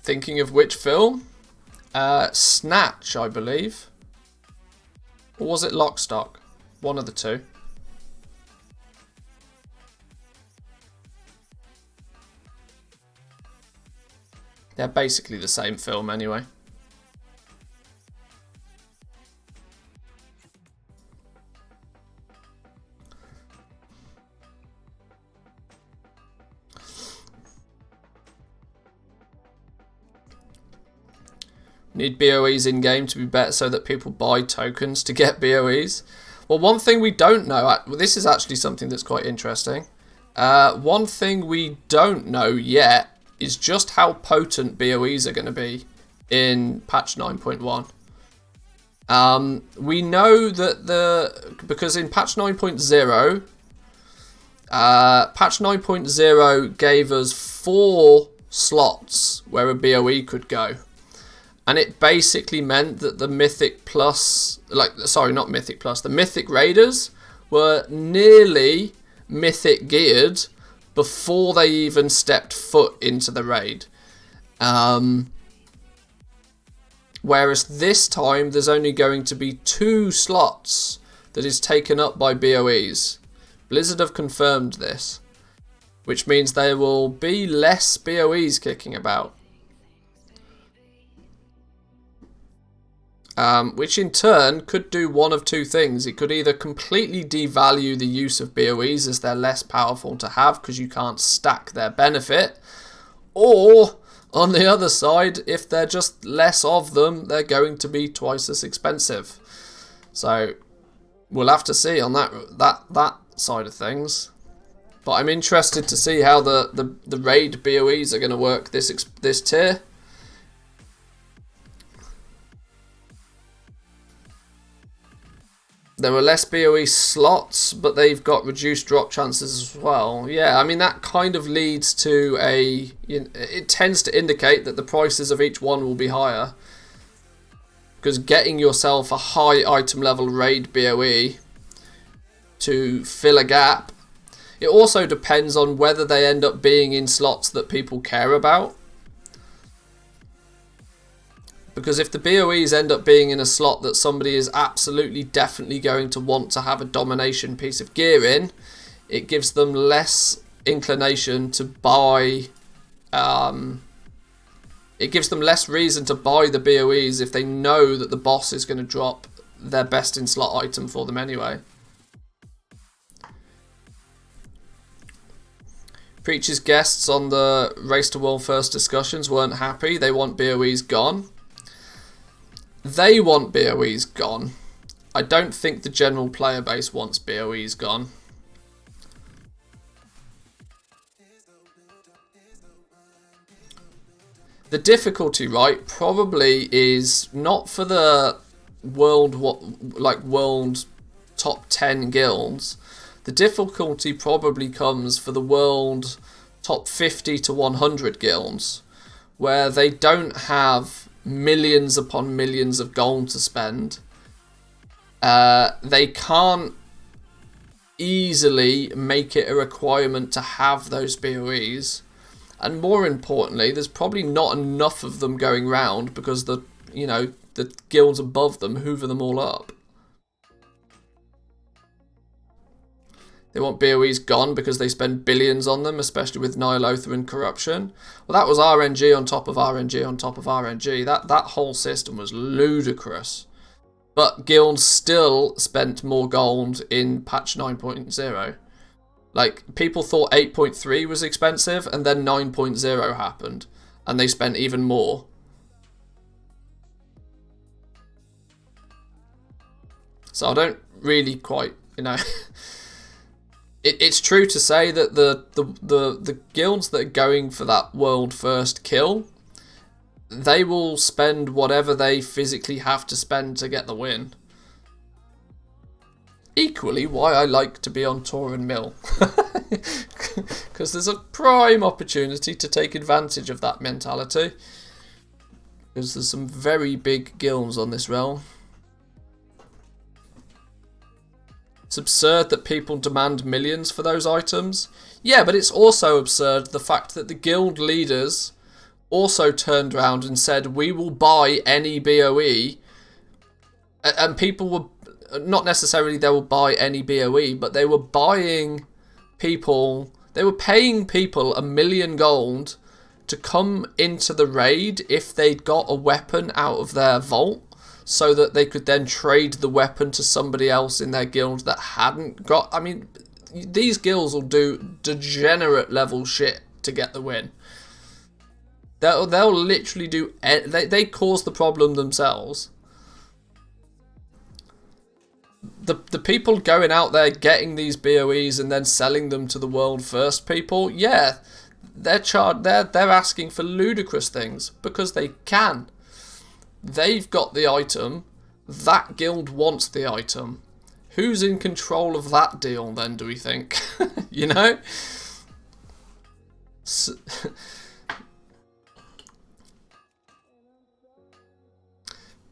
Thinking of which film? Snatch, I believe. Or was it Lock, Stock? One of the two. They're basically the same film anyway. Need BOEs in game to be better so that people buy tokens to get BOEs. Well, one thing we don't know, this is actually something that's quite interesting. One thing we don't know yet is just how potent BOEs are going to be in patch 9.1. We know that because in patch 9.0, patch 9.0 gave us 4 slots where a BOE could go. And it basically meant that the Mythic Plus, not Mythic Plus, the Mythic Raiders were nearly Mythic geared before they even stepped foot into the raid. Whereas this time, there's only going to be 2 slots that is taken up by BOEs. Blizzard have confirmed this, which means there will be less BOEs kicking about. Which in turn could do one of 2 things. It could either completely devalue the use of BOEs as they're less powerful to have because you can't stack their benefit, or on the other side, if they're just less of them, they're going to be twice as expensive. So We'll have to see on that side of things. But I'm interested to see how the raid BOEs are going to work this tier. There were less BOE slots, but they've got reduced drop chances as well. Yeah, I mean, that kind of leads to it tends to indicate that the prices of each one will be higher. Because getting yourself a high item level raid BOE to fill a gap, it also depends on whether they end up being in slots that people care about. Because if the BOEs end up being in a slot that somebody is absolutely definitely going to want to have a domination piece of gear in, it gives them less inclination to buy. It gives them less reason to buy the BOEs if they know that the boss is going to drop their best in slot item for them anyway. Preacher's guests on the Race to World First discussions weren't happy. They want BOEs gone. They want BOEs gone. I don't think the general player base wants BOEs gone. The difficulty, right, probably is not for the world top 10 guilds. The difficulty probably comes for the world top 50 to 100 guilds, where they don't have millions upon millions of gold to spend. They can't easily make it a requirement to have those BOEs. And more importantly, there's probably not enough of them going round because the guilds above them hoover them all up. They want BOEs gone because they spend billions on them, especially with Nihilothar and corruption. Well, that was RNG on top of RNG on top of RNG. That whole system was ludicrous. But guilds still spent more gold in patch 9.0. Like, people thought 8.3 was expensive, and then 9.0 happened, and they spent even more. So I don't really quite, It's true to say that the guilds that are going for that world first kill, they will spend whatever they physically have to spend to get the win. Equally, why I like to be on Tor and Mill. Because there's a prime opportunity to take advantage of that mentality. Because there's some very big guilds on this realm. It's absurd that people demand millions for those items. Yeah, but it's also absurd the fact that the guild leaders also turned around and said, we will buy any BOE. And people were... Not necessarily they will buy any BOE, but they were buying people... They were paying people $1 million gold to come into the raid if they'd got a weapon out of their vault, so that they could then trade the weapon to somebody else in their guild that hadn't got... I mean, these guilds will do degenerate level shit to get the win. They'll literally do... They cause the problem themselves. The people going out there getting these BOEs and then selling them to the world first people, yeah, they're asking for ludicrous things because they can. They've got the item. That guild wants the item. Who's in control of that deal then, do we think?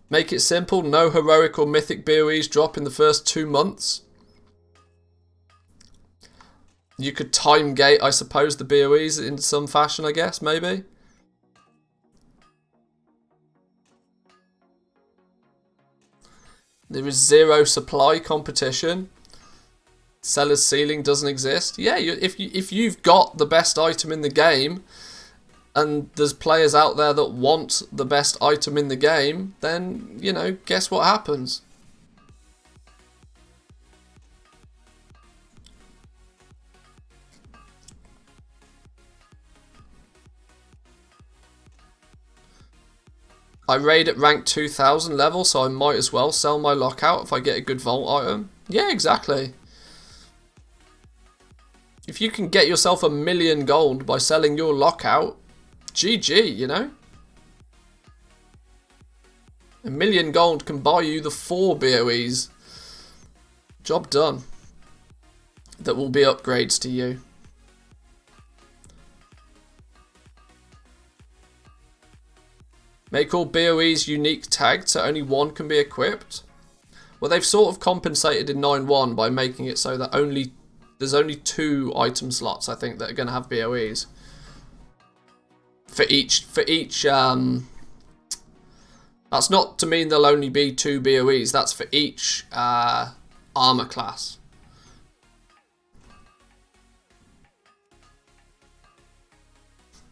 Make it simple, no heroic or mythic BOEs drop in the first 2 months. You could time gate, I suppose, the BOEs in some fashion, I guess, maybe. There is zero supply competition. Seller's ceiling doesn't exist. Yeah, if you've got the best item in the game, and there's players out there that want the best item in the game, then, guess what happens? I raid at rank 2000 level, so I might as well sell my lockout if I get a good vault item. Yeah, exactly. If you can get yourself 1,000,000 gold by selling your lockout, GG, you know? 1,000,000 gold can buy you the 4 BOEs. Job done. That will be upgrades to you. Make all BOEs unique tagged so only one can be equipped. Well, they've sort of compensated in 9.1 by making it so that there's only 2 item slots, I think, that are going to have BOEs. For each that's not to mean there'll only be 2 BOEs, that's for each armor class.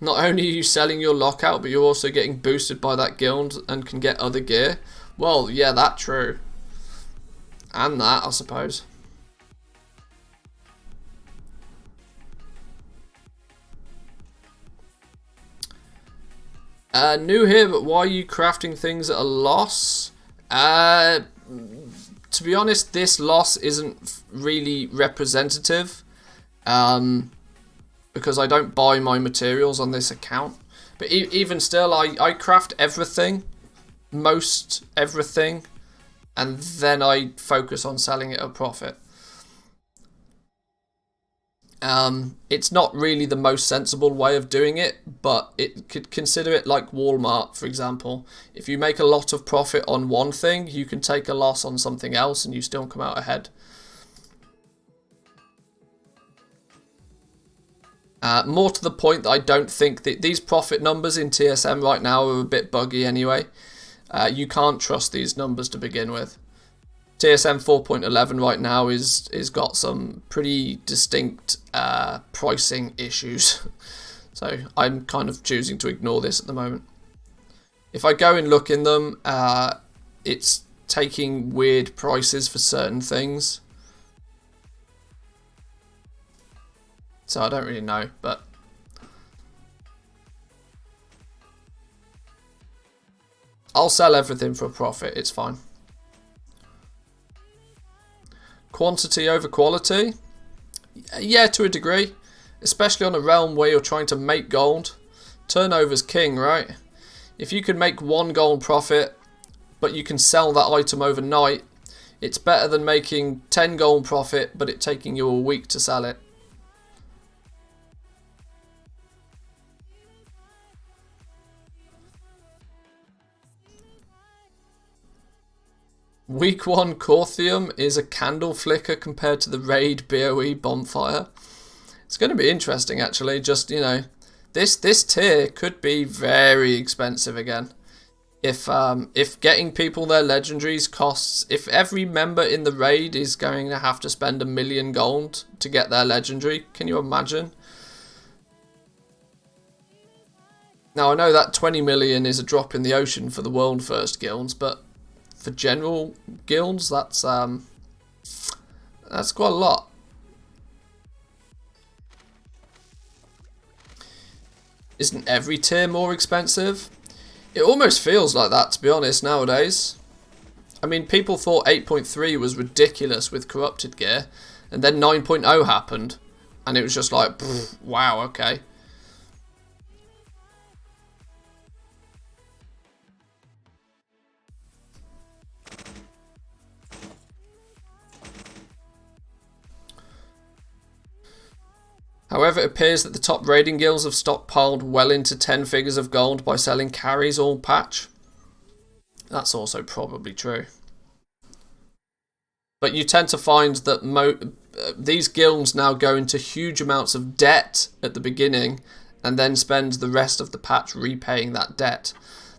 Not only are you selling your lockout, but you're also getting boosted by that guild and can get other gear. Well, yeah, that's true. And that, I suppose. New here, but why are you crafting things at a loss? To be honest, this loss isn't really representative. Because I don't buy my materials on this account. But even still, I craft everything. Most everything. And then I focus on selling it at a profit. It's not really the most sensible way of doing it, but it could consider it like Walmart, for example. If you make a lot of profit on one thing, you can take a loss on something else and you still come out ahead. More to the point that I don't think that these profit numbers in TSM right now are a bit buggy anyway. You can't trust these numbers to begin with. TSM 4.11 right now is got some pretty distinct pricing issues. So I'm kind of choosing to ignore this at the moment. If I go and look in them, it's taking weird prices for certain things. So I don't really know, but I'll sell everything for a profit, it's fine. Quantity over quality? Yeah, to a degree. Especially on a realm where you're trying to make gold. Turnover's king, right? If you can make 1 gold profit, but you can sell that item overnight, it's better than making 10 gold profit, but it taking you a week to sell it. Week 1 Corthium is a candle flicker compared to the raid BOE bonfire. It's going to be interesting actually, just, you know, this tier could be very expensive again. If getting people their legendaries costs, if every member in the raid is going to have to spend 1,000,000 gold to get their legendary, can you imagine? Now I know that 20 million is a drop in the ocean for the world first guilds, but for general guilds, that's quite a lot. Isn't every tier more expensive? It almost feels like that, to be honest, nowadays. I mean, people thought 8.3 was ridiculous with corrupted gear, and then 9.0 happened, and it was just like, wow, okay. However, it appears that the top raiding guilds have stockpiled well into 10 figures of gold by selling carries all patch. That's also probably true. But you tend to find that these guilds now go into huge amounts of debt at the beginning and then spend the rest of the patch repaying that debt.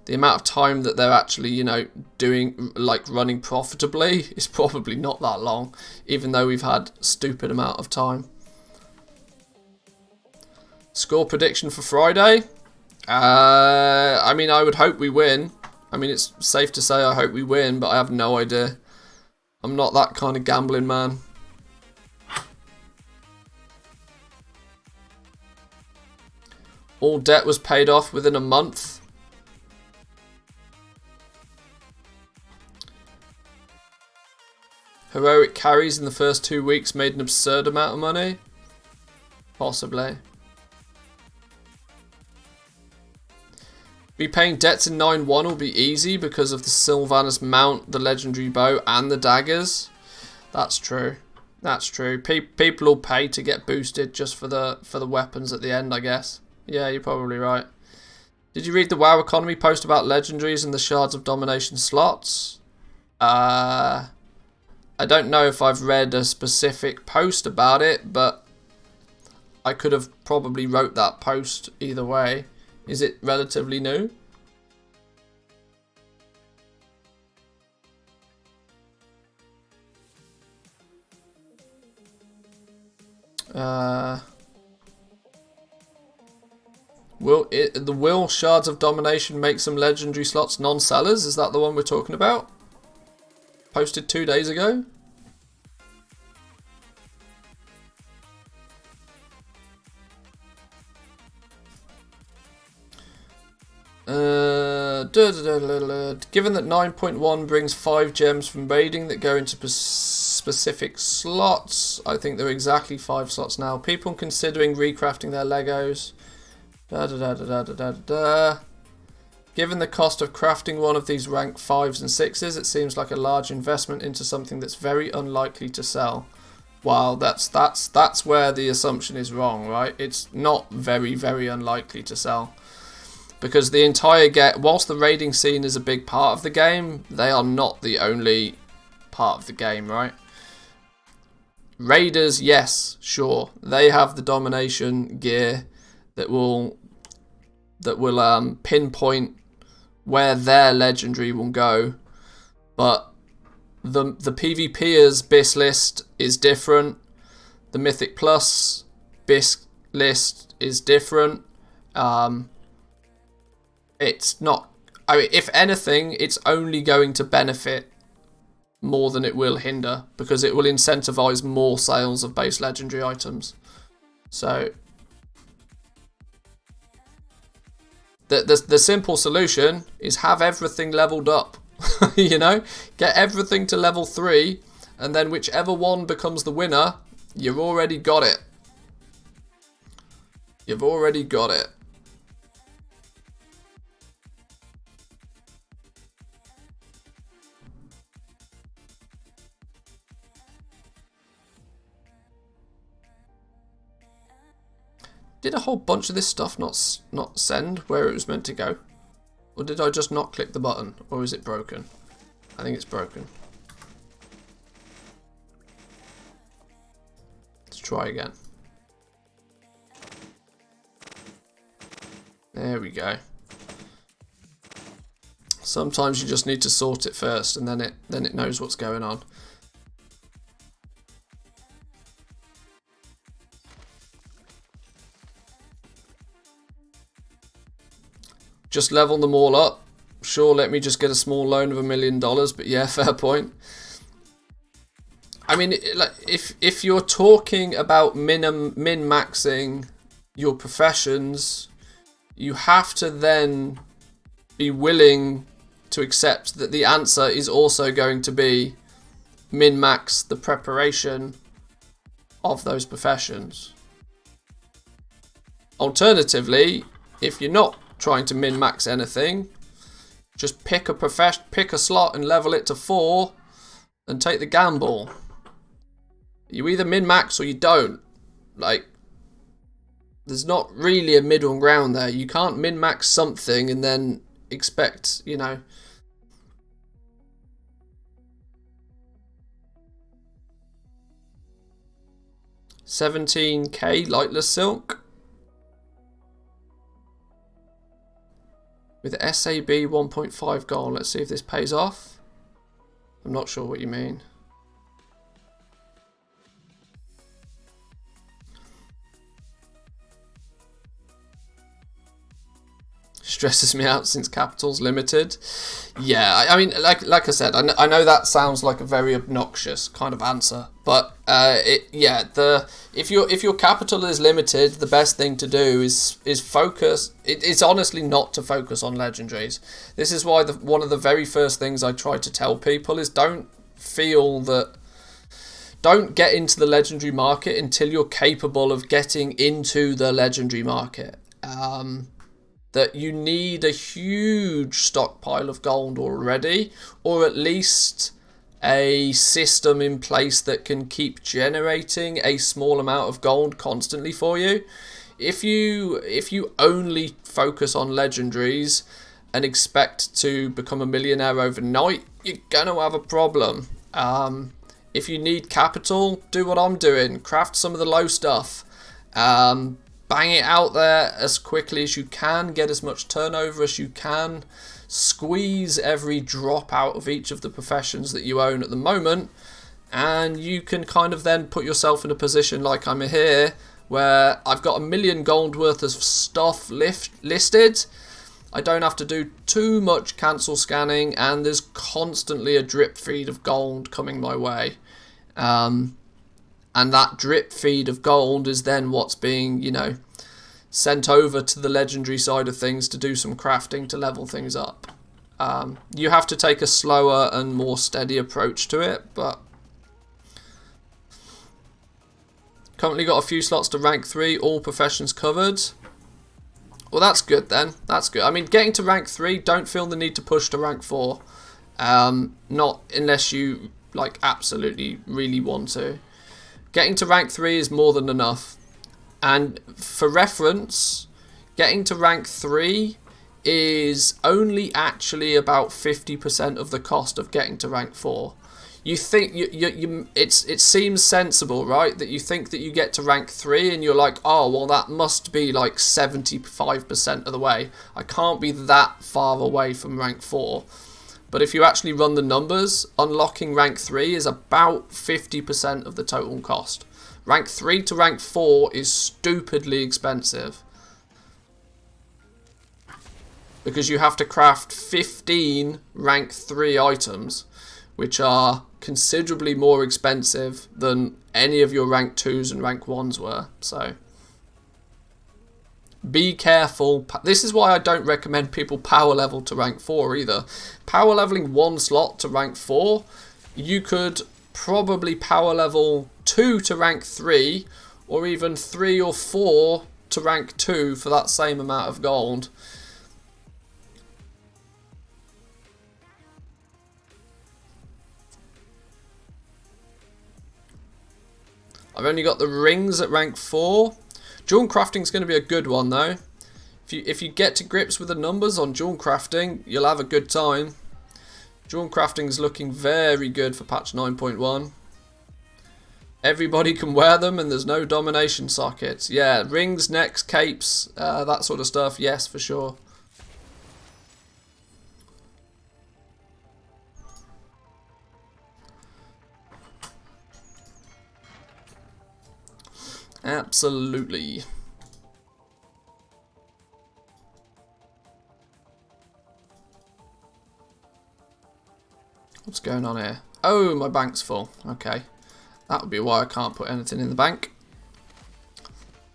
The amount of time that they're actually, you know, doing, like, running profitably is probably not that long, even though we've had a stupid amount of time. Score prediction for Friday? I mean, I would hope we win. I mean, it's safe to say I hope we win, but I have no idea. I'm not that kind of gambling man. All debt was paid off within a month. Heroic carries in the first 2 weeks made an absurd amount of money. Possibly. Repaying debts in 9-1 will be easy because of the Sylvanas mount, the legendary bow, and the daggers. That's true. That's true. People will pay to get boosted just for the weapons at the end, I guess. Yeah, you're probably right. Did you read the WoW Economy post about legendaries and the Shards of Domination slots? I don't know if I've read a specific post about it, but I could have probably wrote that post either way. Is it relatively new? Will Shards of Domination make some legendary slots non-sellers? Is that the one we're talking about? Posted 2 days ago? Given that 9.1 brings 5 gems from raiding that go into specific slots, I think there are exactly 5 slots now. People considering recrafting their Legos. Given the cost of crafting one of these rank 5s and 6s, it seems like a large investment into something that's very unlikely to sell. Wow, that's where the assumption is wrong, right? It's not very, very unlikely to sell. Because the entire whilst the raiding scene is a big part of the game, they are not the only part of the game, right? Raiders, yes, sure, they have the domination gear that will pinpoint where their legendary will go, but the PvPers BIS list is different. The Mythic Plus BIS list is different. It's not. I mean, if anything, it's only going to benefit more than it will hinder, because it will incentivize more sales of base legendary items. So the simple solution is have everything leveled up. You know, get everything to level 3, and then whichever one becomes the winner, you've already got it. You've already got it. Did a whole bunch of this stuff not send where it was meant to go? Or did I just not click the button? Or is it broken? I think it's broken. Let's try again. There we go. Sometimes you just need to sort it first, and then it knows what's going on. Just level them all up. Sure, let me just get a small loan of $1 million, but yeah, fair point. I mean, like, if you're talking about min-maxing your professions, you have to then be willing to accept that the answer is also going to be min-max the preparation of those professions. Alternatively, if you're not trying to min-max anything, just pick a slot and level it to 4 and take the gamble. You either min-max or you don't. Like, there's not really a middle ground there. You can't min-max something and then expect, you know. $17k lightless silk. With SAB 1.5 gold. Let's see if this pays off. I'm not sure what you mean. Stresses me out since capital's limited. Yeah, I mean, like I said, I know that sounds like a very obnoxious kind of answer, but if your capital is limited, the best thing to do is focus. It's honestly not to focus on legendaries. This is why one of the very first things I try to tell people is don't feel that don't get into the legendary market until you're capable of getting into the legendary market. That you need a huge stockpile of gold already, or at least a system in place that can keep generating a small amount of gold constantly for you. If you only focus on legendaries and expect to become a millionaire overnight, you're gonna have a problem. If you need capital, do what I'm doing. Craft some of the low stuff. Bang it out there as quickly as you can. Get as much turnover as you can. Squeeze every drop out of each of the professions that you own at the moment. And you can kind of then put yourself in a position like I'm here, where I've got 1 million gold worth of stuff listed. I don't have to do too much cancel scanning, and there's constantly a drip feed of gold coming my way. And that drip feed of gold is then what's being, sent over to the legendary side of things to do some crafting to level things up. You have to take a slower and more steady approach to it, but currently got a few slots to rank 3, all professions covered. Well, that's good then. That's good. I mean, getting to rank 3, don't feel the need to push to rank 4. Not unless you absolutely really want to. Getting to rank 3 is more than enough. And for reference, getting to rank 3 is only actually about 50% of the cost of getting to rank 4. You think it seems sensible, right? That you think that you get to rank 3 and you're like, oh, well, that must be like 75% of the way. I can't be that far away from rank 4. But if you actually run the numbers, unlocking rank 3 is about 50% of the total cost. Rank 3 to rank 4 is stupidly expensive, because you have to craft 15 rank 3 items, which are considerably more expensive than any of your rank 2s and rank 1s were. So be careful. This is why I don't recommend people power level to rank 4 either. Power leveling 1 slot to rank 4, you could probably power level 2 to rank 3, or even 3 or 4 to rank 2 for that same amount of gold. I've only got the rings at rank 4. Jewel crafting is going to be a good one though. If you get to grips with the numbers on jewel crafting, you'll have a good time. Jewel crafting is looking very good for patch 9.1. Everybody can wear them and there's no domination sockets. Yeah, rings, necks, capes, that sort of stuff. Yes, for sure. Absolutely. What's going on here? Oh, my bank's full. Okay. That would be why I can't put anything in the bank.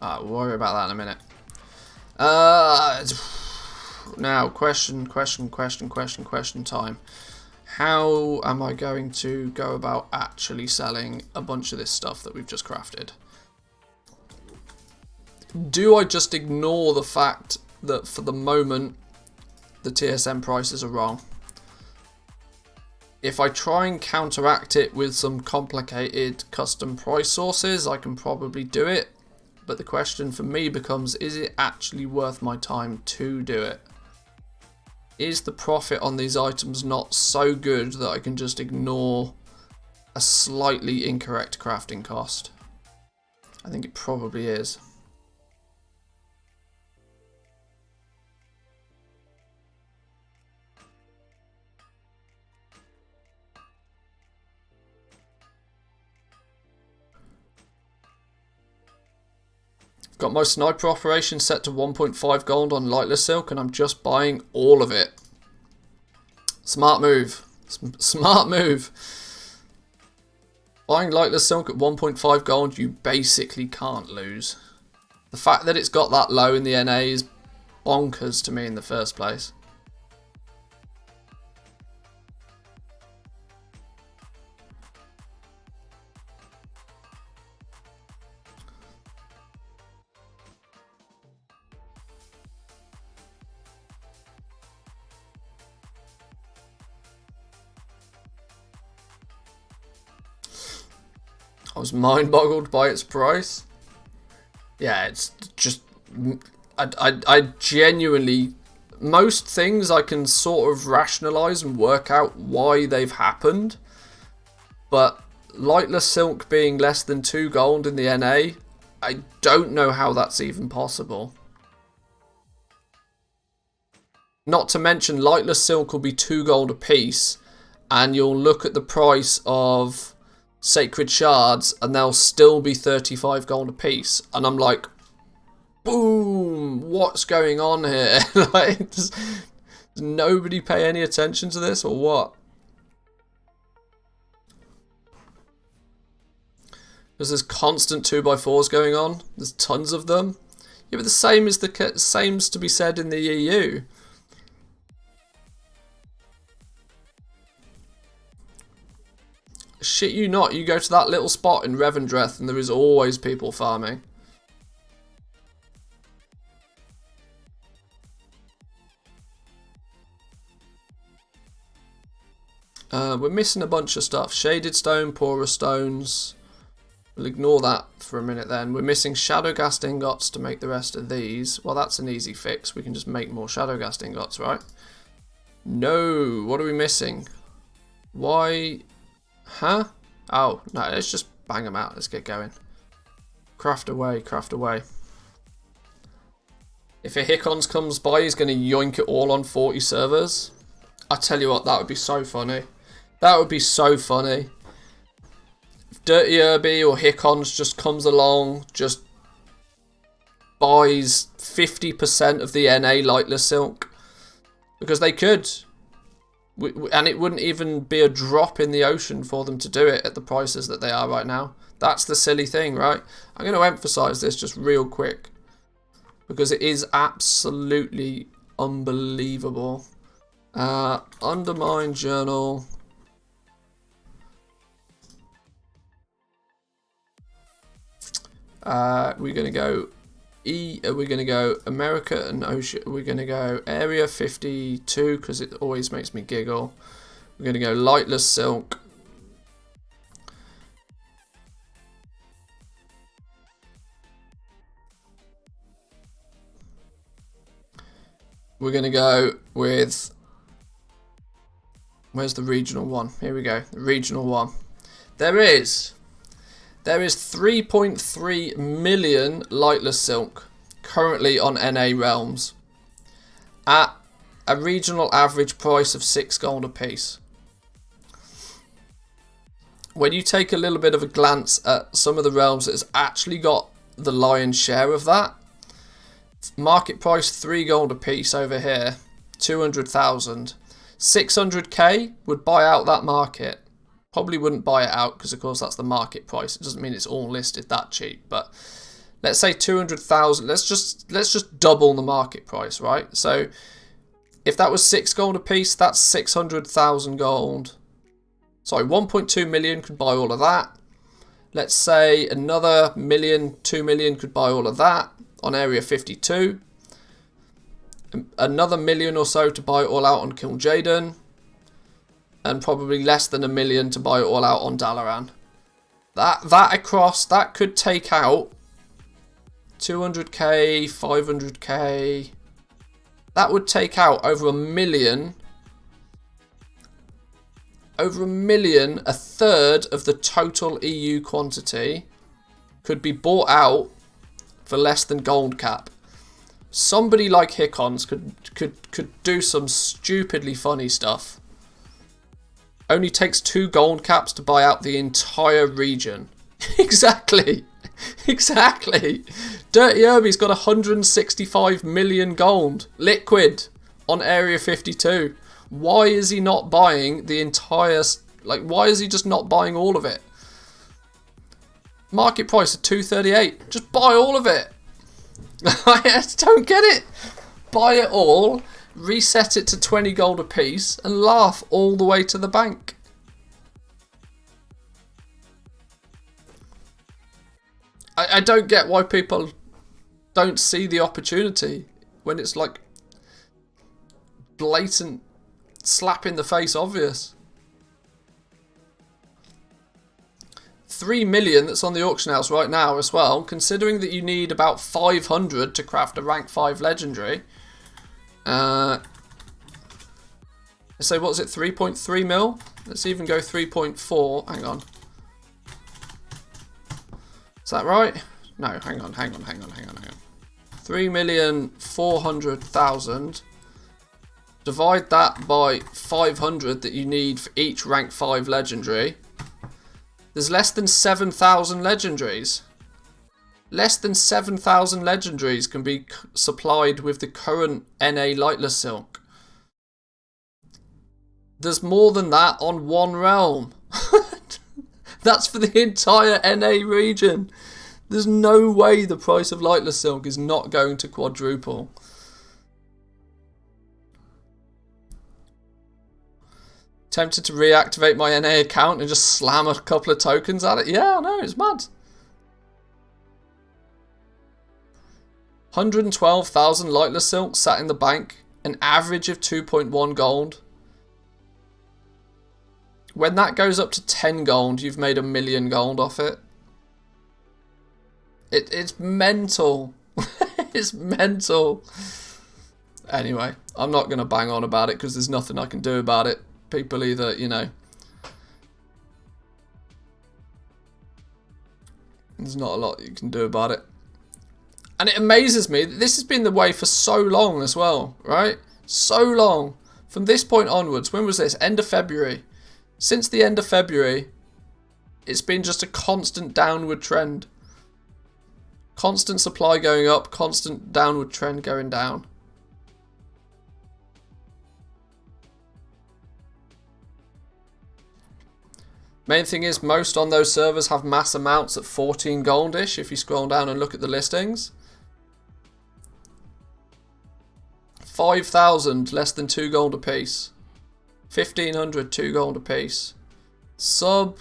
We'll worry about that in a minute. Now, question time. How am I going to go about actually selling a bunch of this stuff that we've just crafted? Do I just ignore the fact that for the moment the TSM prices are wrong? If I try and counteract it with some complicated custom price sources, I can probably do it. But the question for me becomes, is it actually worth my time to do it? Is the profit on these items not so good that I can just ignore a slightly incorrect crafting cost? I think it probably is. Got my sniper operation set to 1.5 gold on lightless silk and I'm just buying all of it. Smart move. Smart move. Buying lightless silk at 1.5 gold, you basically can't lose. The fact that it's got that low in the NA is bonkers to me in the first place. I was mind boggled by its price. Yeah, it's just... I genuinely... Most things I can sort of rationalise and work out why they've happened. But Lightless Silk being less than 2 gold in the NA, I don't know how that's even possible. Not to mention Lightless Silk will be 2 gold a piece, and you'll look at the price of Sacred Shards and they'll still be 35 gold a piece. And I'm like, boom, what's going on here? Like, does nobody pay any attention to this or what? Because there's constant 2x4s going on. There's tons of them. Yeah, but the same seems to be said in the EU. Shit you not, you go to that little spot in Revendreth and there is always people farming. We're missing a bunch of stuff. Shaded stone, porous stones. We'll ignore that for a minute then. We're missing Shadowgast ingots to make the rest of these. Well, that's an easy fix. We can just make more Shadowgast ingots, right? No, what are we missing? Why? Huh? Oh, no, let's just bang them out. Let's get going. Craft away, craft away. If a Hickons comes by, he's going to yoink it all on 40 servers. I tell you what, that would be so funny. That would be so funny. If Dirty Herbie or Hickons just comes along, just buys 50% of the NA Lightless Silk. Because they could. And it wouldn't even be a drop in the ocean for them to do it at the prices that they are right now. That's the silly thing, right? I'm going to emphasize this just real quick. Because it is absolutely unbelievable. Undermine journal. We're going to go we're going to go America and Ocean. We're going to go Area 52 because it always makes me giggle. We're going to go Lightless Silk. We're going to go with... Where's the regional one? Here we go. The regional one. There is 3.3 million Lightless Silk currently on NA realms at a regional average price of 6 gold a piece. When you take a little bit of a glance at some of the realms that has actually got the lion's share of that, market price 3 gold a piece over here, 200,000. 600k would buy out that market. Probably wouldn't buy it out because of course that's the market price. It doesn't mean it's all listed that cheap, but let's say 200,000. Let's just double the market price, right? So if that was 6 gold a piece, that's 600,000 gold. Sorry, 1.2 million could buy all of that. Let's say another million, 2 million could buy all of that on Area 52. Another million or so to buy it all out on Kil'jaeden. And probably less than 1 million to buy it all out on Dalaran. That could take out 200k, 500k. That would take out over 1 million. Over 1 million, a third of the total EU quantity could be bought out for less than gold cap. Somebody like Hickons could do some stupidly funny stuff. Only takes 2 gold caps to buy out the entire region. Exactly. Exactly. Dirty Herbie's got 165 million gold liquid on Area 52. Why is he not buying the entire... Like, why is he just not buying all of it? Market price of 238. Just buy all of it. I just don't get it. Buy it all, reset it to 20 gold a piece, and laugh all the way to the bank. I don't get why people don't see the opportunity when it's like blatant slap in the face obvious. 3 million that's on the auction house right now as well, considering that you need about 500 to craft a rank 5 legendary. So what's it, 3.3 mil? Let's even go 3.4. Hang on. Is that right? No, hang on. 3,400,000. Divide that by 500 that you need for each rank 5 legendary. There's less than 7,000 legendaries. Less than 7,000 legendaries can be supplied with the current NA Lightless Silk. There's more than that on one realm. That's for the entire NA region. There's no way the price of Lightless Silk is not going to quadruple. Tempted to reactivate my NA account and just slam a couple of tokens at it. Yeah, I know, it's mad. 112,000 Lightless Silk sat in the bank. An average of 2.1 gold. When that goes up to 10 gold, you've made 1 million gold off it. It's mental. It's mental. Anyway, I'm not going to bang on about it because there's nothing I can do about it. People either, you know, there's not a lot you can do about it. And it amazes me that this has been the way for so long as well, right? So long. From this point onwards, when was this? End of February. Since the end of February, it's been just a constant downward trend. Constant supply going up, constant downward trend going down. Main thing is most on those servers have mass amounts at 14 goldish if you scroll down and look at the listings. 5,000 less than 2 gold a piece. 1,500 2 gold a piece. Sub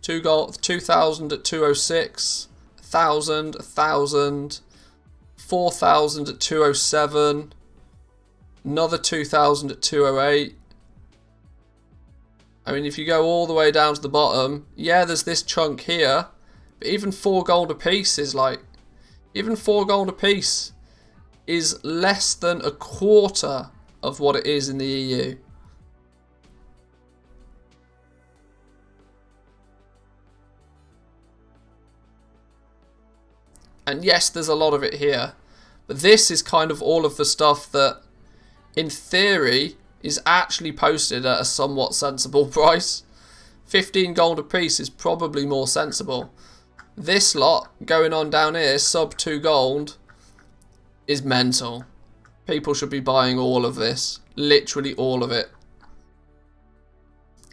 2 gold, 2,000 at 206. 1,000, 1,000. 4,000 at 207. Another 2,000 at 208. I mean, if you go all the way down to the bottom, yeah, there's this chunk here, but even 4 gold a piece is like, even 4 gold a piece is less than a quarter of what it is in the EU. And yes, there's a lot of it here, but this is kind of all of the stuff that, in theory, is actually posted at a somewhat sensible price. 15 gold a piece is probably more sensible. This lot going on down here, sub 2 gold, is mental. People should be buying all of this, literally all of it.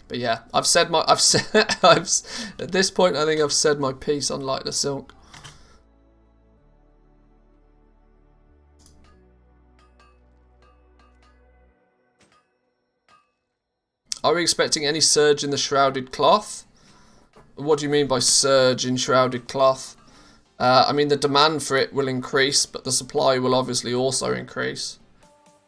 But yeah, at this point I think I've said my piece on Lightless Silk. Are we expecting any surge in the shrouded cloth? What do you mean by surge in shrouded cloth? I mean, the demand for it will increase, but the supply will obviously also increase.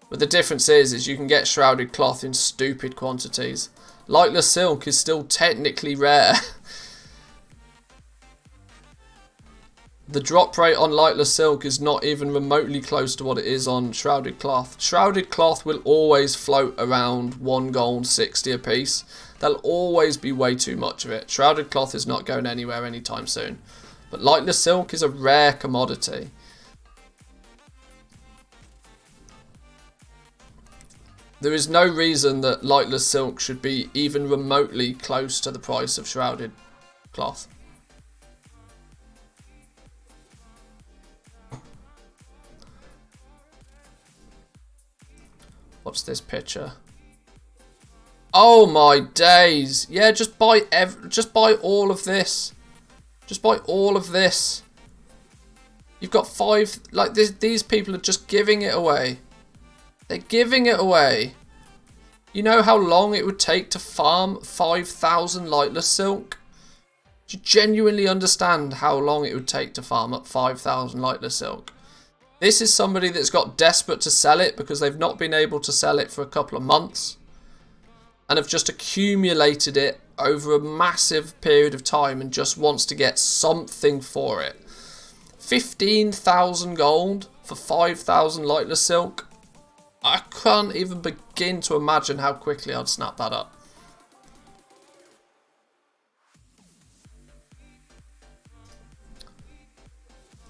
But the difference is you can get shrouded cloth in stupid quantities. Lightless silk is still technically rare. The drop rate on lightless silk is not even remotely close to what it is on shrouded cloth. Shrouded cloth will always float around 1 gold 60 a piece. There'll always be way too much of it. Shrouded cloth is not going anywhere anytime soon. But lightless silk is a rare commodity. There is no reason that lightless silk should be even remotely close to the price of shrouded cloth. What's this picture? Oh my days! Yeah, just buy all of this. Just buy all of this. You've got 5. Like these people are just giving it away. They're giving it away. You know how long it would take to farm 5,000 lightless silk? Do you genuinely understand how long it would take to farm up 5,000 lightless silk? This is somebody that's got desperate to sell it because they've not been able to sell it for a couple of months and have just accumulated it over a massive period of time and just wants to get something for it. 15,000 gold for 5,000 lightless silk. I can't even begin to imagine how quickly I'd snap that up.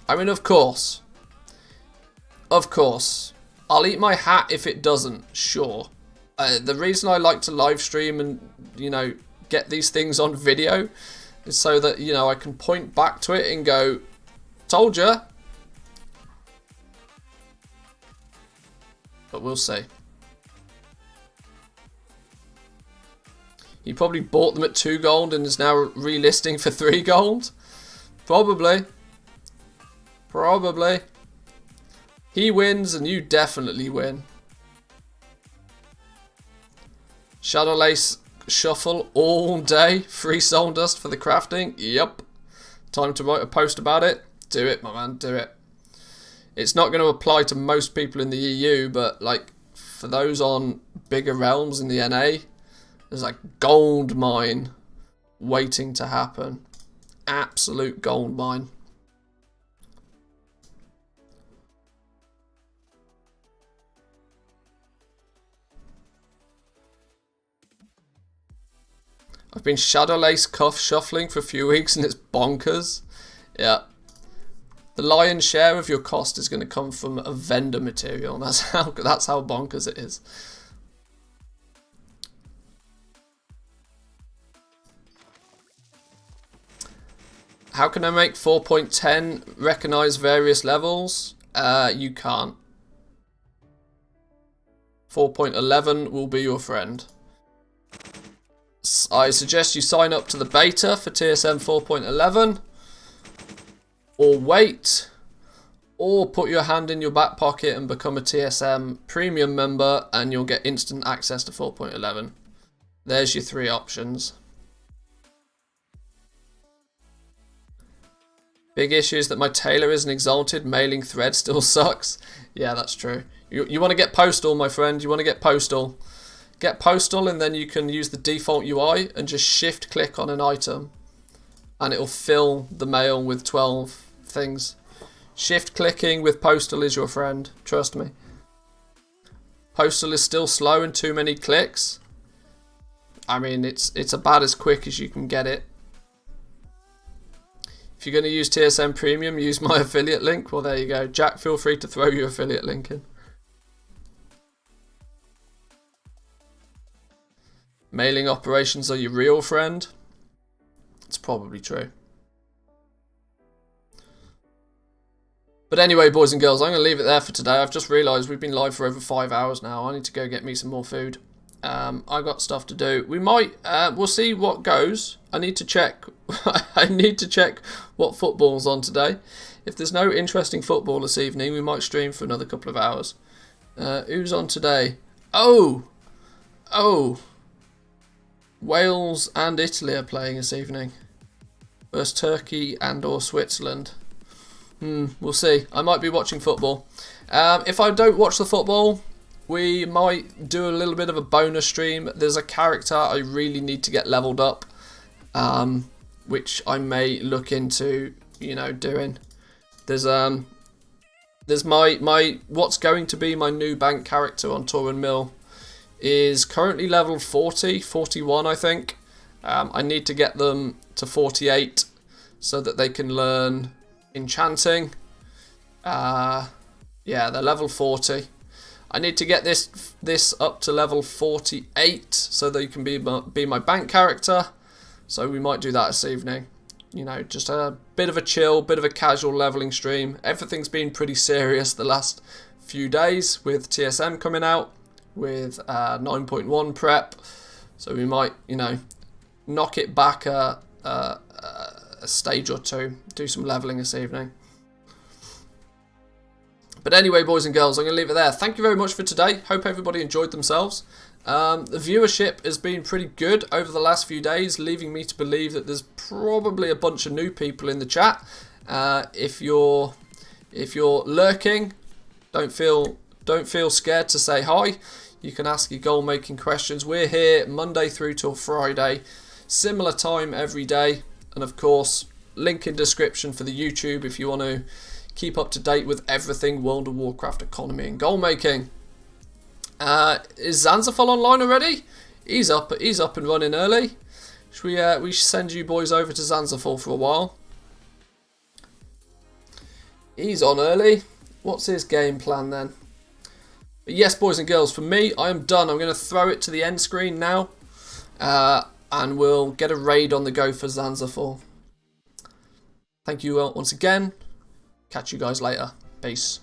I mean, of course, I'll eat my hat if it doesn't, sure. The reason I like to live stream and, you know, get these things on video is so that, you know, I can point back to it and go, told ya. But we'll see. He probably bought them at 2 gold and is now relisting for 3 gold. Probably. Probably. He wins and you definitely win. Shadow Lace shuffle all day. Free soul dust for the crafting. Yep. Time to write a post about it. Do it, my man. Do it. It's not going to apply to most people in the EU, but like for those on bigger realms in the NA, there's like gold mine waiting to happen. Absolute gold mine. I've been Shadow Lace cuff shuffling for a few weeks and it's bonkers. Yeah. The lion's share of your cost is going to come from a vendor material. That's how bonkers it is. How can I make 4.10 recognize various levels? You can't. 4.11 will be your friend. I suggest you sign up to the beta for TSM 4.11, or wait, or put your hand in your back pocket and become a TSM premium member and you'll get instant access to 4.11. There's your 3 options. Big issue is that my tailor isn't exalted, mailing thread still sucks. Yeah, that's true. You want to get postal, my friend, you want to get postal. Get postal and then you can use the default UI and just shift click on an item and it'll fill the mail with 12 things. Shift clicking with postal is your friend, trust me. Postal is still slow and too many clicks. I mean, it's about as quick as you can get it. If you're going to use TSM Premium, use my affiliate link. Well, there you go. Jack, feel free to throw your affiliate link in. Mailing operations are your real friend. It's probably true. But anyway, boys and girls, I'm going to leave it there for today. I've just realised we've been live for over 5 hours now. I need to go get me some more food. I've got stuff to do. We might, we'll see what goes. I need to check. I need to check what football's on today. If there's no interesting football this evening, we might stream for another couple of hours. Who's on today? Oh! Wales and Italy are playing this evening. Versus Turkey and or Switzerland. We'll see. I might be watching football. If I don't watch the football, we might do a little bit of a bonus stream. There's a character I really need to get leveled up, which I may look into, you know, doing. There's my what's going to be my new bank character on Tor and Mill is currently level 40, 41 I think. I need to get them to 48 so that they can learn enchanting. Yeah, they're level 40. I need to get this up to level 48 so they can be my bank character. So we might do that this evening. You know, just a bit of a chill, bit of a casual leveling stream. Everything's been pretty serious the last few days with TSM coming out, with 9.1 prep. So we might, you know, knock it back a stage or two, do some leveling this evening. But anyway, boys and girls, I'm going to leave it there. Thank you very much for today. Hope everybody enjoyed themselves. The viewership has been pretty good over the last few days, leaving me to believe that there's probably a bunch of new people in the chat. If you're lurking, don't feel scared to say hi. You can ask your goal making questions. We're here Monday through till Friday, similar time every day. And of course, link in description for the YouTube if you want to keep up to date with everything World of Warcraft economy and goal making. Is Zanzafol online already? He's up and running early. Should we send you boys over to Zanzafol for a while? He's on early. What's his game plan then? But yes, boys and girls, for me, I am done. I'm going to throw it to the end screen now. And we'll get a raid on the go for Zanzafol. Thank you once again. Catch you guys later. Peace.